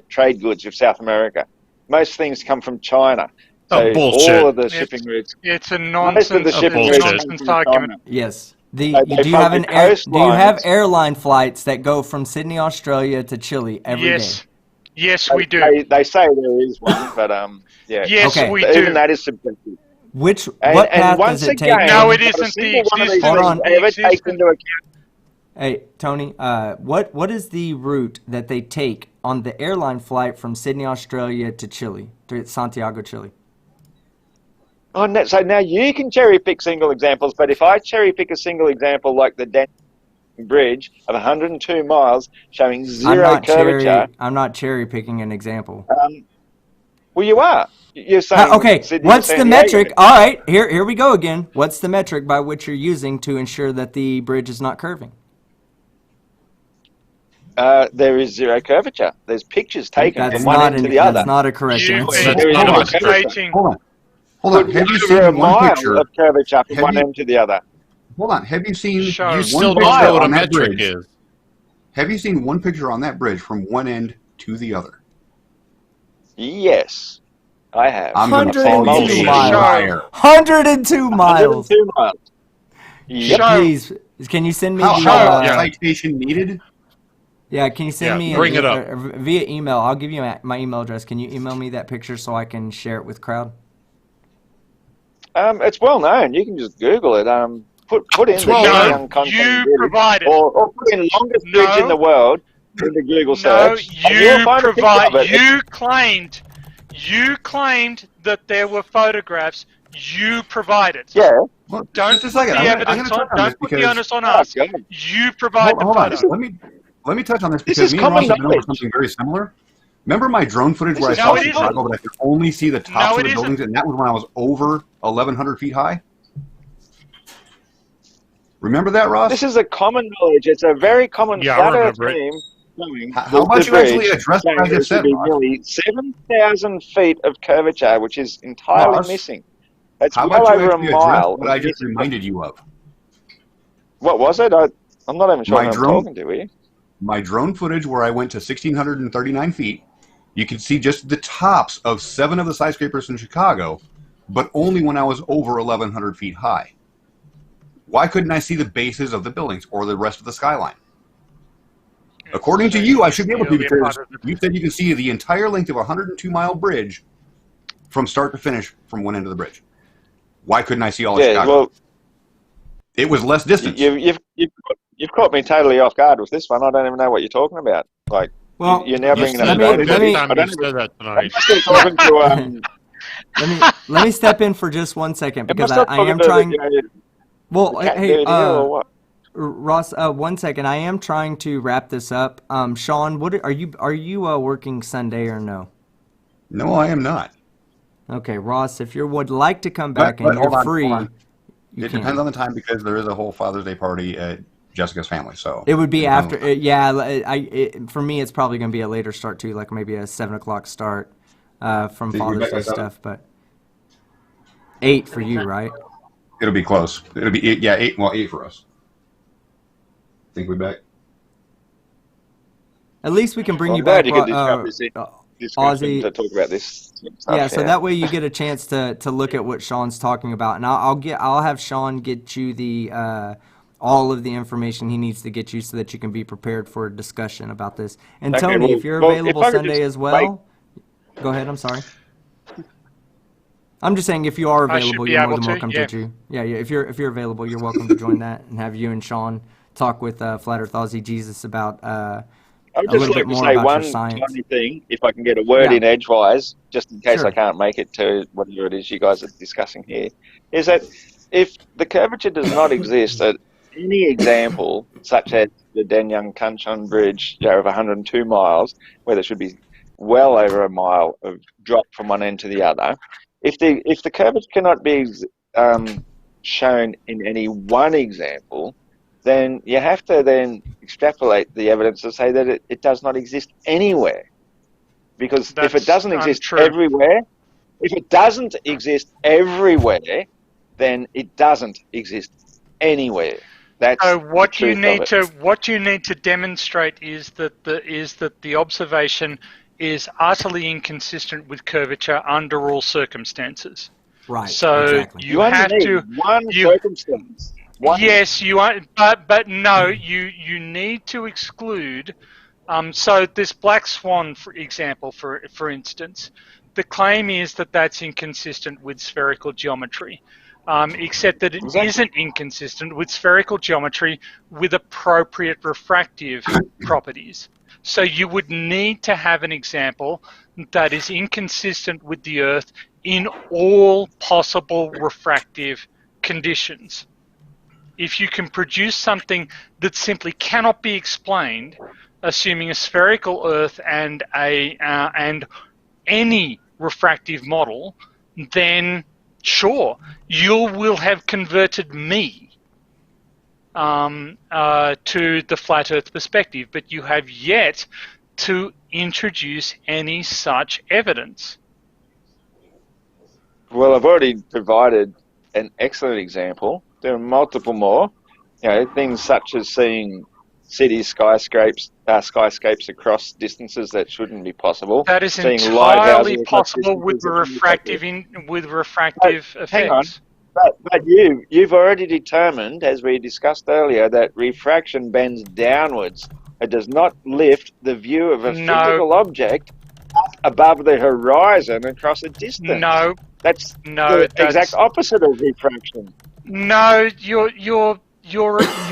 trade goods with South America. Most things come from China. So bullshit. all of the shipping routes. It's a Most of the nonsense. shipping It's a routes come nonsense from argument. China. Yes. They Do you have follow do you have coastlines. airline flights that go from Sydney, Australia to Chile every day? Yes, we do. They say there is one, but yeah. Yes, Okay. we Even do. that is subjective. What And path once does it again, take? No, it not a isn't. The single one of these existence. Hold on. things ever takes into account. Hey, Tony, what is the route that they take on the airline flight from Sydney, Australia to Chile, to Santiago, Chile? Oh, no, so now you can cherry pick single examples, but if I cherry pick a single example like the Debunking Bridge of 102 miles showing zero curvature, I'm not cherry picking an example. well, you are. You're saying Okay, Sydney what's to the San Diego. metric? All right, here we go again. What's the metric by which you're using to ensure that the bridge is not curving? There is zero curvature. There's pictures taken That's from one not end to the other. that's not a correct You've answer. been Hold on. demonstrating. Hold on. Have you Over seen a one mile picture? of curvature from Have one you- end to the other. Hold on. Have you seen Show. You one still picture don't know what a on that metric bridge? is. Have you seen one picture on that bridge from one end to the other? Yes, I have. I'm going to call you 102 a miles. liar. 102 miles. 102 miles. Yep. Show. Please, can you send me How the about citation needed? yeah, can you send me bring it up. Via email? I'll give you my email address. Can you email me that picture so I can share it with crowd? It's well known. You can just Google it. Put in It's the well known. Debunking content You bridge, provide it. or put in longest bridge in the world in the Google No, search. and you'll you find a picture provide. of it. You claimed that there were photographs. You provided. Yeah. Well, Don't just a put second. the I'm evidence gonna on. touch on Don't this put the because onus on us. God. You provide hold the on. photo. Let me touch on this This because is me and Ross common have been over knowledge. something very similar. Remember my drone footage where I This is saw No, it isn't. Chicago, but I could only see the tops No, of it the buildings, and that was when I was over 1,100 feet high? Remember that, Ross? This is a common knowledge. It's a very common Yeah, I flat Earth remember it. meme. Showing How the about you bridge actually address what I saying there just should said, be Ross? nearly 7,000 feet of curvature, which is entirely Ross, missing. It's How well about you over a actually address mile. what I just reminded you of? What was it? I'm not even sure My who I'm drone- talking to. Are you? My drone footage where I went to 1,639 feet, you can see just the tops of 7 of the skyscrapers in Chicago, but only when I was over 1,100 feet high. Why couldn't I see the bases of the buildings or the rest of the skyline? According to you, I should be able to because you said you can see the entire length of a 102-mile bridge from start to finish from one end of the bridge. Why couldn't I see all of Chicago? Well, It was less distance. you've caught me totally off guard with this one. I don't even know what you're talking about. Like, Well, you're now bringing up. let me- data. let me- I Time don't you even- said that I'm tonight. still talking to. let me step in for just 1 second Am I because still I talking am to trying. the Well, cat hey, dude here or what? Ross, 1 second. I am trying to wrap this up. Sean, what are you working Sunday or no? No, I am not. Okay, Ross, if you would like to come back and you're free, It depends on the time because there is a whole Father's Day party at Jessica's family. So it would be after. For me, it's probably going to be a later start too, like maybe a 7:00 start from Father's Day stuff. But 8 for you, right? It'll be close. It'll be 8. Yeah, 8. Well, 8 for us. Think we back. At least we can bring you glad back, you could discuss Ozzy. to talk about this stuff. Yeah, so that way you get a chance to look at what Sean's talking about, and I'll have Sean get you the all of the information he needs to get you so that you can be prepared for a discussion about this. And Okay, Tony, well- if you're well, available if I could Sunday just as well, go ahead. I'm sorry. I'm just saying if you are I should available, be you're more able than to, welcome yeah. to. Yeah. If you're available, you're welcome to join that and have you and Sean talk with Flat Earth Aussie Jesus about I'd a just little like bit to more say about one your science. tiny thing, if I can get a word Yeah. in edgewise, just in case Sure. I can't make it to whatever it is you guys are discussing here, is that if the curvature does not exist at any example, such as the Danyang Kanchon Bridge, of 102 miles, where there should be well over a mile of drop from one end to the other, if the curvature cannot be shown in any one example, then you have to then extrapolate the evidence to say that it does not exist anywhere. Because if it doesn't exist untrue. everywhere, then it doesn't exist anywhere. That's So what the you truth of it. need to demonstrate is that the observation is utterly inconsistent with curvature under all circumstances. Right. So exactly. you have only to. need one you- circumstance. One. Yes, you are, but no, you need to exclude. So this black swan, for example, for instance, the claim is that that's inconsistent with spherical geometry, except that it Exactly. isn't inconsistent with spherical geometry with appropriate refractive properties. So you would need to have an example that is inconsistent with the Earth in all possible refractive conditions. If you can produce something that simply cannot be explained, assuming a spherical Earth and any refractive model, then sure, you will have converted me to the flat Earth perspective, but you have yet to introduce any such evidence. Well, I've already provided an excellent example. There are multiple more. Things such as seeing city skyscapes across distances that shouldn't be possible. That is seeing entirely lighthouses across possible with distances refractive hang on. effects. But you've already determined, as we discussed earlier, that refraction bends downwards. It does not lift the view of a No. physical object up above the horizon across a distance. No, That's no, the exact opposite of refraction. no. Your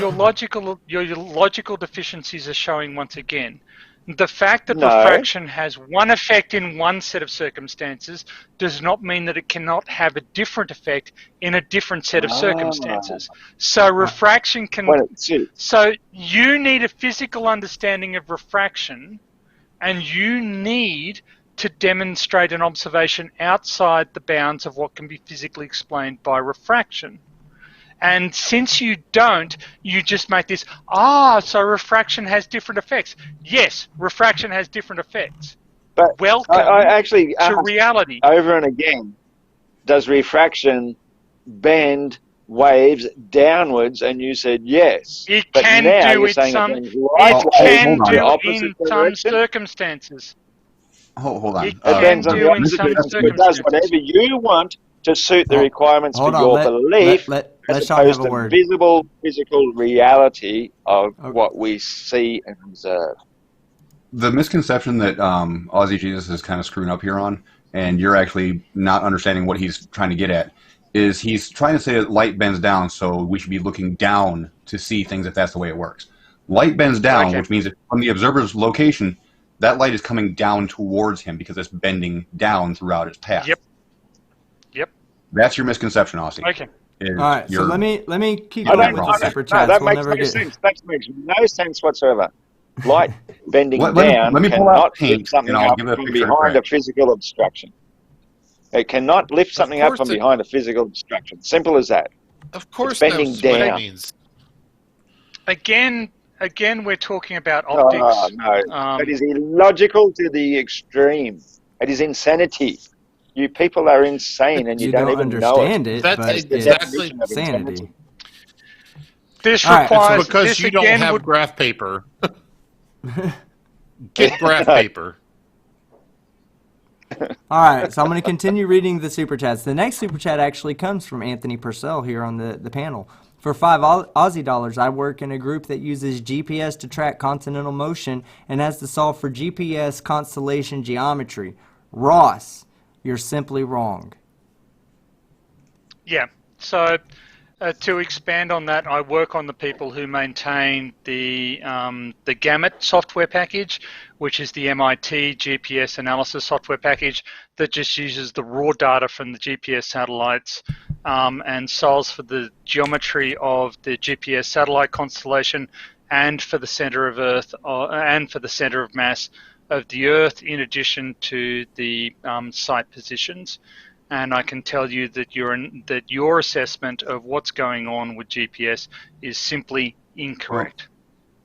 logical deficiencies are showing once again. The fact that No. refraction has one effect in one set of circumstances does not mean that it cannot have a different effect in a different set of circumstances. So refraction can. When it suits. So you need a physical understanding of refraction, and you need to demonstrate an observation outside the bounds of what can be physically explained by refraction. And since you don't, you just make this, so refraction has different effects. Yes, refraction has different effects. But Welcome I actually to asked reality. over and again, does refraction bend waves downwards? And you said yes. It But can now do you're it saying some. it bends It lightways can in the do opposite in some direction. circumstances. Hold on. It It can bends on do the in opposite some direction. It does whatever you want to suit the requirements for your belief, Let as Sean have opposed a to word. visible physical reality of Okay. what we see and observe. The misconception that Aussie Jesus is kind of screwing up here on, and you're actually not understanding what he's trying to get at, is he's trying to say that light bends down, so we should be looking down to see things if that's the way it works. Light bends down, Okay. which means that from the observer's location, that light is coming down towards him because it's bending down throughout its path. Yep. That's your misconception, Aussie. Okay. Is All right, so you're- let me keep I going don't- with the super No, chats. that We'll makes never no get. sense. That makes no sense whatsoever. Light bending Let down me pull out cannot paint, lift something and I'll up give a from picture behind a correct. physical obstruction. It cannot lift something up course from it- behind a physical obstruction. Simple as that. Of course, bending knows what it down. means. Again, we're talking about Oh, optics. no. That is illogical to the extreme. It is insanity. You people are insane and you don't even know it. understand it, That's but That's the it's exactly definition of sanity. insanity. This All right. It's requires because this you don't again have would graph paper. Get graph paper. All right, so I'm going to continue reading the super chats. The next super chat actually comes from Anthony Purcell here on the panel. For $5 Aussie, I work in a group that uses GPS to track continental motion and has to solve for GPS constellation geometry. Ross, you're simply wrong. Yeah. So to expand on that, I work on the people who maintain the Gamut software package, which is the MIT GPS analysis software package that just uses the raw data from the GPS satellites and solves for the geometry of the GPS satellite constellation and for the center of Earth and for the center of mass of the Earth, in addition to the site positions. And I can tell you that your assessment of what's going on with GPS is simply incorrect.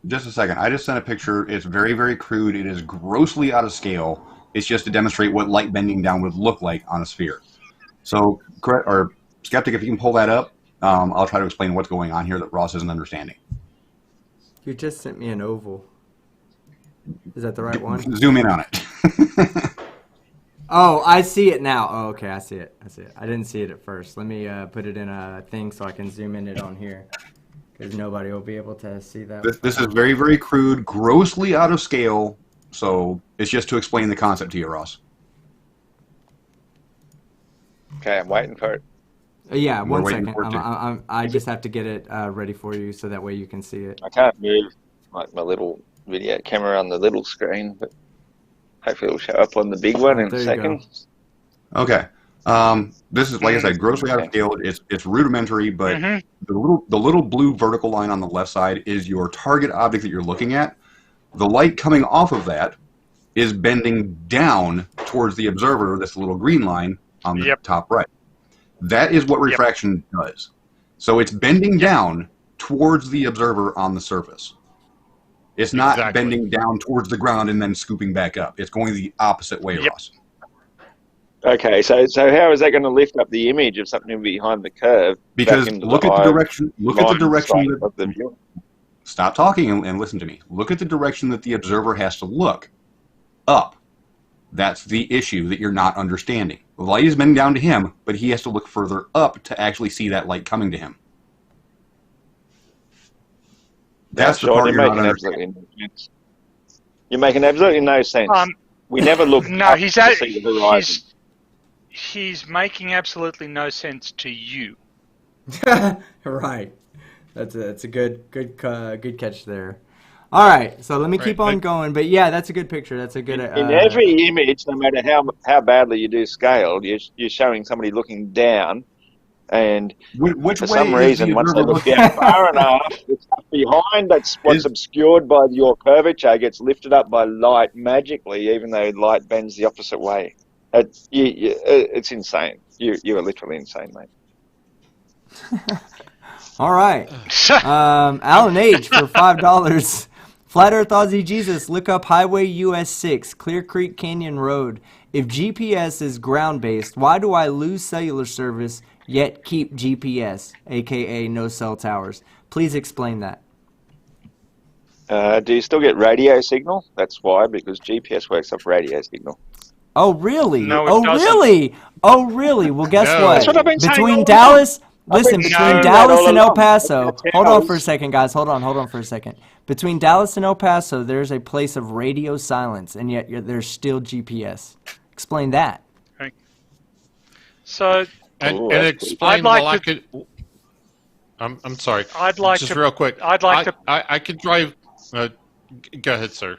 Well, just a second. I just sent a picture. It's very, very crude. It is grossly out of scale. It's just to demonstrate what light bending down would look like on a sphere. So, or Skeptic, if you can pull that up, I'll try to explain what's going on here that Ross isn't understanding. You just sent me an oval. Is that the right one? Zoom in on it. Oh, I see it now. Oh, okay, I see it. I didn't see it at first. Let me put it in a thing so I can zoom in it on here, because nobody will be able to see that. This is very, very crude, grossly out of scale. So it's just to explain the concept to you, Ross. Okay, I'm waiting for it. Yeah, We're one waiting second. for it too. I just have to get it ready for you so that way you can see it. I can't move my little video camera on the little screen, but hopefully it'll show up on the big one in a There you second. go. Okay. This is, like I said, grossly out of scale. It's rudimentary, but the little blue vertical line on the left side is your target object that you're looking at. The light coming off of that is bending down towards the observer. That's the little green line on the top right. That is what refraction does. So it's bending down towards the observer on the surface. It's not bending down towards the ground and then scooping back up. It's going the opposite way, Ross. Okay, so how is that going to lift up the image of something behind the curve? Because look at the direction. Look at the direction of the viewer. Stop talking and listen to me. Look at the direction that the observer has to look. Up. That's the issue that you're not understanding. The light is bending down to him, but he has to look further up to actually see that light coming to him. That's the part you're not understanding. You're making absolutely no sense. We never look up to see the horizon. He's making absolutely no sense to you. Right. That's a good catch there. All right, so let me keep on going. But yeah, that's a good picture. That's a good. In every image, no matter how badly you do scale, you're showing somebody looking down, and for some reason, once they look down far enough, the stuff behind that's what's obscured by your curvature gets lifted up by light magically, even though light bends the opposite way. It's insane. You are literally insane, mate. All right. Alan H. for $5. Flat Earth Aussie Jesus, look up Highway US 6, Clear Creek Canyon Road. If GPS is ground-based, why do I lose cellular service yet keep GPS, aka no cell towers? Please explain that. Do you still get radio signal? That's why, because GPS works off radio signal. Oh, really? No, it doesn't. Really? Oh, really? Well, guess what? That's what I've been saying. Between Dallas... Listen, between Dallas and El Paso, hold on for a second, guys. Hold on for a second. Between Dallas and El Paso, there's a place of radio silence, and yet there's still GPS. Explain that. Okay. So, and explain I'm sorry. I'd like just to, real quick. I can drive. Go ahead, sir.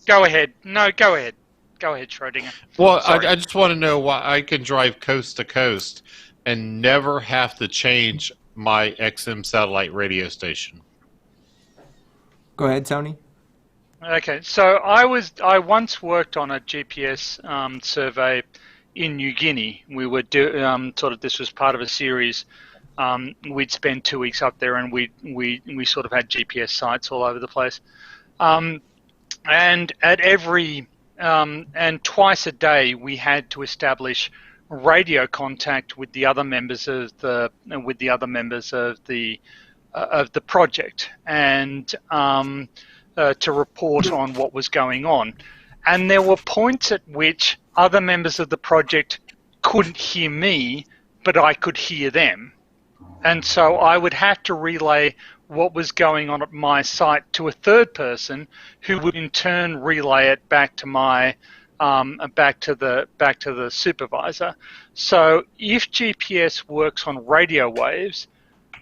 Go ahead. No, go ahead. Go ahead, Schrodinger. Well, I just want to know why I can drive coast to coast and never have to change my XM satellite radio station. Go ahead, Tony. Okay, so I once worked on a GPS survey in New Guinea. We were this was part of a series. We'd spend 2 weeks up there, and we sort of had GPS sites all over the place. And at every and twice a day, we had to establish radio contact with the other members of the project, and to report on what was going on. And there were points at which other members of the project couldn't hear me, but I could hear them. And so I would have to relay what was going on at my site to a third person, who would in turn relay it back to my back to the supervisor. So if GPS works on radio waves,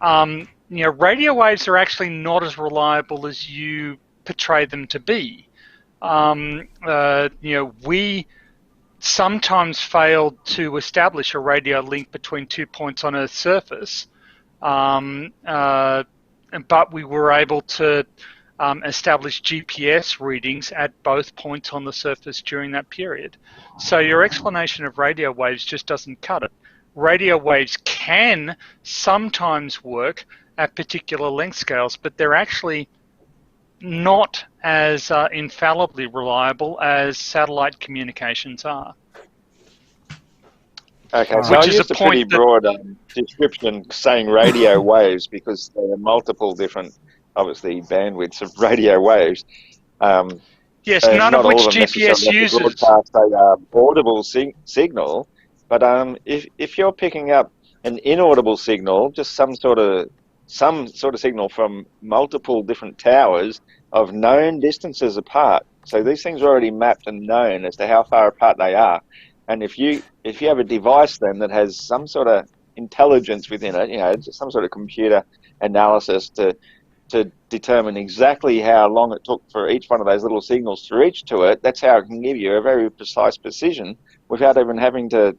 radio waves are actually not as reliable as you portray them to be. We sometimes failed to establish a radio link between 2 points on Earth's surface, but we were able to establish GPS readings at both points on the surface during that period. So your explanation of radio waves just doesn't cut it. Radio waves can sometimes work at particular length scales, but they're actually not as infallibly reliable as satellite communications are. Okay, so I used a pretty broad description saying radio waves because there are multiple different, obviously, bandwidths of radio waves. Yes, none of which GPS uses. Broadcast a audible signal, but if you're picking up an inaudible signal, just some sort of signal from multiple different towers of known distances apart. So these things are already mapped and known as to how far apart they are. And if you have a device then that has some sort of intelligence within it, some sort of computer analysis to determine exactly how long it took for each one of those little signals to reach to it, that's how it can give you a very precise precision without even having to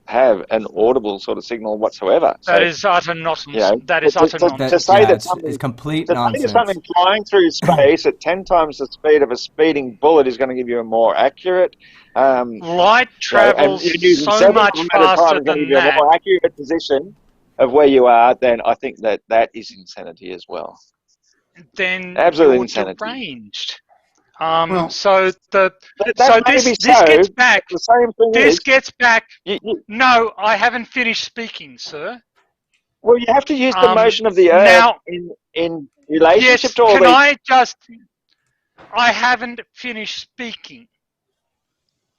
have an audible sort of signal whatsoever. That is utter nonsense. That is utter nonsense. To say that something is complete nonsense. To say that something flying through space at 10 times the speed of a speeding bullet is going to give you a more accurate light travels so much faster than that. A more accurate position of where you are, then I think that is insanity as well. Then absolutely you're insanity. Deranged. This gets back. The same thing this gets back. No, I haven't finished speaking, sir. Well, you have to use the motion of the Earth now, in relationship to all these. I haven't finished speaking.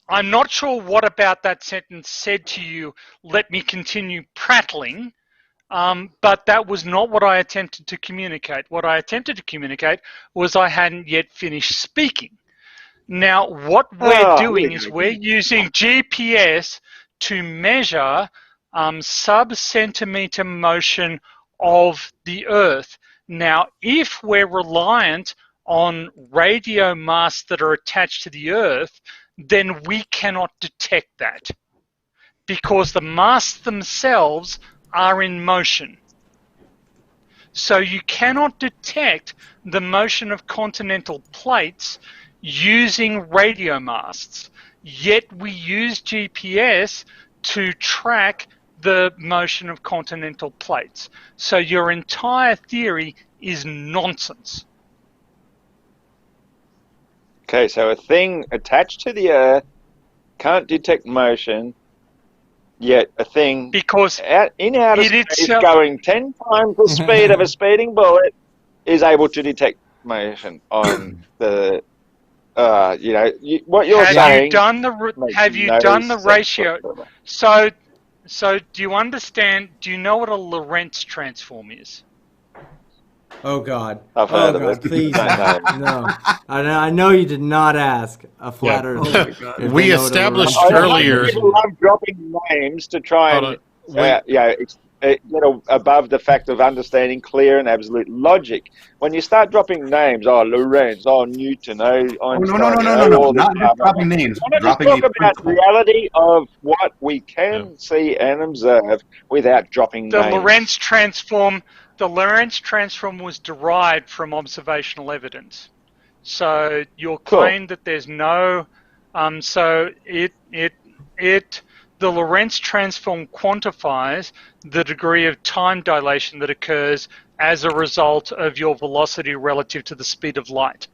I'm not sure what about that sentence said to you, let me continue prattling, but that was not what I attempted to communicate. What I attempted to communicate was I hadn't yet finished speaking. Now, what we're doing is we're using GPS to measure sub-centimeter motion of the Earth. Now, if we're reliant on radio masts that are attached to the Earth, then we cannot detect that because the masts themselves are in motion. So you cannot detect the motion of continental plates using radio masts, yet we use GPS to track the motion of continental plates. So your entire theory is nonsense. Okay, so a thing attached to the Earth can't detect motion, yet a thing in outer space going 10 times the speed of a speeding bullet is able to detect motion on the. What you're saying. Have you done the ratio? So do you understand? Do you know what a Lorentz transform is? Oh God! I've heard of it. Please, no. I know you did not ask a flat Earth. We established earlier. People love dropping names to try and above the fact of understanding clear and absolute logic. When you start dropping names, Lorentz, Newton, Einstein, no, not dropping names. Dropping talk about reality of what we can see and observe without dropping names. The Lorentz transform was derived from observational evidence. So your claim that there's no, the the Lorentz transform quantifies the degree of time dilation that occurs as a result of your velocity relative to the speed of light.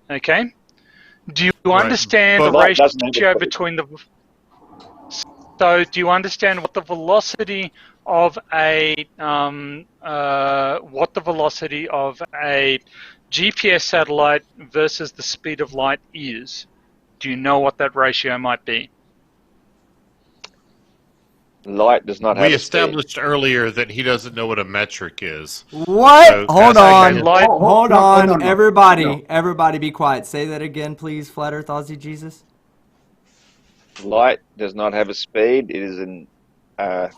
Okay? Do you understand the But ratio between the... So do you understand what the velocity of a GPS satellite versus the speed of light is? Do you know what that ratio might be? Light does not have we a speed. established earlier that he doesn't know what a metric is. What? So Hold that's on. okay. Light- Hold No, on. no, no. Everybody, No. everybody be quiet. Say that again, please, Flat Earth Aussie Jesus. Light does not have a speed. It is an it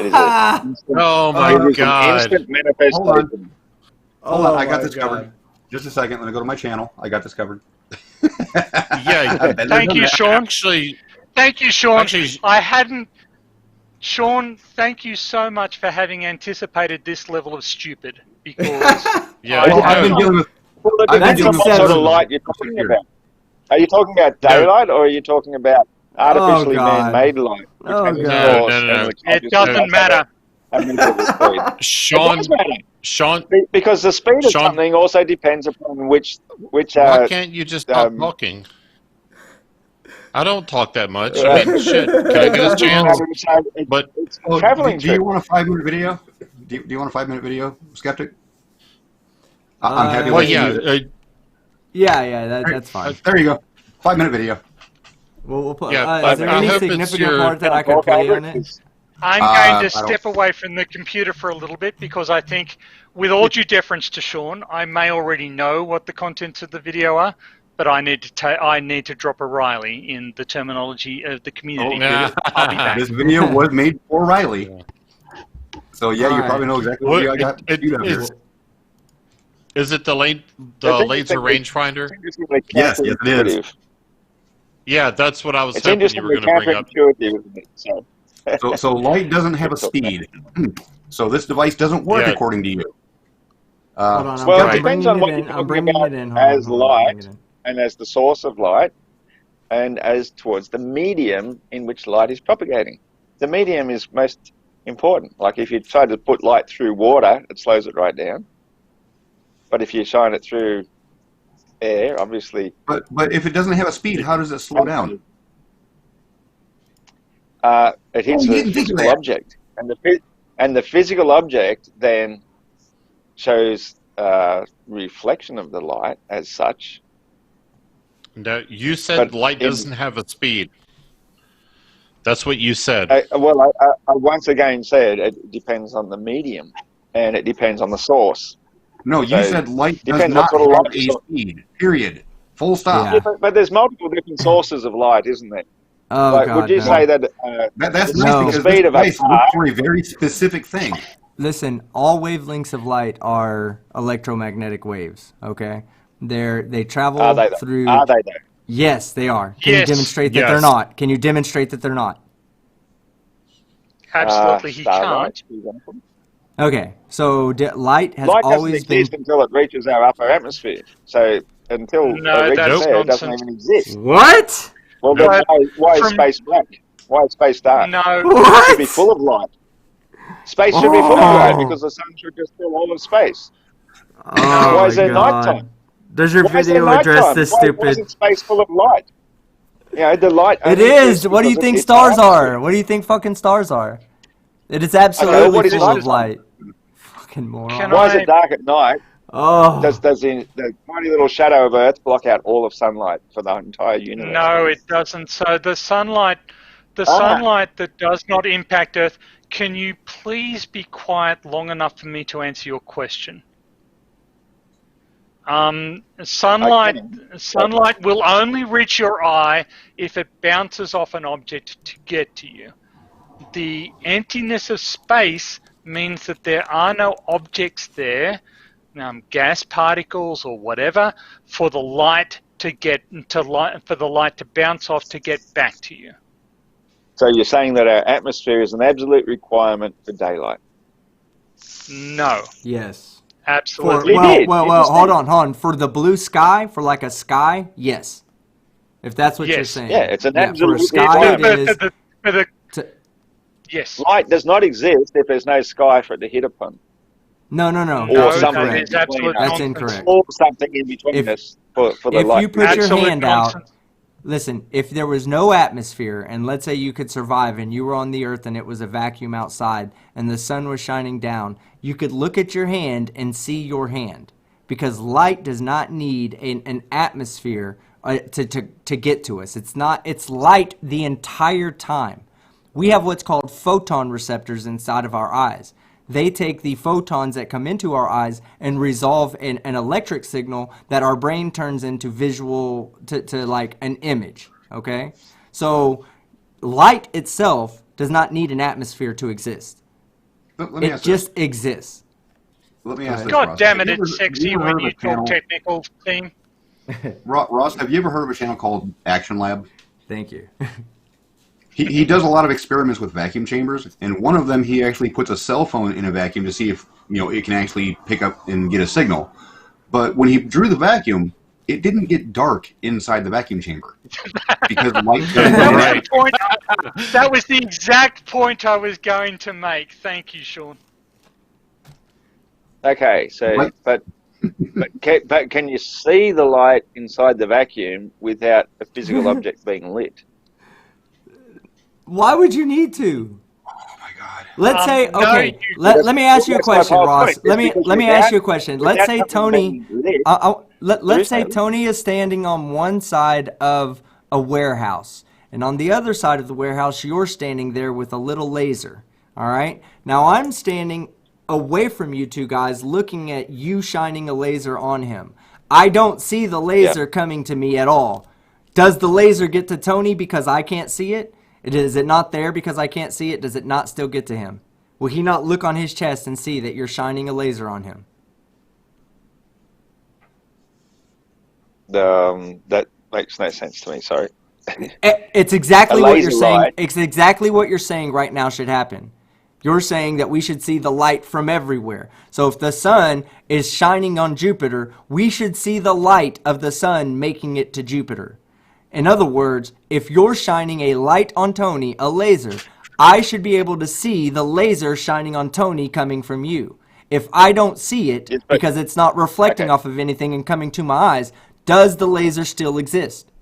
is an instant, Oh my it is an God! instant manifestation. Hold on, I got my this God. covered. Just a second. Let me go to my channel. I got this covered. Yeah. I've been Thank there, you, done Sean. Actually, Thank you, Sean. Actually- I hadn't... Sean, thank you so much for having anticipated this level of stupid, because yeah. I that. had I've been not. dealing with. Well, it I've been depends on dealing what with sort of acceptable. light you're talking about. Are you talking about daylight, or are you talking about artificially God. man-made light, which Oh, has a God. source No. and which It obviously doesn't has matter. a measurable speed? It Sean, does matter. Sean, Because the speed of Sean- something also depends upon which why can't you just stop um, talking? I don't talk that much. I mean, shit. Can I get a chance? But it's Oh, traveling do you through. want a 5-minute video? Do you want a 5-minute video, Skeptic? I'm happy. well, to yeah. use it. That's fine. There you go. 5-minute video. We'll put. Yeah, Is there I any hope it's significant your- part that I could Talk play over on it? 'cause I'm I going to don't- step away from the computer for a little bit, because I think, with all due deference to Sean, I may already know what the contents of the video are, but I need to drop a Riley in the terminology of the community. nah. I'll be back. This video was made for Riley. So yeah, you Alright. probably know exactly what What- video I got. queued up here. Is it the I think laser it's rangefinder? interestingly Yes, it is. counterintuitive. Yeah, that's what I was It's hoping you were interestingly going to bring up. counterintuitive, isn't it? So light doesn't have a speed. So this device doesn't work Yeah. according to you. Hold on. Well, Right. it depends on what you're I'm talking bringing about it in. as Hold on, light. bring it in. and as the source of light, and as towards the medium in which light is propagating. The medium is most important. Like if you try to put light through water, it slows it right down. But if you shine it through air, obviously... But if it doesn't have a speed, how does it slow down? It hits Oh, you the didn't think of physical that. object. And the physical object then shows reflection of the light as such. No, you said But light in- doesn't have a speed. That's what you said. I once again said it depends on the medium, and it depends on the source. No, you So, said light does depends not what sort of have light a you're speed. Period. Full stop. Yeah. But there's multiple different sources of light, isn't there? Oh Like, God. would you no. say that That's the nice because speed this of a device car? looks for a very specific thing. Listen, all wavelengths of light are electromagnetic waves. Okay, they travel Are they though? through. Are they though? Yes, they are. Can you Yes. demonstrate that Yes. they're not? Can you demonstrate that they're not? Absolutely, he Starlight, can't. for example. Okay, so light has Light doesn't always been. exist until it reaches our upper atmosphere. So until No, it reaches that's there, it doesn't nonsense. even exist. What? Well, No. then why is From- space black? Why is space dark? No, It should be full of light. Space should be full of light Oh. because the sun should just fill all of space. Oh Why is my there God. nighttime? Does your Why is there video address nighttime? this Why stupid? isn't space full of light? You know, the light. It only is. exists What do you because think it hits stars our are? atmosphere. What do you think fucking stars are? It is what absolutely is full of nighttime? light. Fucking moron. Can Why is it dark at night? Oh. Does the tiny little shadow of Earth block out all of sunlight for the entire universe? no, it doesn't. So the sunlight that does not impact Earth. Can you please be quiet long enough for me to answer your question? Sunlight will only reach your eye if it bounces off an object to get to you. The emptiness of space means that there are no objects there, gas particles or whatever, for the light to bounce off to get back to you. So you're saying that our atmosphere is an absolute requirement for daylight? No, Yes. absolutely. Well, hold on. For the blue sky, for like a sky, yes. If that's what you're Yes. saying. Yeah, it's an For a absolute sky, requirement. it is. For the To, yes. Light does not exist if there's no sky for it to hit upon, no. No, That's something that incorrect. is absolute That's nonsense. incorrect. or something in between If us for the if light. you put your Absolute hand out, nonsense. listen, if there was no atmosphere, and let's say you could survive and you were on the earth and it was a vacuum outside and the sun was shining down, you could look at your hand and see your hand, because light does not need an atmosphere to get to us. It's light the entire time. We have what's called photon receptors inside of our eyes. They take the photons that come into our eyes and resolve an electric signal that our brain turns into visual, to like an image, okay? So light itself does not need an atmosphere to exist. Let me It ask just exists. Let me ask this, God Ross. damn Have it, you it's ever- sexy have you ever when heard you of a talk channel- technical team. Ross, have you ever heard of a channel called Action Lab? Thank you. He does a lot of experiments with vacuum chambers, and one of them he actually puts a cell phone in a vacuum to see if it can actually pick up and get a signal. But when he drew the vacuum, it didn't get dark inside the vacuum chamber because light doesn't That was, Right. the point, that was the exact point I was going to make. Thank you, Sean. Okay, so Right. but can you see the light inside the vacuum without a physical object being lit? Why would you need to? Oh my God! Let's say, no, okay, you- let me ask you a That's my question, whole Ross. point. Let me It's let me because ask you a question. Let's without say something Tony, being lit, there let's is say no- Tony is standing on one side of a warehouse, and on the other side of the warehouse, you're standing there with a little laser. All right. Now I'm standing away from you two guys, looking at you shining a laser on him. I don't see the laser coming to me at all. Does the laser get to Tony because I can't see it? Is it not there because I can't see it? Does it not still get to him? Will he not look on his chest and see that you're shining a laser on him? That makes no sense to me. Sorry. It's exactly A what you're laser saying. light. It's exactly what you're saying right now should happen. You're saying that we should see the light from everywhere. So if the sun is shining on Jupiter, we should see the light of the sun making it to Jupiter. In other words, if you're shining a light on Tony, a laser, I should be able to see the laser shining on Tony coming from you. If I don't see it Yes, but- because it's not reflecting Okay. off of anything and coming to my eyes, does the laser still exist?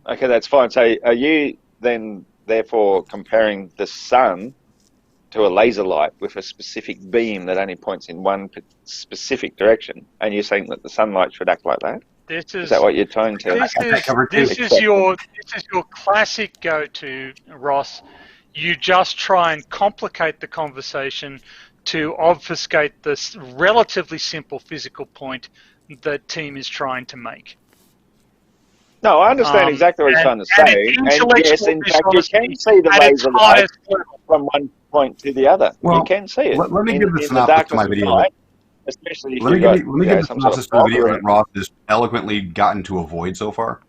Okay, that's fine. So are you then therefore comparing the sun to a laser light with a specific beam that only points in one specific direction, and you're saying that the sunlight should act like that? This Is that what you're trying to? This is your classic go-to, Ross. You just try and complicate the conversation to obfuscate this relatively simple physical point the team is trying to make. No, I understand exactly what he's trying to say. And yes, in fact, you can see the laser light from one point to the other. Well, you can see it. let me give the in synopsis to my darkness of video. night, especially if Let me you've give got you the some sort synopsis of for the video fog that around. Ross has eloquently gotten to avoid so far.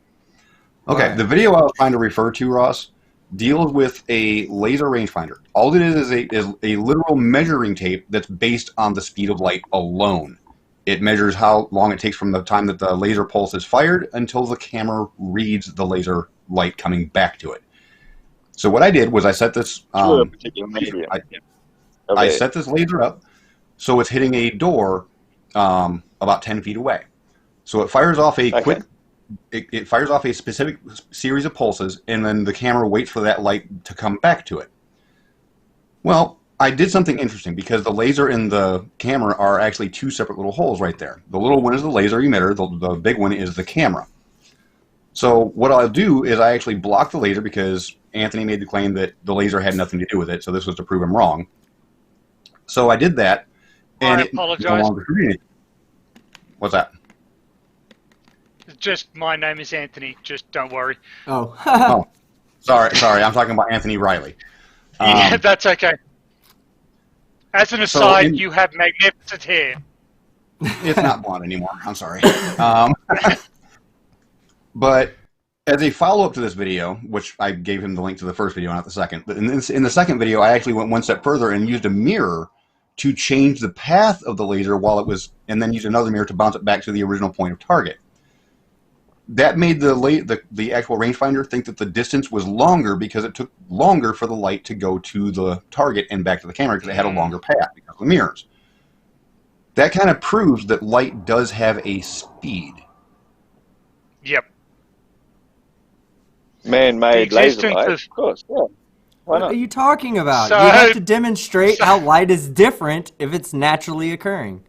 Okay, Right. the video I was trying to refer to, Ross, deals with a laser rangefinder. All it is a literal measuring tape that's based on the speed of light alone. It measures how long it takes from the time that the laser pulse is fired until the camera reads the laser light coming back to it. So what I did was I set this Through a particular medium. I set this laser up so it's hitting a door about 10 feet away. So it fires off a quick, it fires off a specific series of pulses, and then the camera waits for that light to come back to it. Well, I did something interesting because the laser and the camera are actually two separate little holes right there. The little one is the laser emitter, the big one is the camera. So what I'll do is I actually block the laser because Anthony made the claim that the laser had nothing to do with it, so this was to prove him wrong. So I did that, and I it no apologize. longer did anything. What's that? Just my name is Anthony. Just don't worry. Oh. Oh, sorry. I'm talking about Anthony Riley. Yeah, that's okay. As an so aside, in- you have magnificent hair. It's not blonde anymore. I'm sorry. But as a follow-up to this video, which I gave him the link to the first video, not the second. But in the second video, I actually went one step further and used a mirror to change the path of the laser while it was, and then used another mirror to bounce it back to the original point of target. that made the actual rangefinder think that the distance was longer because it took longer for the light to go to the target and back to the camera because it had a longer path because of the mirrors. That kind of proves that light does have a speed. Yep. Man-made The laser existence light, of- of course. Yeah. Why What not? are you talking about? So- You have to demonstrate how light is different if it's naturally occurring.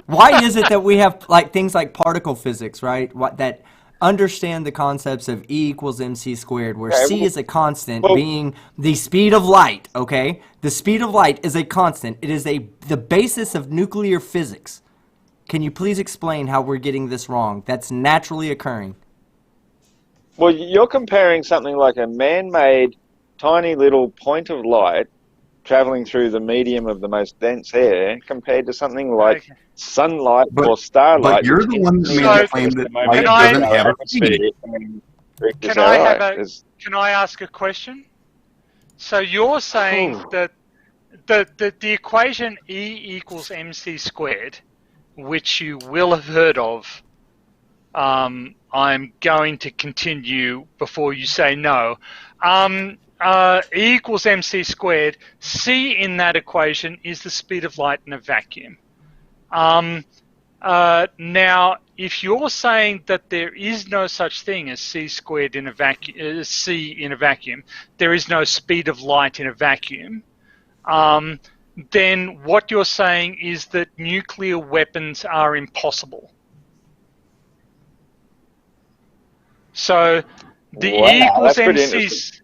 Why is it that we have like things like particle physics, right? That understand the concepts of E equals mc squared, where Yeah, c is a constant, well- being the speed of light. Okay, the speed of light is a constant. It is the basis of nuclear physics. Can you please explain how we're getting this wrong? That's naturally occurring. Well, you're comparing something like a man-made tiny little point of light traveling through the medium of the most dense air compared to something like Okay. sunlight But- or starlight. but you're which the one that instantly made the goes claim to that the moment light doesn't in our have a atmosphere speed. and reaches Can our I eye. have a? It's- Can I ask a question? So you're saying that the equation E equals mc squared, which you will have heard of. I'm going to continue before you say no. E equals mc squared. C in that equation is the speed of light in a vacuum. Now, if you're saying that there is no such thing as c squared in a vacuum, c in a vacuum, there is no speed of light in a vacuum, then what you're saying is that nuclear weapons are impossible. So the Wow, E equals that's pretty mc, interesting.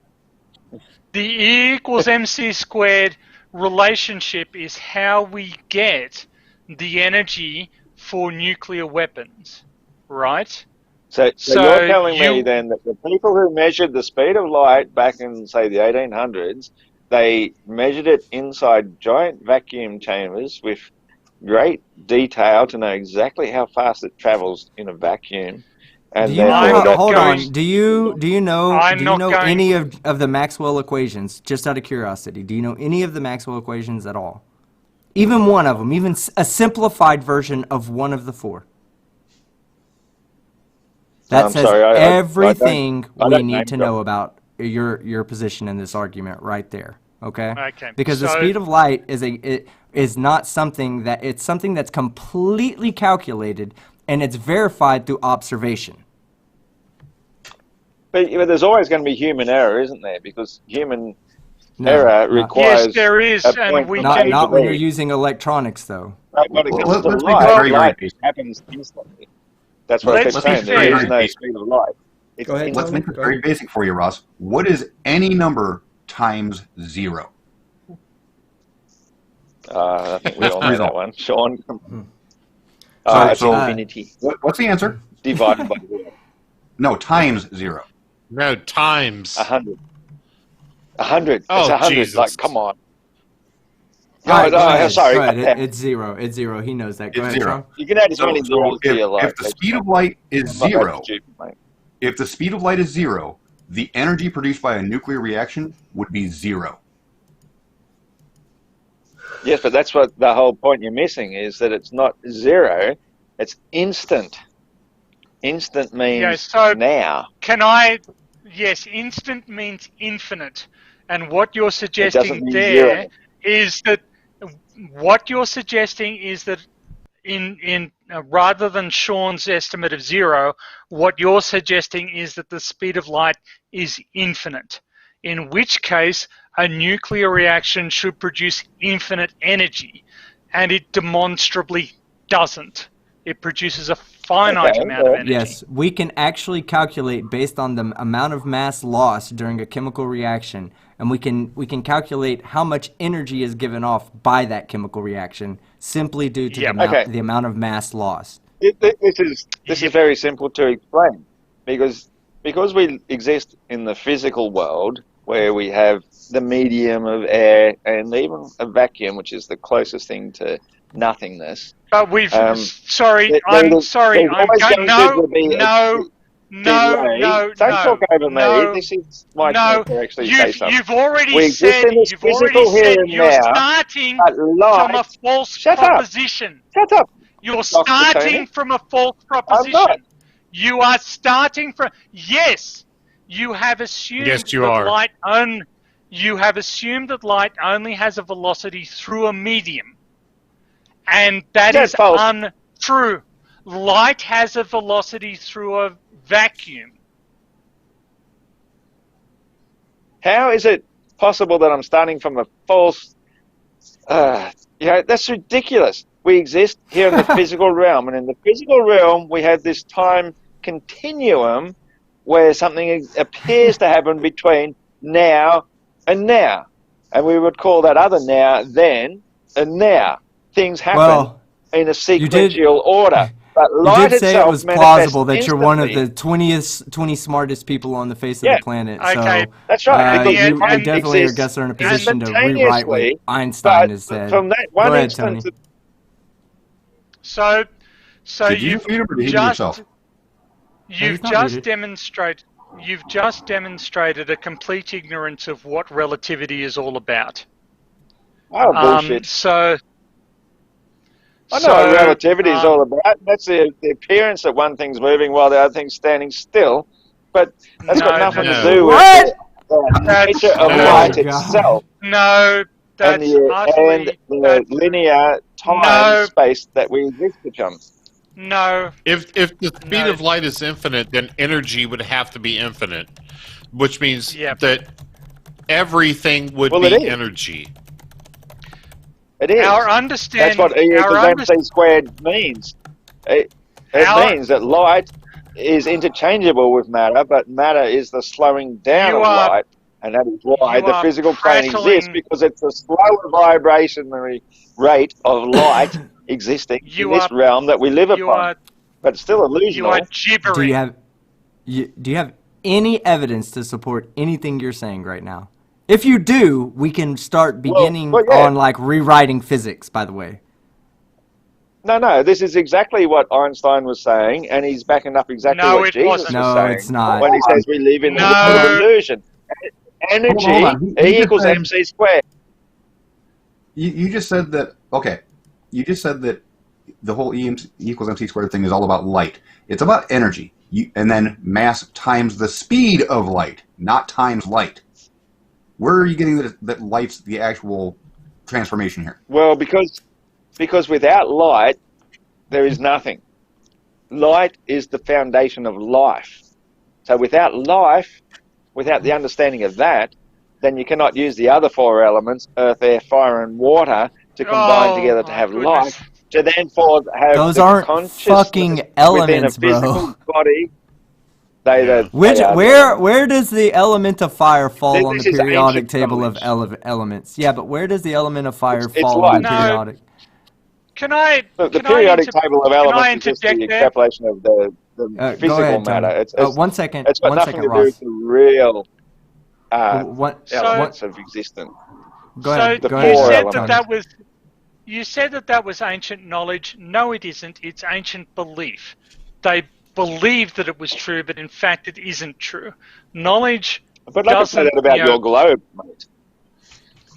the E equals mc squared relationship is how we get the energy for nuclear weapons, right? So So you're telling me you- then that the people who measured the speed of light back in, say, the 1800s, they measured it inside giant vacuum chambers with great detail to know exactly how fast it travels in a vacuum. And Do you know I'm how, not hold going- on. Do you know I'm not going- any of the Maxwell equations? Just out of curiosity, do you know any of the Maxwell equations at all? Even one of them, even a simplified version of one of the four. That I'm says sorry, I everything I we don't name need to drop. know about your position in this argument right there. Okay? Okay, Because the so- speed of light is not something that it's something that's completely calculated and it's verified through observation. But there's always going to be human error, isn't there? Because human No, error not- requires Yes, there is, a and point we from Not A to not when B. you're using electronics though. Right, when it Well, comes to let's make it light, very, very light basic. happens instantly. That's what I Let's kept be saying. There fair. is no speed of light. It's Go ahead, Let's Tony. make it Go very ahead. basic for you, Ross. What is any number times 0? I think we all know that Result. one. Sean? So- It's so- infinity What's the answer? divided by 0. No, times 0. No, times. 100. 100. Oh, It's 100. Jesus. Like, come on. All right, go ahead. Sorry. Go ahead. It's 0. It's 0. He knows that. Go It's ahead, 0. Sean. You can add as So, many zeros to your life. if the speed of light is I'm not that 0, stupid, mate. if the speed of light is 0, the energy produced by a nuclear reaction would be 0. Yes, but that's what the whole point you're missing is that it's not 0, it's instant. Instant means Yeah, so- now. Can I? Yes, instant means infinite, and what you're suggesting mean there zero. is that what you're suggesting is that in rather than Sean's estimate of 0, what you're suggesting is that the speed of light is infinite. In which case, a nuclear reaction should produce infinite energy, and it demonstrably doesn't. It produces a finite Okay, amount of well, energy. Yes, we can actually calculate based on the amount of mass lost during a chemical reaction, and we can calculate how much energy is given off by that chemical reaction simply due to Yep. the amount of mass lost. This is very simple to explain because we exist in the physical world where we have the medium of air and even a vacuum, which is the closest thing to nothingness. But we've sorry, there's I'm always going going no, to be a no, no, delay. no, Don't no, talk over no, me. This is my no. chance to actually say something. You've already We exist said in this you've already physical here said and you're now, starting But light, from a false Shut up. proposition. Shut up. You're Dr. starting Tony. from a false I'm proposition. not. You are starting from yes. You have assumed Yes, you that are. you have assumed that light only has a velocity through a medium, and that That's is false. untrue. Light has a velocity through a vacuum. How is it possible that I'm starting from a false? That's ridiculous. We exist here in the physical realm, and in the physical realm, we have this time continuum where something appears to happen between now and now, and we would call that other now then and now. Things happen Well, in a you sequential order, but you light did say it itself was manifests plausible that you're one of instantly. the 20 smartest people on the face of Yeah, the planet. Okay, So that's right. and Because you light definitely, I exists guess, are in a and position to rewrite what instantaneously, Einstein but has said. from that Go one ahead, instant Tony. so Did you you've mute him or did he mute just himself? He's not muted. You've just demonstrated a complete ignorance of what relativity is all about. Oh, bullshit. I know what relativity is all about. That's the appearance that one thing's moving while the other thing's standing still. But that's got nothing to do with What? the nature of no. light Oh, God. itself No, and that's the linear time space that we exist upon. No. If the speed No. of light is infinite, then energy would have to be infinite, which means Yep. that everything would Well, be it is. energy. It is. Our understanding. That's what E equals mc squared means. It means that light is interchangeable with matter, but matter is the slowing down of light, and that is why the physical plane exists, because it's the slower vibrationary rate of light existing in this realm that we live upon. But it's still illusional. You are gibbering. Do you have any evidence to support anything you're saying right now? If you do, we can start beginning on like rewriting physics, by the way. No, this is exactly what Einstein was saying, and he's backing up exactly what Jesus was saying. No, it's not. When he says we live in the world of illusion. Energy, E equals mc squared. You just said that, okay, you just said that the whole E equals mc squared thing is all about light. It's about energy, and then mass times the speed of light, not times light. Where are you getting that light's the actual transformation here? Well, because without light, there is nothing. Light is the foundation of life. So without life, without the understanding of that, then you cannot use the other four elements, earth, air, fire, and water, to combine together to have life, to then have those the aren't consciousness fucking elements, within a physical body. Where does the element of fire fall on the This is periodic ancient table of knowledge. elements? Yeah, but where does the element of fire It's fall light. on the periodic? The periodic table of elements is just the extrapolation of the physical ahead, matter. One second. It's got nothing to do with the real elements of existence. Go ahead. You said that was ancient knowledge. No, it isn't. It's ancient belief. They believed that it was true, but in fact it isn't true. Knowledge But like I say that about your globe, mate.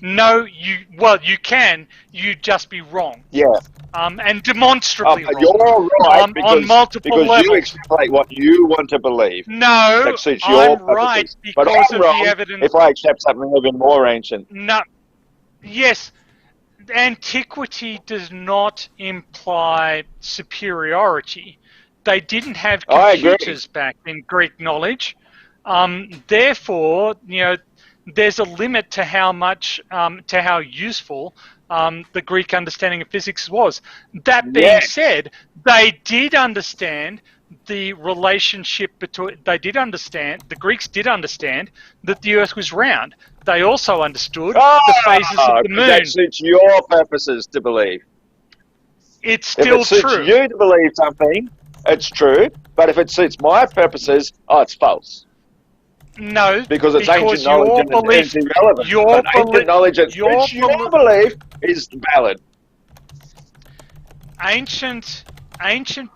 No, you can. You'd just be wrong. Yeah. And demonstrably wrong. You're right on multiple levels. You extrapolate what you want to believe. No, that suits your I'm purposes. right because but I'm of wrong the evidence. If I accept something even more ancient. No. Yes. Antiquity does not imply superiority. They didn't have computers back in Greek knowledge. Therefore, there's a limit to how much, to how useful the Greek understanding of physics was. That being said, they did understand the relationship between. The Greeks did understand that the Earth was round. They also understood the phases of the moon. That suits your purposes to believe. It's still true. If it suits you to believe something, it's true. But if it suits my purposes, it's false. No, because it's ancient knowledge and it's irrelevant. Ancient knowledge that suits your belief is valid. Ancient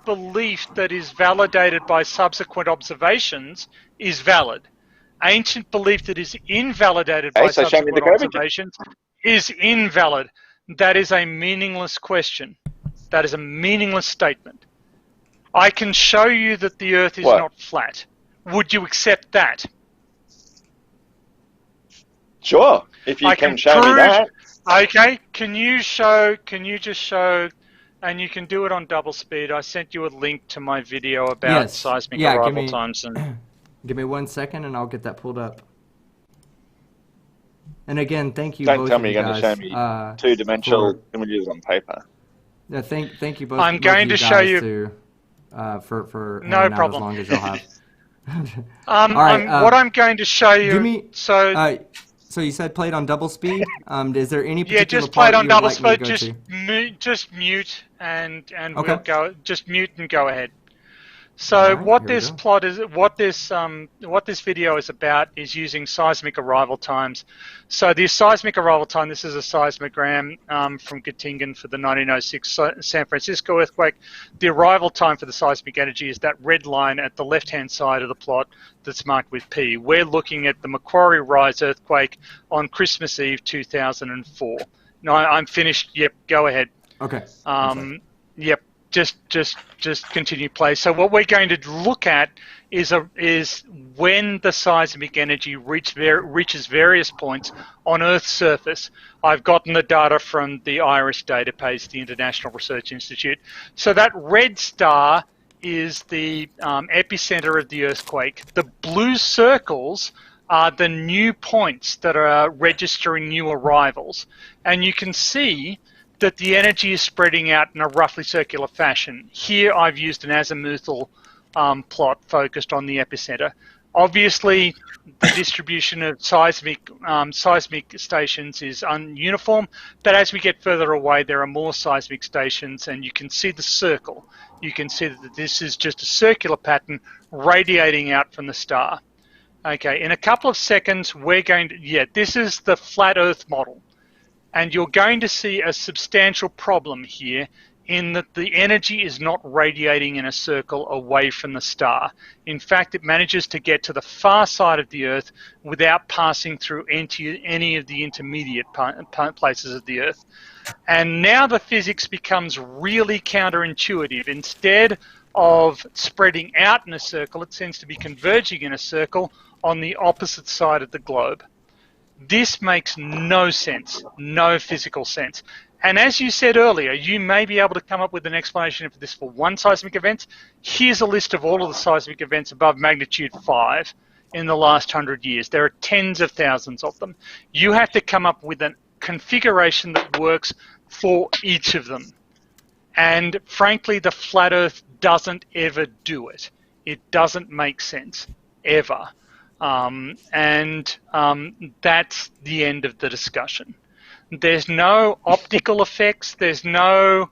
belief that is validated by subsequent observations is valid. Ancient belief that is invalidated by subsequent observations is invalid. That is a meaningless question. That is a meaningless statement. I can show you that the Earth is What? not flat. Would you accept that? Sure, if you I can can show me prove. that. Okay, can you just show, and you can do it on double speed. I sent you a link to my video about Yes. seismic Yeah, arrival times. And give me 1 second and I'll get that pulled up. And again, thank you Don't both tell of me you you're going to show guys. me two-dimensional for- images on paper. Yeah, thank you both. I'm both going of you to show guys you- for No hanging out problem. as long as you'll have. All right, what I'm going to show you. Give me. So So you said played on double speed. Is there any particular yeah, just part play it on you would double like me to speed. go to? Just mute and Okay. we'll go. Just mute and go ahead. So All right, what here we this go. plot is, what this video is about, is using seismic arrival times. So the seismic arrival time. This is a seismogram from Göttingen for the 1906 San Francisco earthquake. The arrival time for the seismic energy is that red line at the left-hand side of the plot that's marked with P. We're looking at the Macquarie Rise earthquake on Christmas Eve 2004. No, I'm finished. Yep, go ahead. Okay. Yep. Just continue play. So what we're going to look at is when the seismic energy reaches various points on Earth's surface. I've gotten the data from the IRIS database, the International Research Institute. So that red star is the epicenter of the earthquake. The blue circles are the new points that are registering new arrivals. And you can see that the energy is spreading out in a roughly circular fashion. Here I've used an azimuthal plot focused on the epicenter. Obviously, the distribution of seismic stations is uniform, but as we get further away, there are more seismic stations, and you can see the circle. You can see that this is just a circular pattern radiating out from the star. Okay, in a couple of seconds, we're going to, this is the flat Earth model. And you're going to see a substantial problem here in that the energy is not radiating in a circle away from the star. In fact, it manages to get to the far side of the Earth without passing through any of the intermediate places of the Earth. And now the physics becomes really counterintuitive. Instead of spreading out in a circle, it seems to be converging in a circle on the opposite side of the globe. This makes no sense, no physical sense. And as you said earlier, you may be able to come up with an explanation for this for one seismic event. Here's a list of all of the seismic events above magnitude 5 in the last 100 years. There are tens of thousands of them. You have to come up with a configuration that works for each of them. And frankly, the flat Earth doesn't ever do it. It doesn't make sense, ever. That's the end of the discussion. There's no optical effects. There's no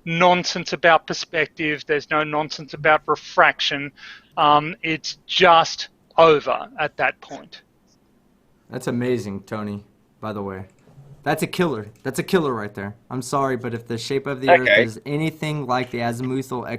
nonsense about perspective. There's no nonsense about refraction. It's just over at that point. That's amazing, Tony, by the way. That's a killer. That's a killer right there. I'm sorry, but if the shape of the Earth is anything like the azimuthal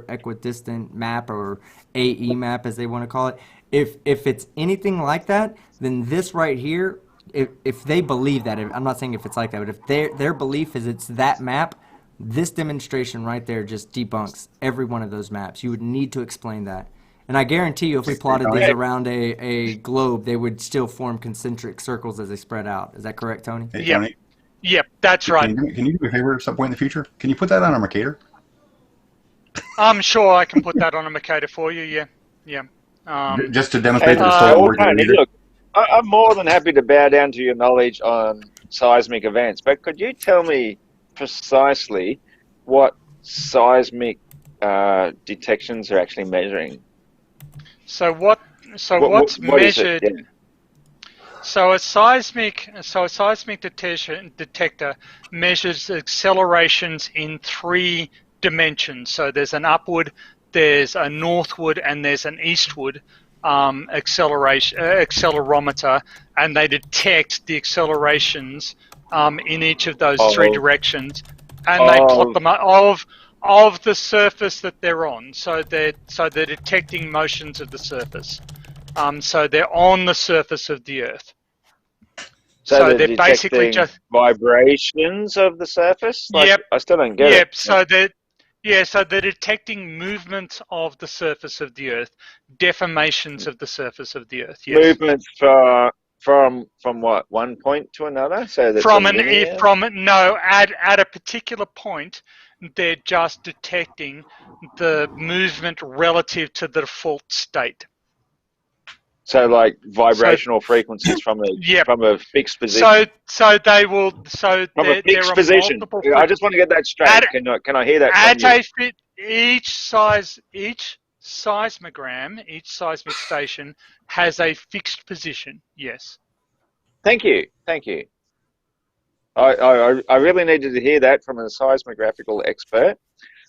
equidistant map, or AE map as they want to call it, if it's anything like that, then this right here, if they believe that, I'm not saying if it's like that, but if their belief is it's that map, this demonstration right there just debunks every one of those maps. You would need to explain that. And I guarantee you, if we plotted these around a globe, they would still form concentric circles as they spread out. Is that correct, Tony? Hey, Yep. Tony, Yep, that's right. can you do me a favor at some point in the future? Can you put that on a Mercator? I'm sure I can put that on a Mercator for you, yeah. Just to demonstrate that it's And, still working. Tony, look, I'm more than happy to bow down to your knowledge on seismic events, but could you tell me precisely what seismic detections are actually measuring? So what's what is it? measured? Yeah. So a seismic detector measures accelerations in 3 dimensions. So there's an upward, there's a northward, and there's an eastward accelerometer, and they detect the accelerations in each of those 3 directions, and they plot them of the surface that they're on. So they're detecting motions of the surface. So they're on the surface of the Earth. So they're basically detecting just vibrations of the surface? Like, yep, I still don't get yep. it. So they're detecting movement of the surface of the Earth, deformations of the surface of the Earth. Yes. Movements from what, one point to another? So that's From a an linear? at a particular point, they're just detecting the movement relative to the default state. So like So vibrational frequencies from yep. a fixed position. So they will. So From a there fixed are position. multiple. I just want to get that straight. At, Can I hear that from at you? a fit, each seismogram, each seismic station has a fixed position. Yes. Thank you. I really needed to hear that from a seismographical expert,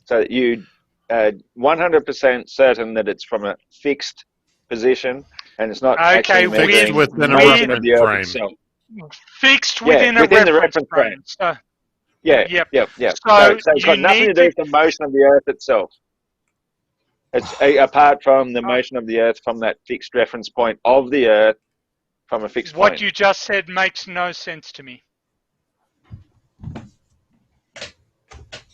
so that you 100% certain that it's from a fixed position and it's not actually Okay. Fixed measuring within a motion of reference the Earth frame. itself. Fixed Yeah, within a within the reference reference frame. frame. So, Yeah, yep. yep. So So it's you got nothing to need do to. with the motion of the Earth itself. It's apart from the motion of the Earth from that fixed reference point of the Earth from a fixed What point. you just said makes no sense to me.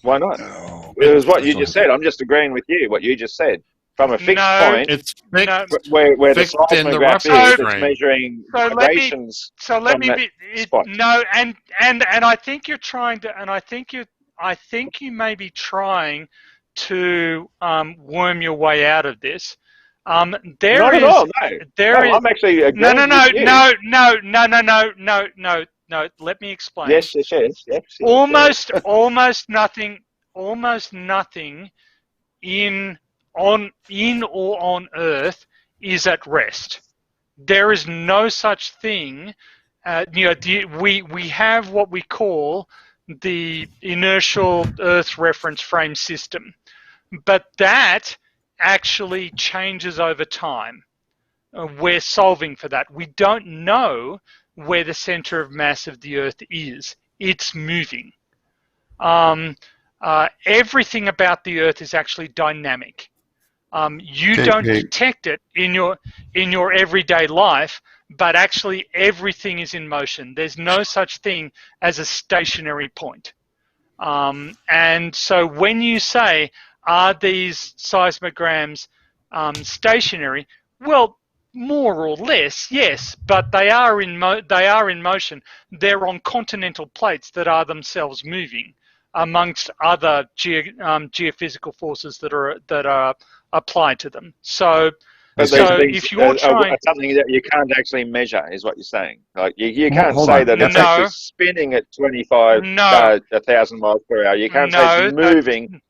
Why not? Oh, It was what you so just said. I'm just agreeing with you. What you just said. From a fixed No, point, It's no. fixed, where the fixed in the seismograph reference is, So, it's frame. measuring so vibrations let from me that be spot. no, and I think you're trying to, and I think you may be trying to worm your way out of this. Not at all. No, there is I'm actually no, agreeing no, with no, you. no, no, no, no, no, no, no, no. Let me explain. Yes. Almost nothing in or on Earth is at rest. There is no such thing. We have what we call the inertial Earth reference frame system, but that actually changes over time. We're solving for that. We don't know where the center of mass of the Earth is. It's moving. Everything about the Earth is actually dynamic. You don't detect it in your everyday life, but actually everything is in motion. There's no such thing as a stationary point. And so when you say, are these seismograms stationary? Well, more or less, yes, but they are in motion. They're on continental plates that are themselves moving, amongst other geophysical forces that are applied to them. So, But so these things if you're trying, are something that you can't actually measure, is what you're saying. Like you can't hold say on. that it's No. actually spinning at 1,000 miles per hour. You can't say no, it's moving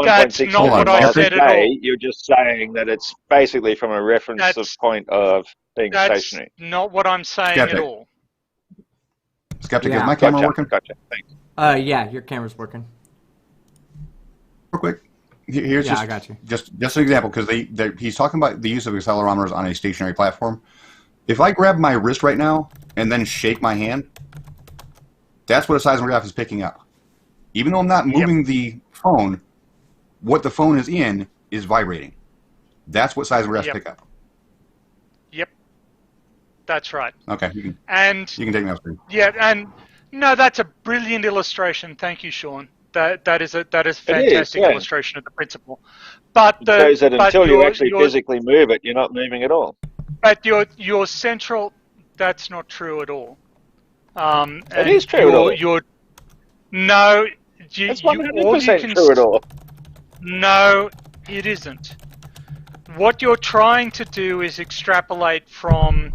that's 1.6 not Hold what on. I miles a said at day. all. You're just saying that it's basically from a reference That's point of being that's stationary. not what I'm saying at Skeptic. all. Skeptic, is Yeah. my camera working? Gotcha. Thanks. Yeah, your camera's working. Real quick. Here's Yeah, I got you. just an example, because he's talking about the use of accelerometers on a stationary platform. If I grab my wrist right now and then shake my hand, that's what a seismograph is picking up. Even though I'm not moving the phone, what the phone is in is vibrating. That's what seismographs pick up. Yep, that's right. Okay, you can take me off screen. Yeah, and no, that's a brilliant illustration. Thank you, Sean. That is a It is, fantastic yeah. illustration of the principle. But It shows that until you actually your physically move it, you're not moving at all. but your central, that's not true at all. It is true at all. No, It's all you 100% can true at all. No, it isn't. What you're trying to do is extrapolate from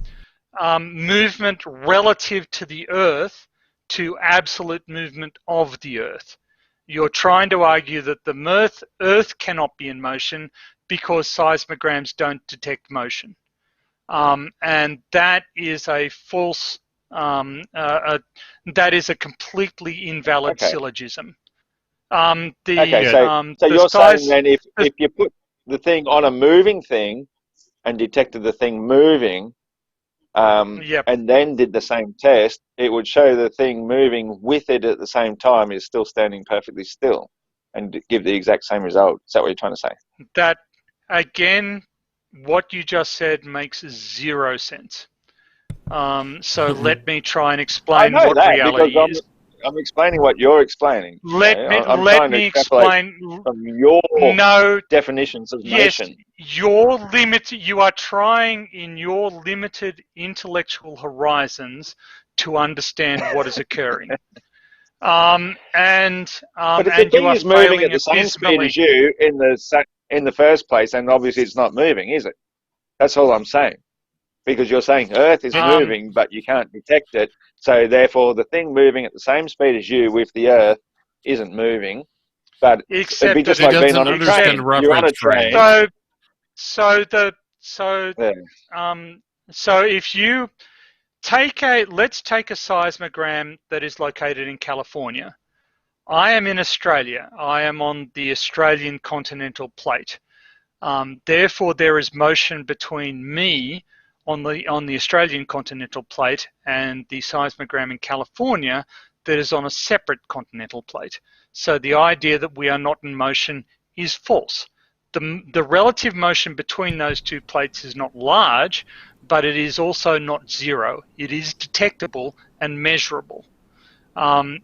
movement relative to the Earth to absolute movement of the Earth. You're trying to argue that the Earth cannot be in motion because seismograms don't detect motion. And that is a false, that is a completely invalid syllogism. So you're saying then if you put the thing on a moving thing and detected the thing moving, and then did the same test, it would show the thing moving with it at the same time is still standing perfectly still and give the exact same result. Is that what you're trying to say? That, again, what you just said makes zero sense. So let me try and I explain know what that reality because is. I'm explaining what you're explaining. I'm trying to extrapolate from your No, definitions of yes, motion. you are trying in your limited intellectual horizons to understand what is occurring. But if the And you thing are is moving at failing the same speed abysmally. as you in the first place, then obviously it's not moving, is it? That's all I'm saying. Because you're saying Earth is moving, but you can't detect it. So therefore, the thing moving at the same speed as you with the Earth isn't moving. But it'd be Except that just He like being doesn't on a understand train. You're on reference a frame. train. Yeah. So if you let's take a seismogram that is located in California. I am in Australia. I am on the Australian continental plate. Therefore, there is motion between me on the Australian continental plate and the seismogram in California that is on a separate continental plate. So the idea that we are not in motion is false. The relative motion between those two plates is not large, but it is also not zero. It is detectable and measurable. So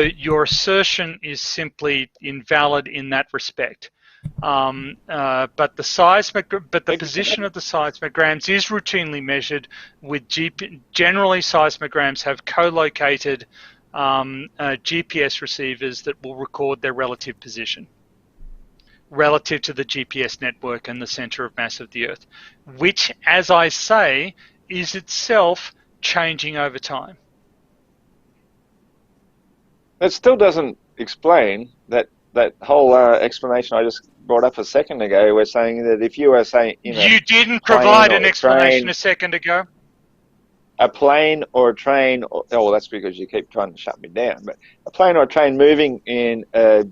your assertion is simply invalid in that respect. But the position of the seismograms is routinely measured with generally seismograms have co-located GPS receivers that will record their relative position relative to the GPS network and the center of mass of the Earth, which, as I say, is itself changing over time. That still doesn't explain that whole explanation I just brought up a second ago. We're saying that if you were saying You didn't plane provide or an a explanation train, a second ago. a plane or a train, well, that's because you keep trying to shut me down, but a plane or a train moving in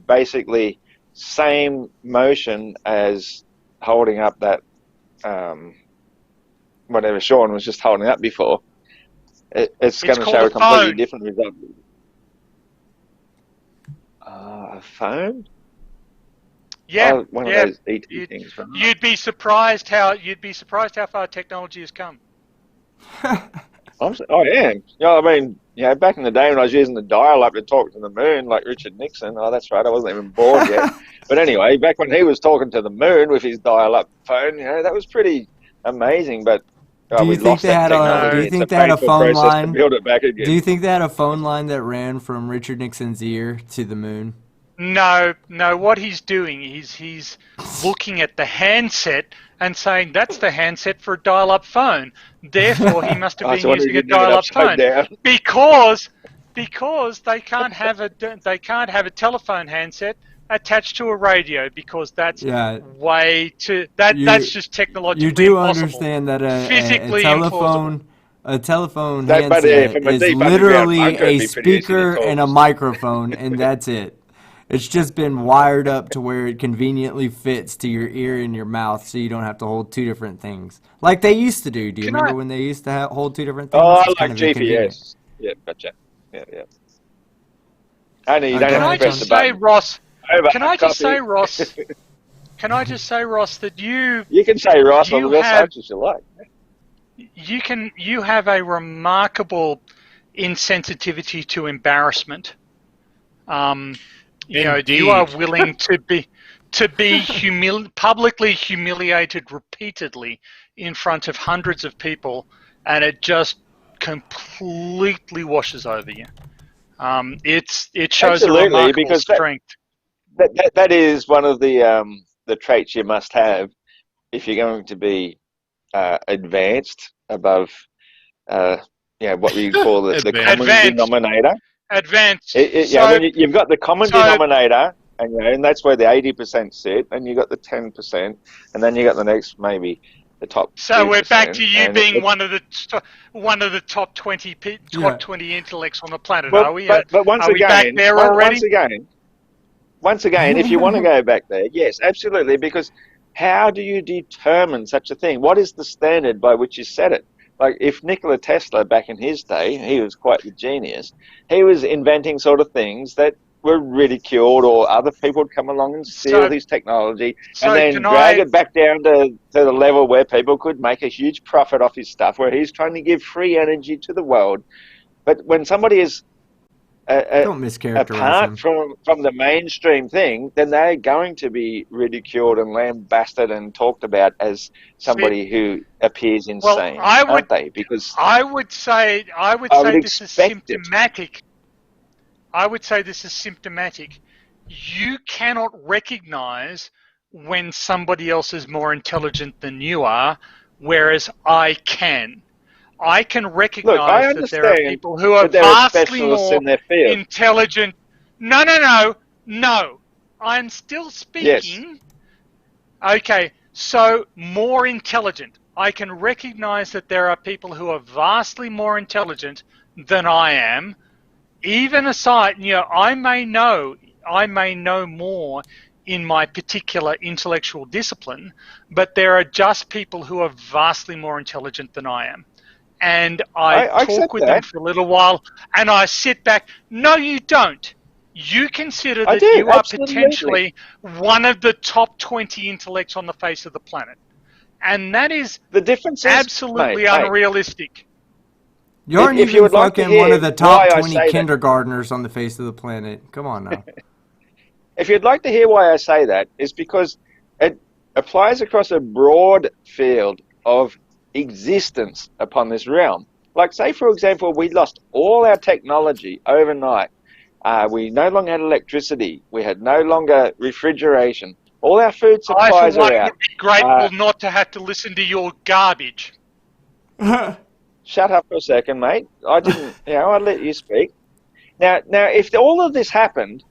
basically same motion as holding up that, whatever Sean was just holding up before, it's going to called show a a completely phone. different result. A phone? Yeah, One yeah. of those ET things, right? You'd be surprised how far technology has come. I am. I mean, back in the day when I was using the dial-up to talk to the moon, like Richard Nixon. Oh, that's right, I wasn't even born yet. But anyway, back when he was talking to the moon with his dial-up phone, that was pretty amazing. But Do you we think lost they that had a? Do technology. you It's a think they had a painful phone process to line? build it back Do again. you think they had a phone line that ran from Richard Nixon's ear to the moon? No. What he's doing is he's looking at the handset and saying that's the handset for a dial-up phone. Therefore, he must have been So what did using you a do it dial-up upside phone down? because they can't have a telephone handset attached to a radio because that's Yeah. that's just You technologically do impossible, understand that a physically implausible. telephone But handset from a is deep underground literally bunker, it'd a be pretty easy to speaker and a talk. microphone, and that's it. It's just been wired up to where it conveniently fits to your ear and your mouth, so you don't have to hold two different things, like they used to do. Do you Can remember I when they used to hold two different Oh, things? I It's kind like of inconvenient. GPS. Yeah, gotcha. Yeah. Only you don't Go can have I to ahead, press just the Tony. say, button. Ross? Over, Can I just say, copy. Ross? Can I just say, Ross, that You can say Ross you as have much as you like. you have a remarkable insensitivity to embarrassment. You are Indeed. willing to be publicly humiliated repeatedly in front of hundreds of people, and it just completely washes over you. It shows a Absolutely, remarkable because strength. that is one of the traits you must have if you're going to be advanced above what we call the Advanced. common denominator. Advanced. When you've got the common So denominator, and that's where the 80% sit, and you got the 10%, and then you got the next maybe the top So we're back 2%, to you and being one of the top 20 Yeah. intellects on the planet, well, are we? but once Are we back again, there already? once again, if you want to go back there, yes, absolutely, because how do you determine such a thing? What is the standard by which you set it? Like if Nikola Tesla back in his day, he was quite the genius. He was inventing sort of things that were ridiculed, or other people would come along and steal his technology, and then drag it back down to the level where people could make a huge profit off his stuff, where he's trying to give free energy to the world. But when somebody is Don't mischaracterize apart him. from the mainstream thing, then they're going to be ridiculed and lambasted and talked about as somebody who appears insane, aren't they? Because I would say this is symptomatic. I would say this is symptomatic. You cannot recognize when somebody else is more intelligent than you are, whereas I can. I can recognize that there are people who are vastly more intelligent. No. I'm still speaking. Yes. Okay, so more intelligent. I can recognize that there are people who are vastly more intelligent than I am. Even aside, I may know more in my particular intellectual discipline, but there are just people who are vastly more intelligent than I am. And I talk with them for a little while, and I sit back. No, you don't. You consider that you are potentially one of the top 20 intellects on the face of the planet. And that is the difference absolutely unrealistic. You aren't even fucking one of the top 20 kindergartners on the face of the planet. Come on now. If you'd like to hear why I say that, it's because it applies across a broad field of existence upon this realm. Like, say, for example, we lost all our technology overnight. We no longer had electricity. We had no longer refrigeration. All our food supplies are out. I would be grateful not to have to listen to your garbage. Shut up for a second, mate. I didn't, I let you speak. Now, if all of this happened,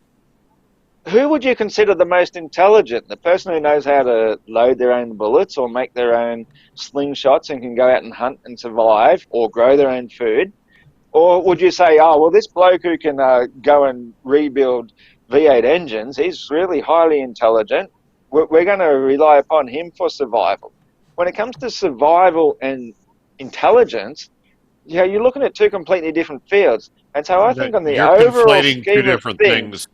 who would you consider the most intelligent? The person who knows how to load their own bullets or make their own slingshots and can go out and hunt and survive or grow their own food? Or would you say, oh, well, this bloke who can go and rebuild V8 engines, he's really highly intelligent. We're going to rely upon him for survival. When it comes to survival and intelligence, you're looking at two completely different fields. And so I think on the overall scheme of things...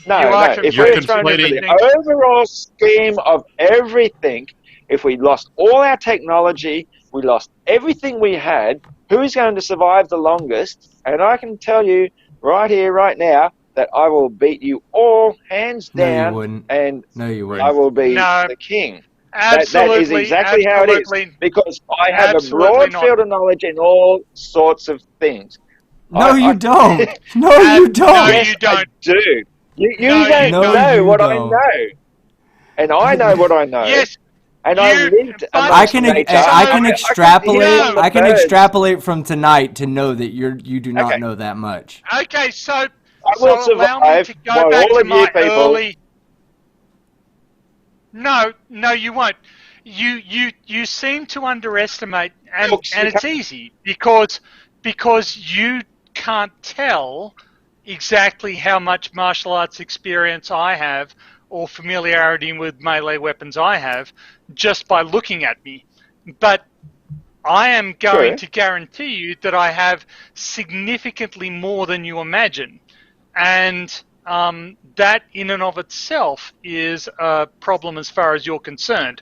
No. If we're thrown into the overall scheme of everything, if we lost all our technology, we lost everything we had, who's going to survive the longest? And I can tell you right here, right now, that I will beat you all hands down. No, you wouldn't. And you wouldn't. I will be the king. Absolutely. That is exactly how it is. Because I have a broad field of knowledge in all sorts of things. No, you don't. No, you don't. No, yes, you don't. I do. You don't know what I know. And I know what I know. Yes. And I lived I can extrapolate from tonight to know that you do not know that much. Okay, so I will survive allow me to go back all to of my you people. early. No, you won't. You seem to underestimate, and it's easy because you can't tell exactly how much martial arts experience I have or familiarity with melee weapons I have just by looking at me. But I am going to guarantee you that I have significantly more than you imagine. And that in and of itself is a problem as far as you're concerned.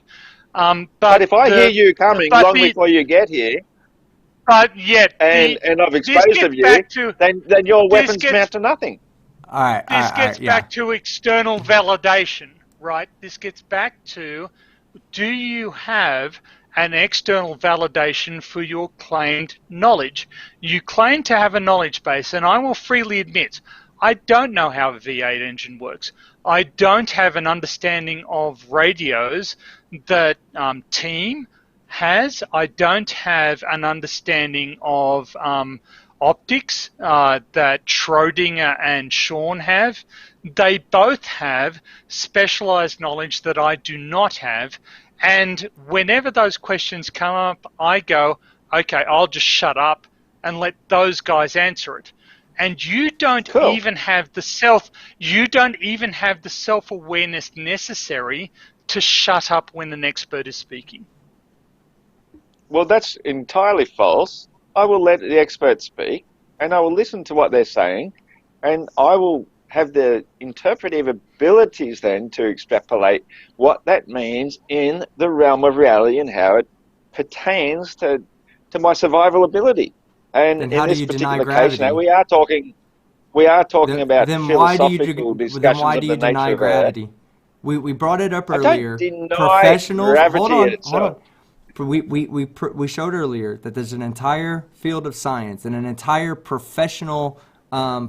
But if I hear you coming long before you get here, but yet, and I've exposed of you, then your weapons amount to nothing. This gets back to external validation, right? This gets back to, do you have an external validation for your claimed knowledge? You claim to have a knowledge base, and I will freely admit, I don't know how a V8 engine works. I don't have an understanding of radios that Team has. I don't have an understanding of optics that Schrodinger and Sean have. They both have specialized knowledge that I do not have. And whenever those questions come up, I go, okay, I'll just shut up and let those guys answer it. And you don't even have the self-awareness necessary to shut up when an expert is speaking. Well, that's entirely false. I will let the experts speak, and I will listen to what they're saying, and I will have the interpretive abilities then to extrapolate what that means in the realm of reality and how it pertains to my survival ability. And Then in how do this you deny particular case, now gravity? we are talking about Then philosophical discussions of the deny nature of Earth. gravity? We brought it up I earlier. don't deny Professionals, hold gravity on, itself. We showed earlier that there's an entire field of science and an entire professional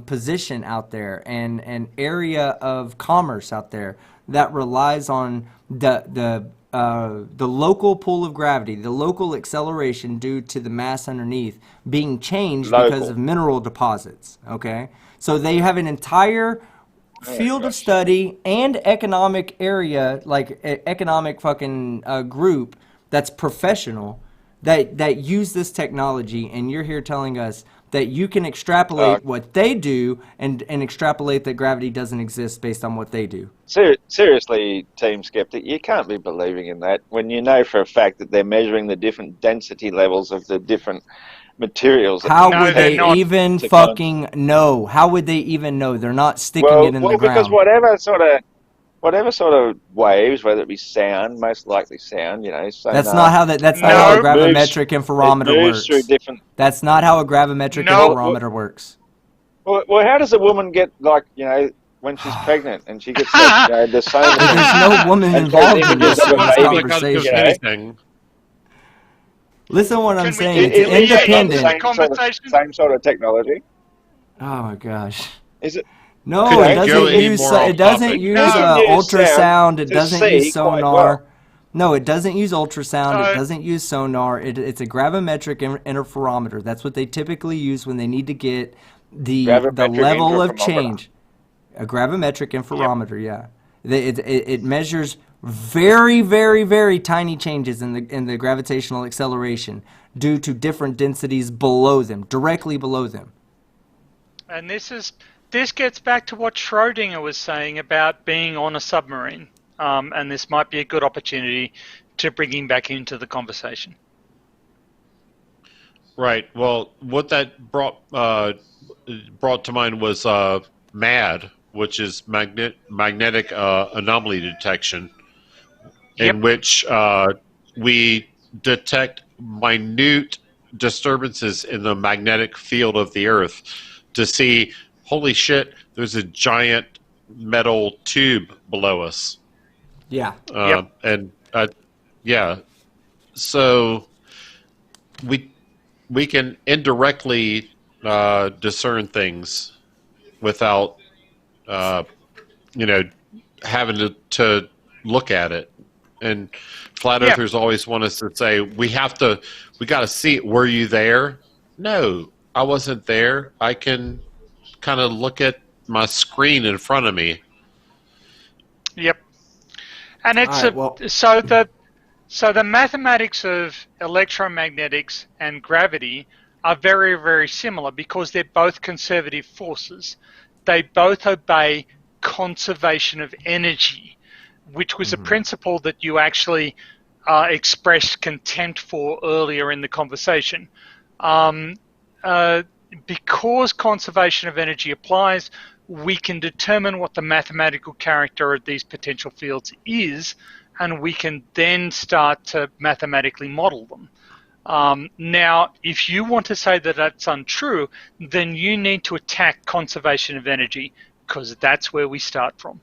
position out there and an area of commerce out there that relies on the local pull of gravity, the local acceleration due to the mass underneath being changed because of mineral deposits. Okay, so they have an entire field of study and economic area, like economic fucking group that's professional that use this technology, and you're here telling us that you can extrapolate what they do and extrapolate that gravity doesn't exist based on what they do. Seriously, Team Skeptic, you can't be believing in that when you know for a fact that they're measuring the different density levels of the different materials. How would they even fucking know? How would they even know? They're not sticking it in the ground. Because whatever sort of waves, whether it be sound, most likely sound, sonar, that's not how a gravimetric interferometer works. That's not how a gravimetric interferometer works. Well, how does a woman get, when she's pregnant and she gets the sonar? There's no woman involved in this conversation. Listen to what I'm saying. It's independent. Same sort of technology. Oh my gosh. Is it? No, it doesn't use ultrasound. It doesn't use sonar. No, it doesn't use ultrasound. It doesn't use sonar. It's a gravimetric interferometer. That's what they typically use when they need to get the level of change. A gravimetric interferometer, yeah. It measures very, very, very tiny changes in the gravitational acceleration due to different densities below them, directly below them. And this gets back to what Schrodinger was saying about being on a submarine. And this might be a good opportunity to bring him back into the conversation. Right. Well, what that brought to mind was MAD, which is magnetic anomaly detection, in which we detect minute disturbances in the magnetic field of the Earth to see, holy shit, there's a giant metal tube below us. Yeah. And so we can indirectly discern things without having to look at it. And flat earthers always want us to say, we got to see it. Were you there? No, I wasn't there. I can kind of look at my screen in front of me. Yep. And it's so the mathematics of electromagnetics and gravity are very, very similar because they're both conservative forces. They both obey conservation of energy, which was a principle that you actually expressed contempt for earlier in the conversation. Because conservation of energy applies, we can determine what the mathematical character of these potential fields is, and we can then start to mathematically model them. Now, if you want to say that that's untrue, then you need to attack conservation of energy, because that's where we start from.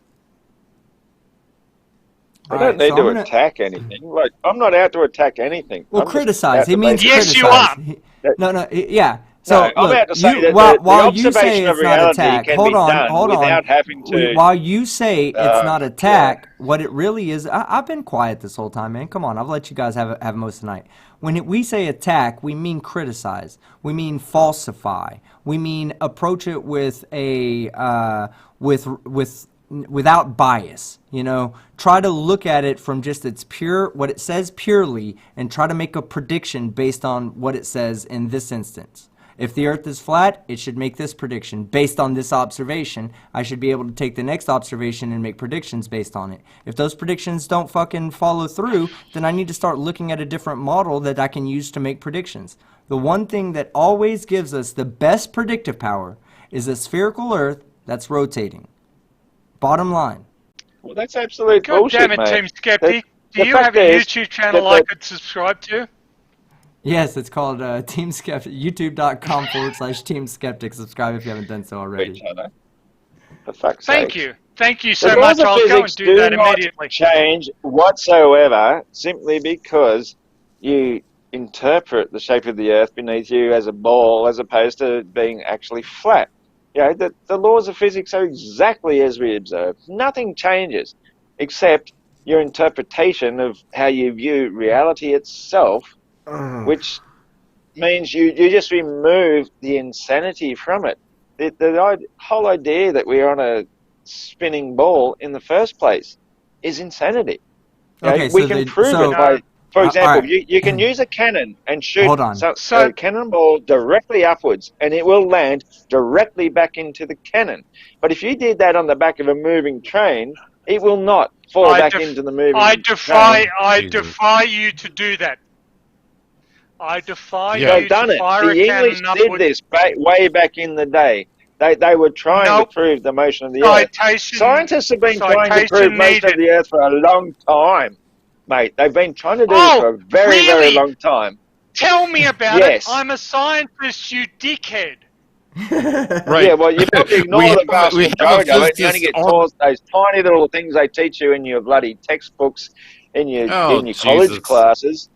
I don't need to attack anything. Like, I'm not out to attack anything. Well, criticize. He means yes, criticize. you are. No, yeah. So no, I'm about to say that while the you say observation of it's not reality attack, can hold be on. done without having to. While you say it's not attack, what it really is, I've been quiet this whole time, man. Come on, I've let you guys have most of the night. When we say attack, we mean criticize. We mean falsify. We mean approach it with a without bias. Try to look at it from just what it says purely, and try to make a prediction based on what it says in this instance. If the Earth is flat, it should make this prediction. Based on this observation, I should be able to take the next observation and make predictions based on it. If those predictions don't fucking follow through, then I need to start looking at a different model that I can use to make predictions. The one thing that always gives us the best predictive power is a spherical Earth that's rotating. Bottom line. Well, that's absolute God bullshit, damn it, mate. Team Skeptic. Do the you have fact a is YouTube channel I could subscribe to? Yes, it's called Team Skeptic. YouTube.com/Team Skeptic. Subscribe if you haven't done so already. Each other. For fuck's Thank sake. you. Thank you The so laws much. of I'll go physics and do that not immediately. change whatsoever simply because you interpret the shape of the Earth beneath you as a ball as opposed to being actually flat. You know, the laws of physics are exactly as we observe. Nothing changes except your interpretation of how you view reality itself, which means you just remove the insanity from it. The whole idea that we're on a spinning ball in the first place is insanity. You know, Okay, we can prove it by, for example, right. you can use a cannon and shoot Hold on. a cannonball directly upwards, and it will land directly back into the cannon. But if you did that on the back of a moving train, it will not fall back into the moving train. I defy you to do that. I defy you They've done to it. fire The a cannon English did upwards. this way back in the day. They were trying to prove the motion of the Earth. Scientists have been trying to prove motion of the Earth for a long time, mate. They've been trying to do it for a very, very long time. Tell me about it. I'm a scientist, you dickhead. Right. Yeah, well, you probably ignore the vast majority of it. You only get taught those tiny little things they teach you in your bloody textbooks, in your college classes.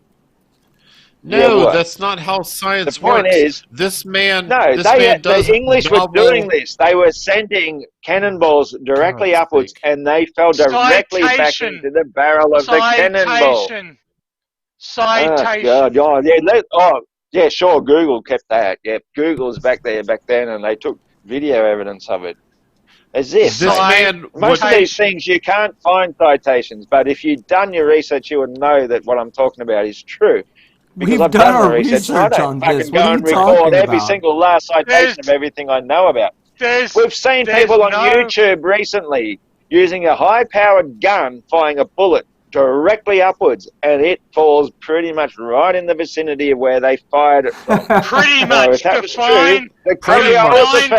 No, that's not how science works. The point is, this man. The English were doing this. They were sending cannonballs directly upwards, and they fell directly back into the barrel of the cannonball. Citation. Oh, God. Yeah, sure. Google kept that. Yeah, Google's back there back then, and they took video evidence of it. As if most of these things you can't find citations, but if you'd done your research, you would know that what I'm talking about is true. Because We've I've done our my research research I on don't this. fucking What go are and you record talking every about? single last citation of everything I know about. We've seen people on YouTube recently using a high-powered gun firing a bullet directly upwards, and it falls pretty much right in the vicinity of where they fired it from. Pretty much. If that was true, the Coriolis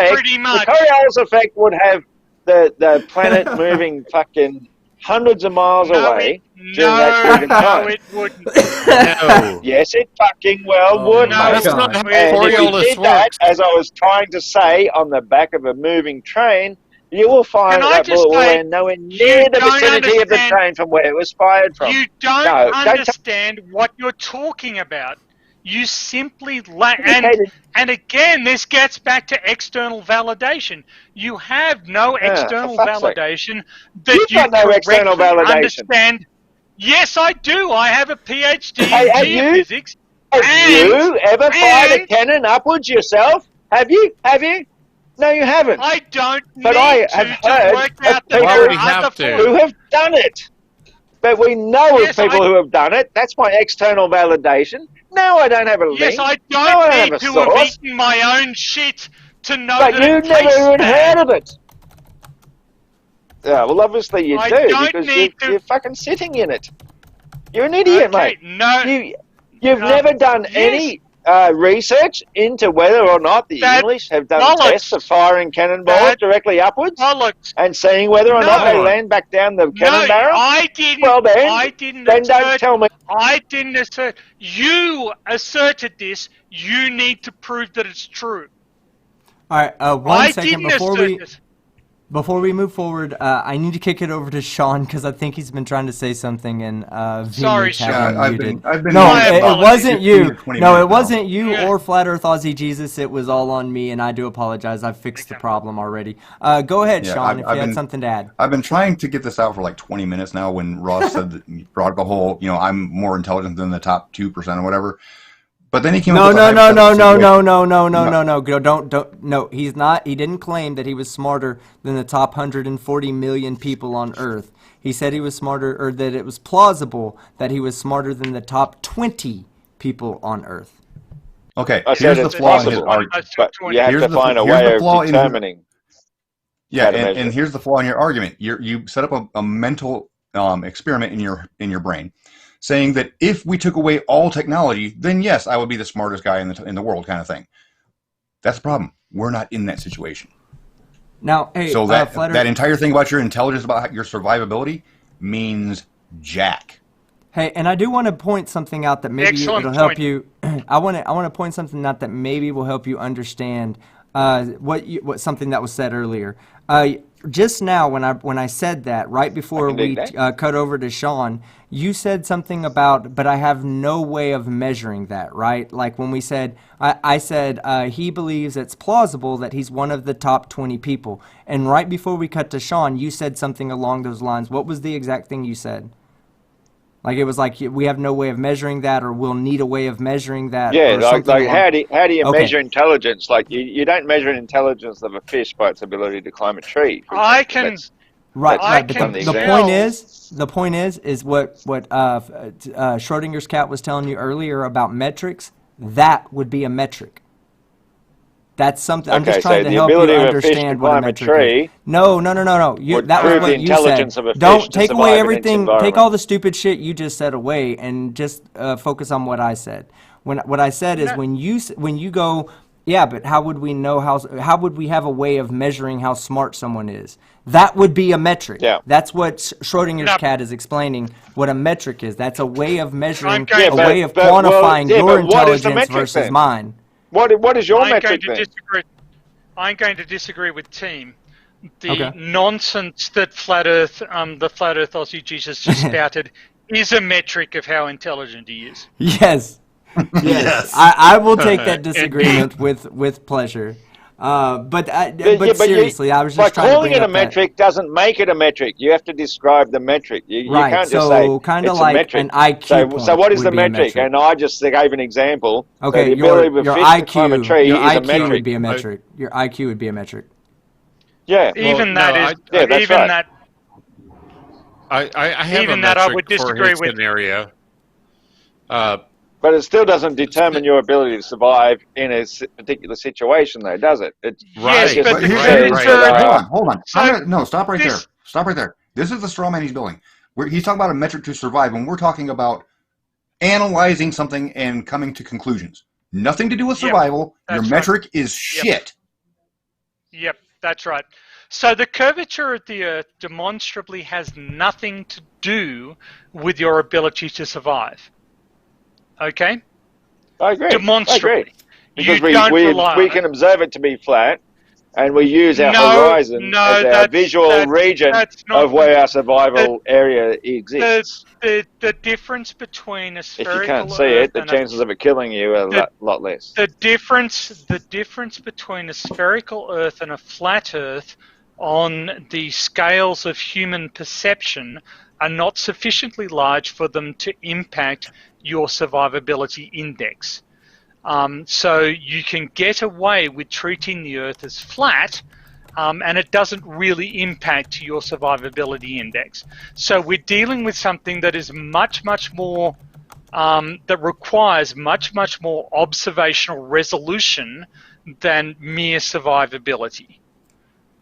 effect would have the planet moving fucking hundreds of miles away during that period of time. No, it wouldn't. No. Yes, it fucking well would, mate. That's not how And if you Coriolis did that, works. as I was trying to say, on the back of a moving train, you will find that bullet will land nowhere near the vicinity of the train from where it was fired from. You don't understand what you're talking about. You simply and again, this gets back to external validation. You have no external validation that You've got no external validation. Understand. Yes, I do. I have a PhD in geophysics. Have you ever fired a cannon upwards yourself? Have you? No, you haven't. I don't but I have heard of people who have done it. But we know of people who have done it. That's my external validation. No, I don't have a link. Yes, I don't need to have eaten my own shit to know that it tastes bad. But you've never even heard of it. Yeah, well, obviously you do, because you're fucking sitting in it. You're an idiot, mate. No. You've never done any research into whether or not the English have done tests of firing cannonballs directly upwards and seeing whether or not they land back down the cannon barrel? I didn't. Well, then, I didn't then don't tell me. I didn't assert. You asserted this. You need to prove that it's true. All right, one second before we move forward. I need to kick it over to Sean because I think he's been trying to say something and sorry, Sean. I've been no, it wasn't you. No, it wasn't you or Flat Earth Aussie Jesus. It was all on me, and I do apologize. I've fixed the problem already. Go ahead, Sean, if you had something to add. I've been trying to get this out for like 20 minutes now. When Ross said that he brought up the whole, I'm more intelligent than the top 2% or whatever. But then he came up with No, he's not. He didn't claim that he was smarter than the top 140 million people on Earth. He said he was smarter, or that it was plausible that he was smarter than the top 20 people on Earth. Okay, here's the flaw in his argument. You have to find a way of determining. And here's the flaw in your argument. You set up a mental experiment in your brain, saying that if we took away all technology, then yes, I would be the smartest guy in the world, kind of thing. That's the problem. We're not in that situation. Now, hey, So that Flat Earth- that entire thing about your intelligence, about your survivability, means jack. Hey, and I do want to point something out that maybe Excellent it'll help point. you. I want to point something out that maybe will help you understand what something that was said earlier. Just now, when I said that, right before I can we dig that. cut over to Sean, you said something about, but I have no way of measuring that, right? Like when we said, I said he believes it's plausible that he's one of the top 20 people, and right before we cut to Sean, you said something along those lines. What was the exact thing you said? Like it was like we have no way of measuring that, or we'll need a way of measuring that. Yeah, or like something along- how do you Okay. measure intelligence? Like you don't measure intelligence of a fish by its ability to climb a tree. For I example. can- That's- Right, that's right. can But the example. point tell- the point is what Schrodinger's cat was telling you earlier about metrics. That would be a metric. That's something. I'm Okay, just trying so to the help you ability of a fish to understand what a climb a metric tree is. No. would That was prove what the you intelligence said. of a fish Don't to take away survive in its everything. Take environment. all the stupid shit you just said away, and just focus on what I said. What I said is No. when you go, yeah, but how would we know how would we have a way of measuring how smart someone is? That would be a metric. Yeah. That's what Schrodinger's No. cat is explaining. What a metric is. That's a way of measuring, going- a way of but- well, quantifying yeah, your but what is the intelligence metric versus then? mine. What is your I'm going metric to then? disagree. I'm going to disagree with Team. The Okay. nonsense that the Flat Earth Aussie Jesus just spouted is a metric of how intelligent he is. Yes. Yes. I will take that disagreement with pleasure. But seriously, I was just trying to calling bring it a up that. metric doesn't make it a metric. You have to describe the metric. You Right, can't just so say kinda it's like a metric. an IQ So point what is the would be a metric? metric. And I just gave an example. Okay, so the your ability of a fish to climb a IQ, tree your is a IQ metric. would be a metric. Your IQ would be a metric. Yeah. Even no, that is, yeah, that's even right. that, I have Even a that I metric would for disagree his with. scenario. But it still doesn't determine your ability to survive in a particular situation, though, does it? Yes, just but the says right. that, Hold on. So Stop right there. this- Stop right there. This is the straw man he's building. He's talking about a metric to survive, and we're talking about analyzing something and coming to conclusions. Nothing to do with Yep, survival. Your that's metric is shit. Yep, that's right. So the curvature of the Earth demonstrably has nothing to do with your ability to survive. Okay? I agree. Demonstrably. I agree. Because You don't rely we on can it. observe it to be flat, and we use our No, horizon no, as our that's- visual that's- region that's not- of where our survival area exists. The difference between a If spherical you can't see Earth it, the and chances of it killing you are a lot less. the difference between a spherical Earth and a flat Earth on the scales of human perception are not sufficiently large for them to impact your survivability index. So you can get away with treating the Earth as flat, and it doesn't really impact your survivability index. So we're dealing with something that is much more, that requires much more observational resolution than mere survivability.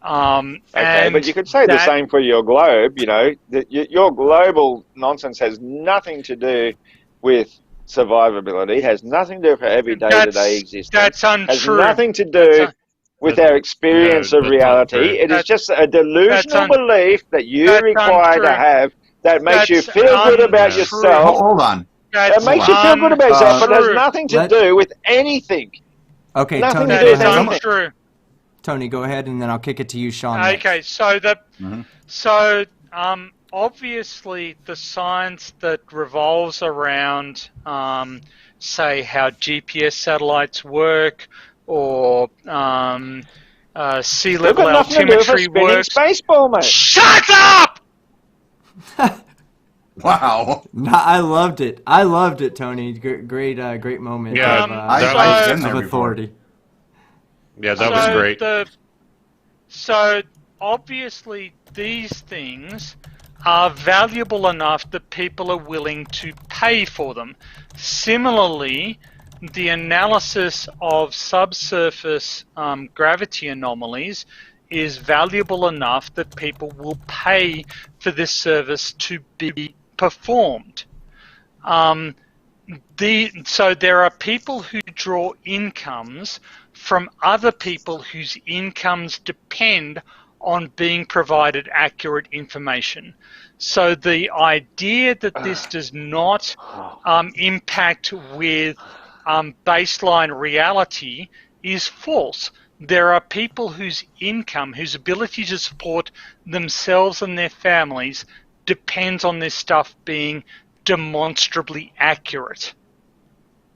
Okay, but you could say the same for your globe. You know, your global nonsense has nothing to do with survivability. Has nothing to do with every day-to-day existence. That's untrue. Has nothing to do with our experience of that's reality. not true. It is just a delusional belief that you that's require to untrue. have that makes you That's feel good about untrue. yourself. Hold on. That That's makes you feel good about yourself, but has untrue. nothing to do with anything. Okay, Nothing Tony, to That go do is with ahead. anything. untrue. Tony, go ahead, and then I'll kick it to you, Sean. next. Okay, so Mhm. Obviously the science that revolves around, say, how GPS satellites work, or sea They've level got nothing to do with a altimetry spinning works. space ball, mate. Shut up! Wow. No, I loved it. I loved it, Tony. Great moment Yeah, of, I've been there of before. authority. Yeah, that was great. So obviously these things are valuable enough that people are willing to pay for them. Similarly, the analysis of subsurface gravity anomalies is valuable enough that people will pay for this service to be performed. So there are people who draw incomes from other people whose incomes depend on being provided accurate information. So the idea that this does not impact with baseline reality is false. There are people whose income, whose ability to support themselves and their families depends on this stuff being demonstrably accurate.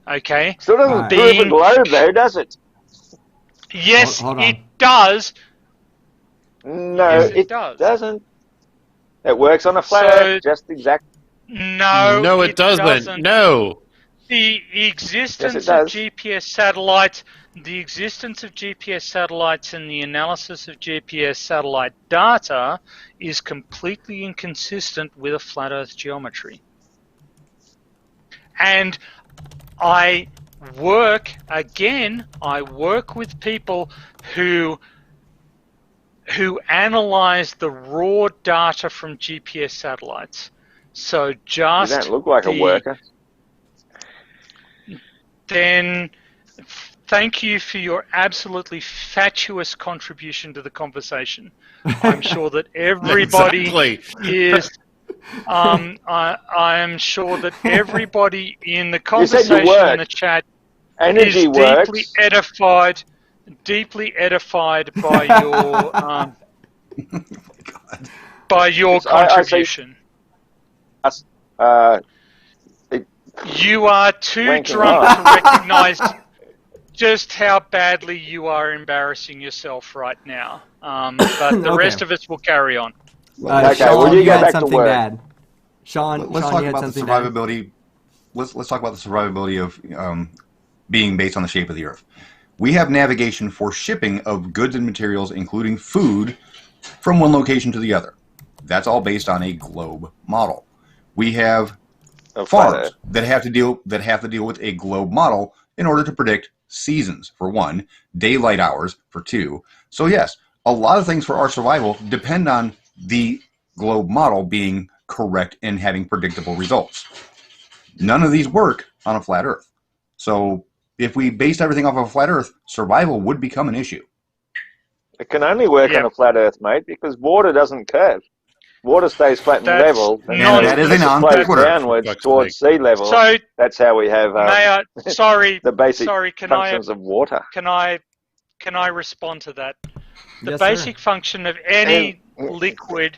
Okay? Still doesn't prove a globe, though, does it? Yes, Hold on. it does. No, Yes, it does. doesn't. It works on a flat Earth, just exactly. No, it doesn't. No. The existence Yes, it of does. GPS satellites, and the analysis of GPS satellite data is completely inconsistent with a flat Earth geometry. And I work with people who analyze the raw data from GPS satellites. So You just don't look like a worker. Then thank you for your absolutely fatuous contribution to the conversation. I'm sure that everybody is. I'm sure that everybody in the conversation in the chat Energy is works. deeply edified by your by your contribution. You are too Wanking drunk off. to recognize just how badly you are embarrassing yourself right now. But the rest of us will carry on. Okay, Sean, well, you you go had back to something work. to add. Sean, Let's you talk had about the something to add. survivability. Let's talk about the survivability of being based on the shape of the Earth. We have navigation for shipping of goods and materials, including food, from one location to the other. That's all based on a globe model. We have farms that have to deal with a globe model in order to predict seasons for one, daylight hours for two. So yes, a lot of things for our survival depend on the globe model being correct and having predictable results. None of these work on a flat Earth. So if we based everything off of a flat Earth, survival would become an issue. It can only work on a flat Earth, mate, because water doesn't curve. Water stays flat and level, and that is a flows downwards towards sea level. So that's how we have the basic can functions of water. Can I respond to that? The Yes, basic sir. function of any liquid.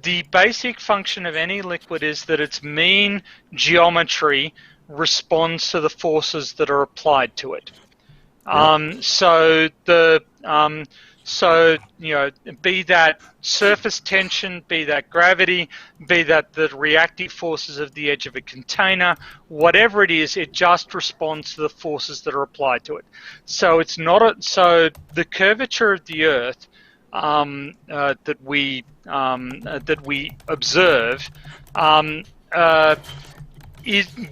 The basic function of any liquid is that its mean geometry responds to the forces that are applied to it. So be that surface tension, be that gravity, be that the reactive forces of the edge of a container, whatever it is, it just responds to the forces that are applied to it. So it's not so the curvature of the Earth that we observe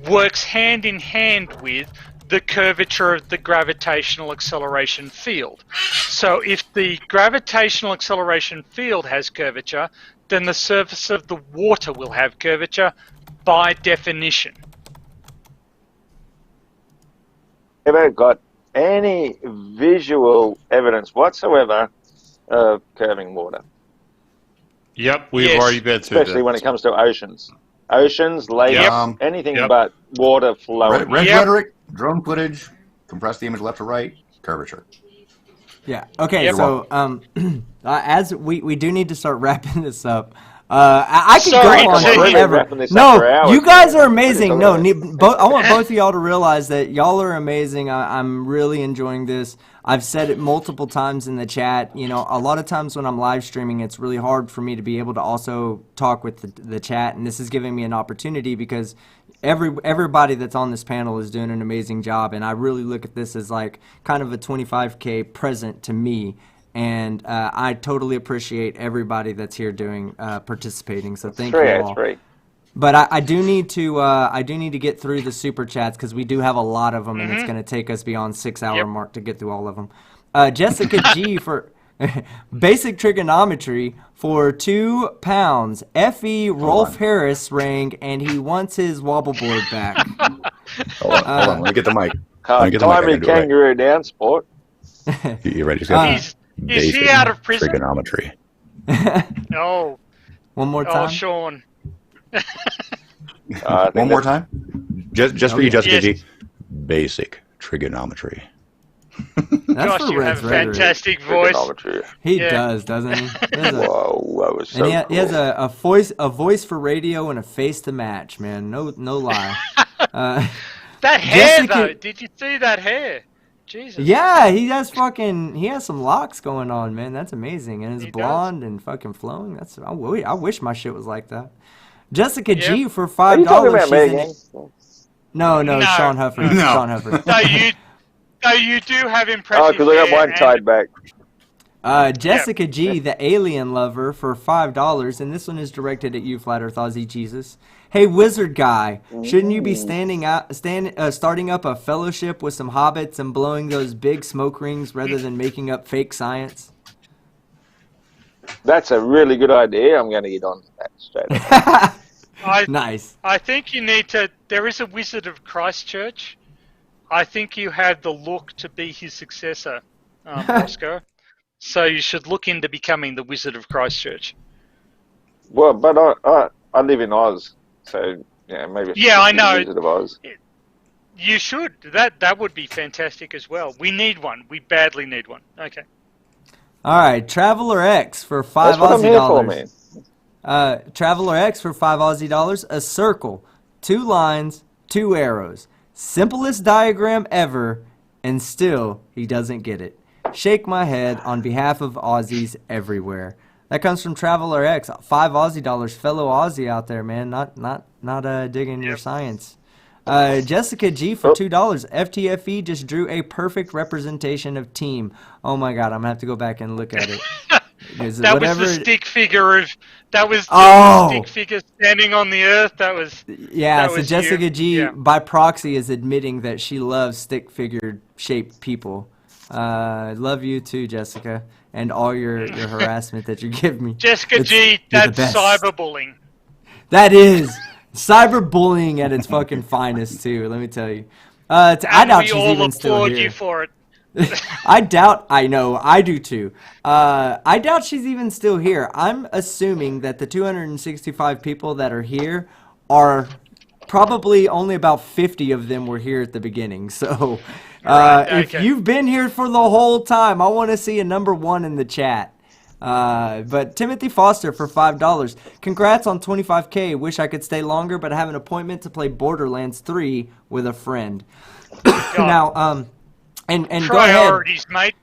works hand in hand with the curvature of the gravitational acceleration field. So if the gravitational acceleration field has curvature, then the surface of the water will have curvature by definition. Ever got any visual evidence whatsoever of curving water? Yep, we've already been through especially when it comes to oceans. Oceans, lakes, anything but water flowing. Red rhetoric, drone footage, compress the image left to right, curvature. Yeah. Okay. So, as we do need to start wrapping this up. I could go on forever. No, you guys are amazing. No, I want both of y'all to realize that y'all are amazing. I'm really enjoying this. I've said it multiple times in the chat. You know, a lot of times when I'm live streaming, it's really hard for me to be able to also talk with the chat, and this is giving me an opportunity because everybody that's on this panel is doing an amazing job, and I really look at this as like kind of a 25K present to me. And I totally appreciate everybody that's here participating. So thank you all. But I do need to get through the super chats because we do have a lot of them, and it's going to take us beyond 6 hour mark to get through all of them. Jessica G Basic trigonometry for £2. F.E. Rolf Harris rang, and he wants his wobble board back. Hold on. Let me get the mic. Time me kangaroo down, sport. You ready? Is he out of prison? Trigonometry. No. One more time. Oh, Sean. One more time? Just for you, Jessica Yes. G. Basic trigonometry. That's Gosh, for you have Red's a rhetoric. fantastic voice. Trigonometry. He Yeah. does, doesn't he? Whoa, that was so And he has cool. a voice for radio and a face to match, man. No lie. That hair, Jessica- though. Did you see that hair? Jesus. Yeah, he has some locks going on, man. That's amazing, and it's He blonde and fucking flowing. I wish my shit was like that. Jessica Yep. G for Are you talking $5. about me again? No, No, Sean Hufford. no. Sean Hufford. So you do have impressive Oh, because I got hair mine tied back. Jessica G, the alien lover, for $5, and this one is directed at you, Flat Earth Aussie Jesus. Hey, wizard guy, shouldn't you be starting up a fellowship with some hobbits and blowing those big smoke rings rather than making up fake science? That's a really good idea. I'm going to get on that straight up. Nice. I think you need to. There is a Wizard of Christchurch. I think you have the look to be his successor, Oscar. So you should look into becoming the Wizard of Christchurch. Well, but I live in Oz, so yeah, maybe. Yeah, I know. Wizard of Oz. You should. That would be fantastic as well. We need one. We badly need one. Okay. All right, Traveler X for $5 That's what I'm Aussie here for, dollars. man. Traveler X for $5 Aussie dollars. A circle, 2 lines, 2 arrows. Simplest diagram ever, and still he doesn't get it. Shake my head on behalf of Aussies everywhere. That comes from Traveler X. $5 Aussie dollars, fellow Aussie out there, man. Not digging your science. Jessica G for $2. FTFE just drew a perfect representation of team. Oh my god, I'm gonna have to go back and look at it. That was the stick figure of. That was the Oh! stick figure standing on the earth. That was. Yeah, that so was Jessica you. G, Yeah. by proxy, is admitting that she loves stick figure shaped people. Love you too, Jessica, and all your harassment that you give me. Jessica G, You're the that's best. cyberbullying. That is cyberbullying at its fucking finest too. Let me tell you. I doubt We she's all even still applaud here. you for it. I know, I do too. I doubt she's even still here. I'm assuming that the 265 people that are here are probably only about 50 of them were here at the beginning. So, if okay. you've been here for the whole time, I want to see a number 1 in the chat. But Timothy Foster for $5. Congrats on 25K. Wish I could stay longer, but I have an appointment to play Borderlands 3 with a friend. Now, and go ahead. Priorities, mate.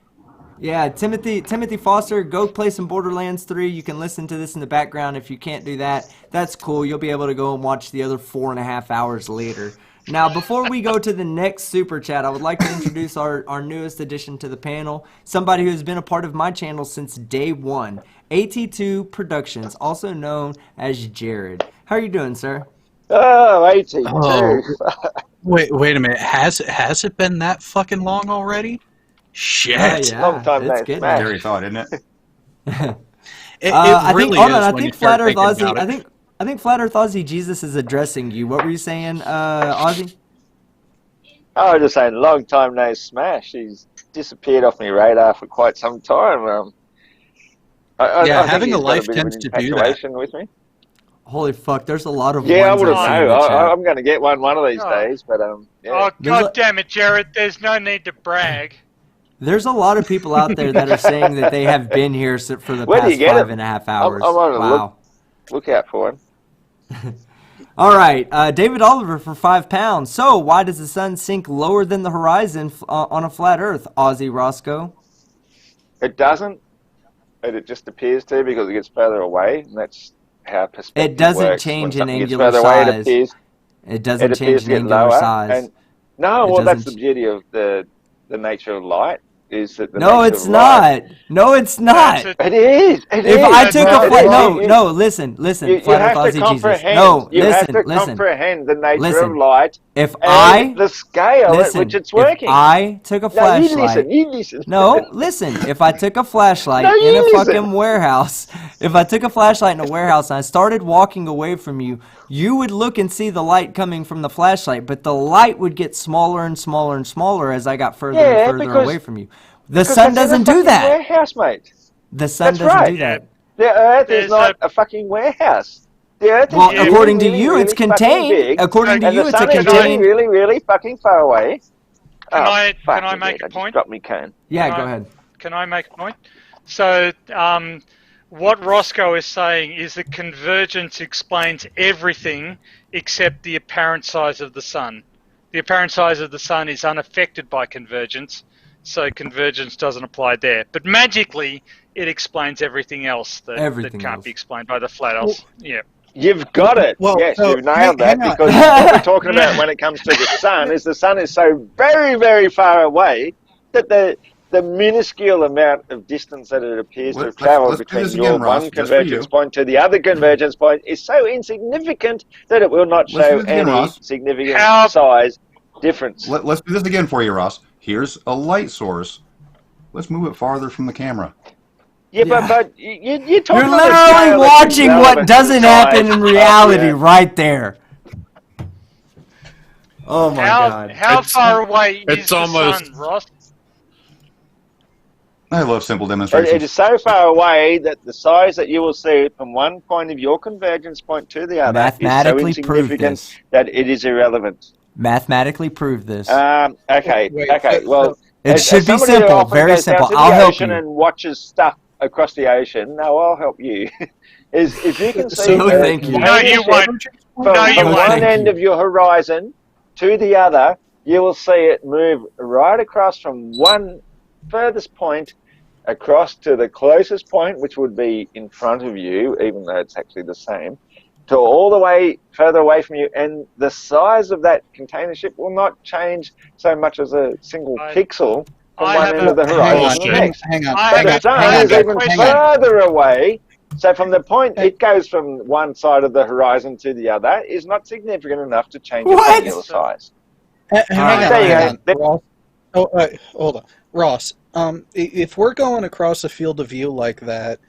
Yeah, Timothy Foster, go play some Borderlands 3. You can listen to this in the background. If you can't do that, that's cool. You'll be able to go and watch the other 4.5 hours later. Now, before we go to the next super chat, I would like to introduce our newest addition to the panel, somebody who has been a part of my channel since day one, AT2 Productions, also known as Jared. How are you doing, sir? Oh, 82. Oh. Wait a minute. Has it been that fucking long already? Shit. Yeah, Long time it's no getting smash. there. Scary thought, isn't it? It I really think, hold is on, I when you think start Flat Earth thinking Aussie, about it. I think Flat Earth Aussie Jesus is addressing you. What were you saying, Aussie? I was just saying, long time no smash. He's disappeared off my radar for quite some time. I Yeah, think having he's a got life bit of tends an to do that. infatuation with me. Holy fuck, there's a lot of Yeah, I ones would have I see in known. the chat. I'm going to get one of these Oh. days, but yeah. Oh, There's God damn it, Jared. There's no need to brag. There's a lot of people out there that are saying that they have been here for the Where do you past get 5.5 hours. I'm on a Wow. look out for him. All right, David Oliver for £5. So, why does the sun sink lower than the horizon on a flat Earth, Aussie Roscoe? It doesn't, but it just appears to because it gets further away, and that's how perspective It doesn't works. change When in something gets angular further away, size. It doesn't it appears change to in get angular lower. size. And, no, It well, that's the doesn't beauty of the nature of light. is that the No, nature it's of life- not. No, it's not. It is. It If is. I took a flat, You- no, listen, You flat have Earth to Aussie Jesus. comprehend. No, You have to listen. comprehend the nature Listen. of light If and I the scale at which it's working. if I took a No, you flashlight, listen. You listen. no, listen. If I took a flashlight No, in you a listen. fucking warehouse, if I took a flashlight in a warehouse and I started walking away from you, you would look and see the light coming from the flashlight, but the light would get smaller and smaller and smaller as I got further and further because- away from you. The Because sun that's in a doesn't do fucking that. Warehouse, mate. The sun That's doesn't right. do that. The Earth There's is not a fucking warehouse. The Earth Well, is really, according to really, you, really it's fucking contained. big, According to and you, the it's a sun is really, contained. really, really fucking far away. Can I fuck, make dude, a I just point? dropped me cone. Yeah, Can go I- ahead. Can I make a point? So, what Roscoe is saying is that convergence explains everything except the apparent size of the sun. The apparent size of the sun is unaffected by convergence, so convergence doesn't apply there. But magically, it explains everything else that can't else. be explained by the flat Earth. Yeah. You've got it. Well, yes, so you've nailed that. hang on. Because what we're talking about when it comes to the sun is so very, very far away that the minuscule amount of distance that it appears to have travelled let's do between this your again, Ross, one just for convergence you. point to the other convergence point is so insignificant that it will not Let's show do this again, any Ross. significant How- size difference. Let's do this again for you, Ross. Here's a light source. Let's move it farther from the camera. Yeah, Yeah. but you're talking You're on a literally scale that's watching what irrelevant to doesn't the happen size in of reality the- right there. Oh my god. How It's- far away is it's the almost- sun, Ross? I love simple It demonstrations. is so far away that the size that you will see from one point of your convergence point to the other is so Mathematically prove insignificant this. that it is irrelevant. Mathematically prove this. Okay, Wait, okay. Well, It as should be somebody who simple, often very goes down simple. to the I'll help ocean you. and watches stuff across the ocean. No, I'll help you. Is if you can see No, thank you. No, you won't. from, No, you from won't. one Thank end you. of your horizon to the other, you will see it move right across from one furthest point across to the closest point, which would be in front of you, even though it's actually the same, to all the way further away from you, and the size of that container ship will not change so much as a single pixel from I one have end of the Hang horizon on, to the next. hang on, I hang But on, the sun hang on, is even hang on. further away. So from the point it goes from one side of the horizon to the other is not significant enough to change its What? angular size. Hang Alright, on, there you hang go. on. Ross. Oh, hold on, Ross. If we're going across a field of view like that,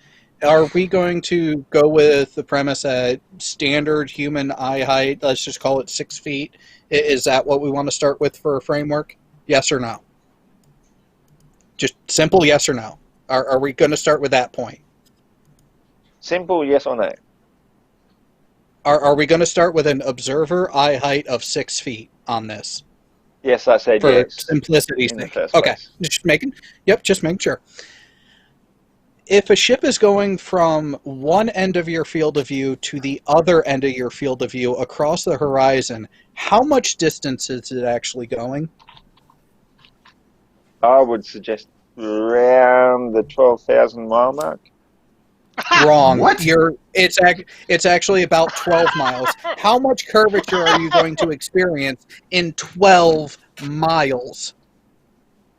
are we going to go with the premise that standard human eye height, let's just call it 6 feet? Is that what we want to start with for a framework? Yes or no? Just simple yes or no. Are we going to start with that point? Simple yes or no. Are we going to start with an observer eye height of 6 feet on this? Yes, I said For yes. simplicity's in the sake. first Okay, place. just making sure. If a ship is going from one end of your field of view to the other end of your field of view across the horizon, how much distance is it actually going? I would suggest around the 12,000 mile mark. Wrong. What? It's actually about 12 miles. How much curvature are you going to experience in 12 miles?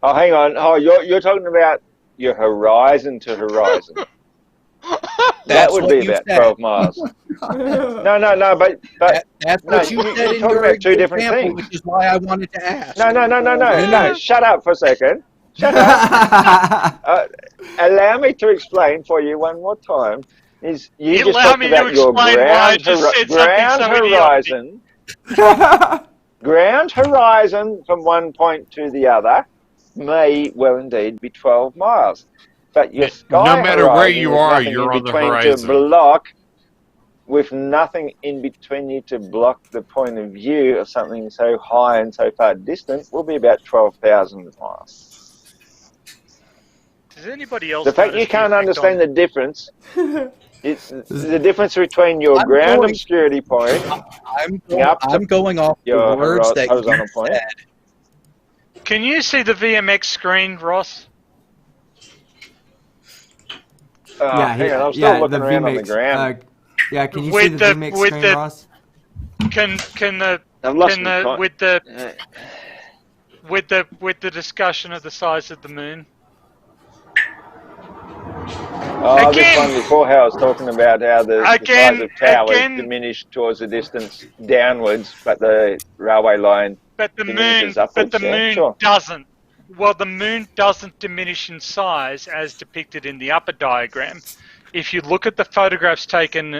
Oh, hang on. Oh, you're talking about your horizon to horizon. That That's would what be you about said. 12 miles. No, but That's no, what you you're said in talking your about two different example, things. which is why I wanted to ask. No. Shut up for a second. Shut up. Allow me to explain for you one more time. Is you just Allow talked me to about your explain why I just said something so idiotic. Ground horizon from one point to the other may well indeed be 12 miles. But your sky No matter where horizon you is are, nothing you're in on the between horizon. to block, with nothing in between you to block the point of view of something so high and so far distant, will be about 12,000 miles. Does anybody else? The fact you notice can't effect understand on- the difference, it's the difference between your I'm ground going- obscurity point, I'm going off the your words that you horizontal point. said. Can you see the VMX screen, Ross? Hang on, I'm still looking around on the ground. Yeah, can you see With the the- VMix with screen, the- Ross? Can the I've lost can my the point. with the discussion of the size of the moon? Oh, this one before, how I was talking about how the size of towers diminished towards the distance downwards, but the railway line diminishes upwards. But the moon doesn't. Well, the moon doesn't diminish in size as depicted in the upper diagram. If you look at the photographs taken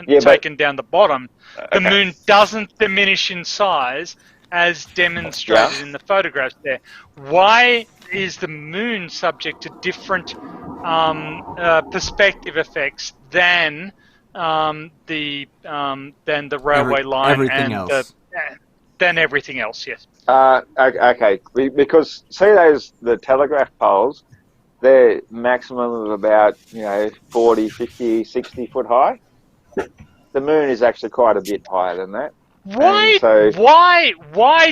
down the bottom, the moon doesn't diminish in size as demonstrated in the photographs there. Why is the moon subject to different perspective effects than the railway line than everything else? Yes. Okay, because see the telegraph poles, they're maximum of about 40, 50, 60 foot high. The moon is actually quite a bit higher than that. Why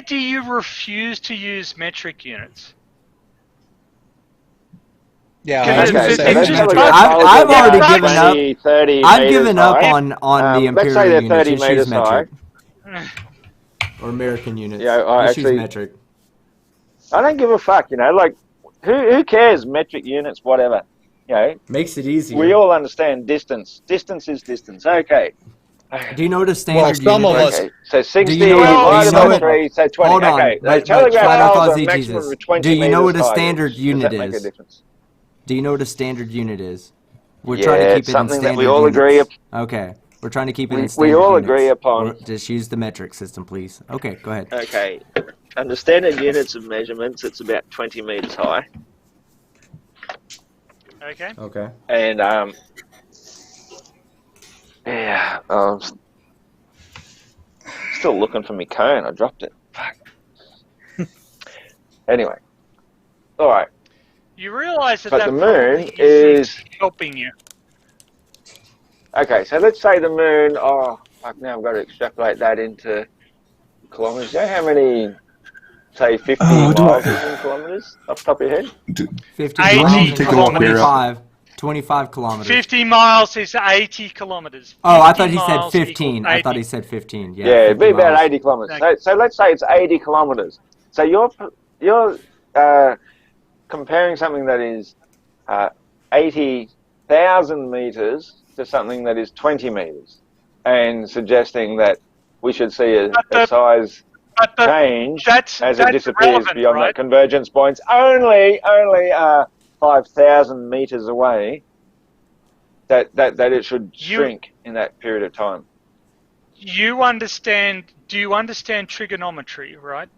do you refuse to use metric units? Yeah, I've already given up. 30 I've given up high. on the imperial let's say they're 30 units. meters high. Or American units. Yeah, Just use metric. I don't give a fuck, like, who cares? Metric units, whatever. Makes it easier. We all understand distance. Distance is distance. Okay. Do you know what a standard some unit of is? us. Okay. So 60 divided by 3, so 20. Hold on. Okay. But Telegraph poles are Jesus. maximum of 20 Do you know what a meters high. standard unit Does that make a is? difference? Do you know what a standard unit is? We're trying to keep it in something standard that we all units. agree upon. Okay. We're trying to keep it in standard We all units. agree upon. Just use the metric system, please. Okay, go ahead. Okay. Under standard units of measurements, it's about 20 meters high. Okay. Okay. And, still looking for my cone. I dropped it. Fuck. Anyway. All right. You realise that the moon is helping you. Okay, so let's say the moon. Oh, fuck! Now I've got to extrapolate that into kilometers. Do you know how many, say, 50 miles is in kilometers off the top of your head? 50 80 kilometers. 25 kilometers. 50 miles is 80 kilometers. Oh, I thought he said 15. I thought he said 15. Yeah, it'd be about 80 kilometers. So let's say it's 80 kilometers. So you're comparing something that is 80,000 meters to something that is 20 meters, and suggesting that we should see a size change as it disappears beyond that convergence points. Only 5,000 meters away. That it should shrink in that period of time. Do you understand trigonometry, right?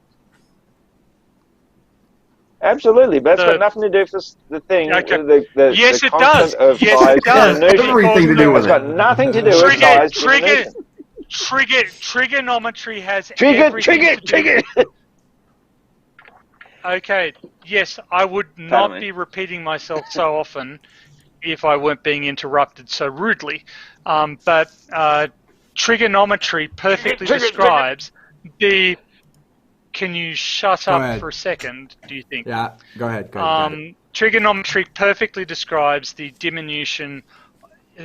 Absolutely, but that's got nothing to do with the thing. Okay. Yes, the it does. Of yes, size it does. Everything to do with it. It's got nothing to do with size. Trigonometry has trigger. Okay. Yes, I would not be repeating myself so often if I weren't being interrupted so rudely. But trigonometry perfectly describes the. Can you shut up for a second, do you think? Yeah, go ahead. Trigonometry perfectly describes the diminution,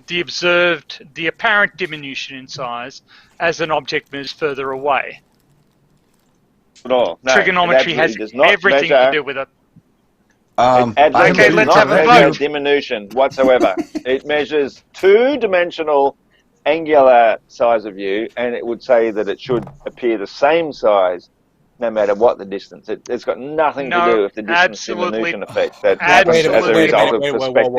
the apparent diminution in size as an object moves further away. No, trigonometry has everything to do with it. Okay, let's have a vote. Diminution whatsoever. It measures two-dimensional angular size of view, and it would say that it should appear the same size no matter what the distance. It's got nothing to do with the distance diminution effect. That happens as a result of perspective.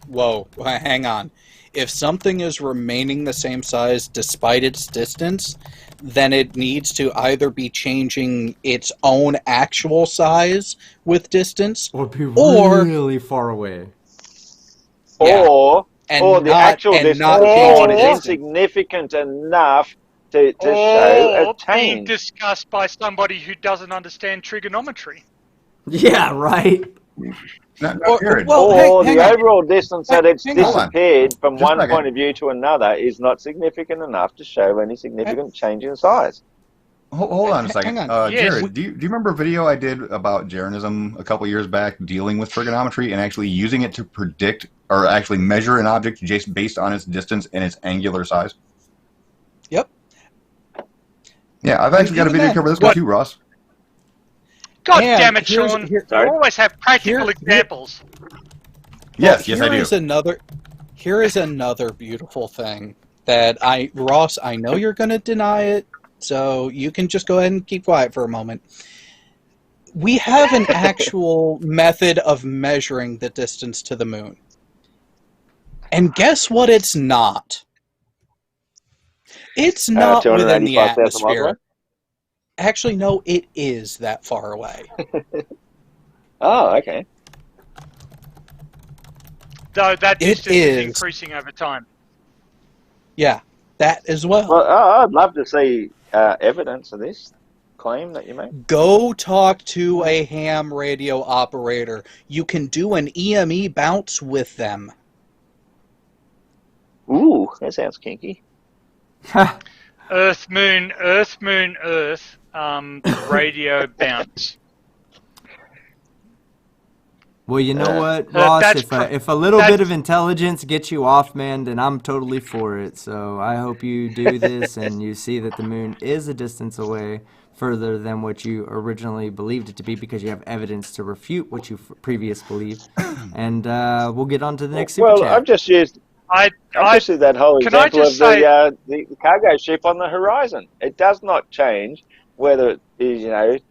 Whoa. Hang on. If something is remaining the same size despite its distance, then it needs to either be changing its own actual size with distance, or be really far away. Or the actual distance is insignificant enough to show a change. Being discussed by somebody who doesn't understand trigonometry. Yeah, right. The overall distance that it's disappeared from one point of view to another is not significant enough to show any significant change in size. Hold on a second. Yes. Jared, do you remember a video I did about Jaronism a couple years back dealing with trigonometry and actually using it to predict or actually measure an object just based on its distance and its angular size? Yep. Yeah, I've actually got a video to cover this one too, Ross. God damn it, Sean. You always have practical examples. Yes, I do. Here is another beautiful thing that Ross, I know you're going to deny it, so you can just go ahead and keep quiet for a moment. We have an actual method of measuring the distance to the moon. And guess what it's not? It's not within the 285,000 miles away? atmosphere. Actually, no, it is that far away. Oh, okay. Though that distance is increasing over time. Yeah, that as well. Well, I'd love to see evidence of this claim that you make. Go talk to a ham radio operator. You can do an EME bounce with them. Ooh, that sounds kinky. Earth, moon, radio bounce. Well, you know what, Ross? If a little bit of intelligence gets you off, man, then I'm totally for it. So I hope you do this and you see that the moon is a distance away further than what you originally believed it to be, because you have evidence to refute what you previously believed. And we'll get on to the next super chat. Well, I've just used that whole example of the cargo ship on the horizon. It does not change whether it is,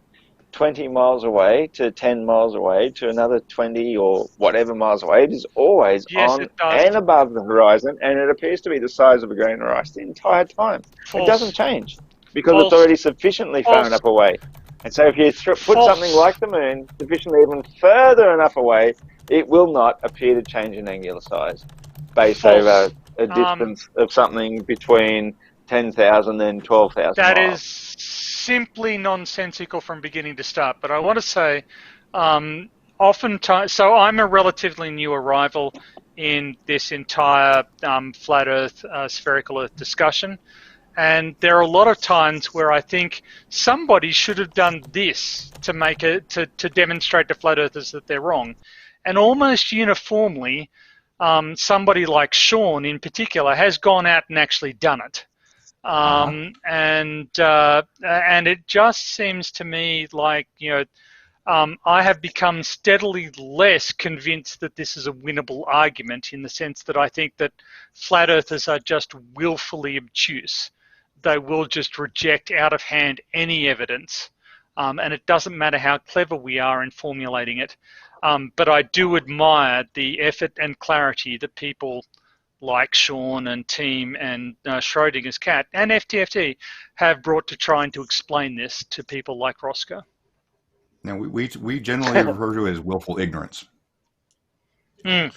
20 miles away to 10 miles away to another 20 or whatever miles away. It is always on and above the horizon, and it appears to be the size of a grain of rice the entire time. False. It doesn't change because it's already sufficiently far enough away. And so if you put something like the moon sufficiently even further enough away, it will not appear to change in angular size based over a distance of something between 10,000 and 12,000 That miles. is simply nonsensical from beginning to start. But I want to say, oftentimes, so I'm a relatively new arrival in this entire flat Earth, spherical Earth discussion. And there are a lot of times where I think somebody should have done this to make it to demonstrate to flat earthers that they're wrong. And almost uniformly, somebody like Sean in particular has gone out and actually done it. And it just seems to me like, I have become steadily less convinced that this is a winnable argument, in the sense that I think that flat earthers are just willfully obtuse. They will just reject out of hand any evidence, and it doesn't matter how clever we are in formulating it. But I do admire the effort and clarity that people like Sean and team and Schrodinger's cat and FTFT have brought to trying to explain this to people like Roscoe. Now, we generally refer to it as willful ignorance. Well,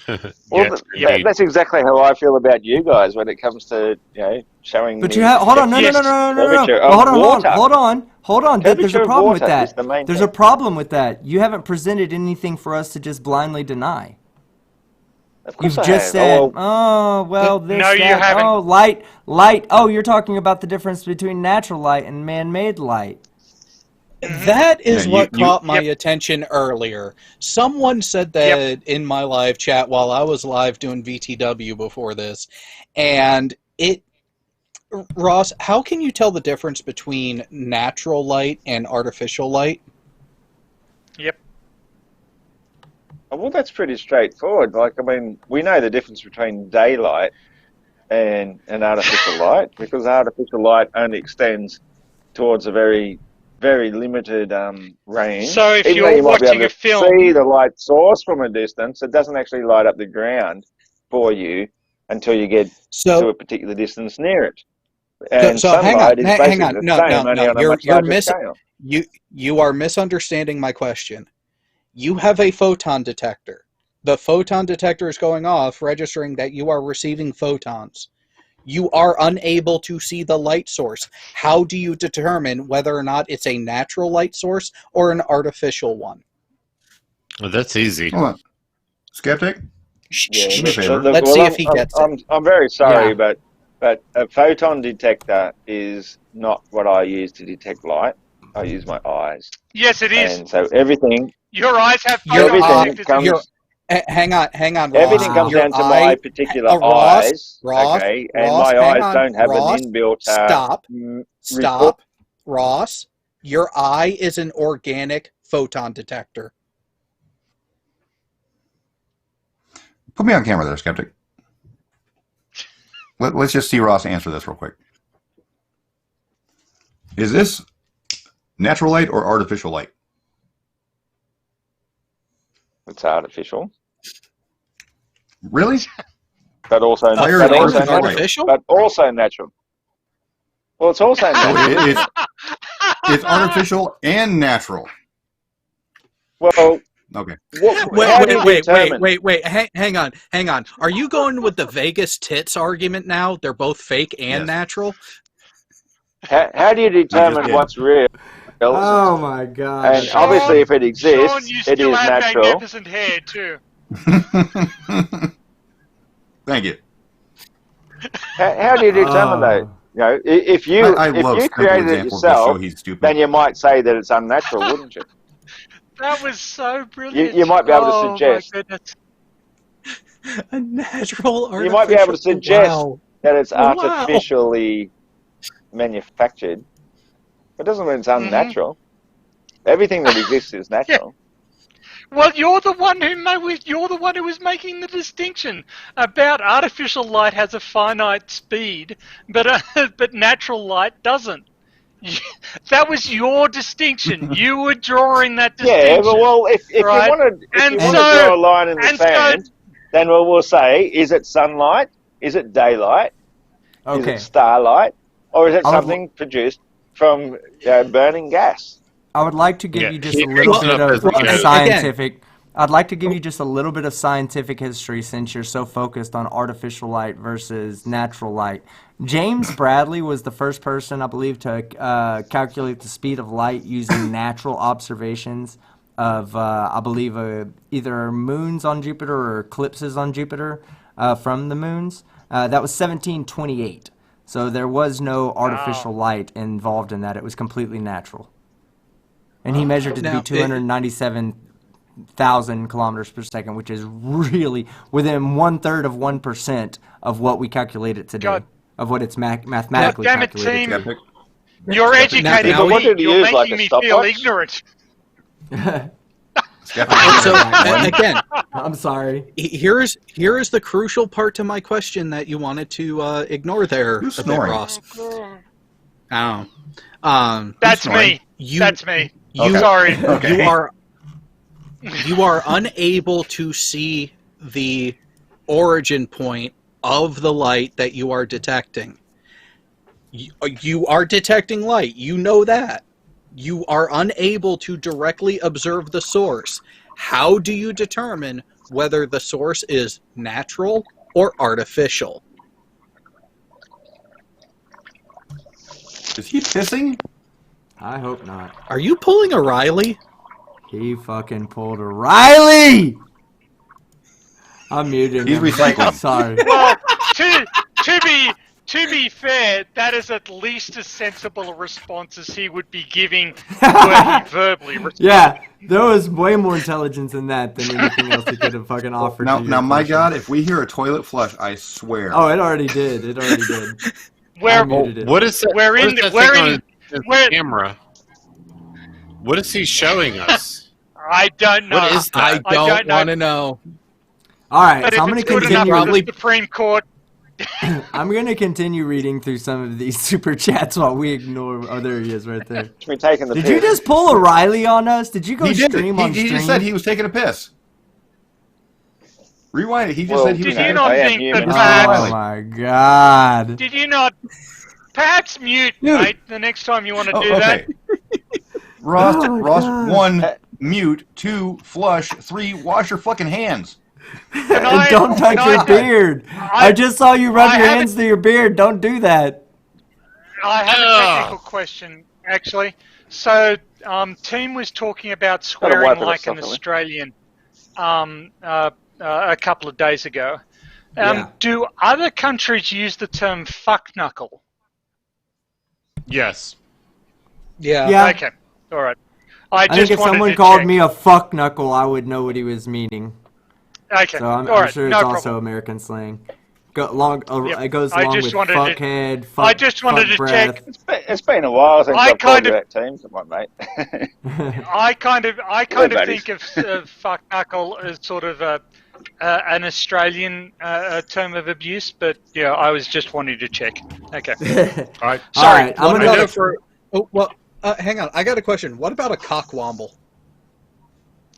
that's exactly how I feel about you guys when it comes to showing. But you have hold on, no. Hold on. There's a problem with that. There's a problem with that. You haven't presented anything for us to just blindly deny. You've just said, this, no, you haven't. Light. Oh, you're talking about the difference between natural light and man-made light. That is what caught my attention earlier. Someone said that in my live chat while I was live doing VTW before this. And Ross, how can you tell the difference between natural light and artificial light? Yep. Well, that's pretty straightforward. We know the difference between daylight and artificial light, because artificial light only extends towards a very, very limited range. So if you're watching a film, see the light source from a distance, it doesn't actually light up the ground for you until you get to a particular distance near it. And so hang on. No. You are misunderstanding my question. You have a photon detector. The photon detector is going off, registering that you are receiving photons. You are unable to see the light source. How do you determine whether or not it's a natural light source or an artificial one? Well, that's easy. Hold on. Skeptic? Let's see if he gets it. I'm very sorry, but a photon detector is not what I use to detect light. I use my eyes. Yes, it is. And so everything... Your eyes have photon detectors. Hang on, Ross. Everything comes down to my particular eyes. Okay, and my eyes don't have an inbuilt... Stop. Ross, your eye is an organic photon detector. Put me on camera there, Skeptic. Let's just see Ross answer this real quick. Is this natural light or artificial light? It's artificial. Really? But also, artificial? But also natural. Well, it's also natural. It's artificial and natural. Well, okay. Wait. Hang on. Are you going with the Vegas tits argument now? They're both fake and natural? How do you determine what's real? Oh my God! And obviously, if it exists, Sean, you it still is have natural. magnificent hair too. Thank you. How do you determine that? You know, if you created it yourself, then you might say that it's unnatural, wouldn't you? That was so brilliant. You might be able to suggest. My goodness. A natural artificial. You might be able to suggest that it's artificially manufactured. It doesn't mean it's unnatural. Everything that exists is natural. Well, you're the one who was making the distinction about artificial light has a finite speed, but natural light doesn't. That was your distinction. You were drawing that distinction. Yeah, but well, if you want to draw a line in the sand, then we'll say, is it sunlight? Is it daylight? Okay. Is it starlight? Or is it something produced from burning gas? I would like to give you just a little bit of scientific. I'd like to give you just a little bit of scientific history since you're so focused on artificial light versus natural light. James Bradley was the first person, I believe, to calculate the speed of light using natural observations of, I believe, either moons on Jupiter or eclipses on Jupiter from the moons. That was 1728. So there was no artificial light involved in that. It was completely natural. And he measured it to be 297,000 kilometers per second, which is really within 1/3 of 1% of what we calculate it today, of what it's mathematically calculated. Damn it, team. You're educating me. You're making me feel ignorant. So again, I'm sorry. Here is the crucial part to my question that you wanted to ignore there, Who's snoring? Ross. That's me. That's me. Sorry. Okay. You are unable to see the origin point of the light that you are detecting. You are detecting light. You know that. You are unable to directly observe the source. How do you determine whether the source is natural or artificial? Is he pissing? I hope not. Are you pulling a Riley? He fucking pulled a Riley! I'm muting him. He's recycling. Sorry. Well, to be fair, that is at least as sensible a response as he would be giving were he verbally responded. Yeah, there was way more intelligence in that than anything else he could have fucking offered. Now, my God, if we hear a toilet flush, I swear. Oh, it already did. It already did. What is that? We're in the camera. What is he showing us? I don't know. What is that? I don't want to know. All right, But so I'm if going it's to good enough continue. for the Supreme Court. I'm going to continue reading through some of these super chats while we ignore. Oh, there he is, right there. Did you just pull a Riley on us? Did you go stream on stream? He just said he was taking a piss. Rewind it. He just said he was Did you taking a piss. not think that perhaps... Oh my God. Did you not... Perhaps mute, mate, the next time you want to do that. Ross, God. 1, mute. 2, flush. 3, wash your fucking hands. And don't touch your beard. I just saw you rub your hands through your beard. Don't do that. I have a technical question, actually. So, Team was talking about swearing like an Australian a couple of days ago. Do other countries use the term fuck knuckle? Yes. Yeah. Okay. All right. I think if someone called me a fuck knuckle, I would know what he was meaning. Okay. So I'm sure it's also American slang. It goes along with fuckhead, fuck. I just wanted to check. It's been a while since I've called you that, team. Come on, mate. I kind of think of fuck knuckle as sort of an Australian term of abuse, but yeah, I was just wanting to check. Okay. All right. Sorry. What about hang on. I got a question. What about a cockwomble?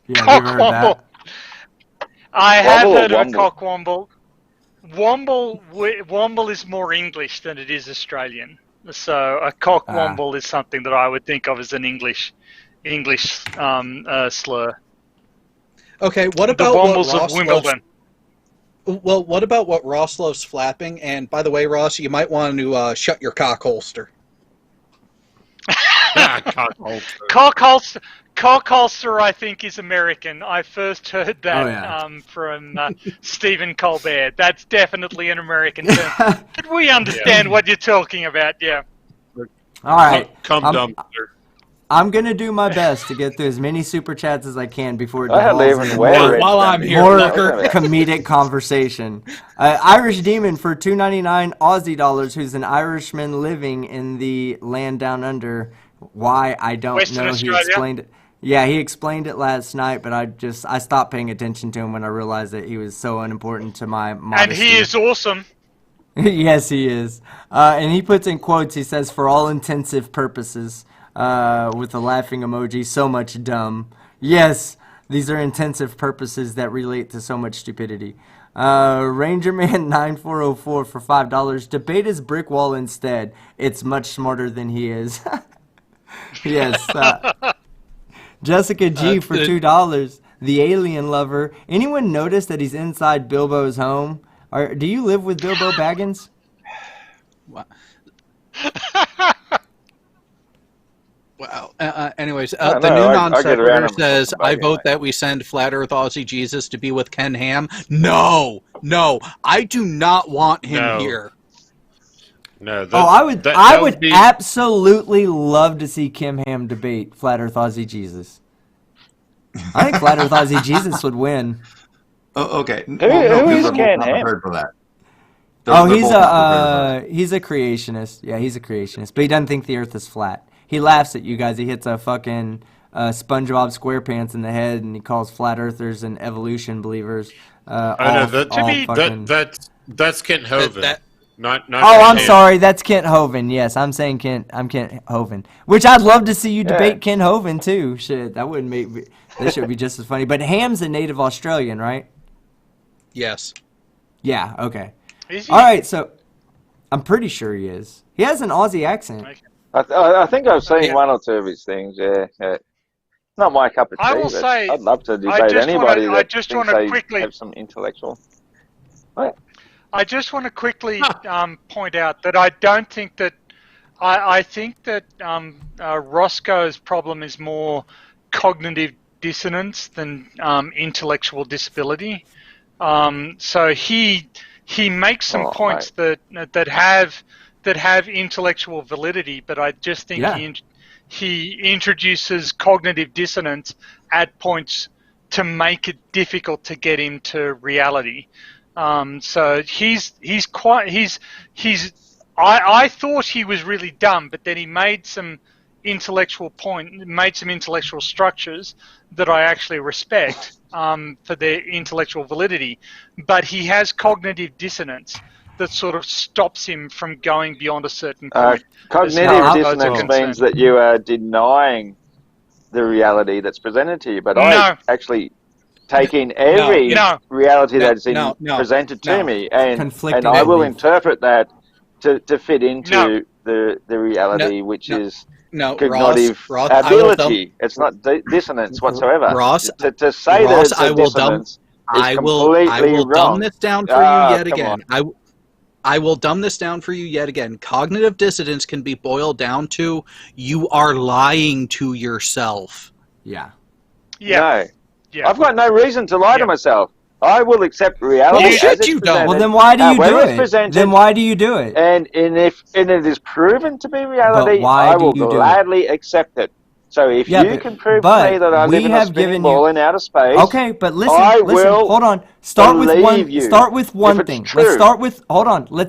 Yeah, have you ever heard that? I have heard of a cockwomble. Womble is more English than it is Australian. So a cockwomble is something that I would think of as an English slur. Okay, what about the Wombles of Wimbledon? Well, what about what Ross loves flapping? And by the way, Ross, you might want to shut your cock holster. Cock holster, I think, is American. I first heard that from Stephen Colbert. That's definitely an American term. But we understand what you're talking about, yeah. All right. I'm going to do my best to get through as many super chats as I can before it devolves into while I'm here, more comedic conversation. Irish Demon for $2.99 Aussie dollars, who's an Irishman living in the land down under. Why, I don't Western know. Australia? He explained it. Yeah, he explained it last night, but I stopped paying attention to him when I realized that he was so unimportant to my modesty. And he is awesome. Yes, he is. And he puts in quotes, he says, for all intensive purposes, with a laughing emoji, so much dumb. Yes, these are intensive purposes that relate to so much stupidity. Rangerman9404 for $5. Debate his brick wall instead. It's much smarter than he is. Yes. Jessica G for $2. The Alien Lover. Anyone notice that he's inside Bilbo's home? Do you live with Bilbo Baggins? Wow. Anyways, the new non-sequitur says, I vote that we send Flat Earth Aussie Jesus to be with Ken Ham. No, I do not want him here. No. I would absolutely love to see Kim Ham debate Flat Earth Aussie Jesus. I think Flat Earth Aussie Jesus would win. Oh, okay. Who is Ken Ham? Heard for that. He's a creationist. Yeah, he's a creationist, but he doesn't think the Earth is flat. He laughs at you guys. He hits a fucking SpongeBob SquarePants in the head, and he calls flat earthers and evolution believers. That's Kent Hovind. I'm sorry, that's Kent Hovind. Yes, I'm saying I'm Kent Hovind, which I'd love to see you debate Kent Hovind too. Shit, that wouldn't make that should be just as funny. But Ham's a native Australian, right? Yes. Yeah. Okay. Is he? All right. So I'm pretty sure he is. He has an Aussie accent. Okay. I think I've seen one or two of his things. Yeah. Not my cup of tea. I will say, I'd love to debate anybody that thinks they quickly have some intellectual. I just want to quickly point out that I don't think that I think that Roscoe's problem is more cognitive dissonance than intellectual disability. So he makes some points that have intellectual validity, but I just think he introduces cognitive dissonance at points to make it difficult to get into reality. So I thought he was really dumb, but then he made some intellectual structures that I actually respect for their intellectual validity. But he has cognitive dissonance that sort of stops him from going beyond a certain point. Cognitive dissonance means that you are denying the reality that's presented to you. But I actually take in every reality that's presented to me, and I will interpret that to fit into the reality, which is cognitive ability. It's not dissonance whatsoever. Ross, to say that it's a dissonance is completely wrong. Dumb this down for you yet again. I will dumb this down for you yet again. Cognitive dissonance can be boiled down to you are lying to yourself. Yeah. No. Yeah. I've got no reason to lie to myself. I will accept reality as it's presented. Well, then why do you do it? Then why do you do it? And if it is proven to be reality, I will gladly accept it. So if you can prove to me that I live in a spinning ball in outer space, okay, but listen, hold on. Start with one thing. Let's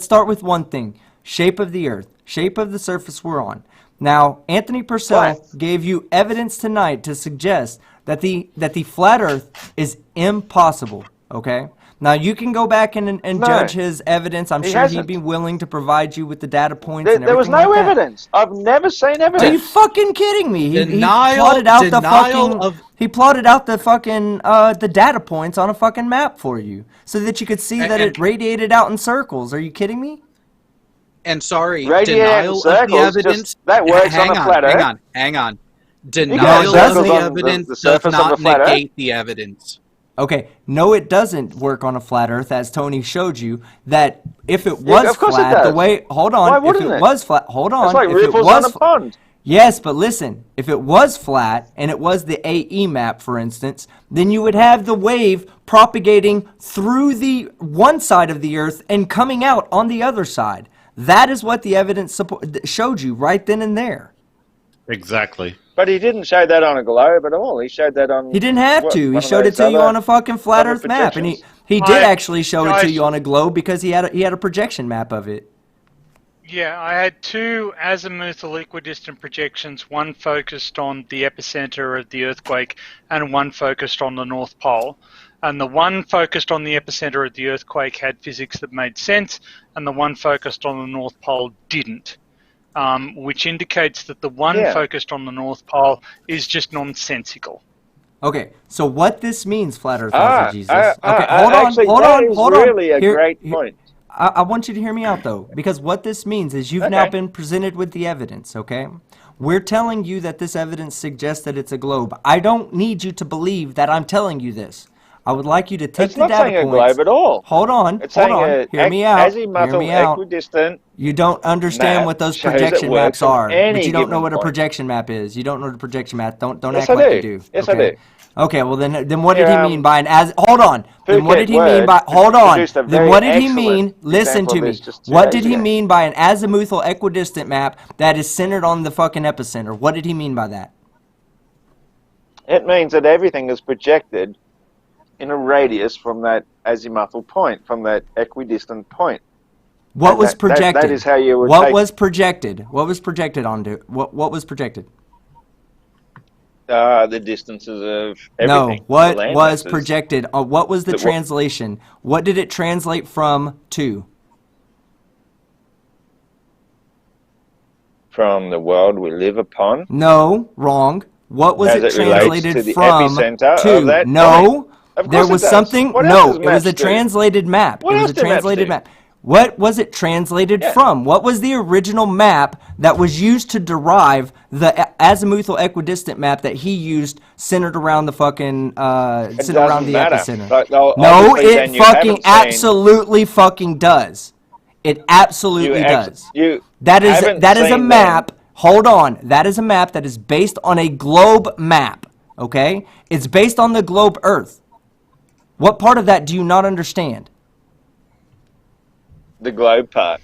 start with one thing. Shape of the Earth, shape of the surface we're on. Now, Anthony Purcell gave you evidence tonight to suggest that the flat Earth is impossible. Okay? Now, you can go back and No, judge his evidence. I'm he sure he'd hasn't. be willing to provide you with the data points and There was everything no like that. evidence. I've never seen Are you evidence. fucking kidding me? He Denial- plotted out the denial fucking of- he plotted out the fucking the data points on a fucking map for you so that you could see that it radiated out in circles. Are you kidding me? And sorry, Radiate denial of the circles, evidence. just- that works on a flat Earth. Hang on. can Denial have of circles the on evidence the does surface of not a flat Earth. negate the evidence. Okay, no, it doesn't work on a flat Earth, as Tony showed you. That if it was of course it flat, the does. way hold on, Why if wouldn't it it? was flat, hold on, It's like if it ripples was on a pond. Yes, but listen, if it was flat and it was the AE map, for instance, then you would have the wave propagating through the one side of the Earth and coming out on the other side. That is what the evidence showed you right then and there. Exactly. But he didn't show that on a globe at all. He showed that on. He didn't have what, to. He one of showed it those to you other- on a fucking flat other Earth map, and he projections. did actually show it to guys- you on a globe because he had a projection map of it. Yeah, I had two azimuthal equidistant projections, one focused on the epicenter of the earthquake and one focused on the North Pole. And the one focused on the epicenter of the earthquake had physics that made sense, and the one focused on the North Pole didn't, which indicates that the one focused on the North Pole is just nonsensical. Okay, so what this means, flat Earth Jesus. Okay, hold on, actually, hold that on, is hold on. really a great point. I want you to hear me out, though, because what this means is you've now been presented with the evidence, okay? We're telling you that this evidence suggests that it's a globe. I don't need you to believe that I'm telling you this. I would like you to take It's the not data saying a points. globe at all. Hold on, It's hold saying on. Hear me out. Hear azimuthal me out. equidistant. You don't understand map what those shows projection it works maps on are, but any you don't know given what a point. projection map is. You don't know what a projection map. Don't Yes, act I like do. you do. Yes, okay? I do. Okay, well then what did he mean by an hold on. Then what Phuket did he mean Word by hold on? produced a Then very what did he excellent mean? Listen example to of me. this just 2 What days did he ago. mean by an azimuthal equidistant map that is centered on the fucking epicenter? What did he mean by that? It means that everything is projected in a radius from that azimuthal point, from that equidistant point. What And was projected? That is how you would What take was projected? What was projected onto? What was projected? the distances of everything. No, what the land was masses. projected? What was the The- translation? What did it translate from to? From the world we live upon. No, wrong. What was As it it relates translated to the from epicenter to? of that No, Of there course was it does. something. What else No, does it was a maps do? translated map. What It was else a do maps translated do? map. What was it translated from? What was the original map that was used to derive the azimuthal equidistant map that he used centered around the fucking centered around the matter. epicenter? But, no, No, obviously it then you fucking haven't seen- absolutely fucking does. It absolutely does. That is a seen map. Hold on. That is a map that is based on a globe map. Okay? It's based on the globe Earth. What part of that do you not understand? the globe part.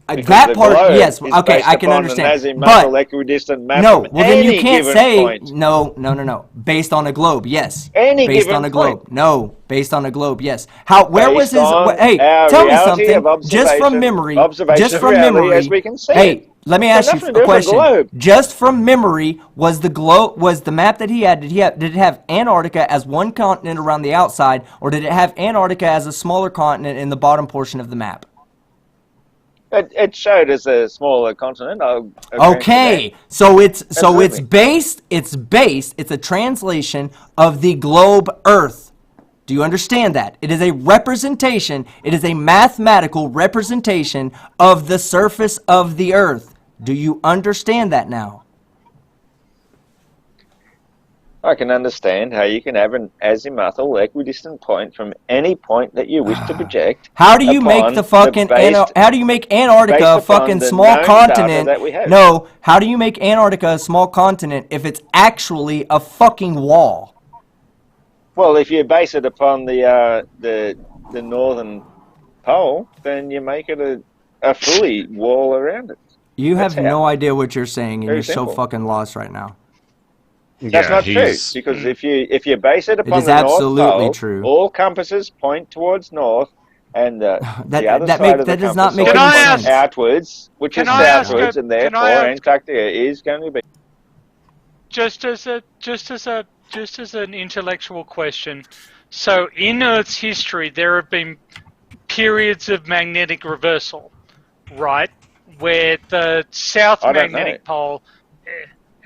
Because That the part, globe yes. is Okay, based I can upon understand. An But azimuthal equidistant map no, from well then you any can't given say point. no. Based on a globe, yes. Any based given on a globe, point. no. Based on a globe, yes. How? Where was Based his? on Hey, our tell me reality something. of Just from observation- memory. observation Just of from reality memory. as we can see hey, it. let me It's ask got you nothing to a do with the question. globe. Just from memory, was the map that he had? Did it have Antarctica as one continent around the outside, or did it have Antarctica as a smaller continent in the bottom portion of the map? It showed as a smaller continent. Okay, so it's Absolutely. it's a translation of the globe Earth. Do you understand that? It is a representation, it is a mathematical representation of the surface of the Earth. Do you understand that now? I can understand how you can have an azimuthal equidistant point from any point that you wish to project. How do you make the fucking how do you make Antarctica a based upon fucking the small known continent? data that we have. No, how do you make Antarctica a small continent if it's actually a fucking wall? Well, if you base it upon the northern pole, then you make it a fully wall around it. You have That's how. no idea what you're saying, and Very you're so simple. fucking lost right now. That's not true, because if you base it upon is the North absolutely Pole, true. all compasses point towards north, and the other that side of the does not compass make always any points sense. outwards, which Can is I ask southwards, a- and can therefore I ask- Antarctica is going to be. Just as a just as an intellectual question, so in Earth's history, there have been periods of magnetic reversal, right? Where the south magnetic pole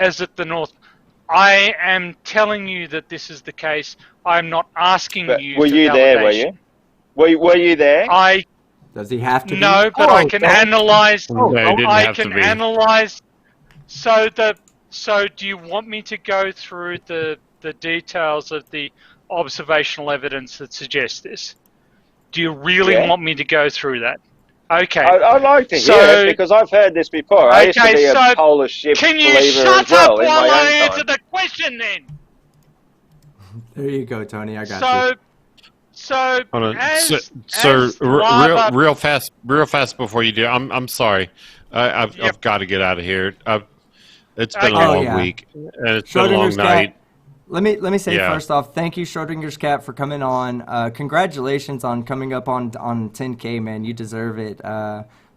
is at the north. I am telling you that this is the case. I'm not asking you for validation. Were you there, were you? Were you there? Does he have to be? No, but I can analyze. I can analyze. So do you want me to go through the details of the observational evidence that suggests this? Do you really want me to go through that? Okay. I'd like to hear it because I've heard this before. I used to be a Polish ship believer as well in my own time. Can you shut up while I answer the question then? There you go, Tony. I got you. So, real fast before you do. I'm sorry. I've got to get out of here. It's been a long week and it's been a long night. Let me say first off, thank you, Schrodinger's Cat, for coming on. Congratulations on coming up on 10K, man. You deserve it.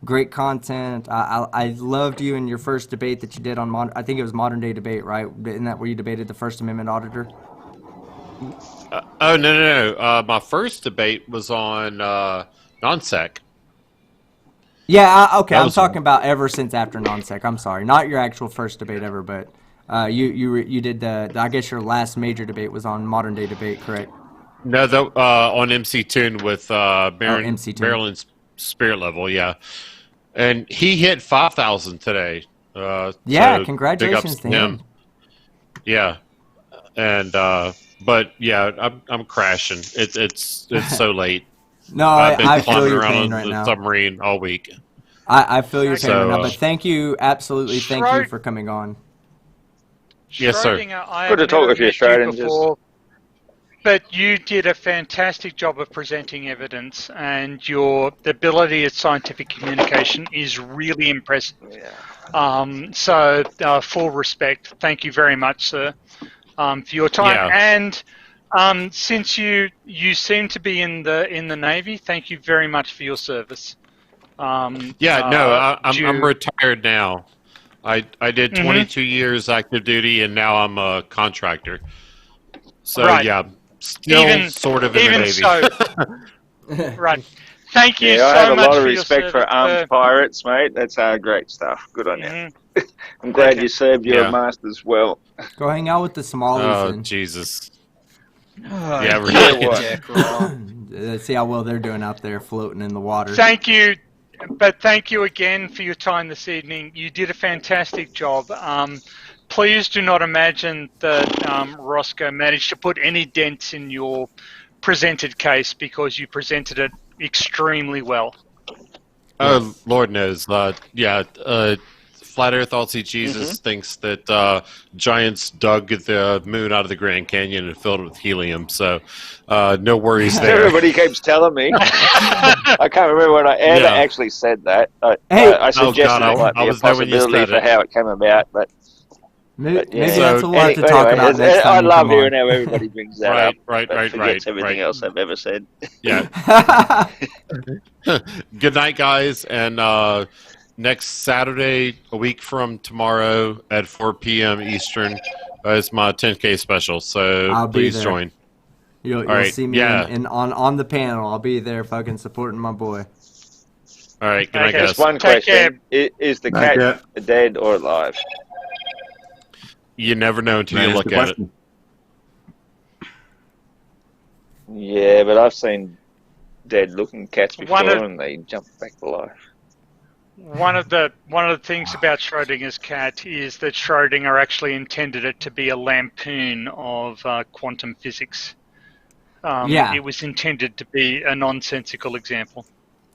Great content. I loved you in your first debate that you did on I think it was Modern Day Debate, right? Isn't that where you debated the First Amendment auditor? No. My first debate was on non-sec. Yeah, okay. I'm talking about ever since after non-sec. I'm sorry, not your actual first debate ever, but you did the I guess your last major debate was on Modern Day Debate, correct? No, on MC Tune with Maryland's Spirit Level, yeah, and he hit 5,000 today. So congratulations to him. Yeah, and but yeah, I'm crashing. It's so late. No, I feel your around pain on right the now. Submarine all week. I feel your pain right now, but thank you, absolutely, thank you for coming on. Yes, sir. Good to talk with you, Schrodinger. But you did a fantastic job of presenting evidence, and the ability at scientific communication is really impressive. Yeah. So full respect. Thank you very much, sir, for your time. Yeah. And since you seem to be in the Navy, thank you very much for your service. I'm retired now. I did 22 years active duty, and now I'm a contractor. So still sort of in the Navy. So. Right. Thank you so much. I have a lot of respect service, for armed pirates, mate. That's great stuff. Good on you. I'm glad you served your masters well. Go hang out with the Somalis. Oh, Jesus. Yeah, really. Let's see how well they're doing out there floating in the water. Thank you. But thank you again for your time this evening. You did a fantastic job. Please do not imagine that Roscoe managed to put any dents in your presented case, because you presented it extremely well. Oh, Lord knows. Flat Earth All-See Jesus thinks that giants dug the moon out of the Grand Canyon and filled it with helium, so no worries there. Everybody keeps telling me. I can't remember when I ever actually said that. I suggested it might be a possibility for how it came about, but maybe that's a lot to talk about next time. I love hearing how everybody brings that up. Right. Forgets everything else I've ever said. Yeah. Good night, guys, and next Saturday, a week from tomorrow at 4 p.m. Eastern, is my 10K special. So please join. You'll see me on the panel. I'll be there, fucking supporting my boy. All right, good night, guys. Just one question: is the cat dead or alive? You never know until you look at it. Yeah, but I've seen dead-looking cats before, and they jump back to life. One of the things about Schrodinger's cat is that Schrodinger actually intended it to be a lampoon of quantum physics. It was intended to be a nonsensical example.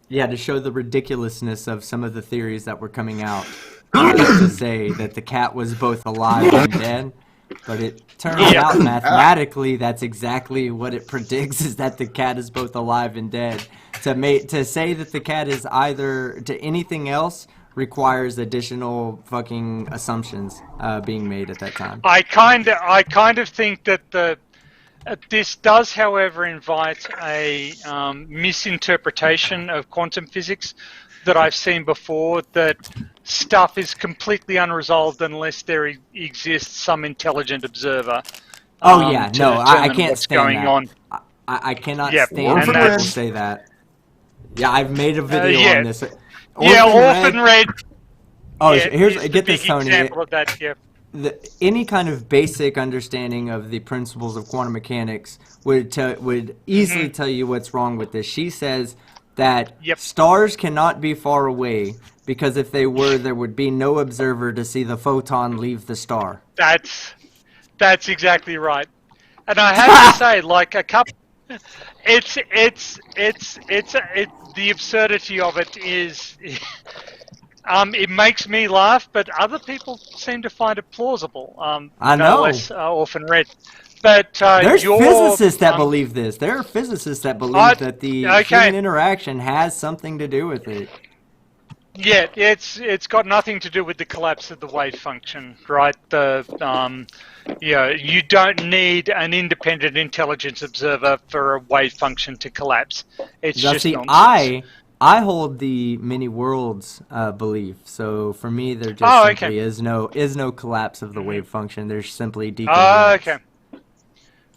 Yeah, to show the ridiculousness of some of the theories that were coming out. To say that the cat was both alive and dead, but it turns out mathematically that's exactly what it predicts, is that the cat is both alive and dead. To say that the cat is either to anything else requires additional fucking assumptions being made at that time. I kind of think that this does, however, invite a misinterpretation of quantum physics that I've seen before, that stuff is completely unresolved unless there exists some intelligent observer. Oh yeah, to no, I determine can't what's stand going that. on. I cannot Yep, stand and when people that's say that. Yeah, I've made a video yeah, on this. yeah. Orphan Red. Red, Oh, yeah, here's is the get this, big Tony. example of that. Yeah. Any kind of basic understanding of the principles of quantum mechanics would easily tell you what's wrong with this. She says that stars cannot be far away because if they were, there would be no observer to see the photon leave the star. That's exactly right. And I have to say, like a couple, the absurdity of it is, it makes me laugh, but other people seem to find it plausible. I no know. less Orphan Red. But there's physicists that believe this. There are physicists that believe that the human interaction has something to do with it. Yeah, it's got nothing to do with the collapse of the wave function, right? You don't need an independent intelligence observer for a wave function to collapse. It's just nonsense. I hold the many worlds belief. So for me, there just simply is no collapse of the wave function. There's simply decoherence. Okay.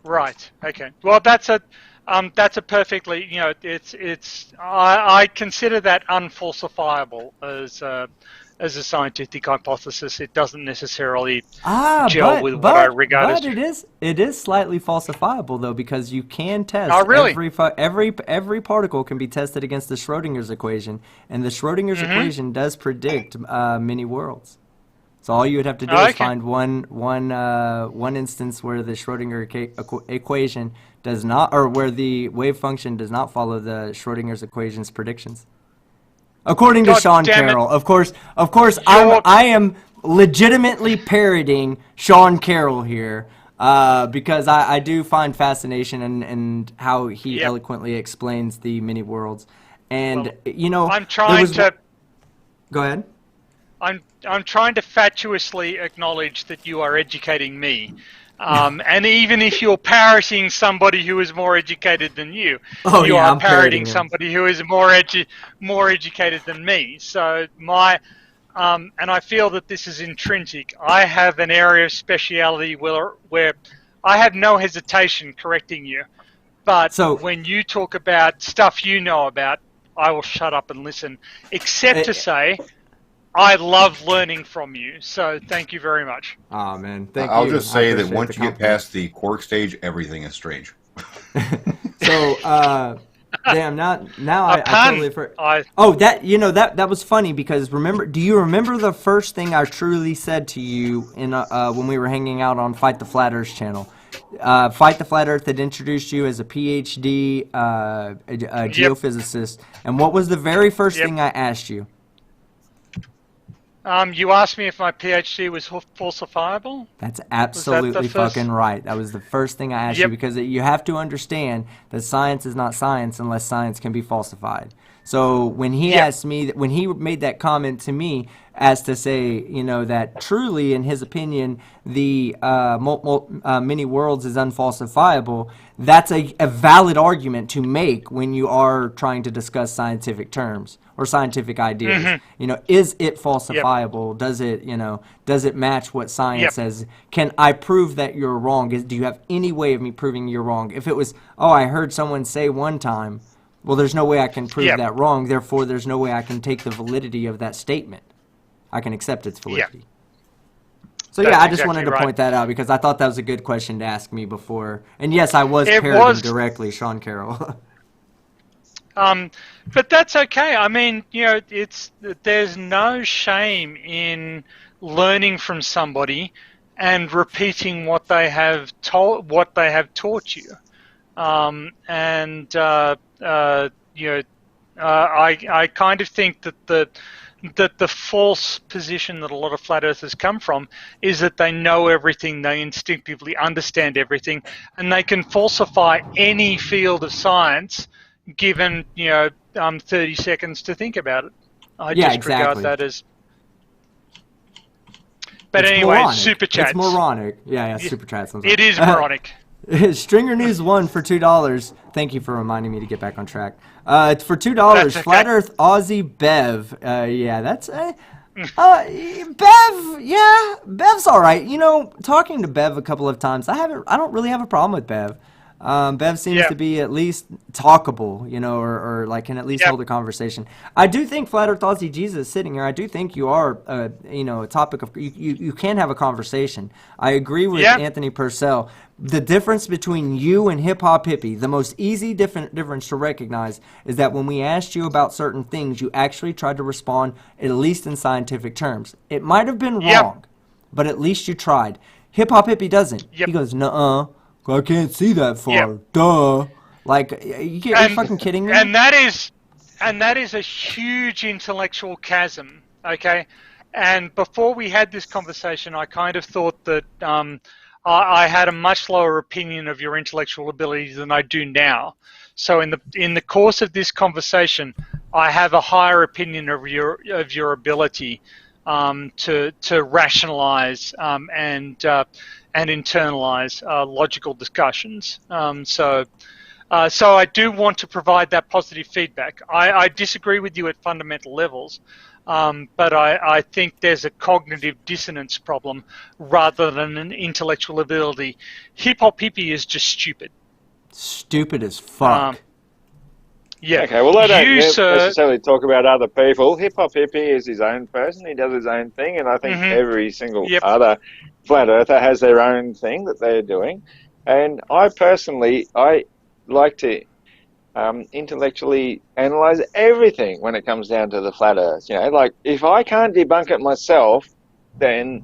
Right. Okay. Well, that's a perfectly, I consider that unfalsifiable as a scientific hypothesis. It doesn't necessarily gel with what I regard as. But it is slightly falsifiable though, because you can test. Oh, really? Every particle can be tested against the Schrodinger's equation, and the Schrodinger's equation does predict many worlds. So all you would have to do is find one instance where the Schrodinger equation does not, or where the wave function does not follow the Schrodinger's equation's predictions. According to Sean Carroll, of course, I am legitimately parroting Sean Carroll here because I do find fascination in how he eloquently explains the many worlds, and I'm trying to. Go ahead. I'm trying to fatuously acknowledge that you are educating me. And even if you're parroting somebody who is more educated than you, you are parroting somebody who is more educated than me. So and I feel that this is intrinsic. I have an area of speciality where I have no hesitation correcting you. But when you talk about stuff you know about, I will shut up and listen, except to say, I love learning from you, so thank you very much. Oh man, thank you. I'll just say that once you get past the quark stage, everything is strange. So, damn, now I totally forgot. Oh, that was funny because do you remember the first thing I truly said to you in when we were hanging out on Fight the Flat Earth channel? Fight the Flat Earth had introduced you as a PhD geophysicist, and what was the very first thing I asked you? You asked me if my PhD was falsifiable? That's absolutely fucking right. That was the first thing I asked you, because you have to understand that science is not science unless science can be falsified. So when he asked me, when he made that comment to me as to say, that truly, in his opinion, the many worlds is unfalsifiable, that's a valid argument to make when you are trying to discuss scientific terms or scientific ideas. Is it falsifiable? Does it match what science says? Can I prove that you're wrong? Do you have any way of me proving you're wrong? If it was, I heard someone say one time, well, there's no way I can prove that wrong. Therefore, there's no way I can take the validity of that statement. I can accept its validity. So I just wanted to point that out because I thought that was a good question to ask me before. And yes, I was parroting directly Sean Carroll. But that's okay. I mean, there's no shame in learning from somebody and repeating what they have taught you. I kind of think that the false position that a lot of flat earthers come from is that they know everything, they instinctively understand everything, and they can falsify any field of science given 30 seconds to think about it. I just regard that as. But anyway, moronic. Super Chats. It's moronic. Yeah, Super Chats. It is moronic. Stringer News 1 for $2. Thank you for reminding me to get back on track. For $2, Flat Earth Aussie Bev. That's Bev's all right. You know, talking to Bev a couple of times, I don't really have a problem with Bev. Bev seems to be at least talkable, you know, or like can at least hold a conversation. I do think Flat Earth Aussie Jesus sitting here. I do think you are, you know, a topic of you can have a conversation. I agree with Anthony Purcell. The difference between you and Hip Hop Hippie, the most easy difference to recognize is that when we asked you about certain things, you actually tried to respond at least in scientific terms. It might have been wrong, but at least you tried. Hip Hop Hippie doesn't. He goes, nuh-uh. I can't see that far. Duh. Like, you're fucking kidding me? And that is a huge intellectual chasm, okay? And before we had this conversation, I kind of thought that I had a much lower opinion of your intellectual abilities than I do now. So in the course of this conversation, I have a higher opinion of your ability to rationalize and internalize logical discussions. So I do want to provide that positive feedback. I disagree with you at fundamental levels, but I think there's a cognitive dissonance problem rather than an intellectual ability. Hip Hop Hippie is just stupid. Stupid as fuck. Okay, well, I don't necessarily talk about other people. Hip Hop Hippie is his own person. He does his own thing, and I think every single other flat earther has their own thing that they're doing. And I personally, I like to intellectually analyze everything when it comes down to the flat earth. You know, like, if I can't debunk it myself, then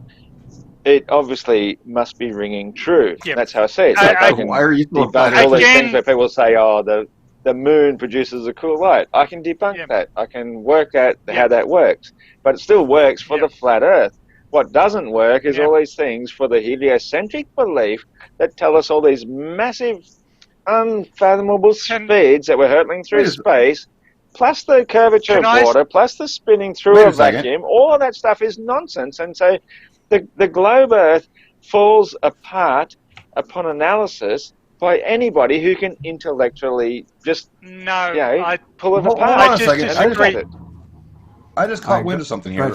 it obviously must be ringing true. That's how I see it. Like, I can debunk all these things where people say, oh, the moon produces a cool light. I can debunk that. I can work out how that works. But it still works for the flat earth. What doesn't work is all these things for the heliocentric belief that tell us all these massive, unfathomable speeds that we're hurtling through space, plus the curvature of water, plus the spinning through a vacuum. All of that stuff is nonsense. And so the globe Earth falls apart upon analysis by anybody who can intellectually just pull it apart. I just caught wind of something here.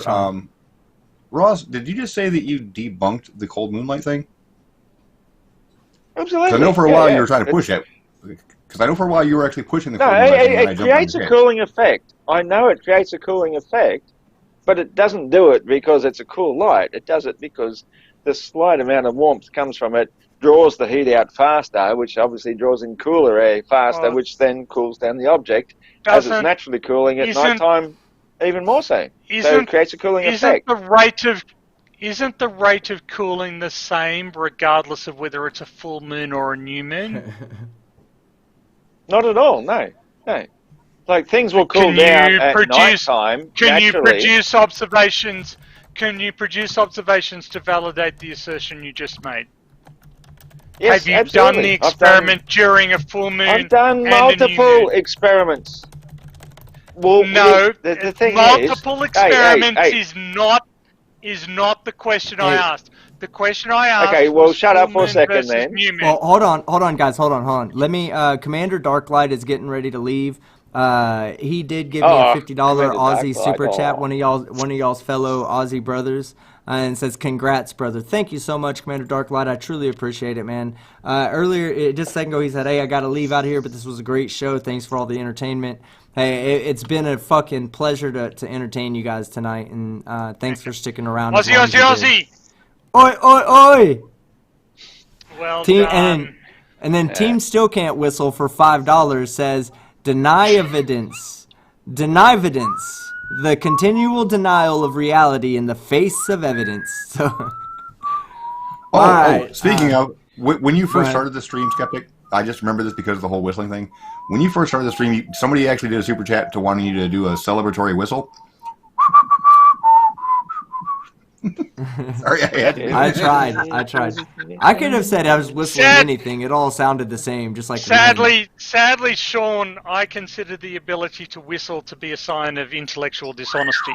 Ross, did you just say that you debunked the cold moonlight thing? Absolutely. I know for a while you were trying to push it. Because I know for a while you were actually pushing the cold moonlight thing. It creates a cooling effect. I know it creates a cooling effect, but it doesn't do it because it's a cool light. It does it because the slight amount of warmth comes from it, draws the heat out faster, which obviously draws in cooler air faster, which then cools down the object as it's naturally cooling at night time, even more so. So it creates a cooling effect. Isn't the rate of cooling the same regardless of whether it's a full moon or a new moon? Not at all, no. Like, things will cool down at night time. Can you produce observations to validate the assertion you just made? Yes, have you done the experiment during a full moon? I've done multiple experiments. Well, no, the thing multiple experiments is not the question I asked. The question I asked. Okay, well, shut up for a second then. Well, hold on, guys, hold on. Let me. Commander Darklight is getting ready to leave. He did give me a $50 Aussie super chat. One of y'all's fellow Aussie brothers. And says, congrats, brother. Thank you so much, Commander Darklight. I truly appreciate it, man. Earlier, just a second ago, he said, hey, I got to leave out here, but this was a great show. Thanks for all the entertainment. Hey, it's been a fucking pleasure to entertain you guys tonight, and thanks for sticking around. Aussie! Oi! Well team, done. And then Team Still Can't Whistle for $5 says, deny evidence. The continual denial of reality in the face of evidence. So, speaking of, when you first started the stream, Skeptic, I just remember this because of the whole whistling thing. When you first started the stream, somebody actually did a super chat to wanting you to do a celebratory whistle. Sorry, I had to do that. I tried. I could have said I was whistling anything. It all sounded the same, just like sadly, Sean, I consider the ability to whistle to be a sign of intellectual dishonesty.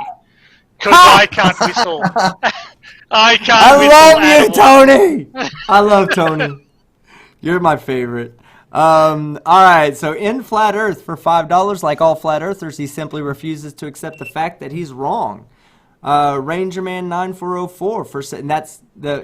Because I can't whistle. I love you, Tony! I love Tony. You're my favorite. Alright, so in Flat Earth for $5, like all Flat Earthers, he simply refuses to accept the fact that he's wrong. Rangerman 9404 and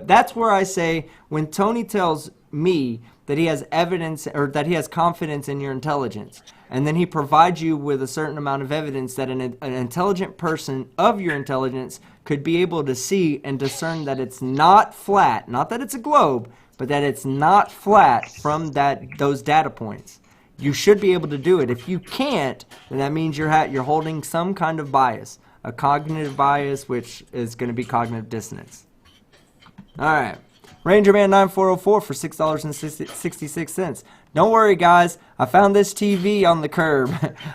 that's where I say when Tony tells me that he has evidence or that he has confidence in your intelligence, and then he provides you with a certain amount of evidence that an intelligent person of your intelligence could be able to see and discern that it's not flat, not that it's a globe, but that it's not flat from those data points. You should be able to do it. If you can't, then that means you're holding some kind of bias, a cognitive bias, which is going to be cognitive dissonance. All right. Rangerman 9404 for $6.66. Don't worry, guys. I found this TV on the curb.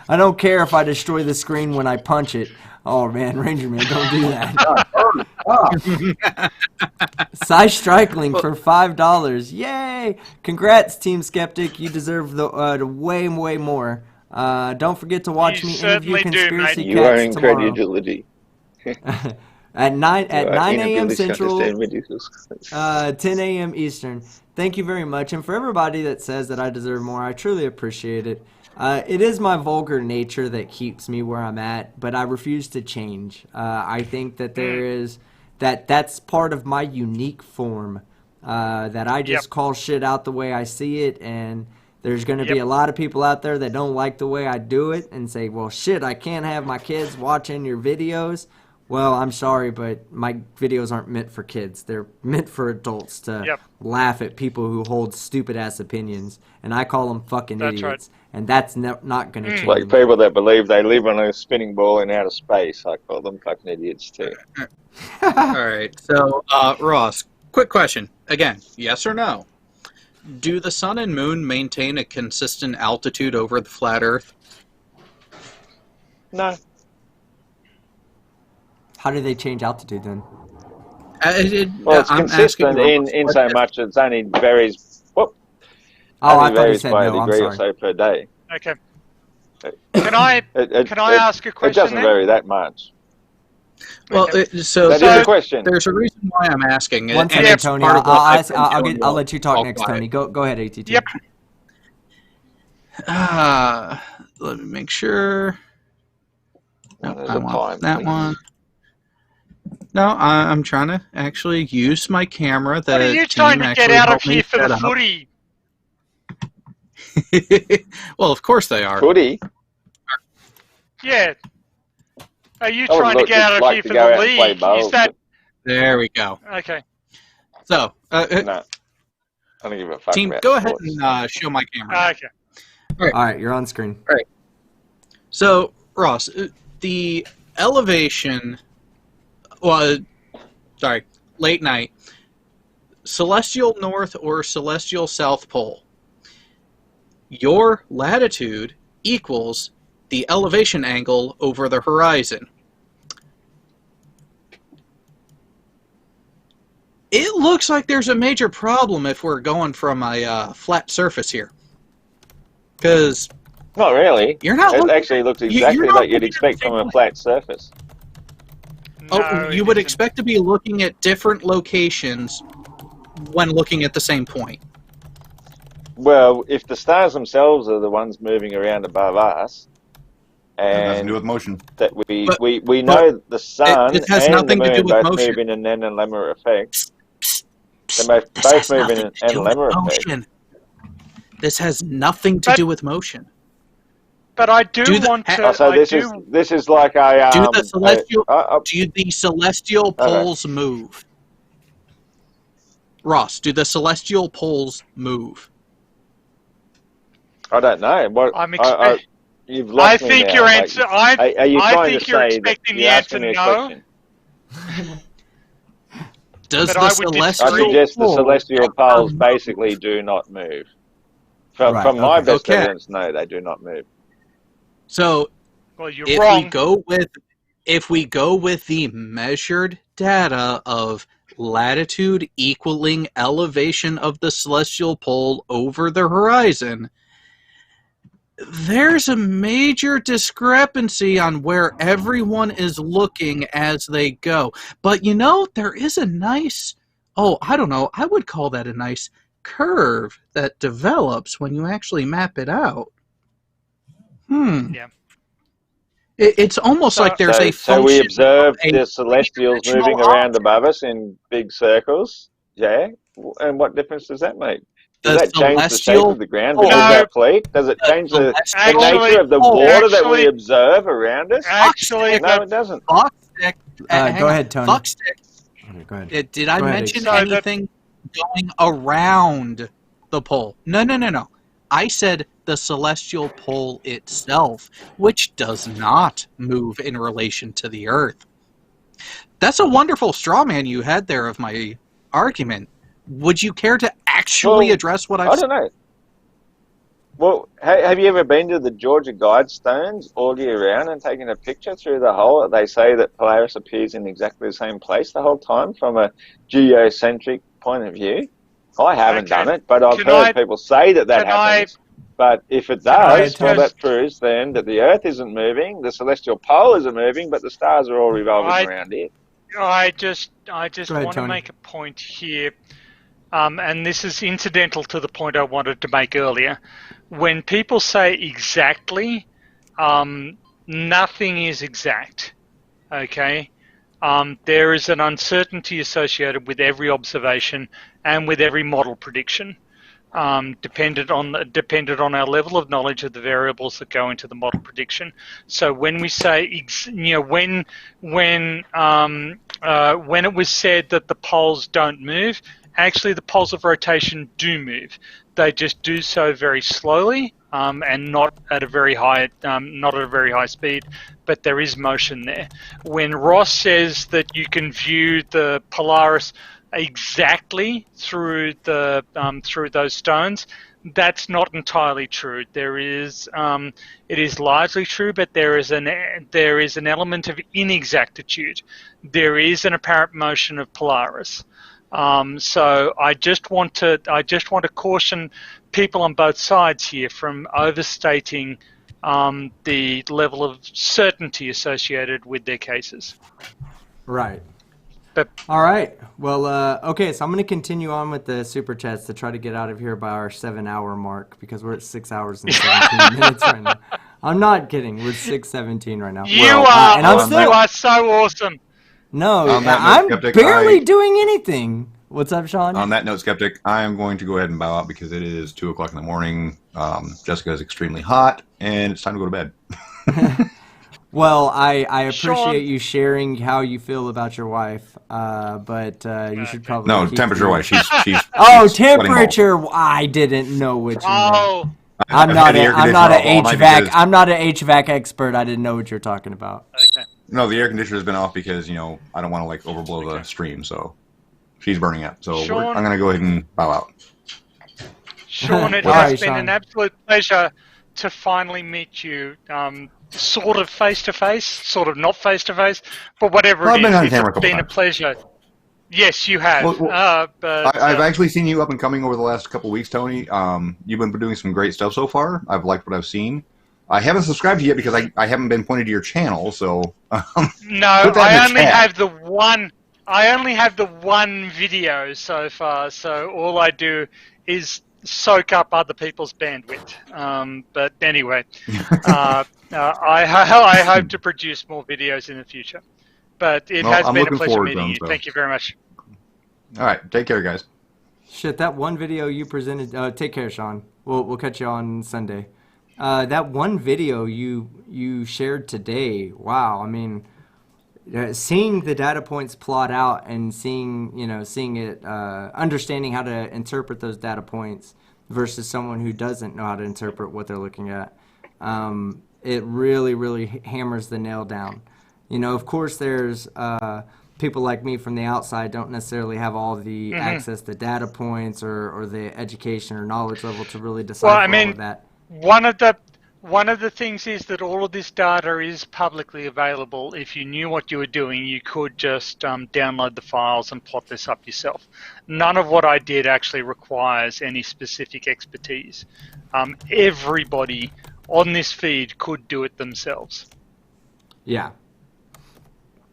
I don't care if I destroy the screen when I punch it. Oh, man, Rangerman, don't do that. Strikelink for $5. Yay! Congrats, Team Skeptic. You deserve the way, way more. Don't forget to watch me interview Conspiracy Cats you are tomorrow. incredulity. At 9 a.m. Central, 10 a.m. Eastern. Thank you very much. And for everybody that says that I deserve more, I truly appreciate it. It is my vulgar nature that keeps me where I'm at, but I refuse to change. I think that that's part of my unique form, that I just call shit out the way I see it, and there's going to be a lot of people out there that don't like the way I do it and say, well, shit, I can't have my kids watching your videos. Well, I'm sorry, but my videos aren't meant for kids. They're meant for adults to laugh at people who hold stupid-ass opinions, and I call them fucking idiots. Right. And that's not going to change. Like people that believe they live on a spinning ball in outer space, I call them fucking idiots too. All right, so Ross, quick question. Again, yes or no? Do the sun and moon maintain a consistent altitude over the flat Earth? No. How do they change altitude then? Well, it's consistent in so much it's only varies. Whoop, only varies by a degree or so per day. Okay. Can I ask a question? It doesn't vary that much. Well, so that is a question. There's a reason why I'm asking. One second, Tony. I'll let you talk next, Tony. Go ahead, ATT. Yep. Let me make sure. No, I want that one. No, I'm trying to actually use my camera. What are you trying to get out of here for the footy? Well, of course they are. Footy? Yeah. Are you trying to get out of here for the league? Is that... There we go. Okay. So, no. I don't give a fuck team, about go sports. ahead and show my camera. Okay. All right, you're on screen. All right. So, Ross, the elevation was, late night, celestial north or celestial south pole. Your latitude equals the elevation angle over the horizon. It looks like there's a major problem if we're going from a flat surface here. Because... Not really. You're not it actually looks exactly like you'd expect from a flat surface. No, you would expect to be looking at different locations when looking at the same point. Well, if the stars themselves are the ones moving around above us, and nothing to do with motion. That we know the sun it has and nothing the to moon do with both motion. move in an n-lemma effect. They both move in an n-lemma effect. This has nothing to do with motion. But I do want to. So this is like a. Do the celestial poles move? Ross, do the celestial poles move? I don't know. What you've lost me think now. your answer. Are you trying to you're say expecting that the answer no. Does I suggest the celestial poles basically do not move. From my best evidence, no, they do not move. So, well, you're wrong. If we go with the measured data of latitude equaling elevation of the celestial pole over the horizon, there's a major discrepancy on where everyone is looking as they go. But you know, there is a nice, I would call that a nice curve that develops when you actually map it out. Yeah. It's almost like there's a function. So we observe the celestials three-dimensional moving around object. above us in big circles. Yeah, and what difference does that make? Does The that change the shape celestial of the ground pole. because of No. our fleet? Does it change the celestial nature of the pole. water that we Actually- observe around us? Actually, No, it doesn't. Fuck stick. Go ahead, Tony. Fuck stick. Okay, go ahead. Did I Go ahead, mention Sorry, anything going around the pole? No. I said the celestial pole itself, which does not move in relation to the Earth. That's a wonderful straw man you had there of my argument. Would you care to actually address what I've I said? don't know. Well, have you ever been to the Georgia Guidestones all year round and taken a picture through the hole? They say that Polaris appears in exactly the same place the whole time from a geocentric point of view. I haven't done it, but I've heard people say that happens. But if it does, well, that proves then that the Earth isn't moving, the celestial pole isn't moving, but the stars are all revolving around it. I just want to Tony. make a point here, and this is incidental to the point I wanted to make earlier. When people say exactly, nothing is exact, okay? There is an uncertainty associated with every observation and with every model prediction, dependent on our level of knowledge of the variables that go into the model prediction. So when we say, when it was said that the poles don't move, actually the poles of rotation do move. They just do so very slowly and not at a very high speed, but there is motion there. When Ross says that you can view the Polaris exactly through those stones, that's not entirely true. It is largely true, but there is an element of inexactitude. There is an apparent motion of Polaris. So I just want to caution people on both sides here from overstating the level of certainty associated with their cases. Right. But, all right. Well, okay, so I'm going to continue on with the super chats to try to get out of here by our 7-hour mark because we're at 6 hours and 17 minutes right now. I'm not kidding. We're 6:17 right now. You are so awesome. No, I'm barely doing anything. What's up, Sean? On that note, Skeptic, I am going to go ahead and bow out because it is 2 o'clock in the morning. Jessica is extremely hot, and it's time to go to bed. Well, I appreciate you sharing how you feel about your wife, but you should probably temperature-wise, she's temperature. I didn't know what you meant. I'm not an HVAC expert. I didn't know what you're talking about. Okay. No, the air conditioner has been off because I don't want to overblow the stream, so she's burning up. So I'm going to go ahead and bow out. Sean, it has been an absolute pleasure to finally meet you. Sort of face-to-face, sort of not face-to-face, but whatever it is, it's been a pleasure. Yes, you have. But I've actually seen you up and coming over the last couple of weeks, Tony. You've been doing some great stuff so far. I've liked what I've seen. I haven't subscribed to you yet because I haven't been pointed to your channel, so... No, I only have the one video so far, so all I do is soak up other people's bandwidth. But anyway, I hope to produce more videos in the future. But it has been a pleasure meeting you. So. Thank you very much. All right, take care, guys. Shit, that one video you presented. Take care, Sean. We'll catch you on Sunday. That one video you shared today. Wow, I mean, seeing the data points plot out and seeing it, understanding how to interpret those data points versus someone who doesn't know how to interpret what they're looking at, it really, really hammers the nail down. Of course, there's people like me from the outside don't necessarily have all the access to data points or the education or knowledge level to really decipher all of that. One of the things is that all of this data is publicly available. If you knew what you were doing, you could just download the files and plot this up yourself. None of what I did actually requires any specific expertise. Everybody on this feed could do it themselves. Yeah.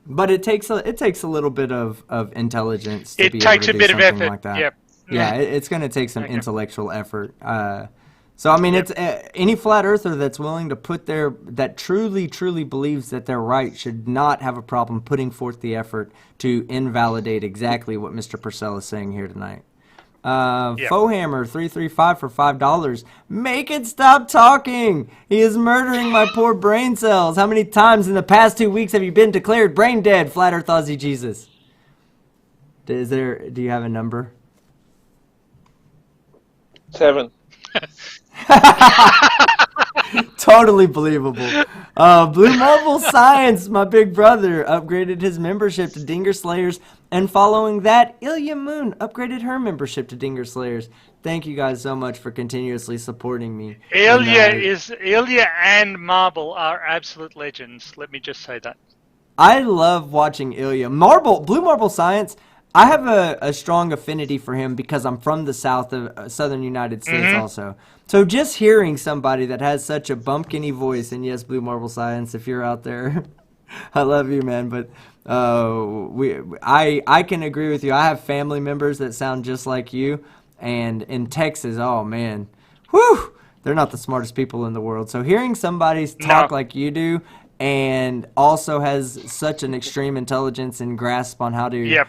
But it takes a little bit of intelligence to be able to do something like that. Yep. Yeah, it's going to take some intellectual effort. So I mean, it's any flat earther that's willing to that truly believes that they're right should not have a problem putting forth the effort to invalidate exactly what Mr. Purcell is saying here tonight. Fohammer 335 for $5. Make it stop talking. He is murdering my poor brain cells. How many times in the past 2 weeks have you been declared brain dead, Flat Earth Aussie Jesus? Do you have a number? 7. Totally believable. Blue Marble Science, my big brother, upgraded his membership to Dinger Slayers, and following that, Ilya Moon upgraded her membership to Dinger Slayers. Thank you guys so much for continuously supporting me. Ilya and Marble are absolute legends. Let me just say that. I love watching Ilya. Blue Marble Science, I have a strong affinity for him because I'm from the southern United States also. So just hearing somebody that has such a bumpkin-y voice, and yes, Blue Marble Science, if you're out there, I love you, man. But I can agree with you. I have family members that sound just like you, and in Texas, oh man, whew, they're not the smartest people in the world. So hearing somebody talk like you do, and also has such an extreme intelligence and grasp on how to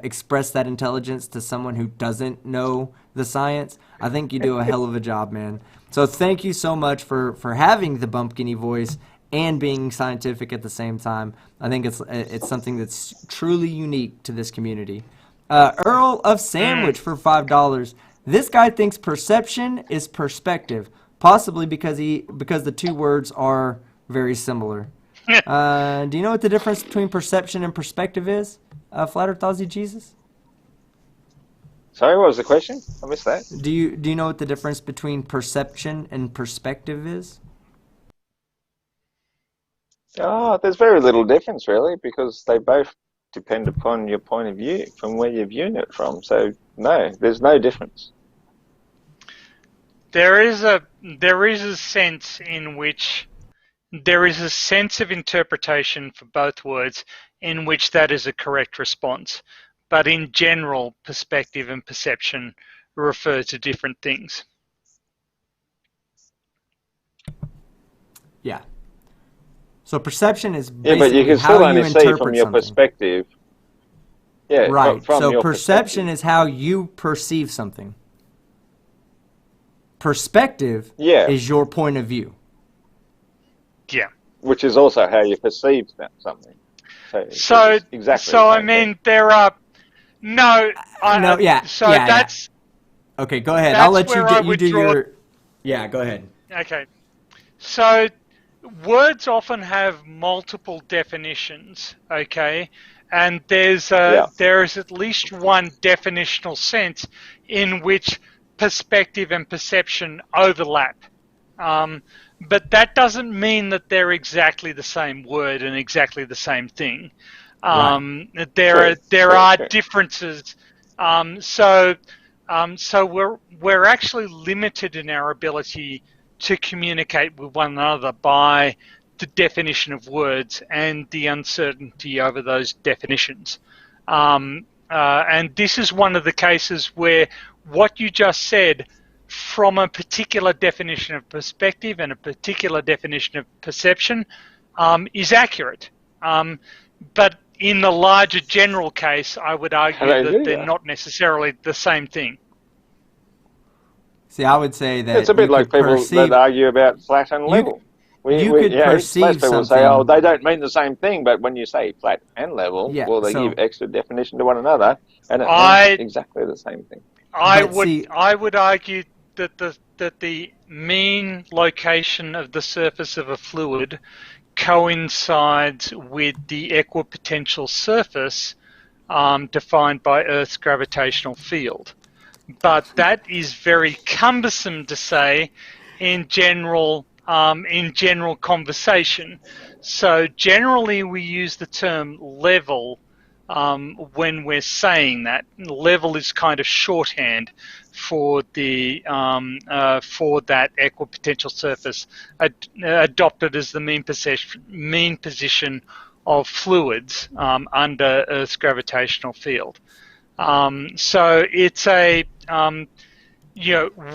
express that intelligence to someone who doesn't know the science, I think you do a hell of a job, man. So thank you so much for having the bumpkin-y voice and being scientific at the same time. I think it's something that's truly unique to this community. Earl of Sandwich for $5. This guy thinks perception is perspective, possibly because the two words are very similar. Do you know what the difference between perception and perspective is, Flat Earth Aussie Jesus? Sorry, what was the question? I missed that. Do you know what the difference between perception and perspective is? Oh, there's very little difference really, because they both depend upon your point of view, from where you're viewing it from. So no, there's no difference. There is a sense in which there is a sense of interpretation for both words in which that is a correct response. But in general, perspective and perception refer to different things. Yeah. So perception is basically but you can still only see from your something. perspective. Yeah, right. From so your perception is how you perceive something. Perspective is your point of view. Yeah. Which is also how you perceive something. So exactly. So I mean, there are that's okay. Go ahead. I'll let you do your. Yeah, go ahead. Okay. So words often have multiple definitions. Okay, and there is at least one definitional sense in which perspective and perception overlap. But that doesn't mean that they're exactly the same word and exactly the same thing. There are differences. So we're actually limited in our ability to communicate with one another by the definition of words and the uncertainty over those definitions. And this is one of the cases where what you just said, from a particular definition of perspective and a particular definition of perception, is accurate. But in the larger general case, I would argue that they're not necessarily the same thing. See, I would say that it's a bit like people that argue about flat and level. You could perceive most people something. say, oh, they don't mean the same thing, but when you say flat and level, they give extra definition to one another, and it means exactly the same thing. I would argue that the mean location of the surface of a fluid coincides with the equipotential surface defined by Earth's gravitational field. But that is very cumbersome to say in general conversation. So generally we use the term level when we're saying that. Level is kind of shorthand for the for that equipotential surface adopted as the mean position of fluids under Earth's gravitational field. So it's a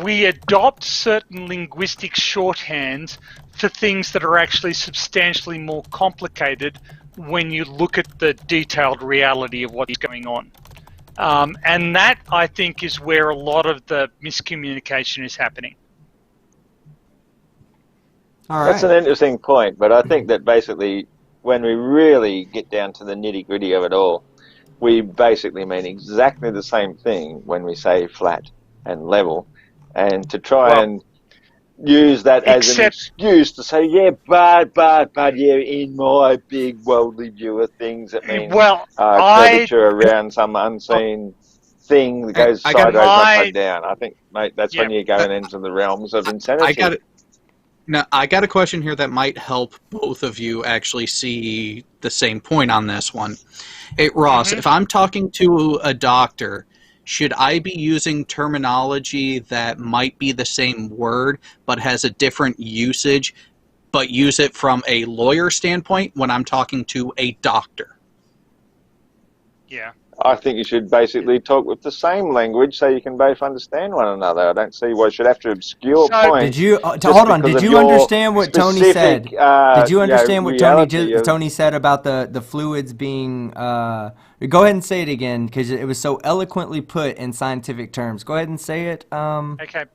we adopt certain linguistic shorthands for things that are actually substantially more complicated when you look at the detailed reality of what's going on. And that, I think, is where a lot of the miscommunication is happening. All right. That's an interesting point, but I think that basically when we really get down to the nitty-gritty of it all, we basically mean exactly the same thing when we say flat and level, and to try and use that as an excuse to say, but yeah, in my big worldly view of things, it means curvature around some unseen thing that goes sideways, upside down. I think, mate, that's when you're going into the realms of insanity. I got a question here that might help both of you actually see the same point on this one. Hey, Ross, if I'm talking to a doctor, should I be using terminology that might be the same word but has a different usage, but use it from a lawyer standpoint when I'm talking to a doctor? Yeah. I think you should basically talk with the same language so you can both understand one another. I don't see why you should have to obscure points. Did you hold on? Did you understand what Tony said? Did you understand what Tony said about the fluids being? Go ahead and say it again because it was so eloquently put in scientific terms. Go ahead and say it. Okay,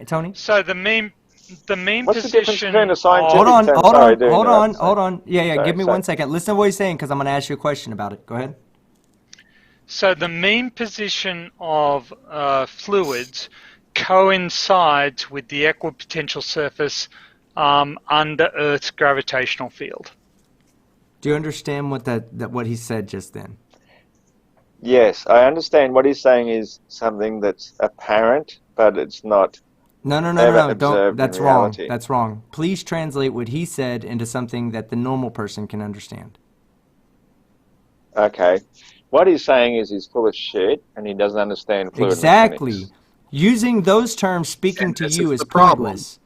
Tony. So the main What's the difference position. between a scientific Hold on. Yeah. Sorry, give me 1 second. Listen to what he's saying because I'm going to ask you a question about it. Go ahead. So the mean position of fluids coincides with the equipotential surface under Earth's gravitational field. Do you understand what he said just then? Yes, I understand what he's saying is something that's apparent, but it's not. No. Don't. That's wrong. That's wrong. Please translate what he said into something that the normal person can understand. Okay. What he's saying is he's full of shit and he doesn't understand fluid mechanics. Using those terms speaking to you is pointless.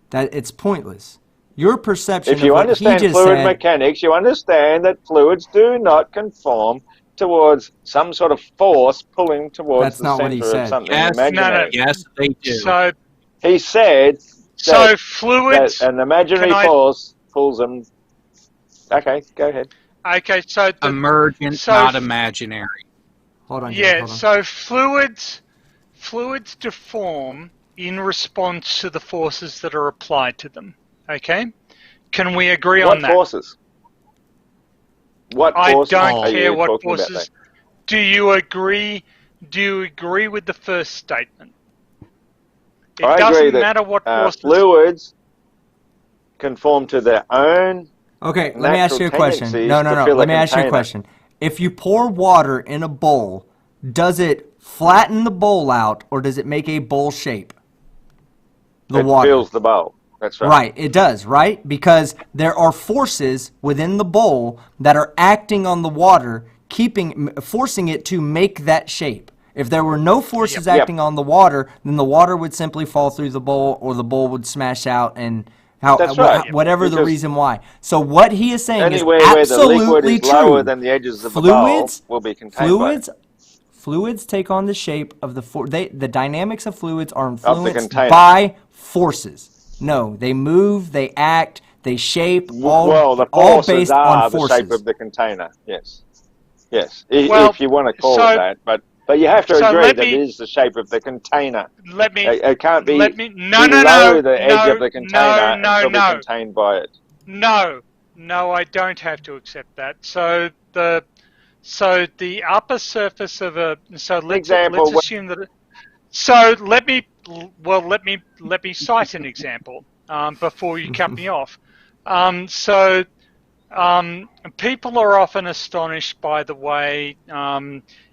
That it's pointless. Your perception if you of what understand he just fluid said, mechanics, you understand that fluids do not conform towards some sort of force pulling towards the center of something imaginary. Yes, they do. So he said that, fluids that an imaginary force pulls them. Okay, go ahead. Okay, so emergent, not imaginary. Hold on. Yeah, so fluids deform in response to the forces that are applied to them. Okay, can we agree on that? What forces? What forces? I don't care what forces. Do you agree? Do you agree with the first statement? It doesn't matter what forces. Fluids conform to their own. Okay, let me ask you a question. No. Let me ask you a question. If you pour water in a bowl, does it flatten the bowl out or does it make a bowl shape? It fills the bowl. That's right. Right, it does, right? Because there are forces within the bowl that are acting on the water, forcing it to make that shape. If there were no forces acting on the water, then the water would simply fall through the bowl or the bowl would smash out and whatever the reason why. So what he is saying is absolutely where the liquid is true. Lower than the edges of the bowl will be contained fluids take on the shape of the dynamics of fluids are influenced by forces. No, they move, they act, they shape. The forces all based are on forces. The shape of the container. Yes. If you want to call it that, but you have to agree that it is the shape of the container. It can't be below the edge of the container and still be contained by it. No, I don't have to accept that. So the upper surface of let's assume that. So let me cite an example before you cut me off. People are often astonished by the way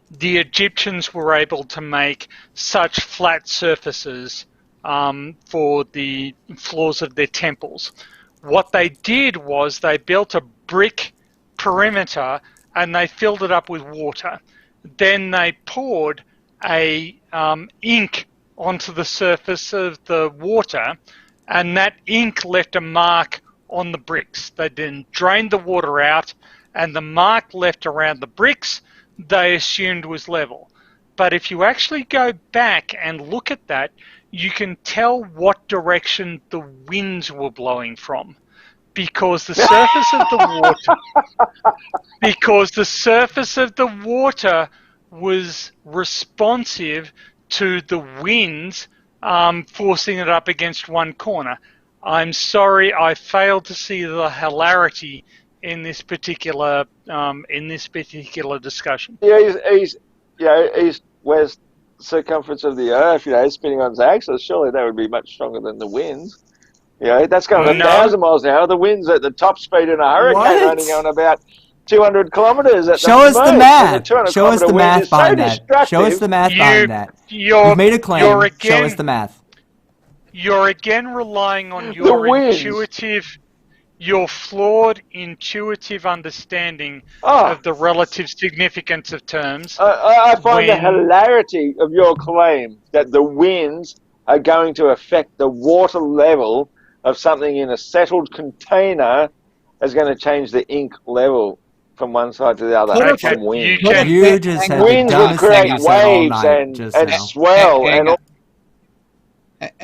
the Egyptians were able to make such flat surfaces for the floors of their temples. What they did was they built a brick perimeter and they filled it up with water. Then they poured a ink onto the surface of the water, and that ink left a mark on the bricks. They then drained the water out, and the mark left around the bricks they assumed was level. But if you actually go back and look at that, you can tell what direction the winds were blowing from, because the surface of the water was responsive to the winds forcing it up against one corner. I'm sorry, I failed to see the hilarity in this particular discussion. Yeah, he's where's circumference of the Earth, spinning on its axis. Surely that would be much stronger than the winds. That's going 1,000 miles an hour. The wind's at the top speed in a hurricane, only going about 200 kilometers at Show the us most. the math. Show us the math behind that. Show us the math behind that. You've made a claim. Show us the math. You're again relying on your flawed intuitive understanding of the relative significance of terms. I find the hilarity of your claim that the winds are going to affect the water level of something in a settled container is going to change the ink level from one side to the other. From wind. You just had winds the will dumbest thing create you said all waves night and swell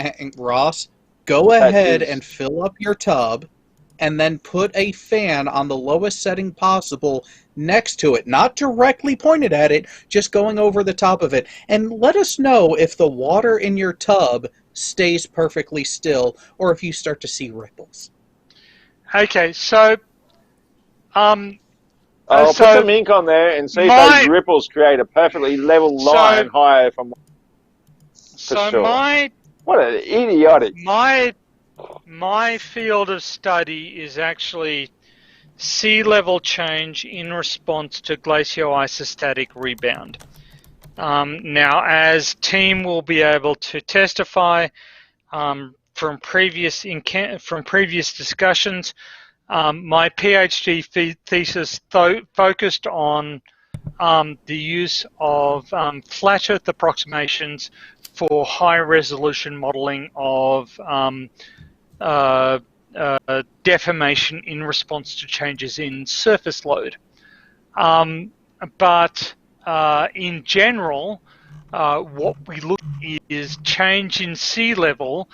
and Ross, go ahead and fill up your tub and then put a fan on the lowest setting possible next to it, not directly pointed at it, just going over the top of it, and let us know if the water in your tub stays perfectly still or if you start to see ripples. Okay, so I'll put some ink on there and see if those ripples create a perfectly level line higher from. What an idiotic. My field of study is actually sea level change in response to glacial-isostatic rebound. Now, as team will be able to testify from previous discussions, my PhD thesis focused on the use of flat Earth approximations for high-resolution modeling of deformation in response to changes in surface load. But in general, what we look at is change in sea level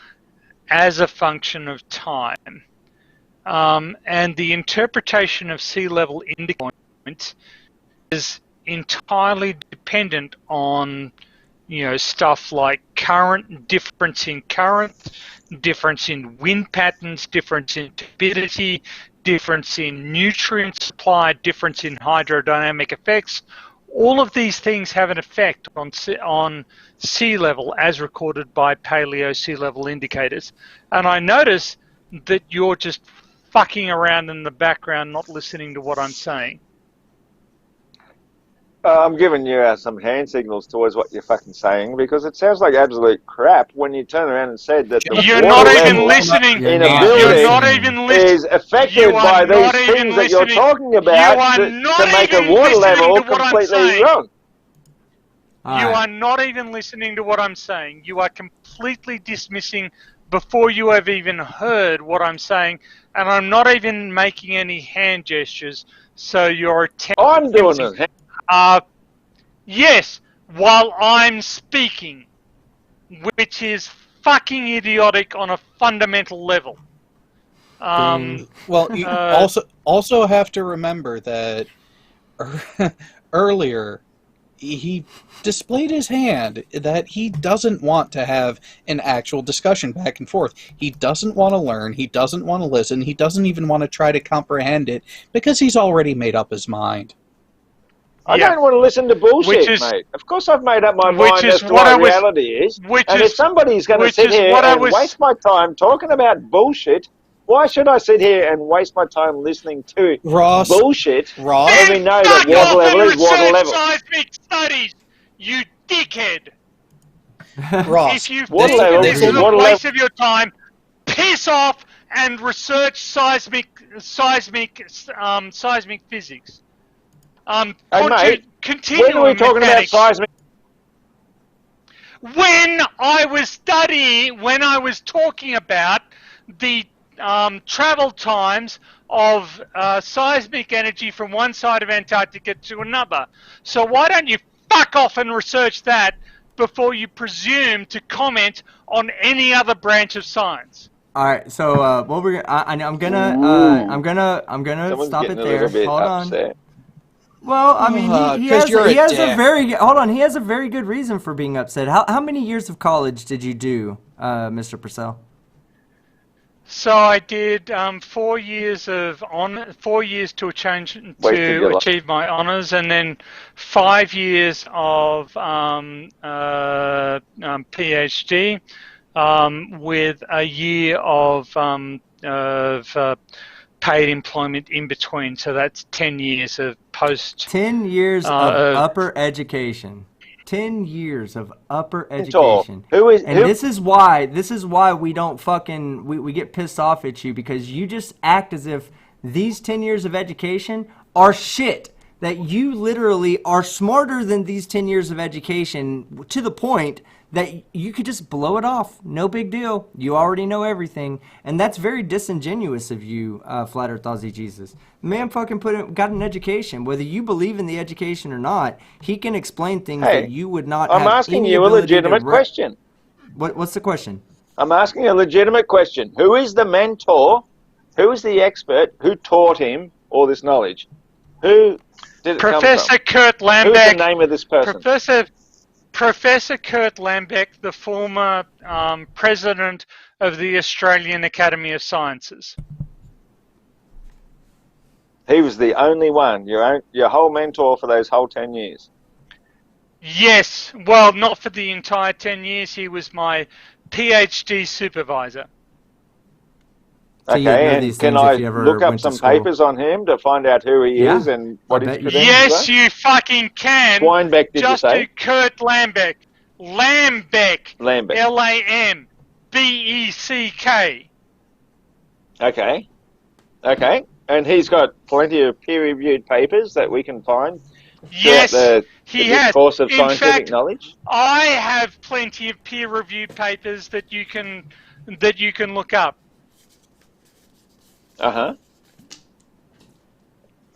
as a function of time. And the interpretation of sea level indicator is entirely dependent on stuff like difference in current, difference in wind patterns, difference in turbidity, difference in nutrient supply, difference in hydrodynamic effects. All of these things have an effect on sea level as recorded by paleo sea level indicators. And I notice that you're just fucking around in the background, not listening to what I'm saying. I'm giving you some hand signals towards what you're fucking saying, because it sounds like absolute crap when you turn around and said that the you're water not even level listening. in a building is affected by these things that you're talking about to make a water level completely wrong. You are not even listening to what I'm saying. You are completely dismissing before you have even heard what I'm saying, and I'm not even making any hand gestures, so you're attempting... I'm doing it. Yes, while I'm speaking, which is fucking idiotic on a fundamental level. Well, you also have to remember that earlier he displayed his hand that he doesn't want to have an actual discussion back and forth. He doesn't want to learn. He doesn't want to listen. He doesn't even want to try to comprehend it because he's already made up his mind. I don't want to listen to bullshit, mate. Of course I've made up my mind as to what reality is. And if somebody's going to sit here and waste my time talking about bullshit, why should I sit here and waste my time listening to bullshit when we know that water level is water level? Seismic studies, you dickhead. Ross, if you think this is a waste of your time, piss off and research seismic physics. Continue. When are we talking about seismic? When I was talking about the travel times of seismic energy from one side of Antarctica to another. So why don't you fuck off and research that before you presume to comment on any other branch of science. All right, so what we're I'm gonna Someone's stop getting it a there. little bit Hold upset. on. Well, I mean, he 'cause has you're he a has a dick. very hold on. He has a very good reason for being upset. How many years of college did you do, Mr. Purcell? So I did 4 years to achieve my honors, and then 5 years of PhD, with a year of paid employment in between. So that's 10 years of post. 10 years of upper education. 10 years of upper education. This is why we don't fucking we get pissed off at you, because you just act as if these 10 years of education are shit. That you literally are smarter than these 10 years of education, to the point that you could just blow it off. No big deal. You already know everything. And that's very disingenuous of you, Flat Earth Aussie Jesus. Man fucking got an education. Whether you believe in the education or not, he can explain things that you would not have. I'm asking you a legitimate question. What's the question? I'm asking a legitimate question. Who is the mentor? Who is the expert who taught him all this knowledge? Who did it Professor come from? Kurt Lambeck. Who's the name of this person? Professor Kurt Lambeck, the former president of the Australian Academy of Sciences. He was the only one, your whole mentor for those whole 10 years. Yes, well, not for the entire 10 years. He was my PhD supervisor. So okay, and can I look up some papers on him to find out who he is and what his credentials are? Yes, you fucking can. Swinebeck, did just you say? do Kurt Lambeck. Lambeck. Lambeck. Lambeck. Okay. Okay. And he's got plenty of peer-reviewed papers that we can find. Yes, he has. Course of scientific knowledge. I have plenty of peer-reviewed papers that you can look up. Uh-huh.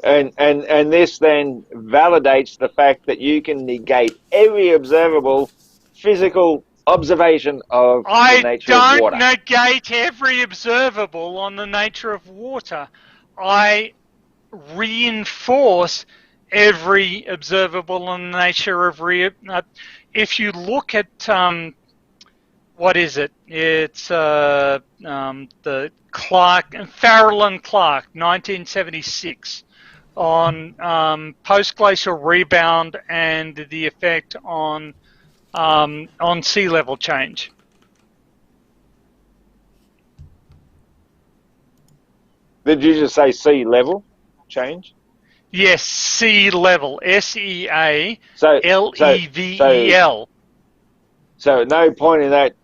And this then validates the fact that you can negate every observable physical observation of the nature of water. I don't negate every observable on the nature of water. I reinforce every observable on the nature of if you look at what is it? It's the Farrell and Clark, 1976, on post-glacial rebound and the effect on sea level change. Did you just say sea level change? Yes, sea level. SEALEVEL. So at no point in that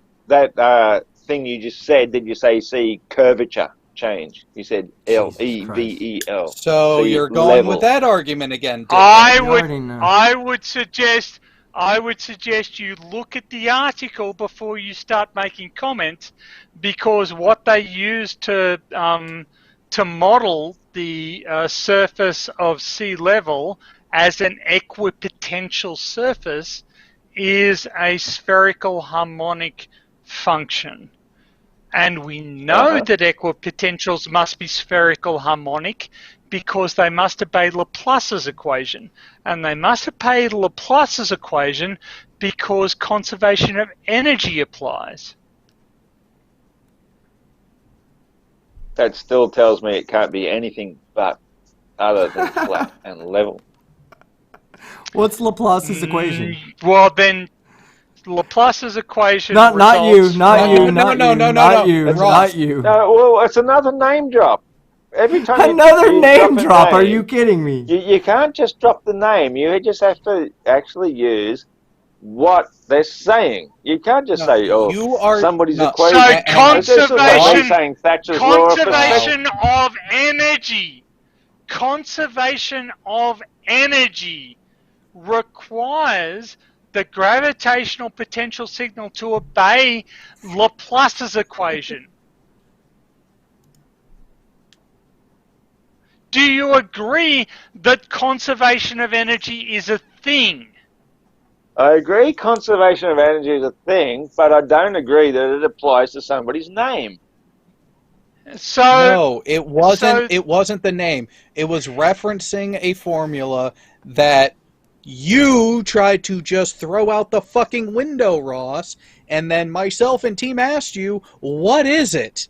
thing you just said did you say sea curvature change. You said LEVEL. So you're going level. With that argument again. I would suggest you look at the article before you start making comments, because what they use to model the surface of sea level as an equipotential surface is a spherical harmonic function. And we know that equipotentials must be spherical harmonic because they must obey Laplace's equation. And they must obey Laplace's equation because conservation of energy applies. That still tells me it can't be anything but other than flat and level. What's Laplace's equation? Well, then Laplace's equation. Not you. No. Well, it's another name drop. Every time another name drop. Are you kidding me? You can't just drop the name. You just have to actually use what they're saying. You can't just say, somebody's equation. So conservation of energy. Conservation of energy requires the gravitational potential signal to obey Laplace's equation. Do you agree that conservation of energy is a thing? I agree conservation of energy is a thing, but I don't agree that it applies to somebody's name. So no, it wasn't. It wasn't the name. It was referencing a formula that you tried to just throw out the fucking window, Ross. And then myself and team asked you, "What is it?"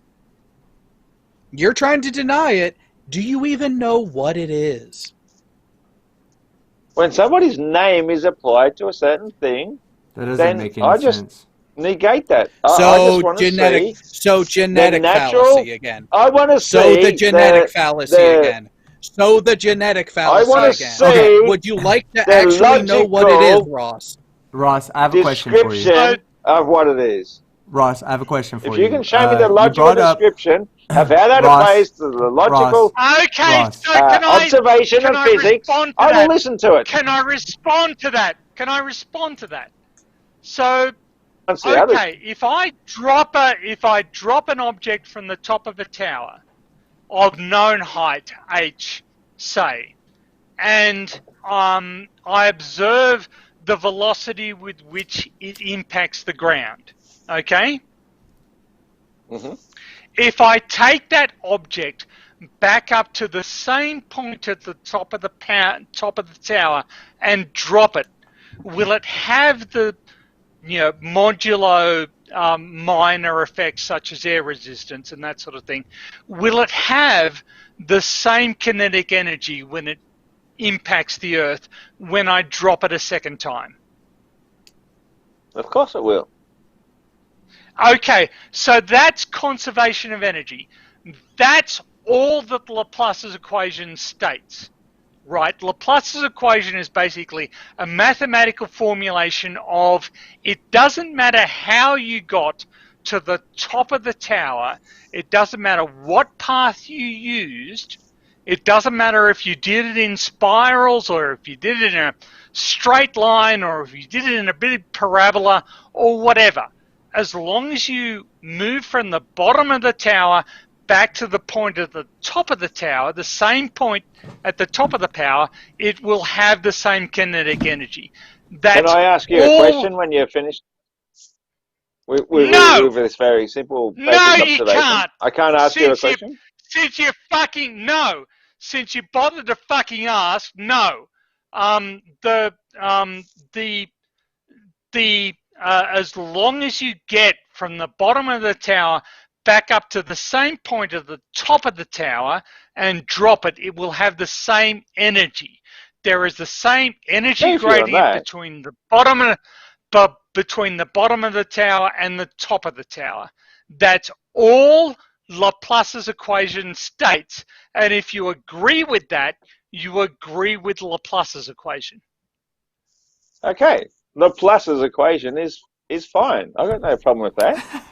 You're trying to deny it. Do you even know what it is? When somebody's name is applied to a certain thing, That doesn't then make any I just sense. negate that. I So just want to genetic, see so genetic the natural, fallacy again. I want to So see the genetic fallacy again. So the genetic I fallacy want to again. see Would you like to the actually know what it is, logical Ross? Ross, I have a question for you. description of what it is. Ross, I have a question for If you. you can show me the You logical brought up description of how that Ross, applies to the logical okay, Ross. so can observation can of I physics, respond to I that? will listen to it. Can I respond to that? Can I respond to that? So, Once the others, okay, if I drop an object from the top of a tower of known height h, say, and I observe the velocity with which it impacts the ground, okay? If I take that object back up to the same point at the top of the tower and drop it, will it have the modulo minor effects such as air resistance and that sort of thing? Will it have the same kinetic energy when it impacts the Earth when I drop it a second time? of course it will. Okay, so that's conservation of energy. That's all that Laplace's equation states, right? Laplace's equation is basically a mathematical formulation of it doesn't matter how you got to the top of the tower, it doesn't matter what path you used, it doesn't matter if you did it in spirals or if you did it in a straight line or if you did it in a big parabola or whatever. As long as you move from the bottom of the tower back to the point at the top of the tower, the same point at the top of the tower, it will have the same kinetic energy. Can I ask you a question when you're finished? With this very simple basic observation? You can't. I can't ask you a question? Since you bothered to fucking ask, no. As long as you get from the bottom of the tower back up to the same point at the top of the tower and drop it, it will have the same energy. There is the same energy gradient between the bottom of the tower and the top of the tower. That's all Laplace's equation states. And if you agree with that, you agree with Laplace's equation. Okay. Laplace's equation is fine. I've got no problem with that.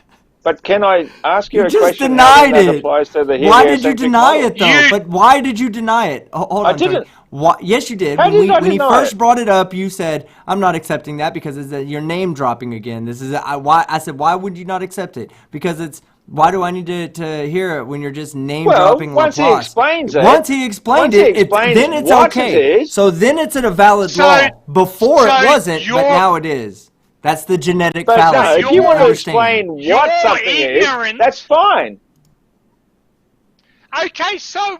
But can I ask you a question how that applies to the heliocentric Why did you deny model? it, though? But why did you deny it? Hold on. I didn't. Yes, you did. How did I when you deny first it? brought it up, you said, "I'm not accepting that because you're name dropping again." This is why I said, "Why would you not accept it?" Because it's why do I need to hear it when you're just name dropping Laplace? Once he explains it, once he explained then it's okay. So then it's a valid law. Before it wasn't, but now it is. That's the genetic fallacy. No, if you want to explain what something is, that's fine. Okay, so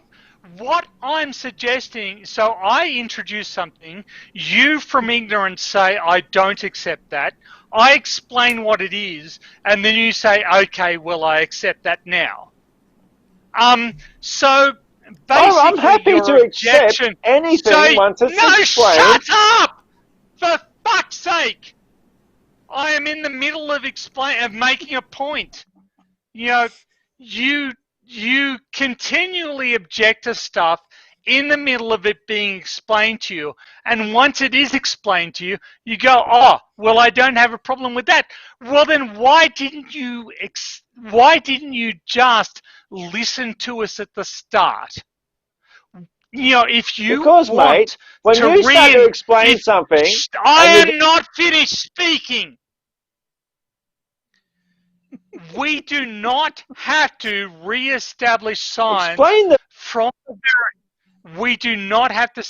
what I'm suggesting, so I introduce something, you from ignorance say, I don't accept that. I explain what it is, and then you say, okay, well, I accept that now. So basically, I'm happy to accept anything once it's explained. No, shut up! For fuck's sake! I am in the middle of making a point. You continually object to stuff in the middle of it being explained to you, and once it is explained to you, you go, "Oh, well, I don't have a problem with that." Well, then why didn't you just listen to us at the start? If you mate, when you start to explain something, I am not finished speaking. We do not have to re-establish science from the very. we do not have to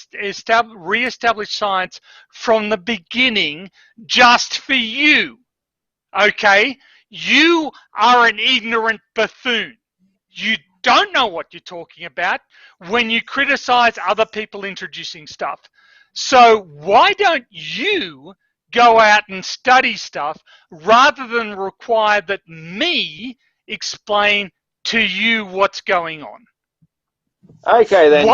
re-establish science from the beginning just for you. Okay? You are an ignorant buffoon. You don't know what you're talking about when you criticize other people introducing stuff. So why don't you go out and study stuff rather than require that me explain to you what's going on? Okay then,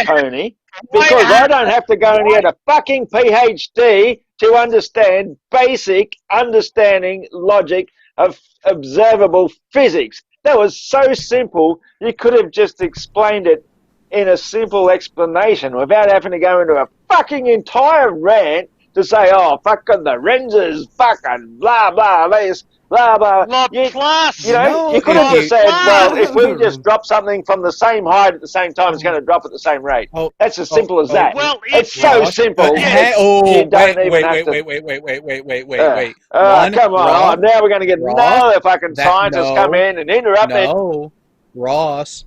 Tony, because I don't have to go and get a fucking PhD to understand basic understanding logic of observable physics. That was so simple, you could have just explained it in a simple explanation without having to go into a fucking entire rant to say, oh, fucking the lenses, fucking blah, blah, this, blah, blah. You could have just said, well, if we just drop something from the same height at the same time, it's going to drop at the same rate. That's as simple as that. Well, it's so simple. Wait. Come on. Now we're going to get another fucking scientist come in and interrupt me. No, Ross.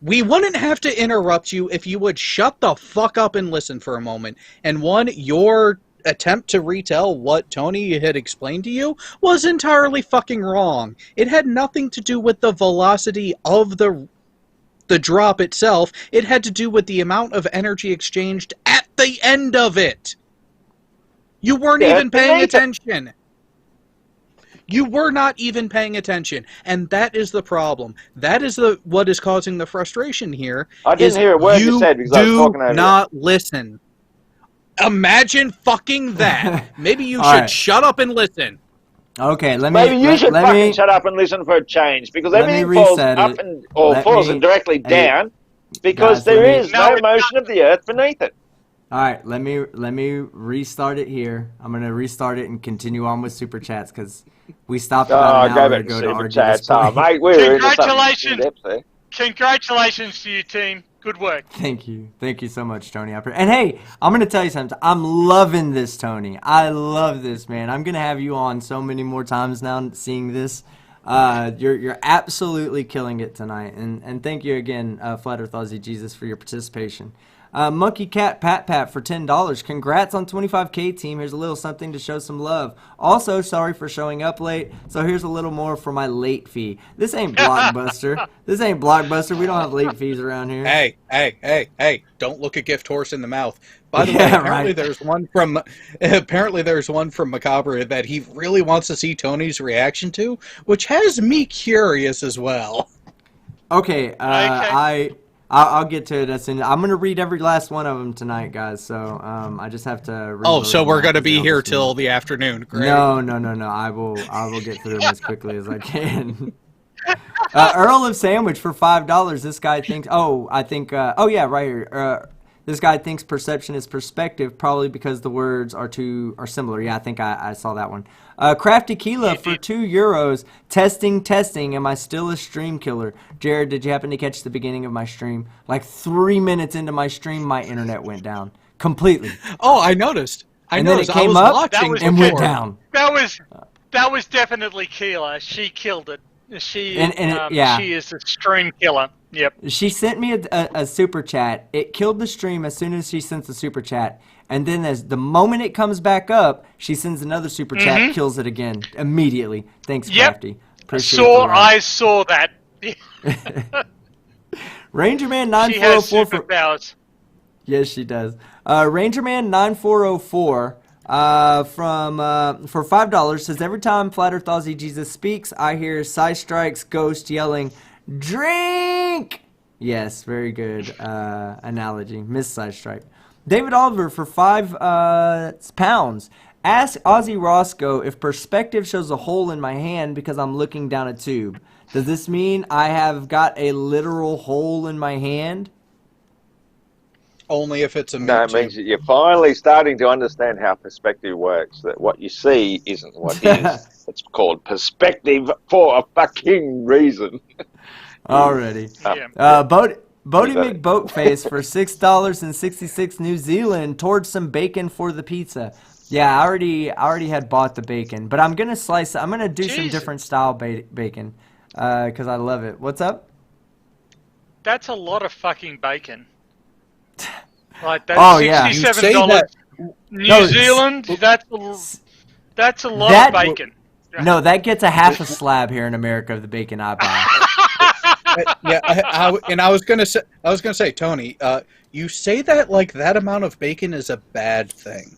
We wouldn't have to interrupt you if you would shut the fuck up and listen for a moment. And your attempt to retell what Tony had explained to you was entirely fucking wrong. It had nothing to do with the velocity of the drop itself. It had to do with the amount of energy exchanged at the end of it. You weren't even paying attention. You were not even paying attention, and that is the problem. That is what is causing the frustration here. I didn't hear a word you said because I was talking over you. Do not listen. Imagine fucking that. Maybe you should shut up and listen. Okay, Maybe you should fucking shut up and listen for a change, because everything falls up falls directly down because there is no motion of the Earth beneath it. All right, let me restart it here. I'm gonna restart it and continue on with super chats because we stopped about an hour ago to argue this point. Mate, Congratulations to you, team. Good work. Thank you so much, Tony. And hey, I'm gonna tell you something. I'm loving this, Tony. I love this, man. I'm gonna have you on so many more times now. Seeing this, you're absolutely killing it tonight. And thank you again, Flat Earth Aussie Jesus, for your participation. Monkey Cat Pat Pat for $10. Congrats on 25K, team. Here's a little something to show some love. Also, sorry for showing up late. So here's a little more for my late fee. This ain't Blockbuster. This ain't Blockbuster. We don't have late fees around here. Hey! Don't look a gift horse in the mouth. By the way, apparently there's one from Macabre that he really wants to see Tony's reaction to, which has me curious as well. Okay. I'll get to it as soon. I'm gonna read every last one of them tonight, guys. So I just have to. Oh, so we're gonna be here till the afternoon. Great. No. I will get through them as quickly as I can. Earl of Sandwich for $5. This guy thinks. Right here. This guy thinks perception is perspective, probably because the words are similar. Yeah, I think I saw that one. Crafty Keela for €2. Testing. Am I still a stream killer? Jared, did you happen to catch the beginning of my stream? Like 3 minutes into my stream, my internet went down completely. Oh, I noticed. Then it came up and went down. That was definitely Keela. She killed it. She is a stream killer. Yep. She sent me a super chat. It killed the stream as soon as she sends the super chat. And then as the moment it comes back up, she sends another super chat, kills it again immediately. Thanks, Crafty. I saw that. Rangerman 9404 she has superpowers. Yes, she does. Rangerman 9404 for $5 says, every time Flat Earth Aussie Jesus speaks, I hear Strike's ghost yelling, "Drink!" Yes, very good analogy. Miss Strike. David Oliver for £5. Ask Ozzy Roscoe if perspective shows a hole in my hand because I'm looking down a tube. Does this mean I have got a literal hole in my hand? Only if it's a No, it means that you're finally starting to understand how perspective works, that what you see isn't what is. It's called perspective for a fucking reason. Already. Bodie McBoatface for $6.66 New Zealand towards some bacon for the pizza. Yeah, I already had bought the bacon, but I'm gonna slice it. I'm gonna do some different style bacon because I love it. What's up? That's a lot of fucking bacon. Like that's Oh, yeah. $67 New Zealand. That's a lot of bacon. No, that gets a half a slab here in America of the bacon I buy. I was gonna say, Tony, you say that like that amount of bacon is a bad thing.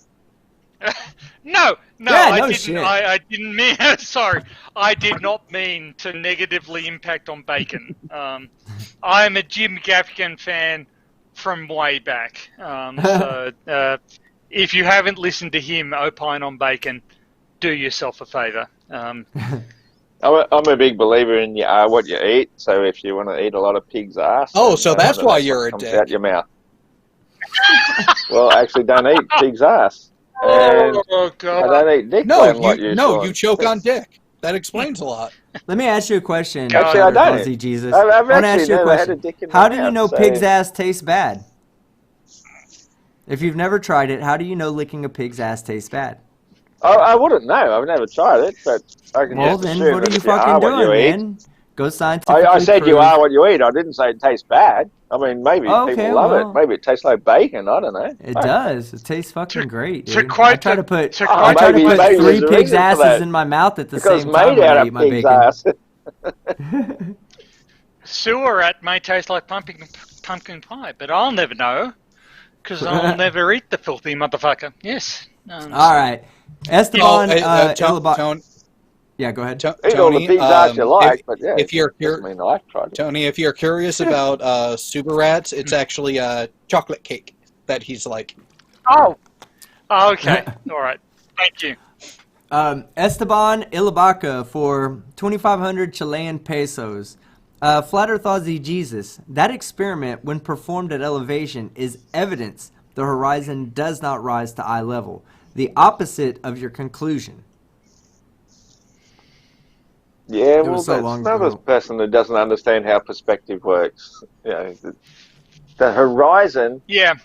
No, Yeah, I no didn't. shit. I didn't mean. Sorry, I did not mean to negatively impact on bacon. I am a Jim Gaffigan fan from way back. So if you haven't listened to him opine on bacon, do yourself a favour. I'm a big believer in you are what you eat. So if you want to eat a lot of pig's ass, so that's why you're a comes dick. out your mouth. Well, actually, don't eat pig's ass. Oh God! I don't eat dick. You choke on dick. That explains a lot. Let me ask you a question. Actually, I don't. Fuzzy Jesus. I've I want to actually ask you a never had a question. dick in my How do you mouth, know so- pig's ass tastes bad? If you've never tried it, how do you know licking a pig's ass tastes bad? I wouldn't know. I've never tried it, but I can Well, just then assume what are that you if you are fucking what you doing, eat. man? Go scientifically I said you prove- are what you eat. I didn't say it tastes bad. I mean, maybe people love it. Maybe it tastes like bacon. I don't know. It does. It tastes fucking great, dude. To quote I try to put maybe 3 there's a pigs' reason for asses that. in my mouth at the Because same time made when out I of eat my pig's bacon. ass. Sewer rat may taste like pumpkin pie, but I'll never know because I'll never eat the filthy motherfucker. Yes. All right, Esteban. Tony. Yeah, go ahead. Eat all the pig's ass you like, but yeah, if you're doesn't mean I've tried it. Tony, if you're curious about super rats, it's actually chocolate cake that he's like. Oh. Okay. All right. Thank you. Esteban Ilabaca for 2,500 Chilean pesos. Flat Earth Aussie Jesus. That experiment, when performed at elevation, is evidence the horizon does not rise to eye level. The opposite of your conclusion. Yeah, well, so that's long another ago. person who doesn't understand how perspective works. You know, the horizon, Yeah.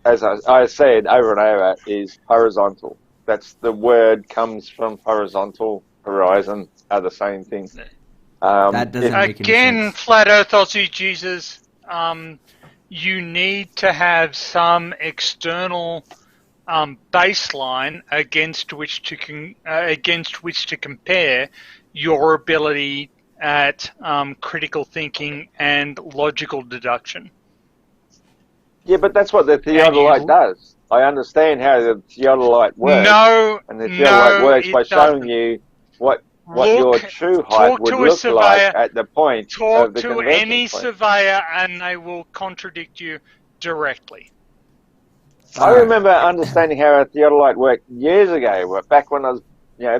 as I said over and over, is horizontal. That's the word comes from horizontal, horizon are the same thing. That doesn't make any Again, sense. Flat Earth Aussie Jesus, you need to have some external baseline against which to compare your ability at critical thinking and logical deduction. Yeah, but that's what the Theodolite does. I understand how the Theodolite works. And the Theodolite works by showing you what your true height would look like at the point of the convergence point. Talk to any surveyor and they will contradict you directly. I remember understanding how a Theodolite worked years ago, back when I was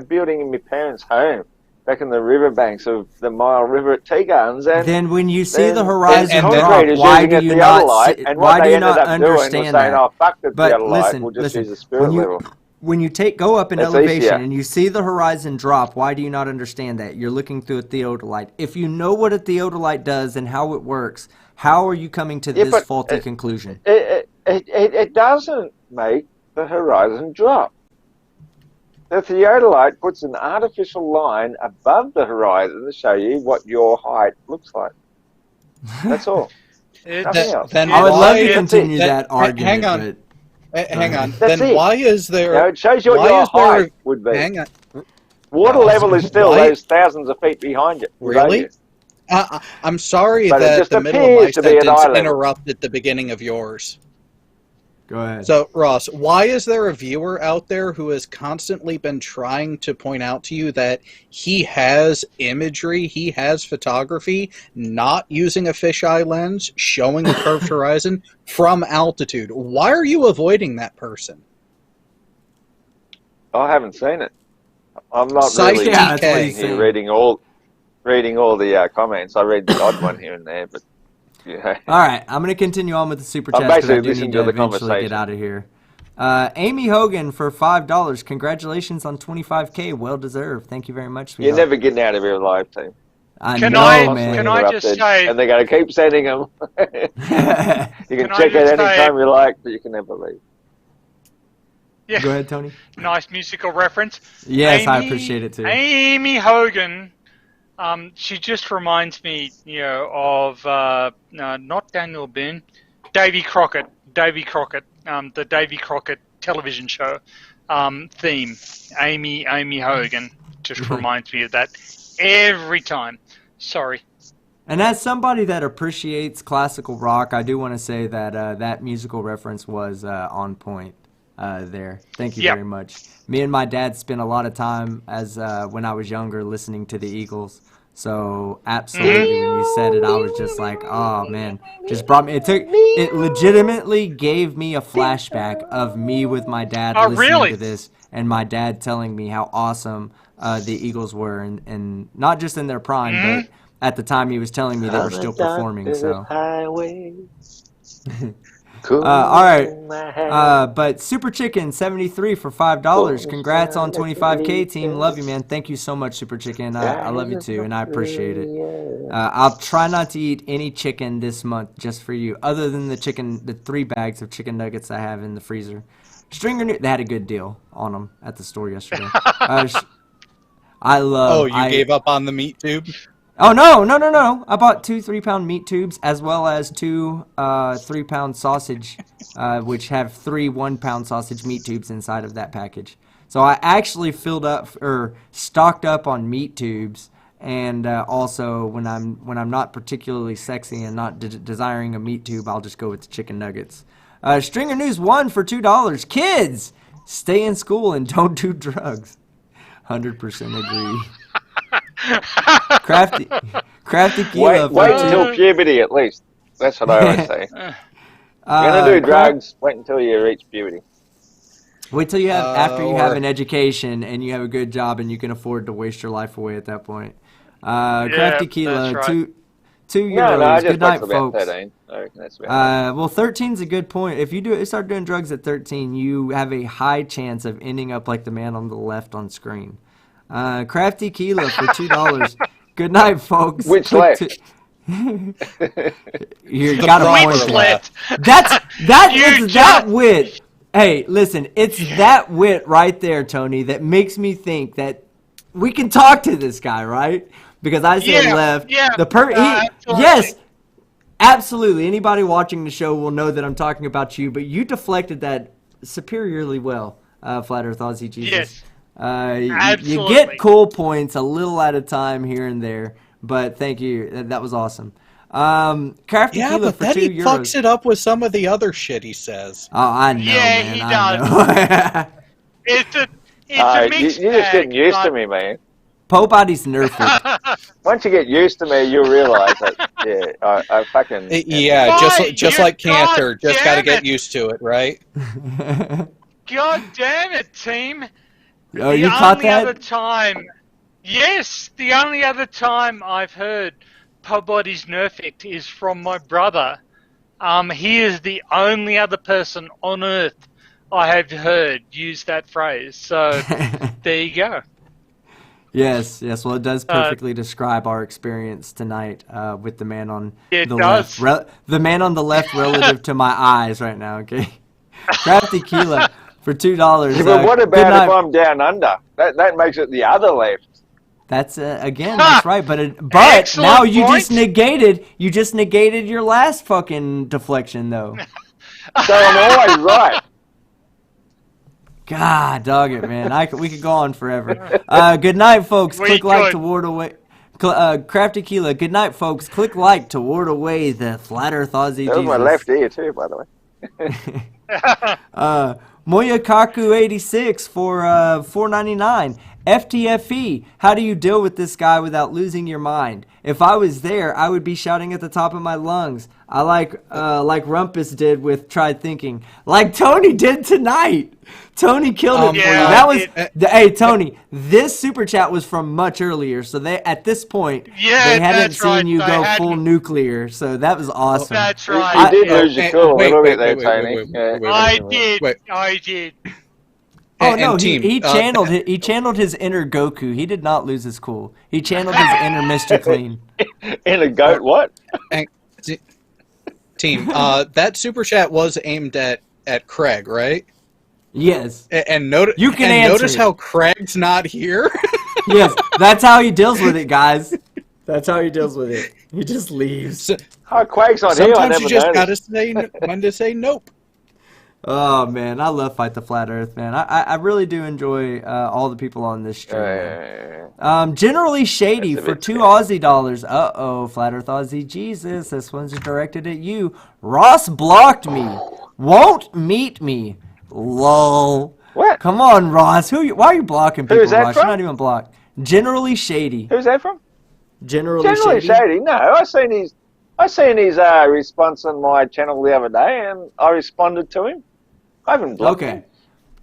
building in my parents' home, back in the riverbanks of the Mile River at Tegans. And then when you see the horizon drop, concreters why using do a you not Theodolite, and what they ended up doing was understand saying, that? "Oh, fuck the But Theodolite, we'll just use the spirit level." When you go up in That's elevation easier. and you see the horizon drop, why do you not understand that? You're looking through a theodolite. If you know what a theodolite does and how it works, how are you coming to this faulty conclusion? It doesn't make the horizon drop. The theodolite puts an artificial line above the horizon to show you what your height looks like. That's all. Nothing else. I would love to continue that argument. Hang on. Hang on. That's then it. Why is there? It shows you what your height would be. Hang on. Water level is still those thousands of feet behind you. Really? I'm sorry But it that just the middle of my appears to be an eye sentence level. interrupted the beginning of yours. Go ahead. So, Ross, why is there a viewer out there who has constantly been trying to point out to you that he has imagery, he has photography, not using a fisheye lens, showing a curved horizon from altitude? Why are you avoiding that person? I haven't seen it. I'm not Site really DK. here reading all the comments. I read the odd one here and there, but yeah. All right, I'm going to continue on with the super chat I'm because I basically do listening need to to the eventually get conversation. out of here. Amy Hogan for $5. Congratulations on 25K. Well deserved. Thank you very much, You're sweetheart. never getting out of here alive, team. Can man. I just say? And they're going to keep sending them. You can check it anytime you like, but you can never leave. Yeah. Go ahead, Tony. Nice musical reference. Yes, I appreciate it too. Amy Hogan. She just reminds me, of not Daniel Boone, Davy Crockett. Davy Crockett, the Davy Crockett television show theme. Amy Hogan just reminds me of that every time. Sorry. And as somebody that appreciates classical rock, I do want to say that that musical reference was on point there. Thank you very much. Me and my dad spent a lot of time as when I was younger listening to the Eagles. So absolutely, when you said it, I was just like, oh man, just brought me. It legitimately gave me a flashback of me with my dad listening to this, and my dad telling me how awesome the Eagles were, and not just in their prime, but at the time he was telling me they were still performing. So. Cool. All right, but Super Chicken 73 for $5. Congrats on 25K, team. Love you, man. Thank you so much, Super Chicken. I love you too, and I appreciate it. I'll try not to eat any chicken this month just for you, other than the 3 bags of chicken nuggets I have in the freezer. Stringer, they had a good deal on them at the store yesterday. I love. Oh, you gave up on the meat tube? Oh, no. I bought 2 3-pound meat tubes as well as 2 3-pound sausage, which have 3 1-pound sausage meat tubes inside of that package. So I actually stocked up on meat tubes, and also when I'm not particularly sexy and not desiring a meat tube, I'll just go with the chicken nuggets. Stringer News 1 for $2. Kids, stay in school and don't do drugs. 100% agree. Crafty Kilo. Wait until puberty, at least. That's what I always say. You're gonna do drugs. Wait until you reach puberty. Wait till you have after you have an education and you have a good job and you can afford to waste your life away at that point. Crafty Kilo, right. €2. No, I just Good night, about folks. 13. I reckon that's about Well, 13's a good point. If you start doing drugs at 13, you have a high chance of ending up like the man on the left on screen. Crafty Kilo for $2. Good night, folks. Which left? You got a point there. Left. That wit. Hey, listen, it's that wit right there, Tony, that makes me think that we can talk to this guy, right? Because I said left. Yeah. Yes, absolutely. Anybody watching the show will know that I'm talking about you, but you deflected that superiorly well, Flat Earth Aussie Jesus. Yes. You get cool points a little at a time here and there, but thank you. That was awesome. Crafty Kilo but for then €2. he fucks it up with some of the other shit he says. Oh, I know, Yeah, man. he I know. It's a you're mixed just getting bag, used to but- me, man. Pobody's nerfed. Once you get used to me, you'll realise that. Yeah, I fucking. Yeah, Why? just You like cancer, just got to goddamn get it. used to it, right? God damn it, team. Oh, you caught The that? only other time, yes, the only other time I've heard Pobody's nerfed is from my brother. He is the only other person on earth I have heard use that phrase. So there you go. Yes. Well, it does perfectly describe our experience tonight with the man on It the does. left. The man on the left relative to my eyes right now, okay? Crafty Kilo for $2. Yeah, but what good about night. if I'm down under? That makes it the other left. That's again, that's right. But Excellent now you point. just negated your last fucking deflection though. So I'm always right. God, dog it, man. We could go on forever. Good night, folks. We Click like could. to ward away. Crafty Kilo. Good night, folks. Click like to ward away the Flat Earth Aussie That was my Jesus. left ear too, by the way. Moyakaku86 for $4.99. FTFE, how do you deal with this guy without losing your mind? If I was there, I would be shouting at the top of my lungs. I like Rumpus did with Tried Thinking. Like Tony did tonight. Tony killed it for you. Yeah, That was hey Tony, this super chat was from much earlier, so they at this point Yeah, they hadn't that's seen right. you They go hadn't. full nuclear, so that was awesome. That's You right. did lose your cool a little bit there, Tony. I did. Wait. I did. Oh And no, team, he channeled his inner Goku. He did not lose his cool. He channeled his inner Mr. Clean. In a goat, what? Team, that super chat was aimed at Craig, right? Yes. And notice You can answer notice it. how Craig's not here. Yes, that's how he deals with it, guys. That's how he deals with it. He just leaves. Oh, Quake's not here. I Sometimes never you just noticed. gotta say when to say nope. Oh man, I love Fight the Flat Earth, man. I really do enjoy all the people on this stream. Generally shady for $2 Aussie. Flat Earth Aussie Jesus. This one's directed at you. Ross blocked me. Won't meet me. Lol. What? Come on, Ross. Why are you blocking people, Who's that Ross? from? You're not even blocked. Generally shady. Who's that from? Generally shady. No, I seen his response on my channel the other day, and I responded to him. I haven't blocked him.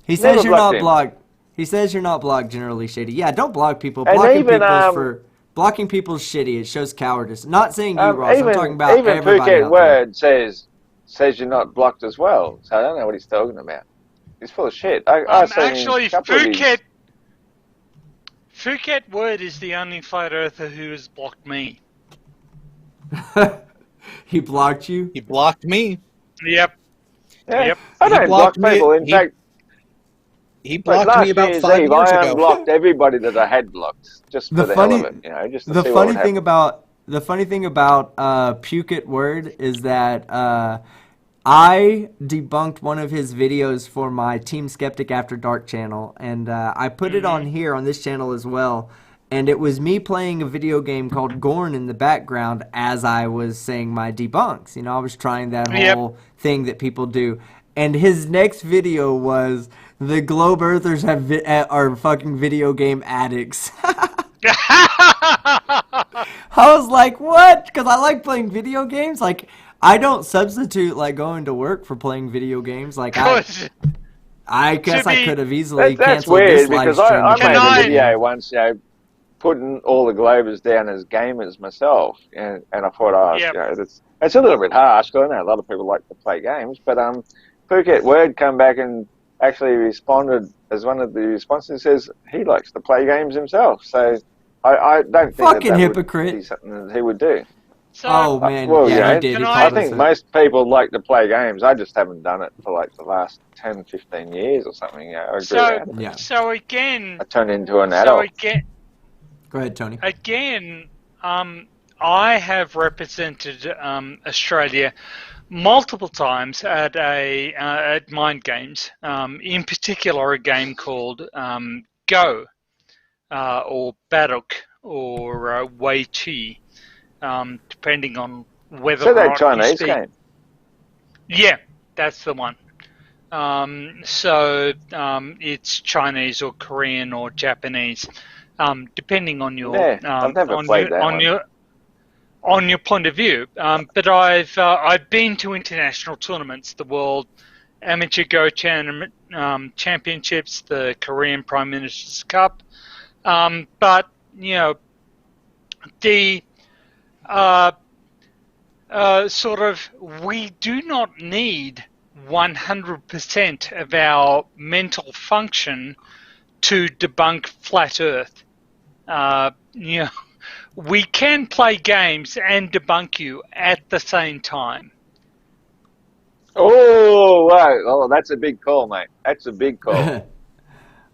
He says you're not blocked. He says you're not blocked. Generally shady. Yeah, don't block people. Blocking people's shitty. It shows cowardice. Not saying you, Ross. I'm talking about everybody Phuket Word says you're not blocked as well. So I don't know what he's talking about. He's full of shit. Actually, Phuket Word is the only flat earther who has blocked me. He blocked you? He blocked me. Yep. Yeah. Yep. I don't block people. In fact, he blocked me about 5 years ago. I unblocked everybody that I had blocked just for the hell of it. Just to see what would happen. The funny thing about Phuket Word is that I debunked one of his videos for my Team Skeptic After Dark channel, and I put it on here on this channel as well. And it was me playing a video game called Gorn in the background as I was saying my debunks. You know, I was trying that whole thing that people do. And his next video was, the globe earthers are fucking video game addicts. I was like, what? Because I like playing video games. Like, I don't substitute like going to work for playing video games. Like, I guess I could have easily canceled this live stream. I made a video once, putting all the globers down as gamers myself, and I thought, it's a little bit harsh, because I know a lot of people like to play games, but Phuket Word come back and actually responded as one of the responses, says he likes to play games himself, so I don't think that hypocrite. would be something that he would do. So, he did. I think most people like to play games. I just haven't done it for like the last 10, 15 years or something. So again, I turned into an adult. Go ahead, Tony. Again, I have represented Australia multiple times at Mind Games. In particular, a game called Go, or Baduk, or Wei Chi, depending on whether. So that Chinese game. Yeah, that's the one. It's Chinese or Korean or Japanese. Depending on your I've never played that on your point of view, but I've been to international tournaments, the World Amateur Go Championships, the Korean Prime Minister's Cup, but the we do not need 100% of our mental function to debunk flat Earth. We can play games and debunk you at the same time. Oh, wow. Oh, that's a big call, mate. That's a big call. All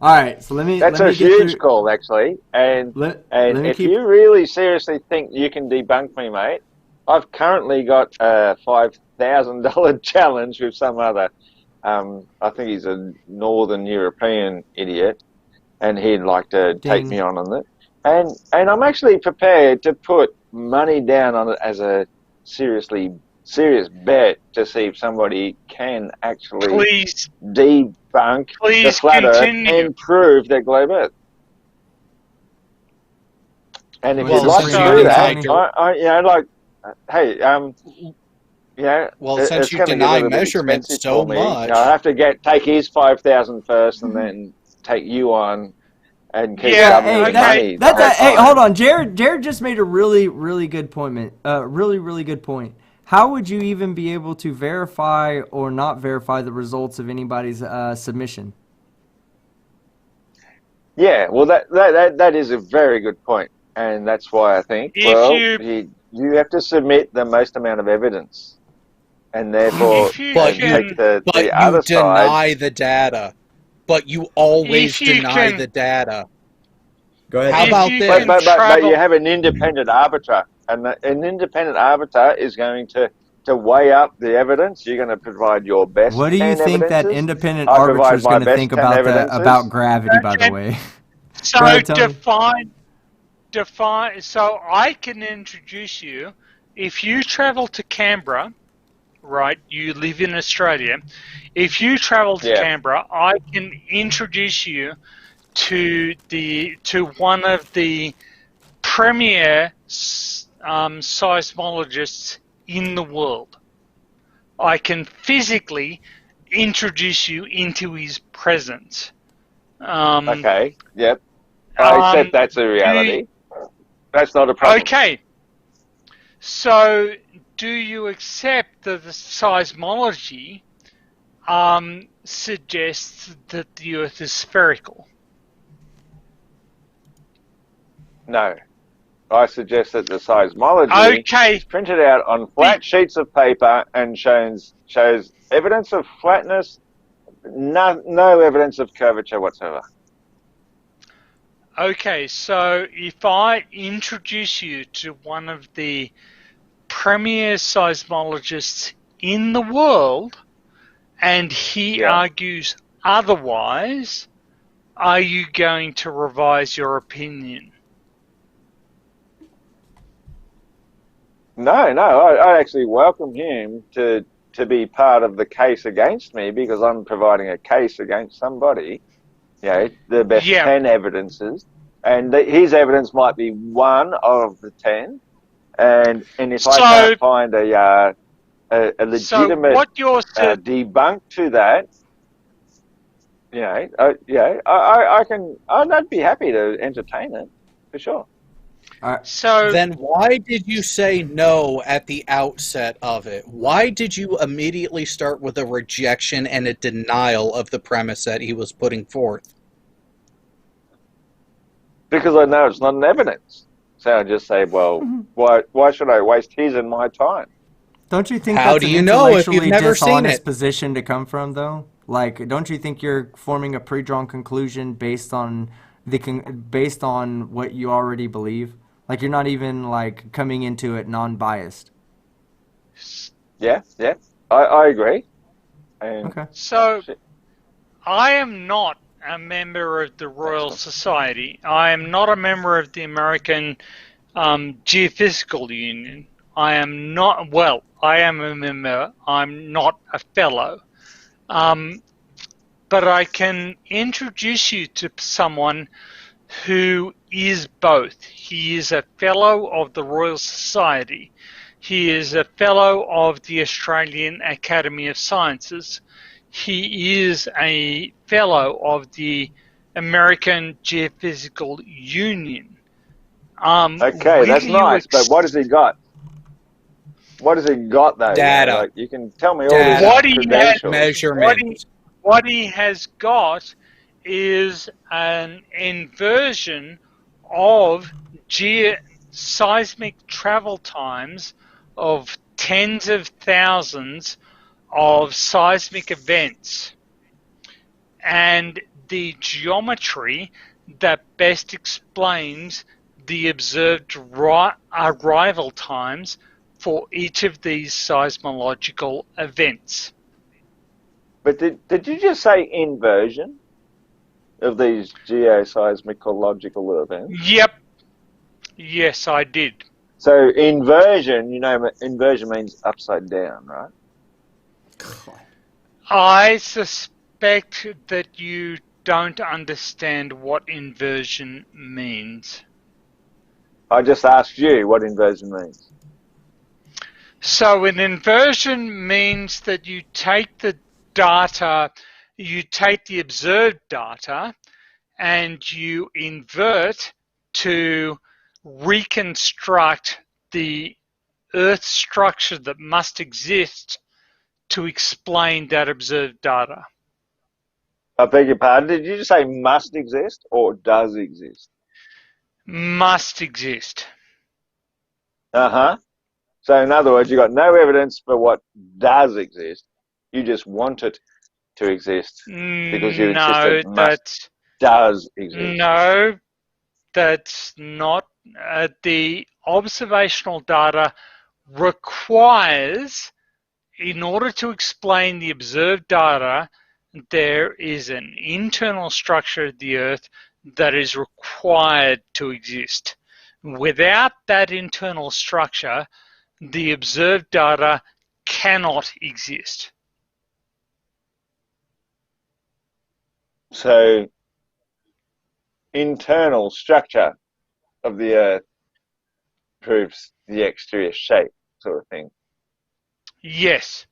right, so let me. That's a huge call, actually. And if you really seriously think you can debunk me, mate, I've currently got a $5,000 challenge with some other. I think he's a Northern European idiot, and he'd like to take me on it. And I'm actually prepared to put money down on it as a serious bet to see if somebody can actually debunk the flat Earth and prove that globe Earth. And if you'd like to do that, since you deny measurements so much, I have to take his 5,000 first, and then take you on. And hold on. Jared just made a really good point. Really good point. How would you even be able to verify or not verify the results of anybody's submission? Yeah, well, that is a very good point, and that's why I think you have to submit the most amount of evidence, and therefore take the other side. Deny the data. But you always deny the data. Go ahead. How about this? But you have an independent arbiter, and an independent arbiter is going to to weigh up the evidence. You're going to provide your best. What do you 10 think that evidences. independent I arbiter provide is my going to best think 10 about evidences. about gravity? By the way, So Go ahead, Tony. define. So I can introduce you. If you travel to Canberra, right? You live in Australia. If you travel to Canberra, I can introduce you to one of the premier seismologists in the world. I can physically introduce you into his presence. Okay. Yep. I accept that's a reality. That's not a problem. Okay. So, do you accept that the seismology suggests that the Earth is spherical? No. I suggest that the seismology is printed out on flat sheets of paper and shows evidence of flatness, no evidence of curvature whatsoever. Okay, so if I introduce you to one of the premier seismologists in the world and he argues otherwise, are you going to revise your opinion? No, I actually welcome him to be part of the case against me because I'm providing a case against somebody. You know, the best 10 evidences, and his evidence might be one of the 10. And if I can't find a legitimate debunk to that, you know, I'd be happy to entertain it for sure. So then why did you say no at the outset of it? Why did you immediately start with a rejection and a denial of the premise that he was putting forth? Because I know it's not an evidence. So I just say, well, why should I waste his and my time? Don't you think How that's do an you know if you've intellectually never seen dishonest it? position to come from, though? Like, don't you think you're forming a pre-drawn conclusion based on what you already believe? Like, you're not even like coming into it non-biased. Yeah, I agree. Okay. So, I am not a member of the Royal Society. I am not a member of the American Geophysical Union. I am not, well, I am a member. I'm not a fellow. But I can introduce you to someone who is both. He is a fellow of the Royal Society. He is a fellow of the Australian Academy of Sciences. He is a fellow of the American Geophysical Union. Okay, that's nice, but what has he got? What has he got, though? Data. You know, like, you can tell me all these credentials. Measurements. What he has got is an inversion of seismic travel times of tens of thousands of seismic events, and the geometry that best explains the observed arrival times for each of these seismological events. But did you just say inversion of these geoseismological events? Yep. Yes, I did. So inversion, inversion means upside down, right? I suspect that you don't understand what inversion means. I just asked you what inversion means. So an inversion means that you take the data, you take the observed data, and you invert to reconstruct the Earth structure that must exist to explain that observed data. I beg your pardon, did you just say must exist or does exist? Must exist. Uh-huh. So in other words, you've got no evidence for what does exist. You just want it to exist because you insist it does exist. No, that's not. The observational data requires in order to explain the observed data, there is an internal structure of the Earth that is required to exist. Without that internal structure, the observed data cannot exist. So, internal structure of the Earth proves the exterior shape, sort of thing. Yes.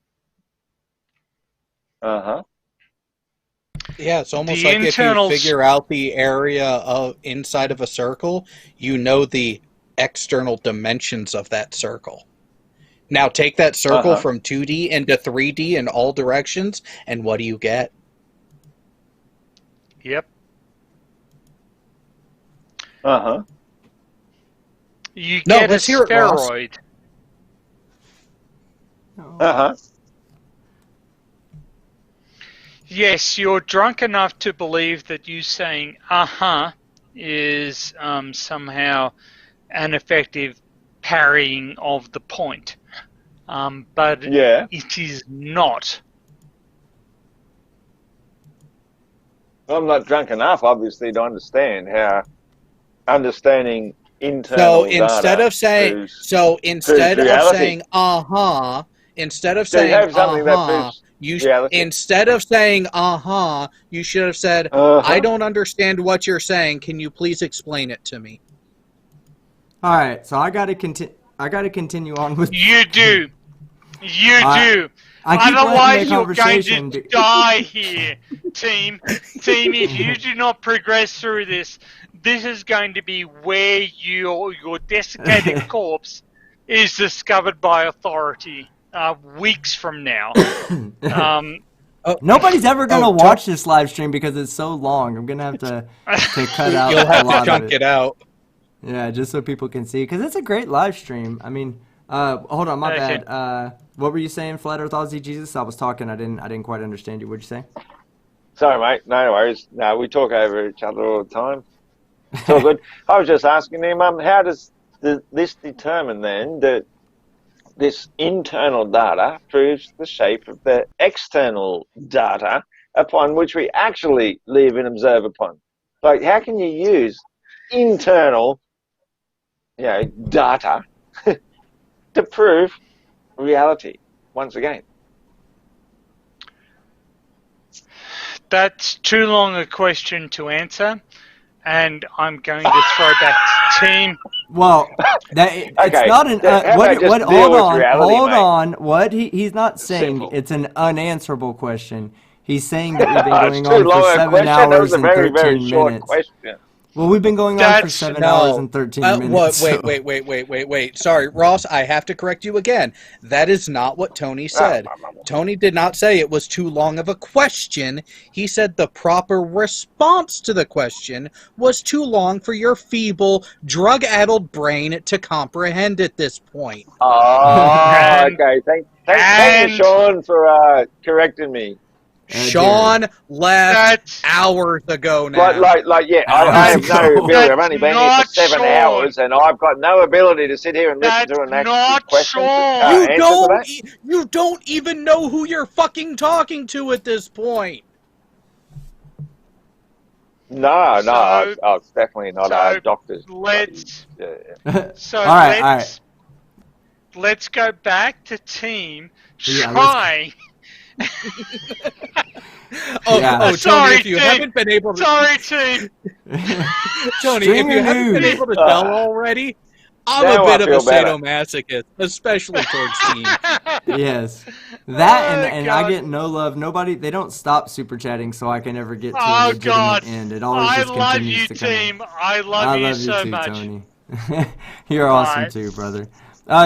Uh-huh. Yeah, it's almost like if you figure out the area of inside of a circle, you know the external dimensions of that circle. Now take that circle from 2D into 3D in all directions, and what do you get? Yep. Uh-huh. You get a spheroid. Uh-huh. Yes, you're drunk enough to believe that you saying "uh-huh" is somehow an effective parrying of the point. But it is not. I'm not drunk enough, obviously, to understand how understanding internal data instead of saying instead of saying "uh-huh," instead of saying "uh-huh," instead of saying "uh-huh," you should have said, "I don't understand what you're saying. Can you please explain it to me?" All right, so I got to continue on with. You do. You do. Otherwise, you're going to die here, team. Team, if you do not progress through this, this is going to be where your desiccated corpse is discovered by authority weeks from now. Nobody's ever going to watch this live stream because it's so long. I'm going to have to cut out You'll have a lot to chunk it out. Yeah, just so people can see. Because it's a great live stream. I mean, hold on, my bad. What were you saying, Flat Earth Aussie Jesus? I was talking. I didn't quite understand you. What'd you say? Sorry, mate. No worries. No, we talk over each other all the time. It's all good. I was just asking him, how does this determine then that this internal data proves the shape of the external data upon which we actually live and observe upon? Like, how can you use internal, data to prove reality once again? That's too long a question to answer, and I'm going to throw back to team. Well, it's not an. Hold on. What he's not saying it's an unanswerable question. He's saying that we've been going on for 7 hours and 13 minutes. Question. Well, we've been going on for 7 hours and 13 minutes. Wait. Sorry, Ross, I have to correct you again. That is not what Tony said. Tony did not say it was too long of a question. He said the proper response to the question was too long for your feeble, drug-addled brain to comprehend at this point. Oh, okay. Thank you, Sean, for correcting me. Sean left hours ago now. I have no ability. I've only been here for 7 hours, and I've got no ability to sit here and listen to an actual question. You don't even know who you're fucking talking to at this point. No, it's definitely not our doctors. Let's go back to team trying. Tony, if you haven't been able to... Sorry, team. Tony, if you haven't been able to tell already, I'm a bit of a sadomasochist, especially towards team. Yes. And I get no love. They don't stop super chatting so I can ever get to a legitimate end. It always just continues to come. I love you so too, much. Tony. You're awesome too, brother.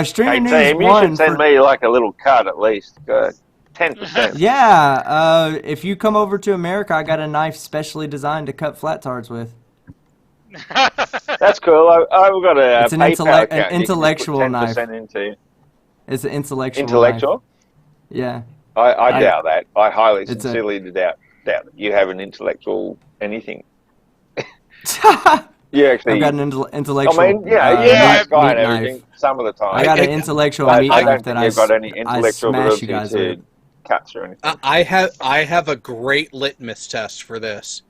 Streaming News team, you should send me like a little cut at least. Good. 10%. Yeah, if you come over to America, I got a knife specially designed to cut flat tards with. That's cool. I've got a it's an intellectual knife. It's an intellectual knife. Yeah. I doubt that. I highly, sincerely doubt that you have an intellectual anything. You actually, I've got an intellectual. I mean, yeah, you're a nice guy and everything. Some of the time, I got an intellectual but meat I knife don't that think you've got any I intellectual smash you ability guys to with. cut through anything. I have a great litmus test for this.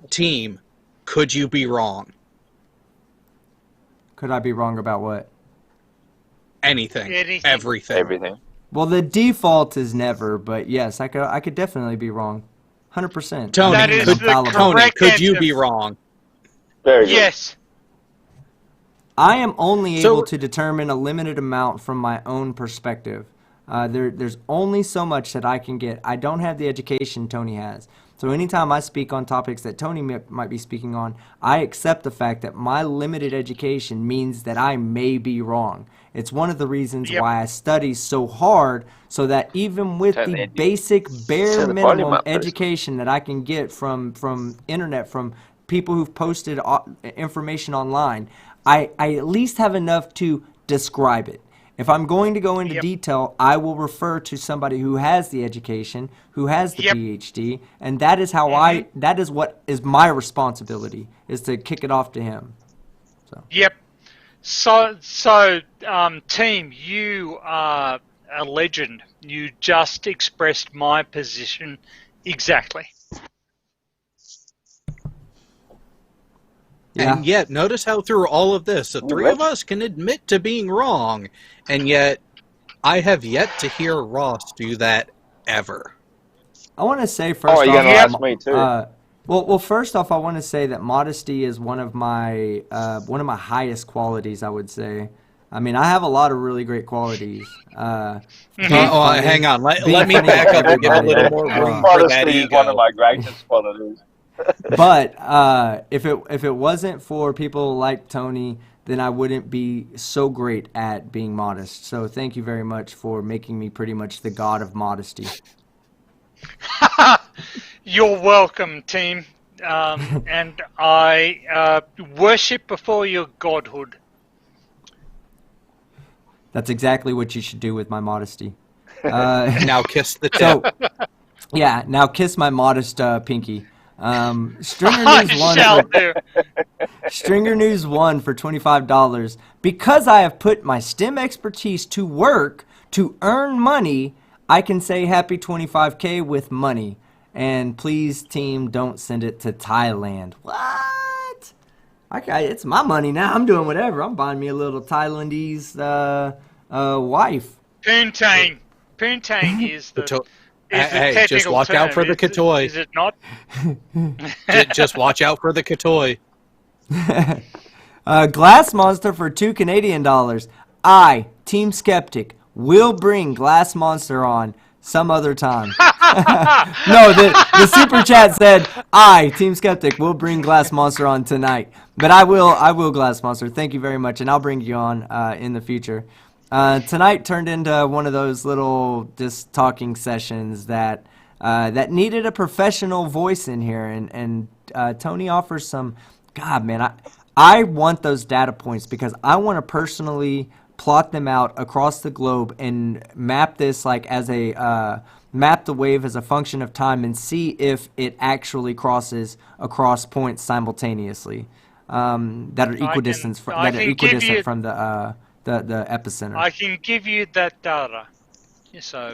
Team, could you be wrong? Could I be wrong about what? Anything. Everything. Everything. Well, the default is never, but yes, I could definitely be wrong. 100%. Tony, That is the Tony, correct could you answer. be wrong? Very good. Yes. I am only So- able to determine a limited amount from my own perspective. There's only so much that I can get. I don't have the education Tony has. So anytime I speak on topics that Tony might be speaking on, I accept the fact that my limited education means that I may be wrong. It's one of the reasons why I study so hard, so that even with the basic bare Turn the volume minimum up, please. education that I can get from internet, from people who've posted information online, I at least have enough to describe it. If I'm going to go into detail, I will refer to somebody who has the education, who has the PhD, and that is how that is what is my responsibility, is to kick it off to him. So. Yep. So, team, you are a legend. You just expressed my position exactly. Yeah. And yet, notice how through all of this, the three of us can admit to being wrong, and yet I have yet to hear Ross do that ever. I want to say first off, you're going to ask me too. Well, first off, I want to say that modesty is one of my highest qualities, I would say. I mean, I have a lot of really great qualities. Hang on. Let me back up and give a little more room for that Modesty is ego. one of my greatest qualities. But if it wasn't for people like Tony, then I wouldn't be so great at being modest. So thank you very much for making me pretty much the god of modesty. You're welcome, team. And I worship before your godhood. That's exactly what you should do with my modesty. Now kiss the tip. So, yeah, now kiss my modest pinky. Stringer I News 1 shall do. Stringer News 1 for $25. Because I have put my STEM expertise to work to earn money, I can say happy 25K with money. And please, team, don't send it to Thailand. What? Okay, it's my money now. I'm doing whatever. I'm buying me a little Thailandese wife. Poontang. Poontang is the... Hey, just watch out for the Katoi. Is it not? Just watch out for the Katoi. Glass Monster for $2 Canadian. I, Team Skeptic, will bring Glass Monster on some other time. No, the super chat said, I, Team Skeptic, will bring Glass Monster on tonight. But I will Glass Monster. Thank you very much, and I'll bring you on in the future. Tonight turned into one of those little just talking sessions that needed a professional voice in here, and Tony offers some. God, man, I want those data points because I want to personally plot them out across the globe and map this like as a map the wave as a function of time and see if it actually crosses across points simultaneously that are equidistant from the epicenter. I can give you that data. So,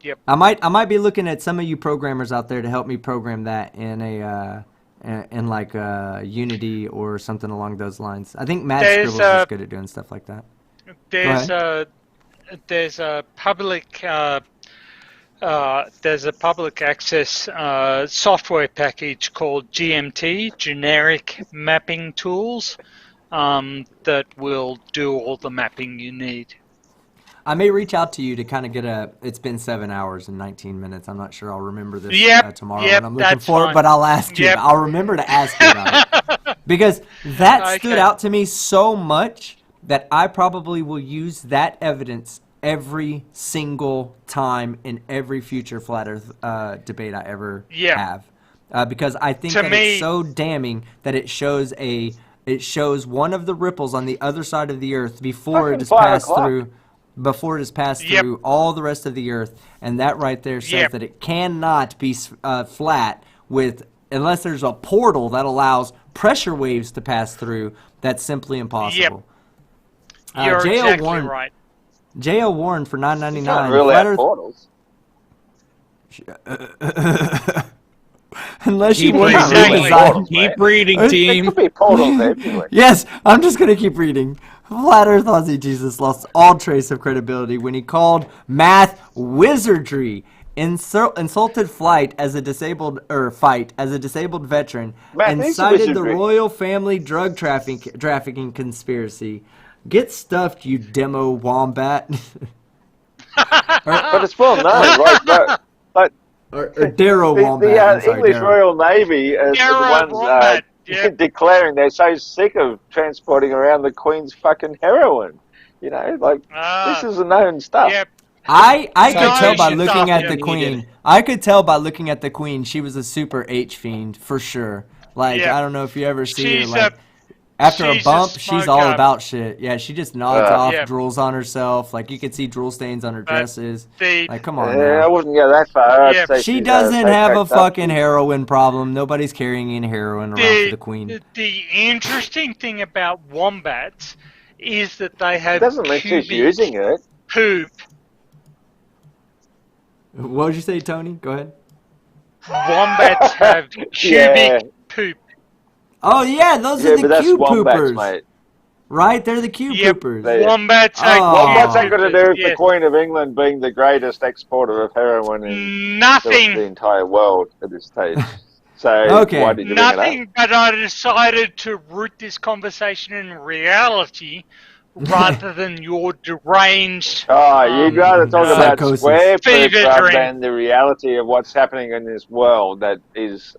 yep. I might be looking at some of you programmers out there to help me program that in like Unity or something along those lines. I think Matt Scribbles is good at doing stuff like that. There's a public access software package called GMT, Generic Mapping Tools, that will do all the mapping you need. I may reach out to you to kind of get it's been 7 hours and 19 minutes. I'm not sure I'll remember this tomorrow when I'm looking for it, but I'll ask you. I'll remember to ask you about it. Because that stood out to me so much that I probably will use that evidence every single time in every future Flat Earth debate I ever have. Because I think it's so damning that it shows one of the ripples on the other side of the Earth before it is passed through. Before it is passed through all the rest of the Earth, and that right there says that it cannot be flat with unless there's a portal that allows pressure waves to pass through, that's simply impossible. Yep. You're exactly right. J.O. Warren for $9.99. Can't rule out portals. Unless you Keep want reading, keep reading, team. There could be portals everywhere. Yes, I'm just going to keep reading. Flat Earth Aussie Jesus lost all trace of credibility when he called math wizardry, insulted flight as a disabled veteran, and cited the royal family drug trafficking conspiracy. Get stuffed, you demo wombat. But it's well known, right? But or Darrow Wombat. The English Royal Navy are the ones declaring they're so sick of transporting around the Queen's fucking heroin. You know, like, this is a known stuff. Yep. I could tell by looking at the Queen. I could tell by looking at the Queen she was a super H fiend for sure. Like, I don't know if you ever see her. Like, after a bump, she's all about shit. Yeah, she just nods off, drools on herself. Like, you could see drool stains on her dresses. Like, come on. I wouldn't go that far. She doesn't have a fucking heroin problem. Nobody's carrying in heroin around for the Queen. The interesting thing about wombats is that they have it doesn't mean she's using it. Poop. What would you say, Tony? Go ahead. Wombats have cubic poop. Oh yeah, those are the cube poopers, mate. Right? They're the cube poopers. Wombats ain't going to do with the Queen of England being the greatest exporter of heroin in the entire world at this stage. So why did you bring it up? But I decided to root this conversation in reality rather than your deranged. You'd rather talk about square poop rather than the reality of what's happening in this world that is,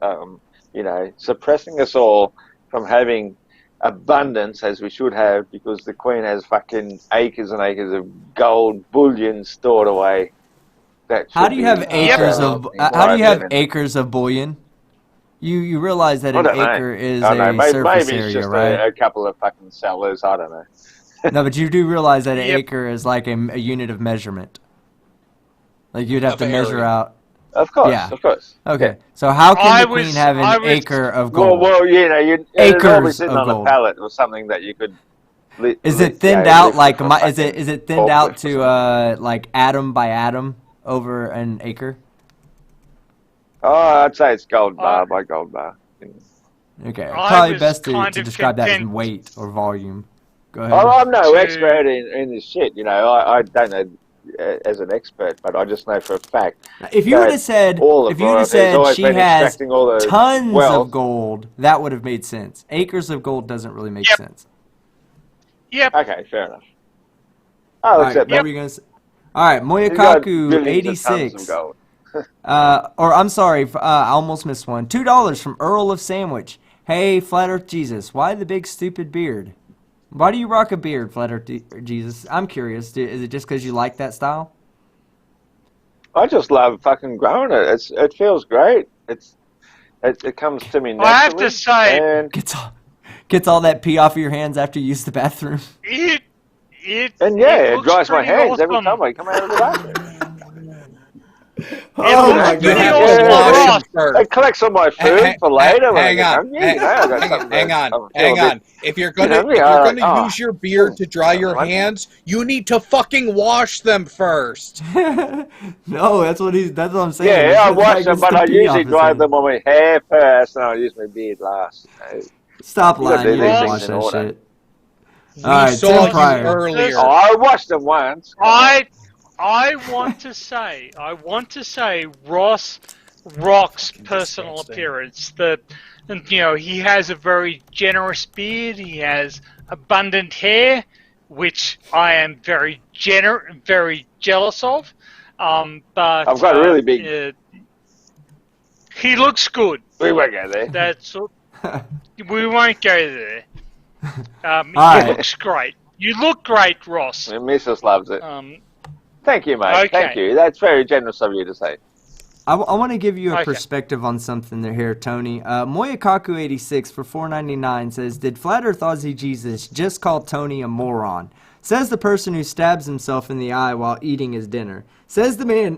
suppressing us all from having abundance as we should have, because the Queen has fucking acres and acres of gold bullion stored away. How do you have acres of? How do you have acres of bullion? You realize that an acre is a surface maybe it's area, just right? A couple of fucking cellars. I don't know. No, but you do realize that an acre is like a unit of measurement. Like you'd have to measure out. Of course, of course. Okay, yeah. so how can the Queen have an acre of gold? Well, you'd probably sitting on a pallet or something that you could. Is it thinned out like? Is it thinned out to like atom by atom over an acre? Oh, I'd say it's gold bar by gold bar. Okay, probably best to describe that in weight or volume. Go ahead. I'm no expert in this shit. I don't know as an expert, but I just know for a fact. If you would have said, she has tons of gold, that would have made sense. Acres of gold doesn't really make sense. Yep. Okay, fair enough. I'll accept that. All right, Moyakaku 86. Or I'm sorry, I almost missed one. $2 from Earl of Sandwich. Hey, Flat Earth Jesus, why the big stupid beard? Why do you rock a beard, Flat Earth Jesus? I'm curious. Is it just because you like that style? I just love fucking growing it. It feels great. It comes to me naturally. I have to say, gets all that pee off of your hands after you use the bathroom. It dries my hands every time I come out of the bathroom. Oh my god! It collects all my food for later. Hang on. If you're gonna use your beard to dry your hands, you need to fucking wash them first. No, that's what I'm saying. Yeah, I wash them, but I usually dry them on my hair first, and I use my beard last. Stop lying! You didn't wash that shit. We saw you earlier. Oh, I washed them once. I want to say Ross rocks personal appearance. He has a very generous beard. He has abundant hair, which I am very jealous of. But I've got a really big. He looks good. We won't go there. We won't go there. He looks great. You look great, Ross. My missus loves it. Thank you, mate. Okay. Thank you. That's very generous of you to say. I want to give you a perspective on something here, Tony. Moyakaku86 for $4.99 says, "Did Flat Earth Aussie Jesus just call Tony a moron?" Says the person who stabs himself in the eye while eating his dinner. Says the man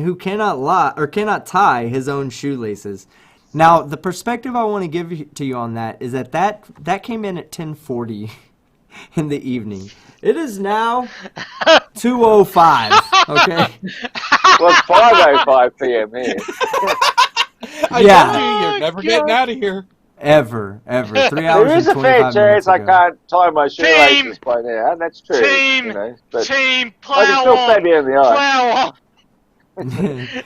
who cannot tie his own shoelaces. Now, the perspective I want to give to you on that is that came in at 10:40 in the evening. It is now 2:05. Okay. Well, it's 5:05 p.m. here. I told you, you're never getting out of here. Ever. 3 hours There is and a fair 25 chance minutes I ago. can't tie my shoelaces by now. That's true. Team, but team, plow I can still on, stab you in the eye. plow on.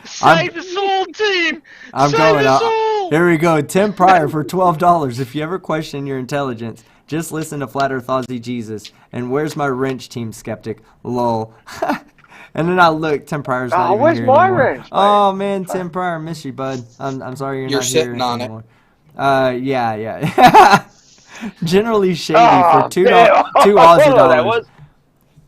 Save us all, team. I'm Save going us out. all. Here we go. Tim Pryor for $12. If you ever question your intelligence, just listen to Flat Earth Aussie Jesus. And where's my wrench, Team Skeptic? Lol. And then I look, Tim Pryor's not even where's here my anymore. wrench, mate? Oh man, Tim Pryor, miss you, bud. I'm sorry you're not sitting here on anymore. it. Yeah. Generally shady for two damn. Aussie That dollars. was-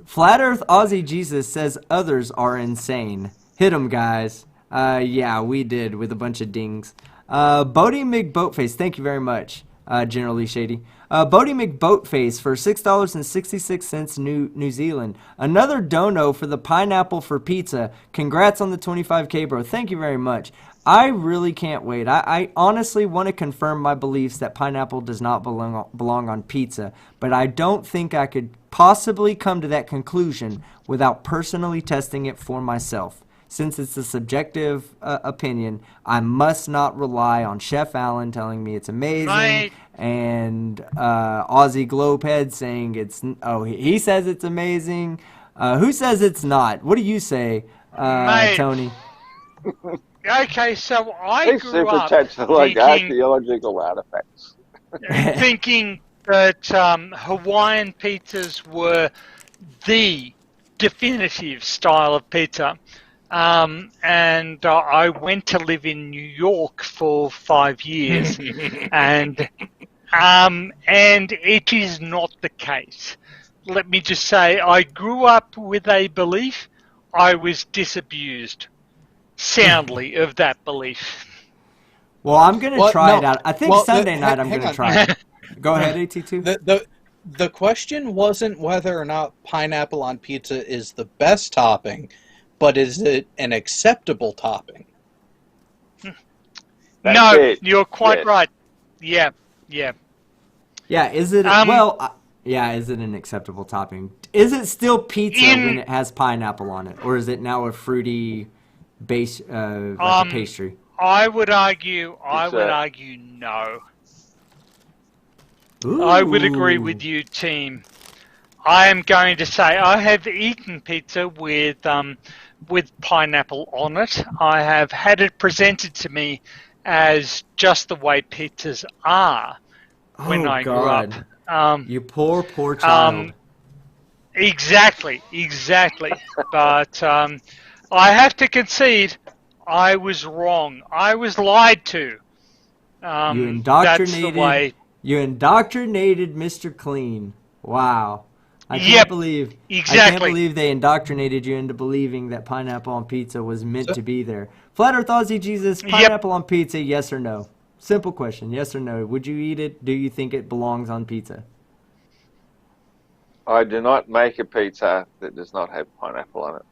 Flat Earth Aussie Jesus says others are insane. Hit 'em, guys. Yeah, we did with a bunch of dings. Bodie McBoatface, thank you very much. Generally shady. Bodie McBoatface for $6.66 New Zealand. Another dono for the pineapple for pizza. Congrats on the 25K, bro. Thank you very much. I really can't wait. I honestly want to confirm my beliefs that pineapple does not belong on pizza, but I don't think I could possibly come to that conclusion without personally testing it for myself. Since it's a subjective opinion, I must not rely on Chef Allen telling me it's amazing, Right. and Aussie Globehead saying he says it's amazing. Who says it's not? What do you say, Tony? Okay, so I These grew super up chats are like thinking, archaeological artifacts. thinking that Hawaiian pizzas were the definitive style of pizza. And I went to live in New York for 5 years, and it is not the case. Let me just say, I grew up with a belief. I was disabused soundly of that belief. Well, I'm going to try it out. I think Sunday night I'm going to try it. Go ahead, AT2. The question wasn't whether or not pineapple on pizza is the best topping, but is it an acceptable topping? No, you're quite right. Yeah. Yeah, is it is it an acceptable topping? Is it still pizza when it has pineapple on it, or is it now a fruity base like a pastry? I would argue no. Ooh. I would agree with you, team. I am going to say I have eaten pizza with pineapple on it. I have had it presented to me as just the way pizzas are when I grew up. You poor child. Exactly. But I have to concede, I was wrong. I was lied to. You indoctrinated Mr. Clean. Wow. I can't believe they indoctrinated you into believing that pineapple on pizza was meant to be there. Flat Earth Aussie Jesus, pineapple on pizza, yes or no? Simple question, yes or no. Would you eat it? Do you think it belongs on pizza? I do not make a pizza that does not have pineapple on it.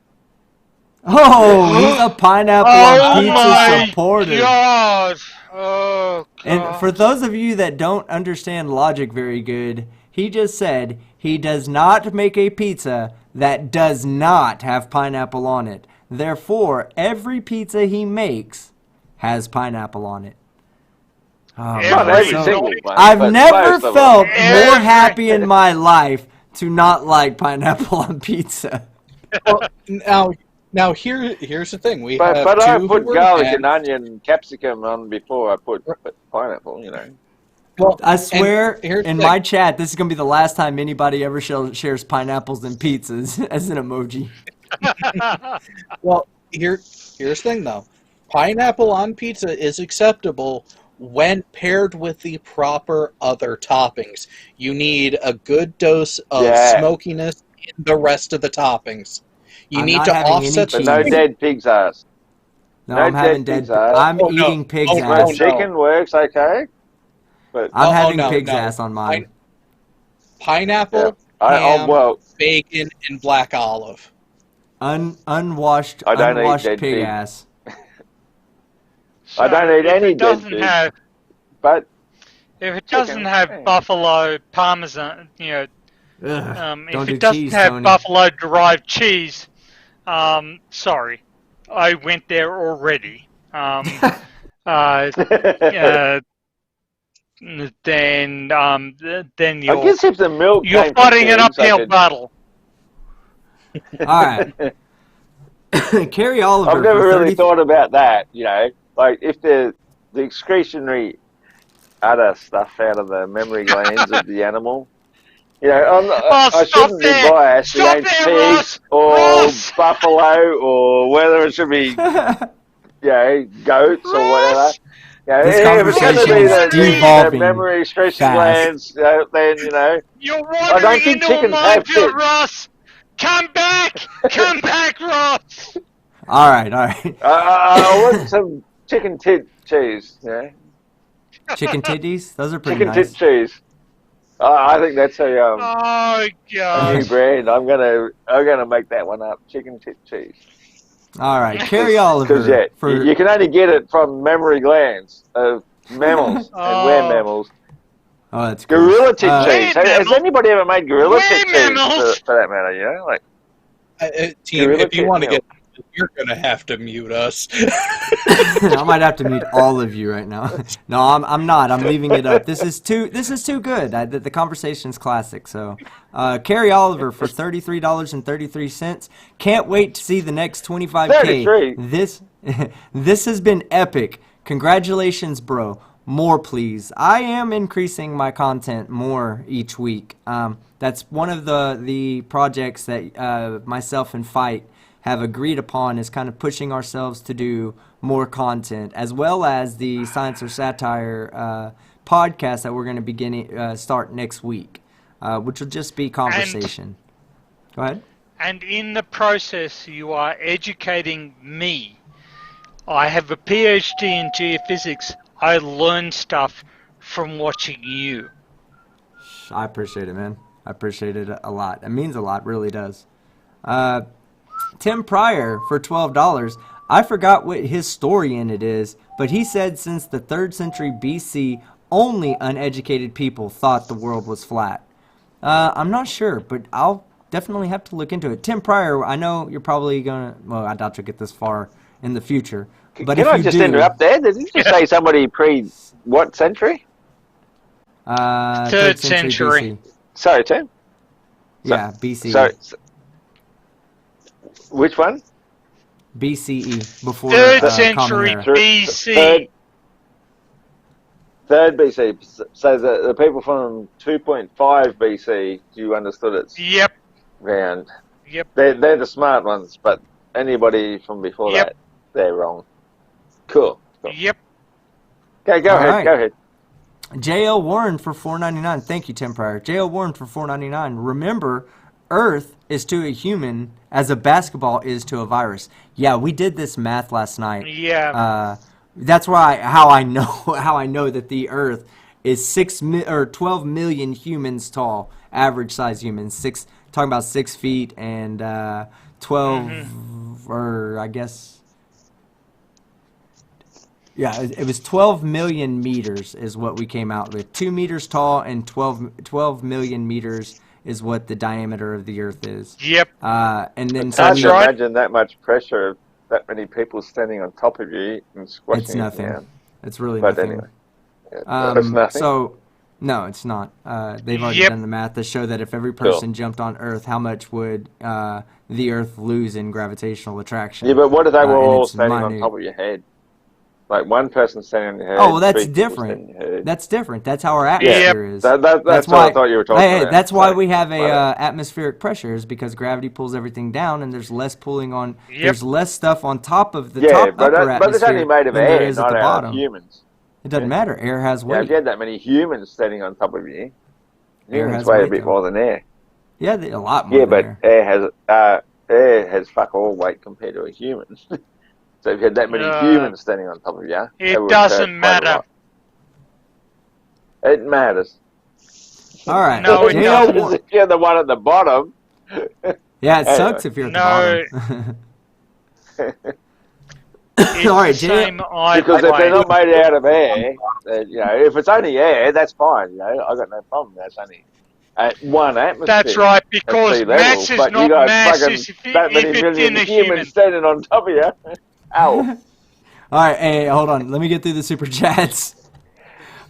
Oh, he's a pineapple on pizza supporter. God. Oh, God. And for those of you that don't understand logic very good, he just said he does not make a pizza that does not have pineapple on it. Therefore, every pizza he makes has pineapple on it. Oh, I've never felt more happy in my life to not like pineapple on pizza. Well, now here's the thing. But I put garlic and onion and capsicum on before I put pineapple, you know. Well, I swear in my chat, this is going to be the last time anybody ever shares pineapples and pizzas as an emoji. Well, here's the thing, though. Pineapple on pizza is acceptable when paired with the proper other toppings. You need a good dose of smokiness in the rest of the toppings. You need to offset the no dead pig's ass. No, I'm having dead. I'm eating pig's ass. Chicken works okay, but I'm having pig's ass on mine. Pineapple, ham, bacon, and black olive. Unwashed pig ass. So I don't eat any dead fish. fish. But if it doesn't have buffalo parmesan, if it doesn't have buffalo-derived cheese, sorry, I went there already. Then you're, I guess if the milk you're fighting an uphill battle. All right. Carrie Oliver. I've never really thought about that, like if the excretionary udder stuff out of the mammary glands of the animal. I shouldn't be biased against pigs or buffalo or whether it should be, goats or whatever. This if it's going to be the mammary excretion glands, then You're I don't think chickens have tits. Ross. Come back, Ross. All right. I want some chicken tit cheese. Yeah. Chicken titties? Those are pretty chicken nice. Tit cheese. I think that's a oh god, a new brand. I'm gonna make that one up. Chicken tit cheese. All right, Carrie Oliver. Because you can only get it from mammary glands of mammals and were mammals. Oh, that's cool. Gorilla tit cheese. Has anybody ever made gorilla tit cheese for that matter? Team, if you want to get, you're gonna have to mute us. I might have to mute all of you right now. No, I'm not. I'm leaving it up. This is too good. The conversation's classic. So, Carrie Oliver for $33.33. Can't wait to see the next 25K. This has been epic. Congratulations, bro. More, please. I am increasing my content more each week. That's one of the projects that myself and Fight have agreed upon, is kind of pushing ourselves to do more content, as well as the Science or Satire podcast that we're going to start next week, which will just be conversation. Go ahead. And in the process, you are educating me. I have a PhD in geophysics. I learn stuff from watching you. I appreciate it, man. I appreciate it a lot. It means a lot, really does. Tim Pryor for $12. I forgot what historian it is, but he said since the 3rd century BC, only uneducated people thought the world was flat. I'm not sure, but I'll definitely have to look into it. Tim Pryor, I know you're probably going to... Well, I doubt you'll get this far in the future. But Can I just interrupt there? Did you just say somebody what century? 3rd century. BC. Sorry, Tim? Yeah, BC. Sorry. Which one? BCE, before 3rd century BC. 3rd BC. So the people from 2.5 BC, you understood it's round. Yep. They're the smart ones, but anybody from before that, they're wrong. Cool. Yep. Okay, go ahead. J.L. Warren for $4.99. Thank you, Tim Pryor. J.L. Warren for $4.99. Remember, Earth is to a human as a basketball is to a virus. Yeah, we did this math last night. Yeah. That's how I know that the Earth is 12 million humans tall, average size humans. Talking about 6 feet and 12, or I guess. Yeah, it was 12 million meters is what we came out with. 2 meters tall and 12 million meters is what the diameter of the Earth is. Yep. And then it's hard to imagine that much pressure, that many people standing on top of you and squashing It's nothing. You down. It's really but nothing. Anyway, it's nothing. So, no, it's not. They've already done the math to show that if every person jumped on Earth, how much would the Earth lose in gravitational attraction? Yeah, but what if they were all standing on top of your head? Like one person standing on your head. Oh, well, that's different. That's different. That's how our atmosphere is. That's what I thought you were talking about. That's why we have atmospheric pressure, is because gravity pulls everything down, and there's less pulling on. There's less stuff on top of the upper atmosphere. But it's only made of air, not out of humans. It doesn't matter. Air has weight. Yeah, if you had that many humans standing on top of you, humans weigh a bit more than air. Yeah, a lot more. Yeah, but air has fuck all weight compared to a human. So if you had that many humans standing on top of you, it doesn't matter. It matters. All right. No, it doesn't. If you're the one at the bottom. Yeah, it sucks if you're at the bottom. It's All right, the same either Because if they're way. not made out of air, if it's only air, that's fine. I've got no problem. That's only at 1 atmosphere. That's right, at because sea level. mass is But you not got mass fucking if that many it's million in a humans human. standing on top of you. Ow. All right, hey, hold on. Let me get through the super chats.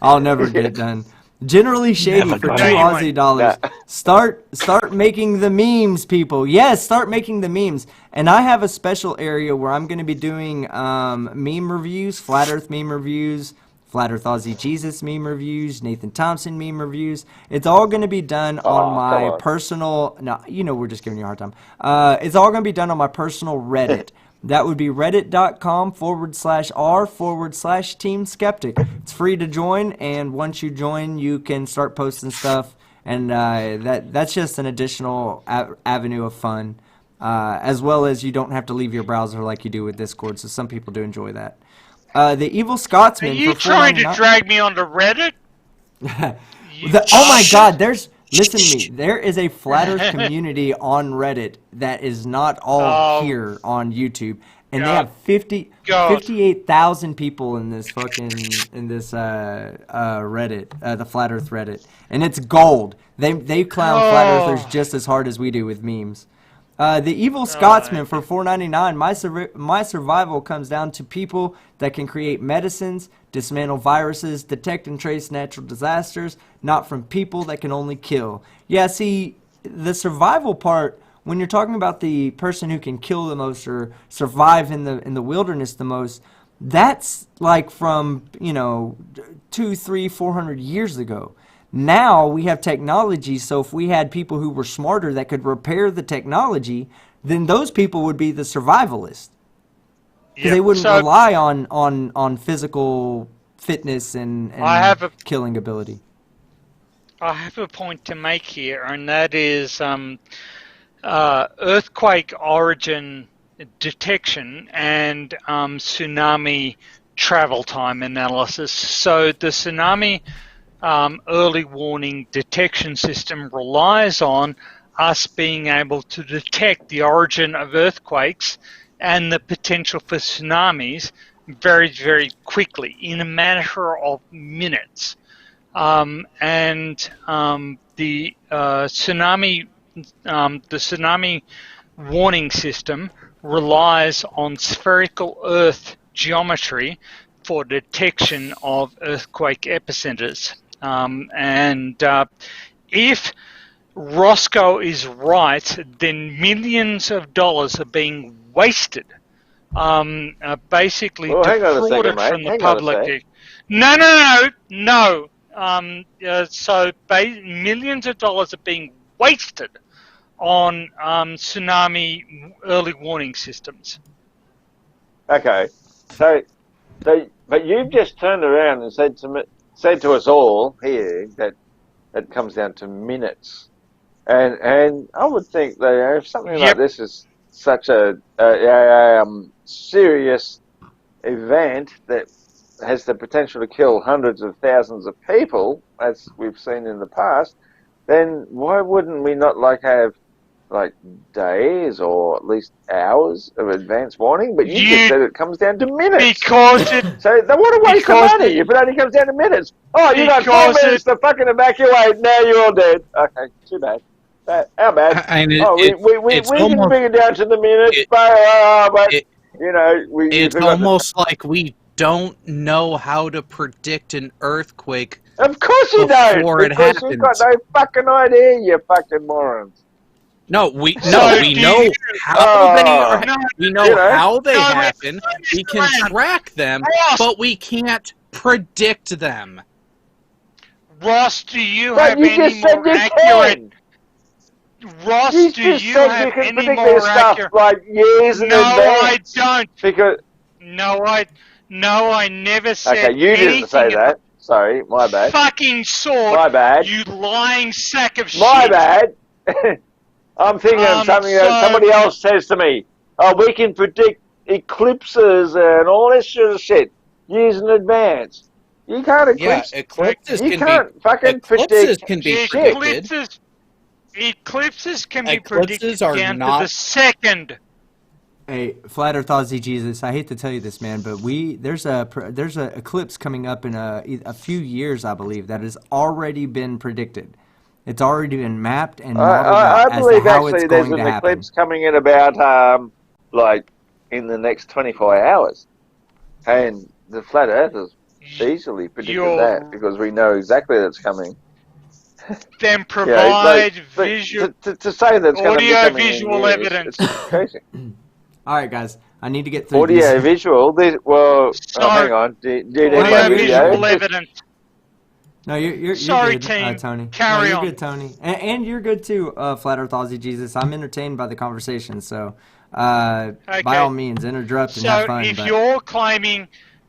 I'll never get it done. Generally Shady Never for gonna. 2 No, you Aussie won't. dollars. Start making the memes, people. Yes, start making the memes. And I have a special area where I'm going to be doing meme reviews, Flat Earth meme reviews, Flat Earth Aussie Jesus meme reviews, Nathan Thompson meme reviews. It's all going to be done on my personal... No, we're just giving you a hard time. It's all going to be done on my personal Reddit. That would be reddit.com/r/Team Skeptic. It's free to join, and once you join, you can start posting stuff, and that's just an additional avenue of fun, as well as you don't have to leave your browser like you do with Discord, so some people do enjoy that. The Evil Scotsman. Are you for trying to $4.99 drag me onto Reddit? Oh my God! Listen to me. There is a Flat Earth community on Reddit that is not all here on YouTube, and they have 58,000 people in this Reddit, the Flat Earth Reddit, and it's gold. They clown Flat Earthers just as hard as we do with memes. The Evil Scotsman for $4.99. My survival comes down to people that can create medicines, dismantle viruses, detect and trace natural disasters, not from people that can only kill. Yeah, see, the survival part, when you're talking about the person who can kill the most or survive in the wilderness the most, that's like from 200, 300, 400 years ago. Now we have technology, so if we had people who were smarter that could repair the technology, then those people would be the survivalists. Because they wouldn't rely on physical fitness and killing ability. I have a point to make here, and that is earthquake origin detection and tsunami travel time analysis. So the tsunami early warning detection system relies on us being able to detect the origin of earthquakes and the potential for tsunamis very, very quickly, in a matter of minutes. The tsunami warning system relies on spherical Earth geometry for detection of earthquake epicenters. If Roscoe is right, then millions of dollars are being wasted, basically defrauded from the public. No. Millions of dollars are being wasted on tsunami early warning systems. Okay, but you've just turned around and said to us all here that it comes down to minutes. And I would think that if something like this is such a serious event that has the potential to kill hundreds of thousands of people, as we've seen in the past, then why wouldn't we not have days or at least hours of advance warning? But you just said it comes down to minutes. So they want to waste the money if it only comes down to minutes. Oh, you got 4 minutes to fucking evacuate. Now you're all dead. Okay, too bad. How bad? We can bring it down to the minutes, it's almost like we don't know how to predict an earthquake. Of course you don't. Because you've got no fucking idea, you fucking morons. No, we know how they happen. We can track them, but we can't predict them. Ross, do you have any more accurate? Ross, do you have any more accurate? Like years in advance. No, I don't. Because I never said. Okay, you didn't say that. Sorry, my bad. Fucking sword. My bad. You lying sack of shit. My bad. I'm thinking of something that somebody else says to me. Oh, we can predict eclipses and all this sort of shit years in advance. You can't eclipse. Yeah, eclipses you can't fucking predict can be Eclipses can be predicted down to the second. Hey, Flat Earth Aussie Jesus, I hate to tell you this, man, but there's a eclipse coming up in a few years, I believe, that has already been predicted. It's already been mapped and modeled out as to how it's going to happen. I believe actually there's an eclipse coming in about like in the next 24 hours, and the Flat Earthers easily predicted that because we know exactly that's coming. Then provide visual to say that's audio visual evidence. It's crazy. All right, guys, I need to get through audio visual. Hang on. Do you audio visual evidence. No, you're sorry, good, team. Tony. Carry on. You're good, Tony, and you're good too, Flat Earth Aussie Jesus. I'm entertained by the conversation, so by all means, interrupt and have fun. So, if you're claiming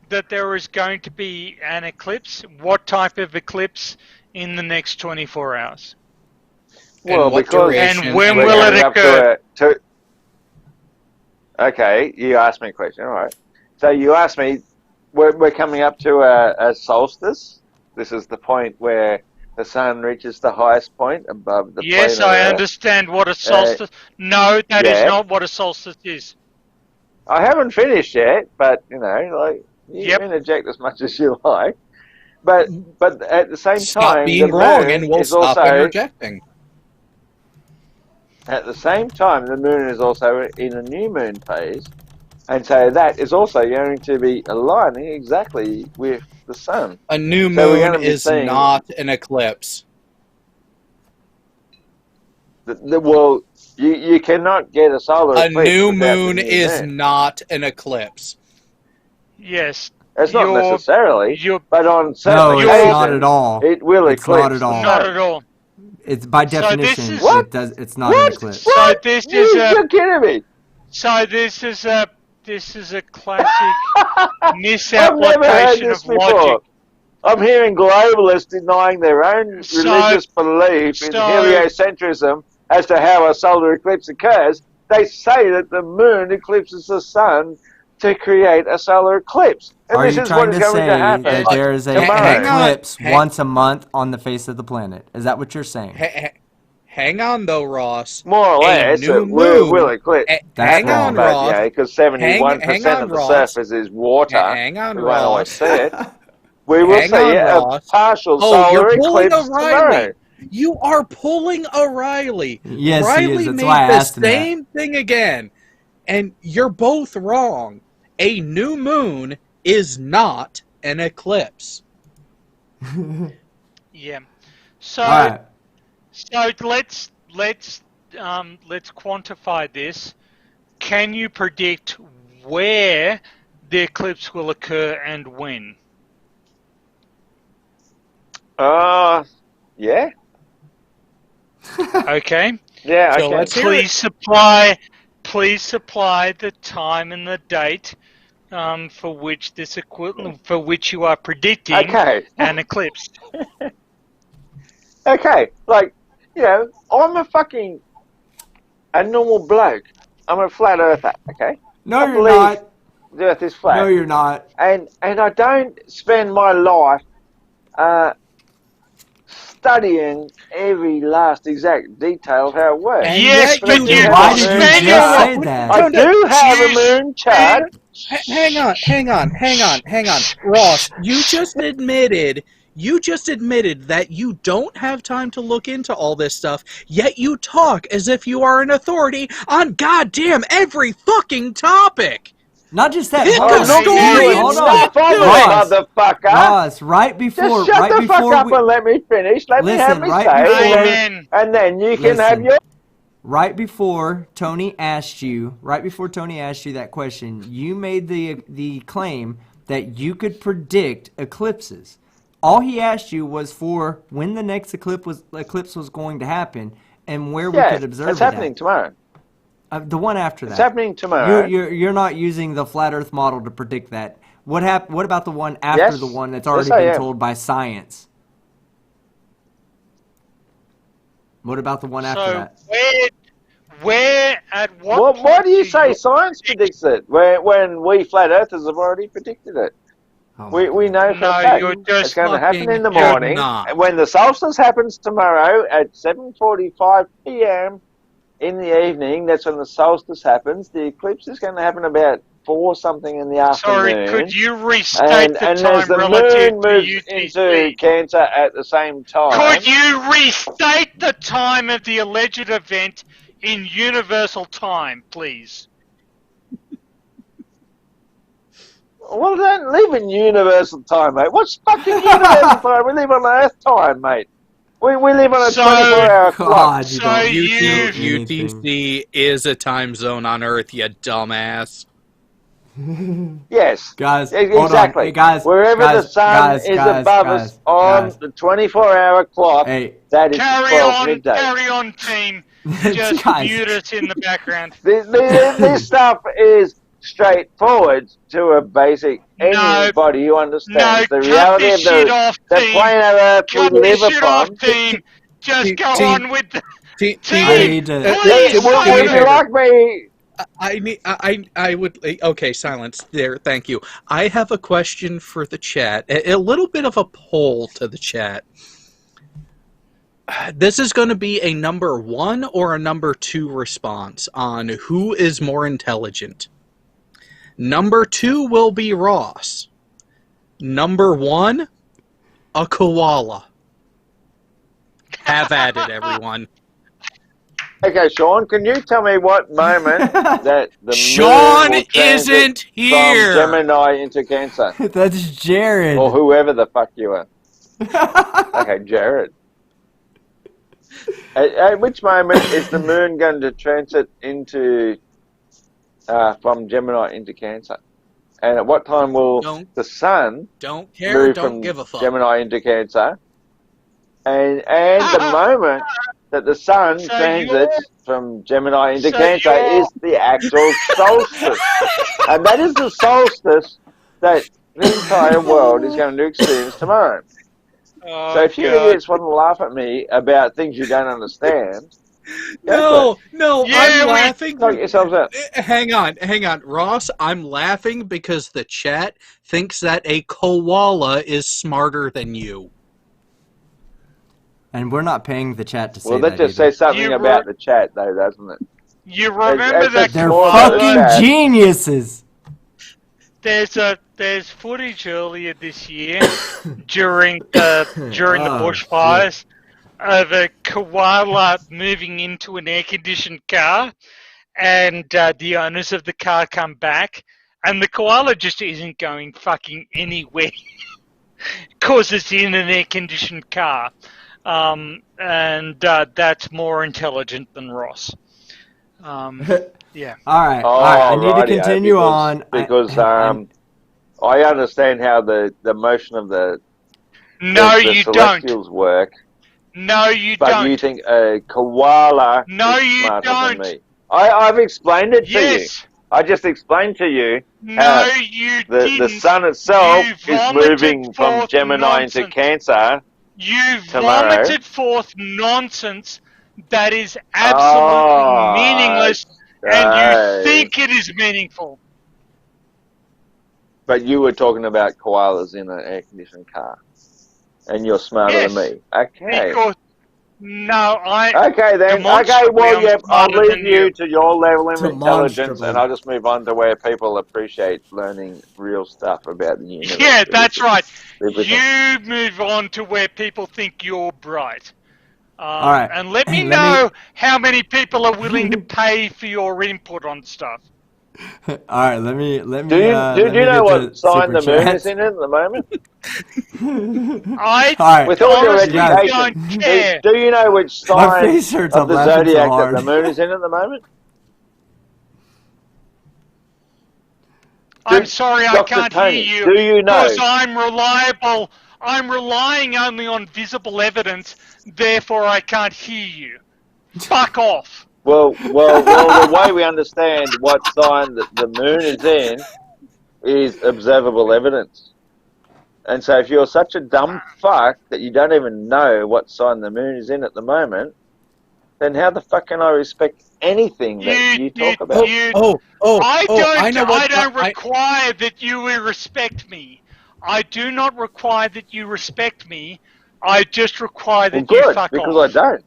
that there is going to be an eclipse, what type of eclipse in the next 24 hours? Well, and when will it occur? Okay, you asked me a question. All right. So you asked me, we're coming up to a solstice. This is the point where the sun reaches the highest point above the plane of Earth. Yes, I understand what a solstice... no, that is not what a solstice is. I haven't finished yet, but, you interject as much as you like. But at the same time, being wrong and we'll stop interjecting. At the same time, the moon is also in a new moon phase, and so that is also going to be aligning exactly with the sun. A new moon is not an eclipse. Well, you cannot get a solar eclipse. A new moon is not an eclipse. Yes. It's not necessarily, but on certain no, it's not at all. It will eclipse. Not at all. Not at all. It's by definition. It's not an eclipse. So this is You're kidding me. So this is a classic misapplication of logic. I'm hearing globalists denying their own religious belief in heliocentrism as to how a solar eclipse occurs. They say that the moon eclipses the sun to create a solar eclipse. And Are you trying to say that there is an eclipse once a month on the face of the planet? Is that what you're saying? Hang on, though, Ross. More or less, will eclipse. Hang on, Ross. Yeah, because 71% of the surface is water. Hang on, Ross. We won't always see it. We will see a partial solar eclipse tomorrow. You are pulling a Riley. Yes, Riley he is. That's made why I the asked him same thing again. And you're both wrong. A new moon is not an eclipse. Yeah. So let's quantify this. Can you predict where the eclipse will occur and when? Yeah. Okay. Yeah. So please supply the time and the date for which you are predicting an eclipse. Okay, I'm a normal bloke. I'm a flat earther, okay? No, you're not. The earth is flat. No, you're not. And I don't spend my life studying every last exact detail of how it works. Yes, but you why did you just say that? I do have a moon chart. Hang on. Ross, you just admitted that you don't have time to look into all this stuff, yet you talk as if you are an authority on goddamn every fucking topic. Not just that. Ross, right before, just shut the fuck up and let me finish. Let me have me say, and then you can have your. Right before Tony asked you that question, you made the claim that you could predict eclipses. All he asked you was for when the next eclipse was going to happen and where we could observe it. It's happening tomorrow. The one after that. It's happening tomorrow. You're not using the flat Earth model to predict that. What about the one after the one that's already been told by science? What about the one after that? Where at what? Why do you say science predicts it when we flat Earthers have already predicted it? We know for a fact it's going to happen in the morning. And when the solstice happens tomorrow at 7:45 p.m., in the evening, that's when the solstice happens. The eclipse is going to happen about 4 something in the afternoon. Sorry, could you restate the and time as the relative moon to moves UTC? into Cancer at the same time. Could you restate the time of the alleged event in universal time, please? Well, we don't live in universal time, mate. What's fucking universal time? We live on Earth time, mate. We live on a 24-hour clock. God, you don't know UTC is a time zone on Earth, you dumbass. Yes. Guys, exactly. hold on. Hey, guys, Wherever guys, the sun is above us on the 24-hour clock, that is 12 midday. Carry on, team. Just mute us in the background. This stuff is straightforward to a basic anybody who understands the reality of the planet Earth we live upon. Team. Just go on with the team. Would you like me? I would. Okay, silence there. Thank you. I have a question for the chat. A little bit of a poll to the chat. This is going to be a number 1 or a number 2 response on who is more intelligent. Number 2 will be Ross. Number 1, a koala. Have at it, everyone. Okay, Sean, can you tell me what moment that the Sean moon will isn't here from Gemini into Cancer? That's Jared. Or whoever the fuck you are. Okay, Jared. At which moment is the moon going to transit into from Gemini into Cancer? And at what time will the sun move from Gemini into Cancer? And the moment that the sun transits from Gemini into Cancer is the actual solstice. And that is the solstice that the entire world is going to experience tomorrow. So if you idiots want to laugh at me about things you don't understand... No, I'm laughing. Knock yourselves out. Hang on. Ross, I'm laughing because the chat thinks that a koala is smarter than you. And we're not paying the chat to say that. Well, that just says something about the chat, though, doesn't it? You remember that they're fucking geniuses. There's footage earlier this year during the bushfires of a koala moving into an air-conditioned car, and the owners of the car come back, and the koala just isn't going fucking anywhere because it's in an air-conditioned car. And that's more intelligent than Ross. Yeah. All right. I need to continue on. Because I understand how the motion of the celestials work. No, you don't. But you think a koala is smarter than me. I've explained it to you. I just explained to you how the sun itself is moving from Gemini into Cancer. You vomited forth nonsense that is absolutely meaningless, and you think it is meaningful. But you were talking about koalas in an air-conditioned car, and you're smarter than me. Okay. Okay then. Okay, well, yep. I'll leave you to your level of intelligence, and I'll just move on to where people appreciate learning real stuff about the universe. Yeah, that's right. You move on to where people think you're bright. All right. And let me know how many people are willing to pay for your input on stuff. All right, let me. Do you know what sign the moon is in at the moment? With all your education, do you know which sign of the zodiac that the moon is in at the moment? I'm sorry, I can't hear you. Do you know? Because I'm reliable. I'm relying only on visible evidence. Therefore, I can't hear you. Fuck off. Well, the way we understand what sign the moon is in is observable evidence. And so if you're such a dumb fuck that you don't even know what sign the moon is in at the moment, then how the fuck can I respect anything that you talk about? I don't require that you respect me. I do not require that you respect me. I just require that you fuck off. Because I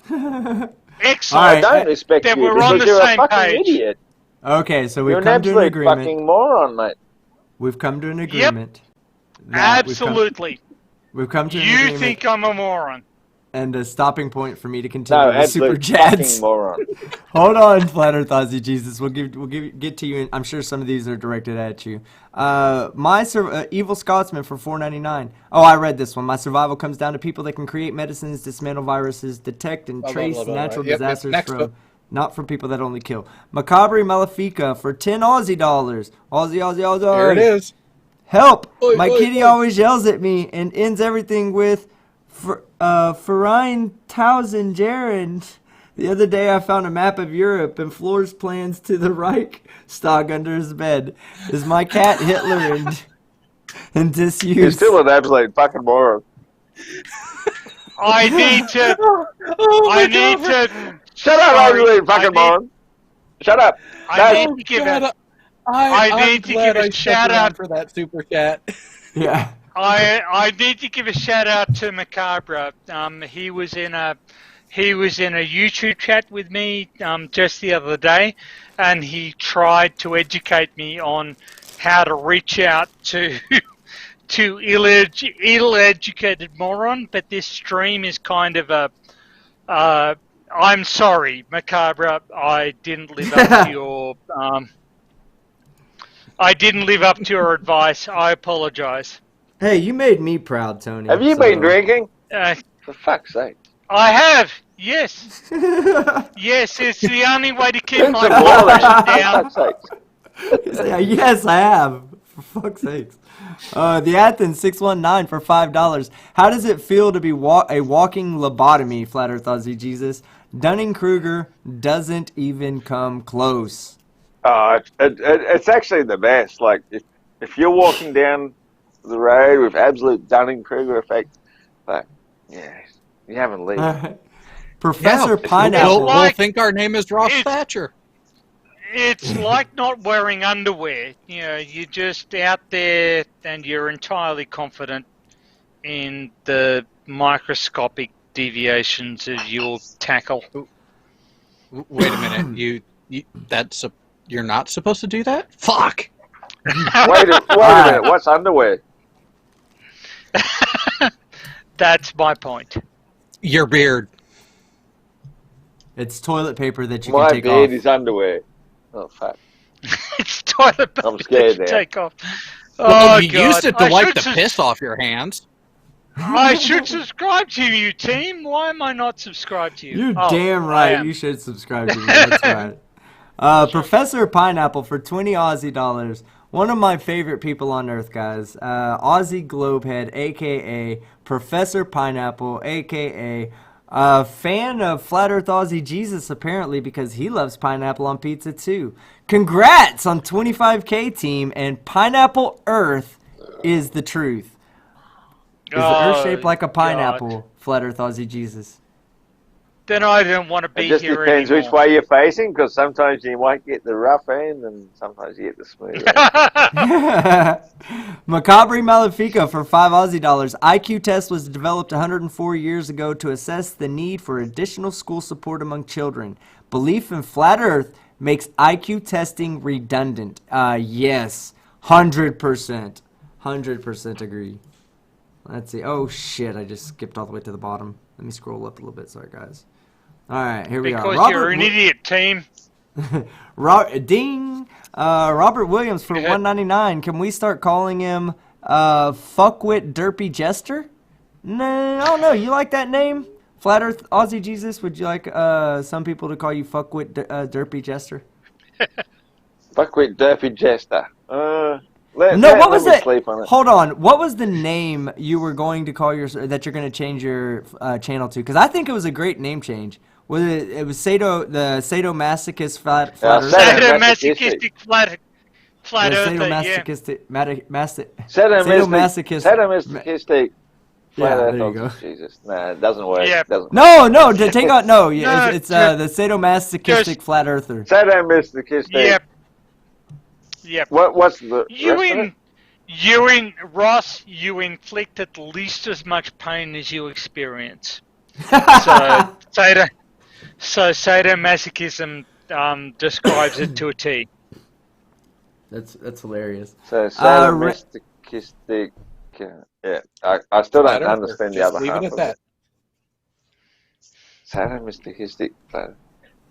don't. Excellent. All I don't respect Then you we're on because the you're a same fucking page. idiot. Okay, so You're we've an come to an absolute agreement. fucking moron, mate. We've come to an Yep. agreement. that Absolutely. We've come to an You agreement. think I'm a moron. And a stopping point for me to continue No, with super absolute chats. fucking moron. Hold on, Flat Earth Ozzy Jesus. We'll get to you. And I'm sure some of these are directed at you. Evil Scotsman for $4.99. Oh, I read this one. My survival comes down to people that can create medicines, dismantle viruses, detect and trace natural disasters not from people that only kill. Macabre Malefica for $10 Aussie dollars. Aussie. There it is. Help! Oi, My oi, kitty oi. always yells at me and ends everything with Verein Tausend Jahren. The other day I found a map of Europe and Floor's plans to the Reichstag under his bed. Is my cat Hitler and disuse? You're still an absolute fucking moron. I need to. I need to. Shut up, absolute fucking moron. Shut up. I need to give a. I need to give a shout out for that super chat. Yeah. I need to give a shout out to Macabre. He was in a YouTube chat with me just the other day, and he tried to educate me on how to reach out to ill-educated moron. But this stream is kind of a. I'm sorry, Macabre. I didn't live up to your. I didn't live up to your advice. I apologize. Hey, you made me proud, Tony. Have you been drinking? For fuck's sake. I have, yes. Yes, it's the only way to keep Drink my some water, blood for down. fuck's sake. Yes, I have. For fuck's sakes. The Athens 619 for $5. How does it feel to be a walking lobotomy, Flat Earth Ozzy Jesus? Dunning-Kruger doesn't even come close. It's actually the best. Like, if you're walking down the road with absolute Dunning-Kruger effect, but, yeah, you haven't lived. Professor Pineapple. We'll think our name is Ross Thatcher. It's like not wearing underwear. You know, you're just out there and you're entirely confident in the microscopic deviations of your tackle. Wait a minute, you're not supposed to do that? Fuck! Wait a minute, what's underwear? That's my point. Your beard. It's toilet paper that you My can take off. beard is underwear. Oh, fuck. It's toilet paper I'm scared that you now. take off. Well, Oh, you God. used it to I wipe should the piss off your hands. I should subscribe to you, team. Why am I not subscribed to you? You're Oh, damn I right. am. You should subscribe to me. That's right. Professor Pineapple for $20 Aussie dollars. One of my favorite people on earth, guys. Aussie Globehead, a.k.a. Professor Pineapple, a.k.a. Fan of Flat Earth Aussie Jesus, apparently, because he loves pineapple on pizza, too. Congrats on 25K, team, and Pineapple Earth is the truth. Is the Earth shaped like a pineapple, God. Flat Earth Aussie Jesus? Then I don't want to be It just here depends anymore. which way you're facing, because sometimes you might get the rough end and sometimes you get the smooth end. Macabre Malefica for $5 Aussie dollars. IQ test was developed 104 years ago to assess the need for additional school support among children. Belief in flat Earth makes IQ testing redundant. Yes, 100%. 100% agree. Let's see. Oh shit! I just skipped all the way to the bottom. Let me scroll up a little bit. Sorry, guys. All right, here we are. Because you're an idiot, team. Ding! Robert Williams for $1.99. Can we start calling him Fuckwit Derpy Jester? No, I don't know. You like that name? Flat Earth Aussie Jesus, would you like some people to call you Fuckwit Derpy Jester? Fuckwit Derpy Jester. What was it? Sleep on it. Hold on. What was the name you were going to call that you're going to change your channel to? Because I think it was a great name change. Was it? It was the sadomasochist flat Earth. Sadomasochistic flat earther, yeah. Sadomasochistic. Yeah, there you go. Jesus, nah, it doesn't work. Yeah. No, take out no. No, It's the sadomasochistic flat earther. Sadomasochistic. Yep. What's the Ross, you inflict at least as much pain as you experience. So So sadomasochism describes it to a T. That's hilarious. So sadomasochistic. Yeah, I still don't understand the other half. Leave it at that. Sadomasochistic.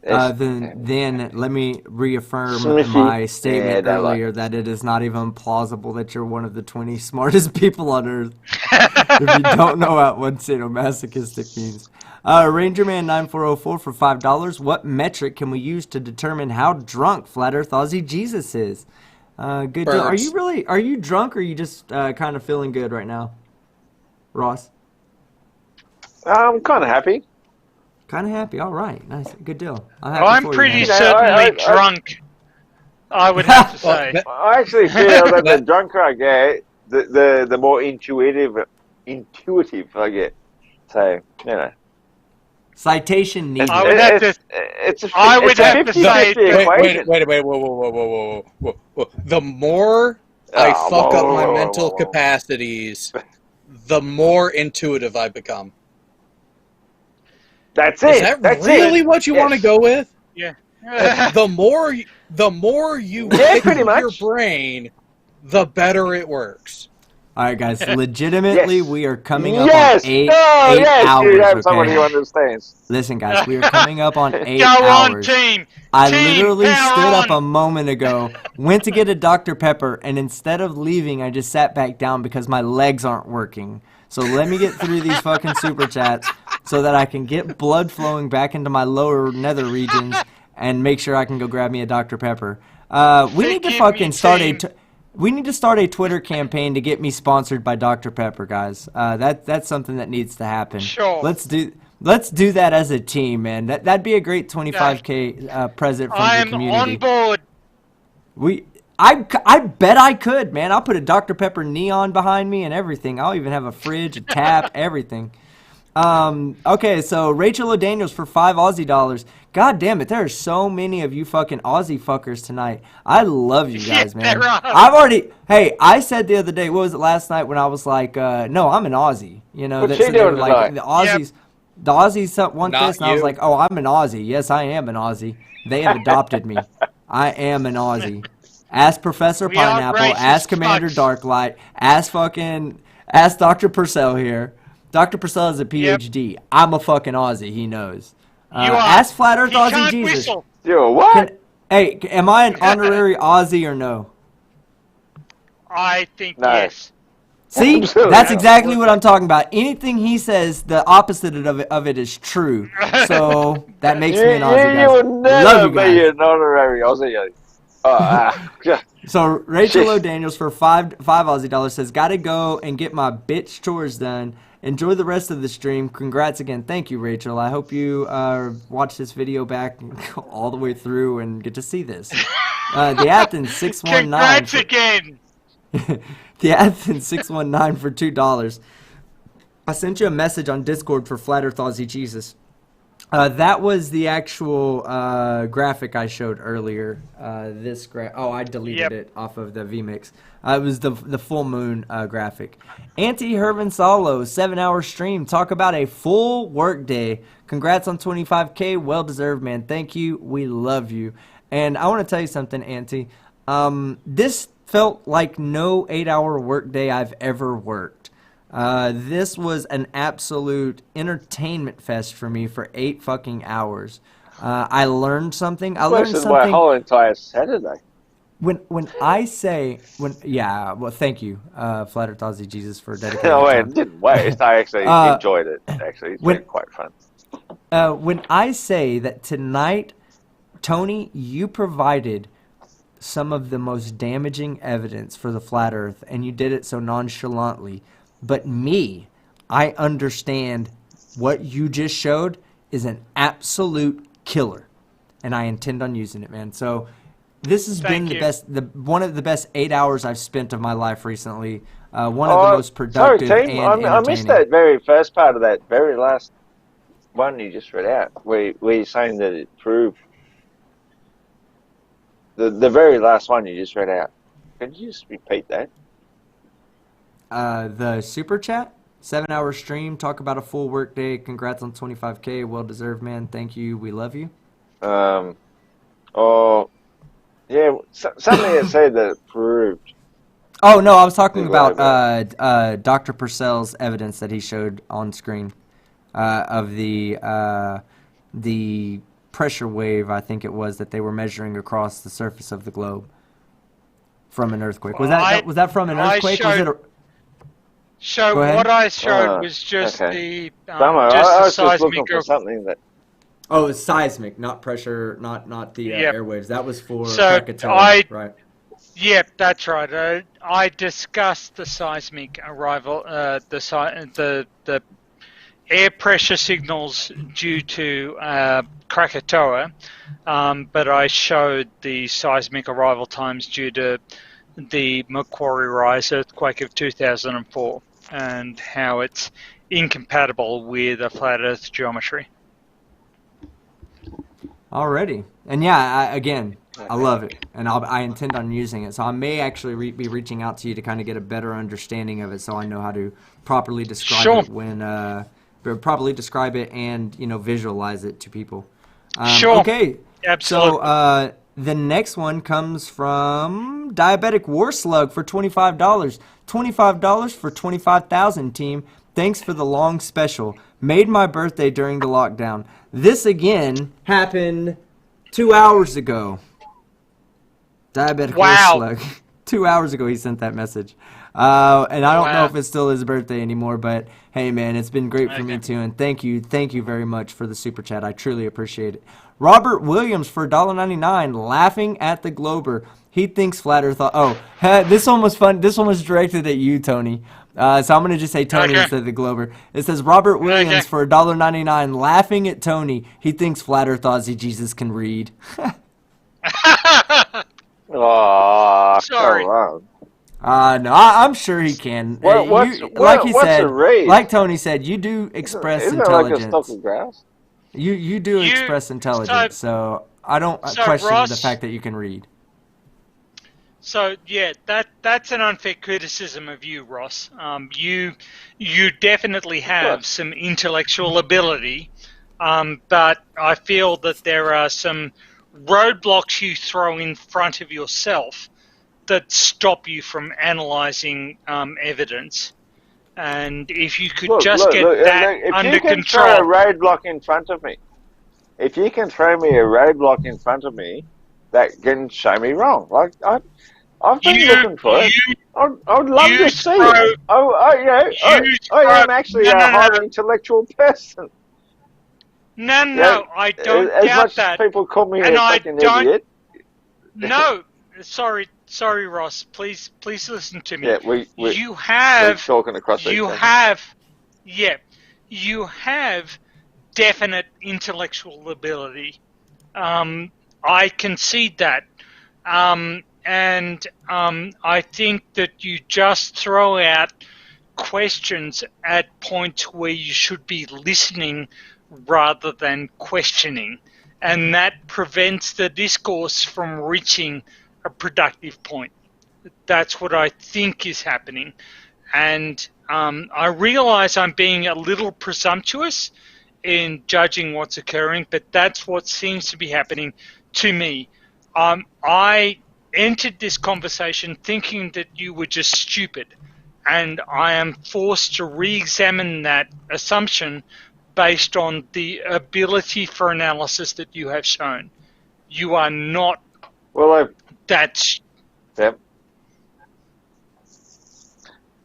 Then let me reaffirm my statement earlier that it is not even plausible that you're one of the 20 smartest people on Earth. If you don't know what sadomasochistic means. RangerMan9404 for $5. What metric can we use to determine how drunk Flat Earth Aussie Jesus is? Good deal. Are you drunk, or are you just kind of feeling good right now, Ross? I'm kind of happy. Kind of happy. All right. Nice. Good deal. I'm pretty certainly drunk. I would have to say. I actually feel that the drunker I get, the more intuitive I get. So, you know. Citation needed. I would have to say. Wait, whoa. The more I fuck up my mental capacities, the more intuitive I become. That's it. Is that really what you want to go with? Yeah. The more you pick your brain, the better it works. All right, guys. Legitimately, we are coming up on 8 hours. You have somebody who understands. Listen, guys, we are coming up on 8 Go hours. on, team. I literally stood up a moment ago, went to get a Dr. Pepper, and instead of leaving, I just sat back down because my legs aren't working. So let me get through these fucking super chats so that I can get blood flowing back into my lower nether regions and make sure I can go grab me a Dr. Pepper. We need to fucking start a Twitter campaign to get me sponsored by Dr. Pepper, guys. That's something that needs to happen. Sure. Let's do that as a team, man. That'd be a great 25K present from the community. I am on board. I bet I could, man. I'll put a Dr. Pepper neon behind me and everything. I'll even have a fridge, a tap, everything. Okay, so Rachel O'Daniels for $5 Aussie. God damn it, there are so many of you fucking Aussie fuckers tonight. I love you guys, man. I said the other day, what was it last night when I was like, no, I'm an Aussie. You know, what you doing like, the Aussies want this, and I was like, oh, I'm an Aussie. Yes, I am an Aussie. They have adopted me. I am an Aussie. Ask Professor Pineapple, ask Commander Darklight, ask Dr. Purcell here. Dr. Purcell is a PhD. Yep. I'm a fucking Aussie. He knows. Ask Flat Earth Aussie Jesus. Whistle. Yo, what? Am I an honorary Aussie or no? I think yes. See, that's exactly what I'm talking about. Anything he says, the opposite of it is true. So that makes me an Aussie. You would never be an honorary Aussie. So Rachel O'Daniels for $5 Aussie says, "Gotta go and get my bitch chores done. Enjoy the rest of the stream. Congrats again." Thank you, Rachel. I hope you watch this video back all the way through and get to see this. The Athens 619. Congrats again. The Athens 619 for $2. I sent you a message on Discord for Flat Earth Aussie Jesus. That was the actual graphic I showed earlier. I deleted it off of the vMix. It was the full moon graphic. Anti-Herman Solo, 7-hour stream. Talk about a full work day. Congrats on 25K. Well deserved, man. Thank you. We love you. And I want to tell you something, Anti. This felt like no 8-hour work day I've ever worked. This was an absolute entertainment fest for me for 8 fucking hours. I learned something. This is my whole entire Saturday. Thank you, Flat Earth Aussie Jesus, for dedicating. No, it didn't waste. I actually enjoyed it. Actually, it's been quite fun. When I say that tonight, Tony, you provided some of the most damaging evidence for the flat Earth, and you did it so nonchalantly. But me, I understand what you just showed is an absolute killer, and I intend on using it, man. So this has been one of the best 8 hours I've spent of my life recently. One of the most productive and entertaining. I missed that very first part of that very last one you just read out, where you're saying that it proved the very last one you just read out. Could you just repeat that? The super chat? 7-hour stream. Talk about a full work day. Congrats on 25K. Well deserved, man. Thank you. We love you. Yeah, something that said that it proved. Oh no, I was talking about Dr. Purcell's evidence that he showed on screen of the pressure wave. I think it was that they were measuring across the surface of the globe from an earthquake. Was that from an earthquake? What I showed was just the I was just looking for something that. Oh, it's seismic, not pressure, not the airwaves. That was for Krakatoa, right? Yep, that's right. I discussed the seismic arrival, the air pressure signals due to Krakatoa, but I showed the seismic arrival times due to the Macquarie Rise earthquake of 2004 and how it's incompatible with a flat Earth geometry. Alrighty, and yeah, I love it, and I intend on using it. So I may actually be reaching out to you to kind of get a better understanding of it, so I know how to properly describe it properly describe it and visualize it to people. Okay, absolutely. So the next one comes from Diabetic War Slug for $25. $25 for 25,000 team. Thanks for the long special. Made my birthday during the lockdown. This again happened 2 hours ago. Diabetic War Slug. 2 hours ago he sent that message. And I don't know if it's still his birthday anymore, but hey man, it's been great for me too, and thank you very much for the super chat. I truly appreciate it. Robert Williams for $1.99, laughing at the Glober. He thinks flat Earth. This one was fun. This one was directed at you, Tony. So I'm going to just say Tony instead of the Glober. It says Robert Williams for $1.99, laughing at Tony. He thinks flat Earth Aussie Jesus can read. Oh, sorry. No, I'm sure he can. What's a read? Like Tony said, you do express intelligence. Isn't that like a stock of grass? You do express intelligence, so I don't question Ross, the fact that you can read. So yeah, that's an unfair criticism of you, Ross. You definitely have some intellectual ability, but I feel that there are some roadblocks you throw in front of yourself that stop you from analysing evidence. And if you could get that under control. If you can throw a roadblock in front of me, if you can throw me a roadblock in front of me, that can show me wrong. Like I've been looking for it. I'd love to see it. I am actually a highly intellectual person. No, I don't as doubt much that. As people call me a fucking idiot. No, sorry, Ross. Please listen to me. Yeah, you have talking across you have definite intellectual ability. I concede that. And I think that you just throw out questions at points where you should be listening rather than questioning. And that prevents the discourse from reaching a productive point. That's what I think is happening. And I realize I'm being a little presumptuous in judging what's occurring, but that's what seems to be happening to me. I entered this conversation thinking that you were just stupid, and I am forced to re-examine that assumption based on the ability for analysis that you have shown. You are not. Yep.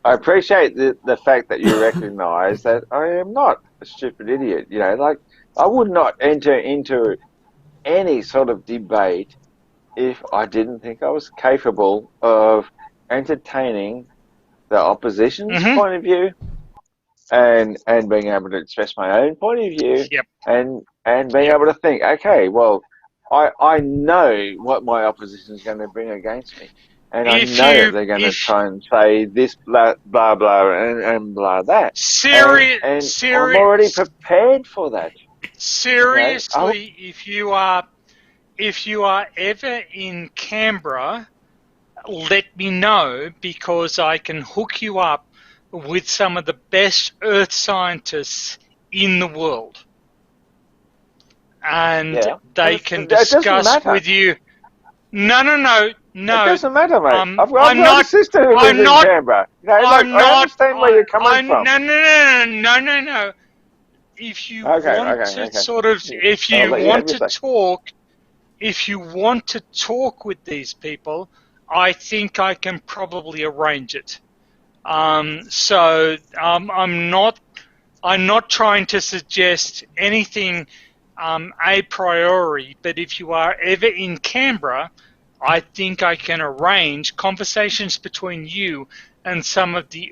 I appreciate the fact that you recognise that I am not a stupid idiot. Like I would not enter into any sort of debate if I didn't think I was capable of entertaining the opposition's point of view and being able to express my own point of view and being able to think, okay, well, I know what my opposition is going to bring against me. And I know that they're going to try and say this, blah, blah, blah, and blah, that. And I'm already prepared for that. Seriously, if you are ever in Canberra, let me know, because I can hook you up with some of the best Earth scientists in the world. And they can discuss with you. No. It doesn't matter, mate. I've got not, a sister who lives in Canberra. I understand where you're coming from. No. If you want to talk with these people, I think I can probably arrange it. So I'm not trying to suggest anything a priori, but if you are ever in Canberra, I think I can arrange conversations between you and some of the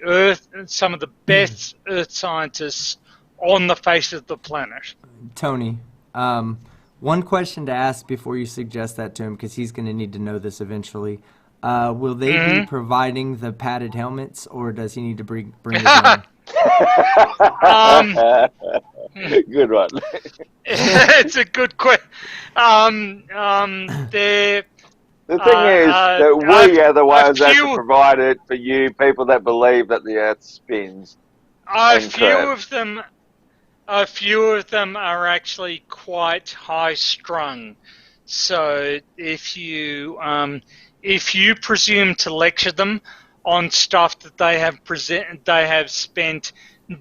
best Earth scientists on the face of the planet. Tony, one question to ask before you suggest that to him, because he's going to need to know this eventually. Will they be providing the padded helmets, or does he need to bring his own? Good one. It's a good question. The thing is that we are the ones that have to provide it for you people that believe that the Earth spins. A few of them are actually quite high strung. So if you presume to lecture them on stuff that they have spent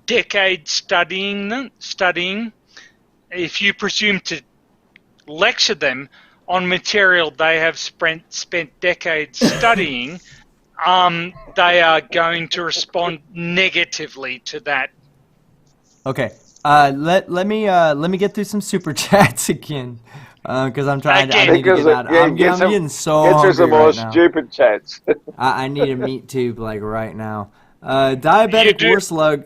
decades studying. If you presume to lecture them on material they have spent decades studying, they are going to respond negatively to that. Okay. Let me get through some super chats again. Because I'm trying to, I need to get out. I'm getting so hungry some more stupid chats. I need a meat tube like right now. Diabetic war slug.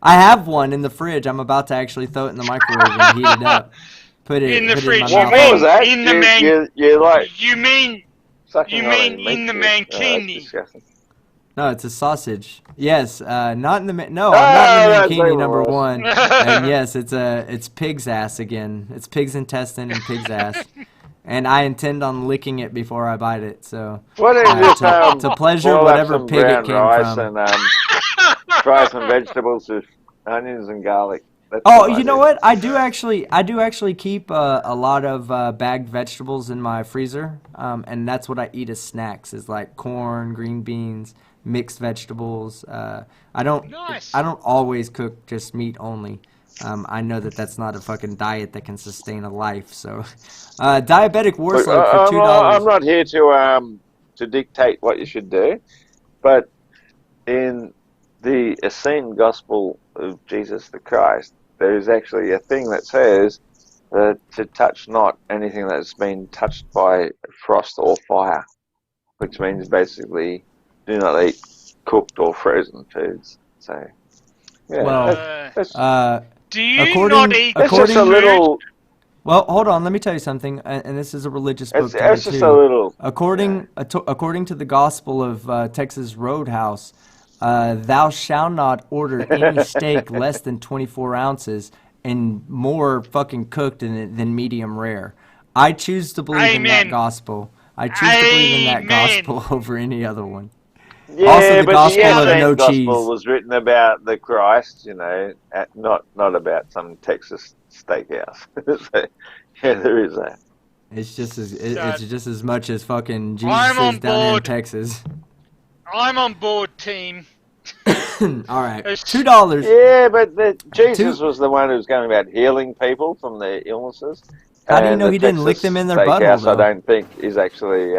I have one in the fridge. I'm about to actually throw it in the microwave and heat it up. Put it in the fridge. You mean in the mankini? No, it's a sausage. Yes, not in the I'm not in the mankini number one. And yes, it's pig's ass again. It's pig's intestine and pig's ass. And I intend on licking it before I bite it. So to pleasure whatever pig it came from. And try some vegetables with onions and garlic. You know what? I do actually keep a lot of bagged vegetables in my freezer, and that's what I eat as snacks. Is like corn, green beans, mixed vegetables. I don't always cook just meat only. I know that's not a fucking diet that can sustain a life. So, diabetic war slug for $2. I'm not here to dictate what you should do, but in the Essene Gospel of Jesus the Christ, there is actually a thing that says that to touch not anything that's been touched by frost or fire, which means basically do not eat cooked or frozen foods. So, yeah. Well, do you not eat? That's just a little. Well, hold on. Let me tell you something. And this is a religious book. It's just a little. According to the Gospel of Texas Roadhouse, thou shalt not order any steak less than 24 ounces and more fucking cooked than medium rare. I choose to believe in that gospel. I choose to believe in that gospel over any other one. Yeah, also, the gospel of no gospel cheese was written about the Christ, not about some Texas steakhouse. So, yeah, there is that. It's just as much as fucking Jesus is down in Texas. I'm on board, team. All right, $2. Yeah, but Jesus was the one who was going about healing people from their illnesses. How do you know he didn't lick them in their butthole? I don't think is actually.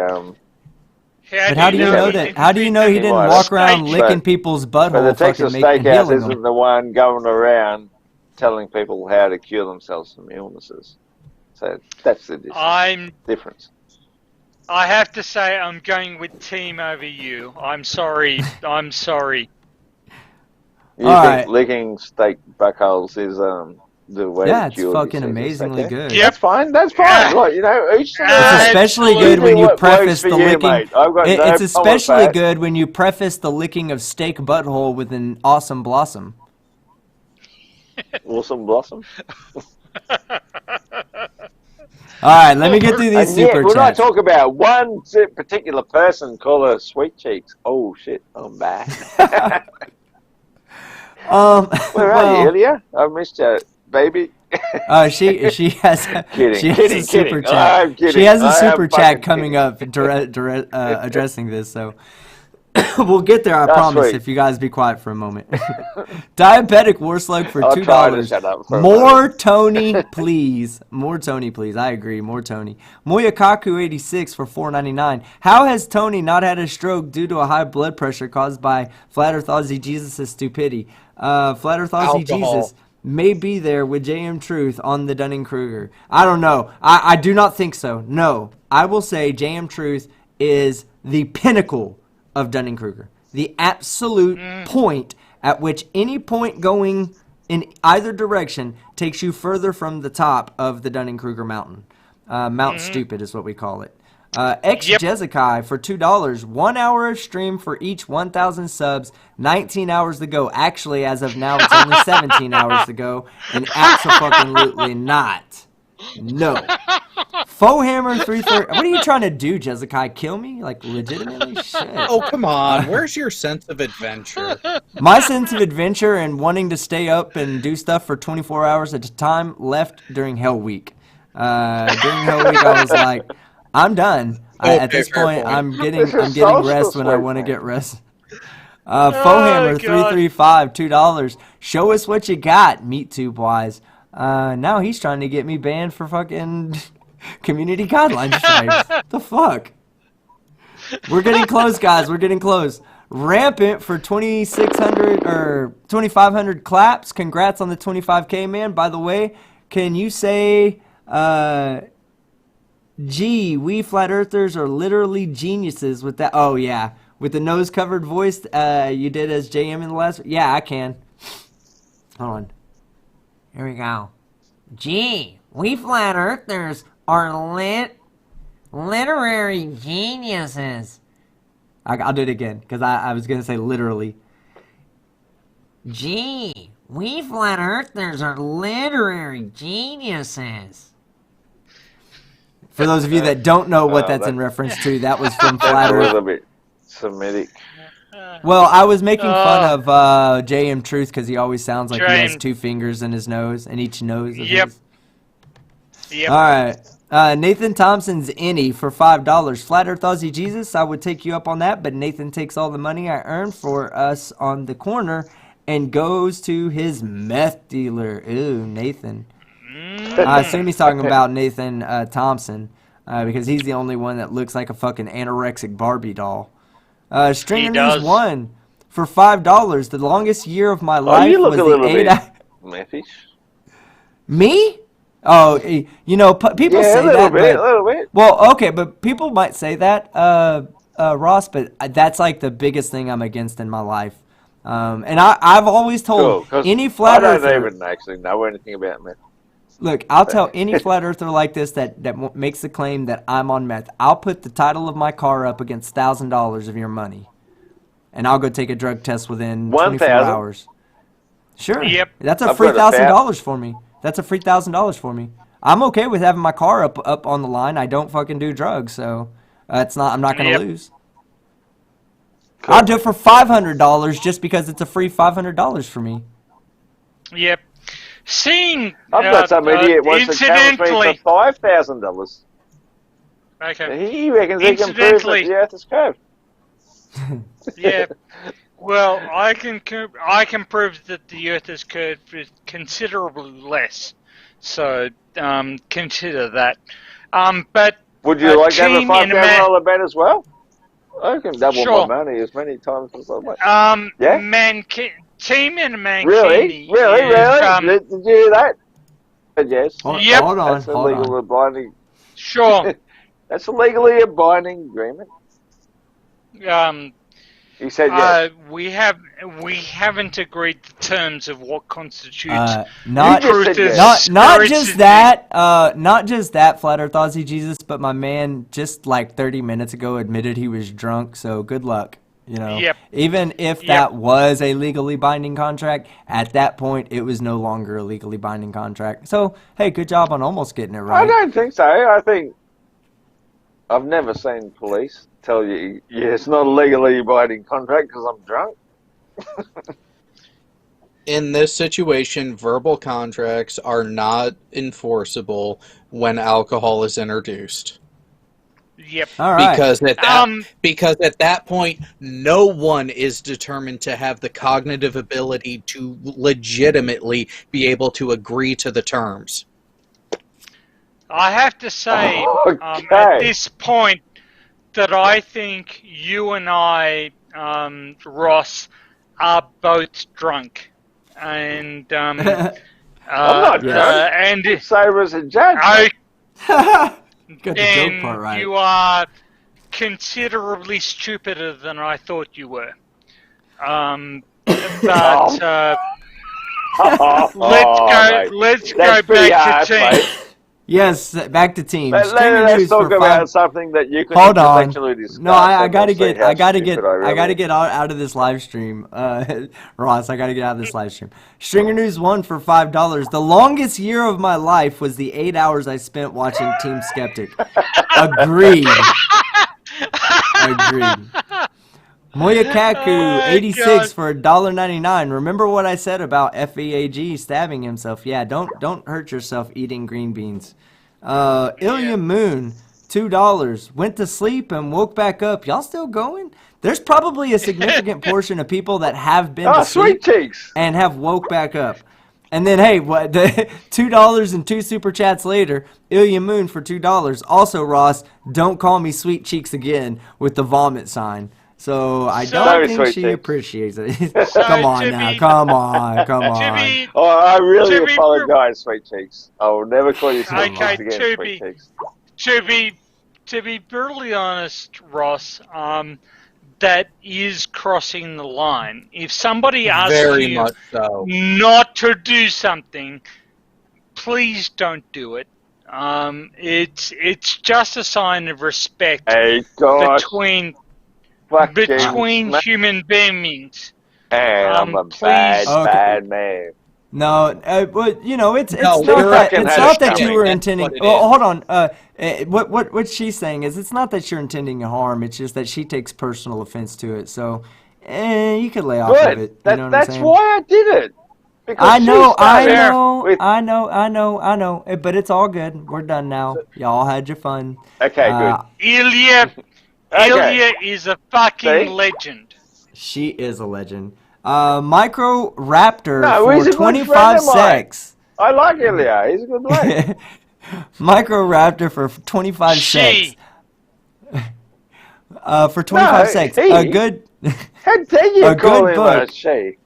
But how do you know that? How do you know he didn't walk around licking people's butthole? But the Texas Steakhouse isn't the one going around telling people how to cure themselves from illnesses. So that's the difference. I have to say I'm going with team over you. I'm sorry. You think licking steak buttholes is the way to it's fucking amazingly good. Yep. That's fine. Like, each it's especially good when you preface the licking. It's especially good when you preface the licking of steak butthole with an awesome blossom. Awesome blossom. All right, let me get through these super chats. When I talk about one particular person, call her Sweet Cheeks. Oh shit, I'm back. Where are you, Ilya? I missed you, baby. She has a super chat. I'm kidding. She has a super chat coming up addressing this. So we'll get there. I promise. Sweet. If you guys be quiet for a moment. Diabetic war slug for I'll try to $2. shut up for a More moment. Tony, please. More Tony, please. I agree. More Tony. Moyakaku86 for $4.99. How has Tony not had a stroke due to a high blood pressure caused by Flat Earth Aussie Jesus' stupidity? Flat Earth Aussie Jesus may be there with JM Truth on the Dunning-Kruger. I don't know. I do not think so. No. I will say JM Truth is the pinnacle of Dunning-Kruger. The absolute point at which any point going in either direction takes you further from the top of the Dunning-Kruger mountain. Mount Stupid is what we call it. Jezekai for $2. 1 hour of stream for each 1,000 subs. 19 hours to go. Actually, as of now, it's only 17 hours to go. And absolutely not. No. Fohammer 330. What are you trying to do, Jezekai? Kill me? Like, legitimately? Shit. Oh, come on. Where's your sense of adventure? My sense of adventure and wanting to stay up and do stuff for 24 hours at a time left during Hell Week. During Hell Week, I was like, I'm done. At this point, I'm getting rest when I want to get rest. Fohammer 335, $2. Show us what you got, MeatTube wise. Now he's trying to get me banned for fucking community guideline strikes. The fuck? We're getting close, guys. We're getting close. Rampant for 2,600 or 2,500 claps. Congrats on the 25K, man. By the way, can you say, gee, we flat earthers are literally geniuses with that? Oh, yeah. With the nose covered voice you did as JM in the last. Yeah, I can. Hold on. Here we go. Gee, we flat earthers are literary geniuses. I'll do it again because I was going to say literally. Gee, we flat earthers are literary geniuses. For those of you that don't know what that's in reference to, that was from Flat Earth. A little bit Semitic. Well, I was making fun of JM Truth because he always sounds like he has two fingers in his nose, and each nose of his. Yep. All right. Nathan Thompson's Any for $5. Flat Earth Aussie Jesus, I would take you up on that, but Nathan takes all the money I earned for us on the corner and goes to his meth dealer. Ooh, Nathan. I assume he's talking about Nathan Thompson because he's the only one that looks like a fucking anorexic Barbie doll. Stringer News 1 for $5. The longest year of my life was the 8 Methish. Me? Oh, you know, people say that. A little bit. Well, okay, but people might say that, Ross, but that's like the biggest thing I'm against in my life. And I've always told any flat earther. I don't even actually know anything about meth. Look, I'll tell any flat earther like this that makes the claim that I'm on meth. I'll put the title of my car up against $1,000 of your money, and I'll go take a drug test within 24 hours. Sure. Yep. That's a free $1,000 for me. That's a free $1,000 for me. I'm okay with having my car up on the line. I don't fucking do drugs, so it's not. I'm not gonna lose. Cool. I'll do it for $500 just because it's a free $500 for me. Yep. Seeing I've got some idiot wants to challenge me for $5,000. Okay. He reckons he can prove that the Earth is curved. Yeah. Well, I can prove that the Earth is curved with considerably less. So consider that. But would you like to have a $5,000 bet as well? I can double my money as many times as I want. Yeah. Team in a Mancini. Really? Did you hear that? Yes. Yep. Hold on. That's a legally binding. Sure. That's a legally binding agreement. He said yes. We haven't agreed the terms of what constitutes not just that, Flat Earth Aussie Jesus, but my man just like 30 minutes ago admitted he was drunk. So good luck. You know, even if that was a legally binding contract, at that point it was no longer a legally binding contract. So hey, good job on almost getting it right. I don't think so. I think I've never seen police tell you, it's not a legally binding contract because I'm drunk. In this situation, verbal contracts are not enforceable when alcohol is introduced. Yep. All right. Because at that point, no one is determined to have the cognitive ability to legitimately be able to agree to the terms. I have to say, Okay. at this point, that I think you and I, Ross, are both drunk. And I'm not drunk. and Sober as a judge. Got the joke and part right. you are considerably stupider than I thought you were. Let's go back to team. Yes, back to teams. Let's talk about something that you can intellectually discuss. No, I gotta get out of this live stream, Ross. I gotta get out of this live stream. Stringer News 1 for $5. The longest year of my life was the 8 hours I spent watching Team Skeptic. Agreed. Moyakaku 86 for $1.99. Remember what I said about FEAJ stabbing himself? Yeah, don't hurt yourself eating green beans. Ilya Moon $2 went to sleep and woke back up. Y'all still going? There's probably a significant portion of people that have been to sleep and have woke back up. And then, hey, what? $2 and 2 super chats later, Ilya Moon for $2. Also, Ross, don't call me sweet cheeks again with the vomit sign. So I don't think she appreciates it. Come on. I really apologize, sweet cheeks. I will never call you sweet cheeks again, sweet cheeks. To be brutally honest, Ross, that is crossing the line. If somebody asks you not to do something, please don't do it. It's just a sign of respect between human beings. And I'm a bad man. No, but it's not that you were intending. Well, hold on. What she's saying is it's not that you're intending harm. It's just that she takes personal offense to it. So, you could lay off of it. You know what I'm saying? That's why I did it. I know. But it's all good. We're done now. Y'all had your fun. Okay, good. Ilya is a fucking legend. She is a legend. Micro Raptor for 25 secs. I like Ilya. He's a good player. Micro Raptor for 25 secs. For 25 secs. A good. How dare you call him a she?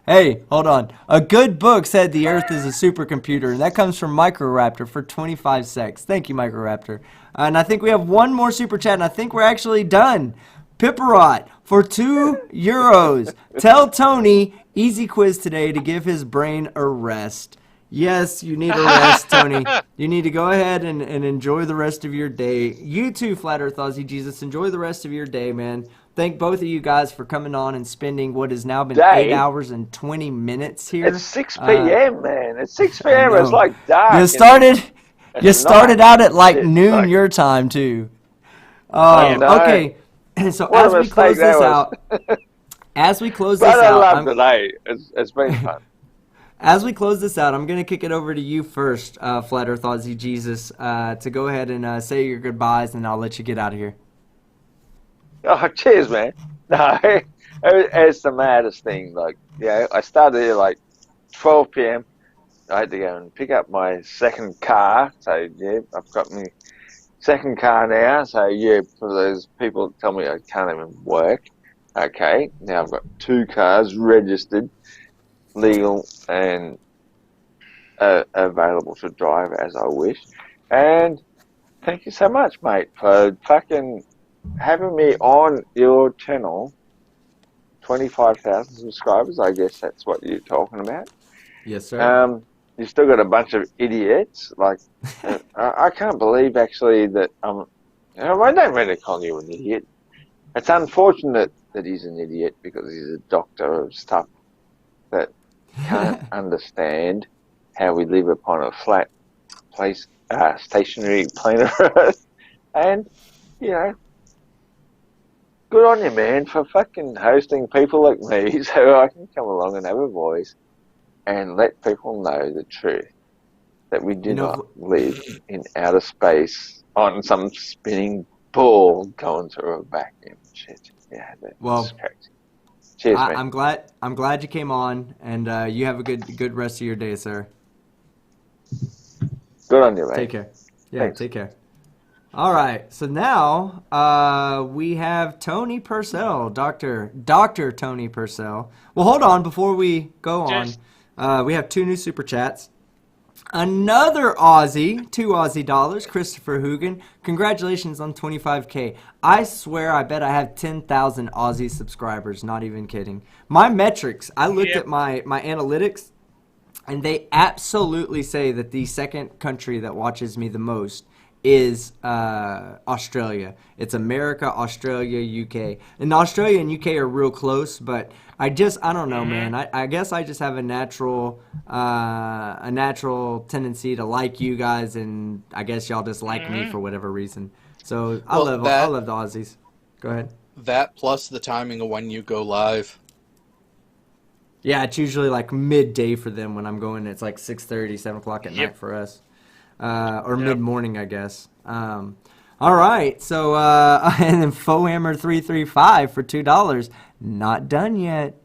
Hey, hold on. A good book said the Earth is a supercomputer, and that comes from Microraptor for 25 secs. Thank you, Microraptor. And I think we have one more super chat, and I think we're actually done. Pipperot for €2. Tell Tony, easy quiz today, to give his brain a rest. Yes, you need a rest, Tony. You need to go ahead and enjoy the rest of your day. You too, Flat Earth Aussie Jesus. Enjoy the rest of your day, man. Thank both of you guys for coming on and spending what has now been 8 hours and 20 minutes here. It's 6 p.m., man. It's 6 p.m. It's like dark. You started out at like noon your time, too. Okay. So as we close this out, I love today. It's been fun. As we close this out, I'm going to kick it over to you first, Flat Earth Aussie Jesus, to go ahead and say your goodbyes, and I'll let you get out of here. Oh, cheers, man. No, it's the maddest thing. Like, I started here like 12 p.m. I had to go and pick up my second car. So, I've got my second car now. So, for those people that tell me I can't even work. Okay, now I've got 2 cars registered, legal, and available to drive as I wish. And thank you so much, mate, for fucking having me on your channel. 25,000 subscribers, I guess that's what you're talking about. Yes, sir. You still got a bunch of idiots. Like, I can't believe actually that I don't really call you an idiot. It's unfortunate that he's an idiot because he's a doctor of stuff that can't understand how we live upon a flat place, stationary planet Earth, and good on you, man, for fucking hosting people like me so I can come along and have a voice and let people know the truth. That we do not live in outer space on some spinning ball going through a vacuum. Shit. Yeah, that's crazy. Cheers, man. I'm glad you came on, and you have a good rest of your day, sir. Good on you, mate. Take care. Yeah, Thanks. Take care. All right, so now we have Tony Purcell, Dr. Tony Purcell. Well, hold on, before we go on, we have 2 new super chats. Another Aussie, 2 Aussie dollars, Christopher Hugan. Congratulations on 25K. I swear I bet I have 10,000 Aussie subscribers, not even kidding. My metrics, I looked at my analytics, and they absolutely say that the second country that watches me the most is Australia. It's America, Australia, UK. And Australia and UK are real close, but I don't know, man. I guess I just have a natural tendency to like you guys, and I guess y'all just like me for whatever reason. So I love the Aussies. Go ahead. That plus the timing of when you go live. Yeah, it's usually like midday for them when I'm going. It's like 6:30, 7 o'clock at night for us. Or mid-morning, I guess. All right, so and then Fohammer 335 for $2, not done yet.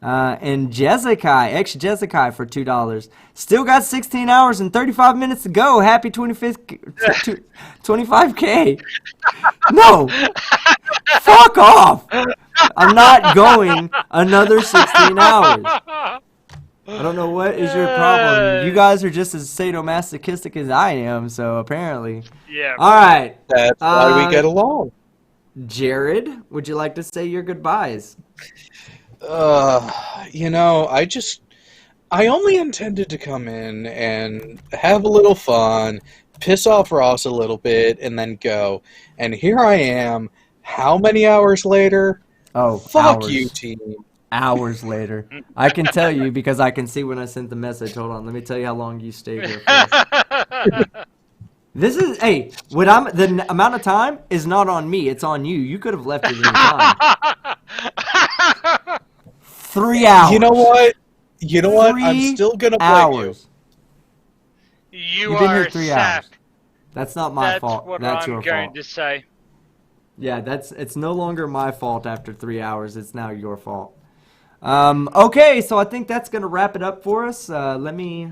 And Jessica for $2, still got 16 hours and 35 minutes to go. Happy 25K. No, fuck off. I'm not going another 16 hours. I don't know what is your problem. You guys are just as sadomasochistic as I am, so apparently. Yeah. All right. That's why we get along. Jared, would you like to say your goodbyes? I only intended to come in and have a little fun, piss off Ross a little bit, and then go. And here I am, how many hours later? Oh, fuck hours. You, team. Hours later. I can tell you because I can see when I sent the message. Hold on, let me tell you how long you stayed here for. This is, the amount of time is not on me, it's on you. You could have left it any time. 3 hours. You know what? I'm still going to blame you. You've been are here 3 sap. hours. That's not my fault. That's your I'm going fault. to say. Yeah, it's no longer my fault after 3 hours. It's now your fault. Okay, so I think that's going to wrap it up for us. Give me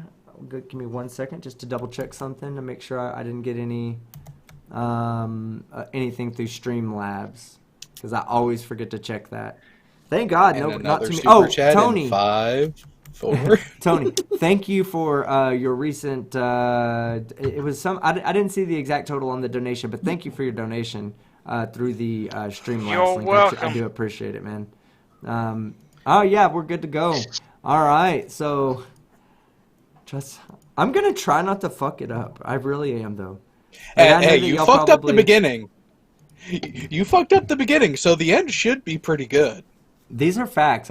1 second just to double check something to make sure I didn't get anything through Streamlabs, because I always forget to check that. Thank God, not too many. Oh, Tony. 5, 4. Tony, thank you for your recent. It was some. I didn't see the exact total on the donation, but thank you for your donation through the Streamlabs You're link. welcome. I do appreciate it, man. Oh yeah, we're good to go. All right, so I'm gonna try not to fuck it up. I really am, though. Hey, you fucked up the beginning. You fucked up the beginning, so the end should be pretty good. These are facts.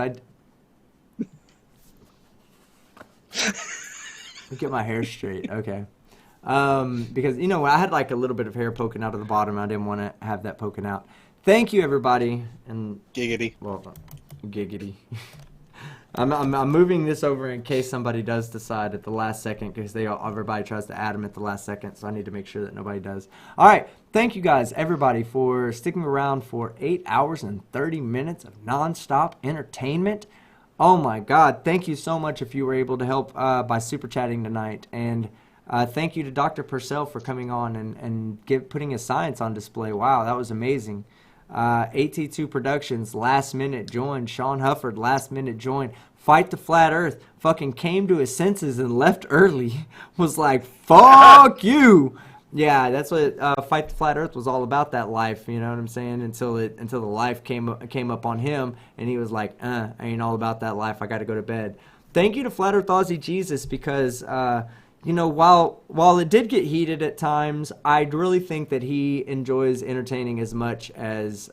Get my hair straight. Okay. Because, I had like a little bit of hair poking out of the bottom. I didn't want to have that poking out. Thank you, everybody. And giggity. Well, giggity. I'm moving this over in case somebody does decide at the last second, because everybody tries to add them at the last second, so I need to make sure that nobody does. All right, thank you guys, everybody, for sticking around for 8 hours and 30 minutes of nonstop entertainment. Oh my God, thank you so much if you were able to help by super chatting tonight, and thank you to Dr. Purcell for coming on and putting his science on display. Wow, that was amazing. AT2 Productions, last minute join. Sean Hufford, last minute join. Fight the Flat Earth, fucking came to his senses and left early. Was like, fuck you. Yeah, that's what Fight the Flat Earth was all about, that life, you know what I'm saying? Until the life came up on him, and he was like, I ain't all about that life, I gotta go to bed. Thank you to Flat Earth Aussie Jesus, because while it did get heated at times, I really think that he enjoys entertaining as much as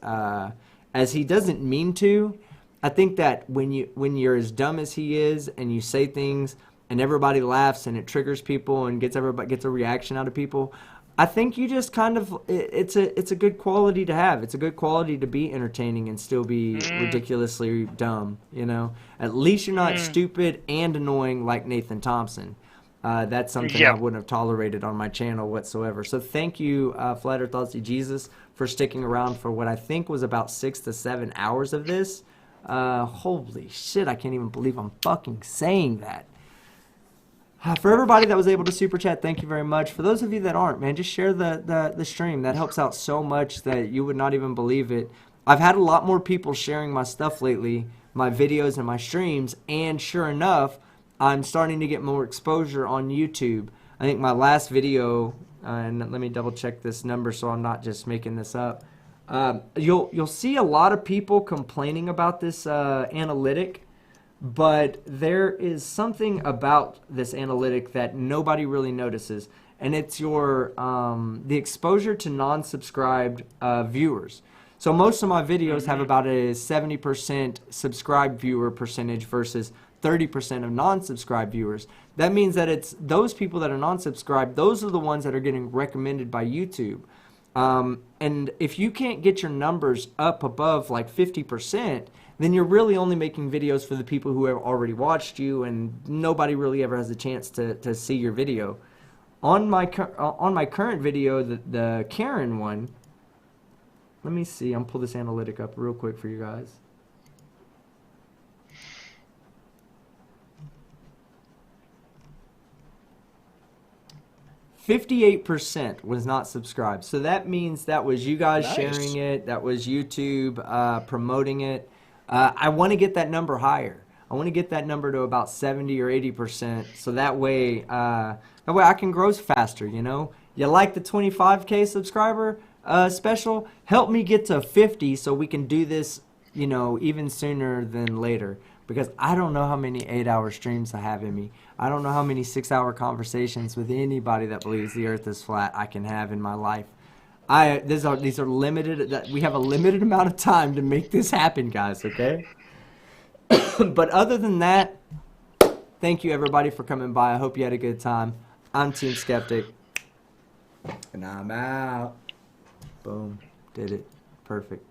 he doesn't mean to. I think that when you're as dumb as he is and you say things and everybody laughs and it triggers people and gets a reaction out of people, I think you just kind of it's a good quality to have. It's a good quality to be entertaining and still be ridiculously dumb. You know, at least you're not stupid and annoying like Nathan Thompson. That's something I wouldn't have tolerated on my channel whatsoever. So thank you, Flat Earth Aussie Jesus, for sticking around for what I think was about 6 to 7 hours of this. Holy shit! I can't even believe I'm fucking saying that. For everybody that was able to super chat, thank you very much. For those of you that aren't, man, just share the stream. That helps out so much that you would not even believe it. I've had a lot more people sharing my stuff lately, my videos and my streams, and sure enough, I'm starting to get more exposure on YouTube. I think my last video, and let me double check this number so I'm not just making this up. You'll see a lot of people complaining about this analytic. But there is something about this analytic that nobody really notices, and it's your the exposure to non-subscribed viewers. So most of my videos have about a 70% subscribed viewer percentage versus 30% of non-subscribed viewers. That means that it's those people that are non-subscribed, those are the ones that are getting recommended by YouTube. And if you can't get your numbers up above like 50%, then you're really only making videos for the people who have already watched you, and nobody really ever has a chance to see your video. On my current video, the Karen one, let me see. I'm pull this analytic up real quick for you guys. %58 was not subscribed. So that means that was you guys sharing it. That was YouTube promoting it. I want to get that number higher. I want to get that number to about 70 or 80%. So that way I can grow faster. You know, you like the 25K subscriber special? Help me get to 50 so we can do this. You know, even sooner than later. Because I don't know how many 8-hour streams I have in me. I don't know how many 6-hour conversations with anybody that believes the Earth is flat I can have in my life. These are limited. We have a limited amount of time to make this happen, guys. Okay. But other than that, thank you everybody for coming by. I hope you had a good time. I'm Team Skeptic, and I'm out. Boom. Did it. Perfect.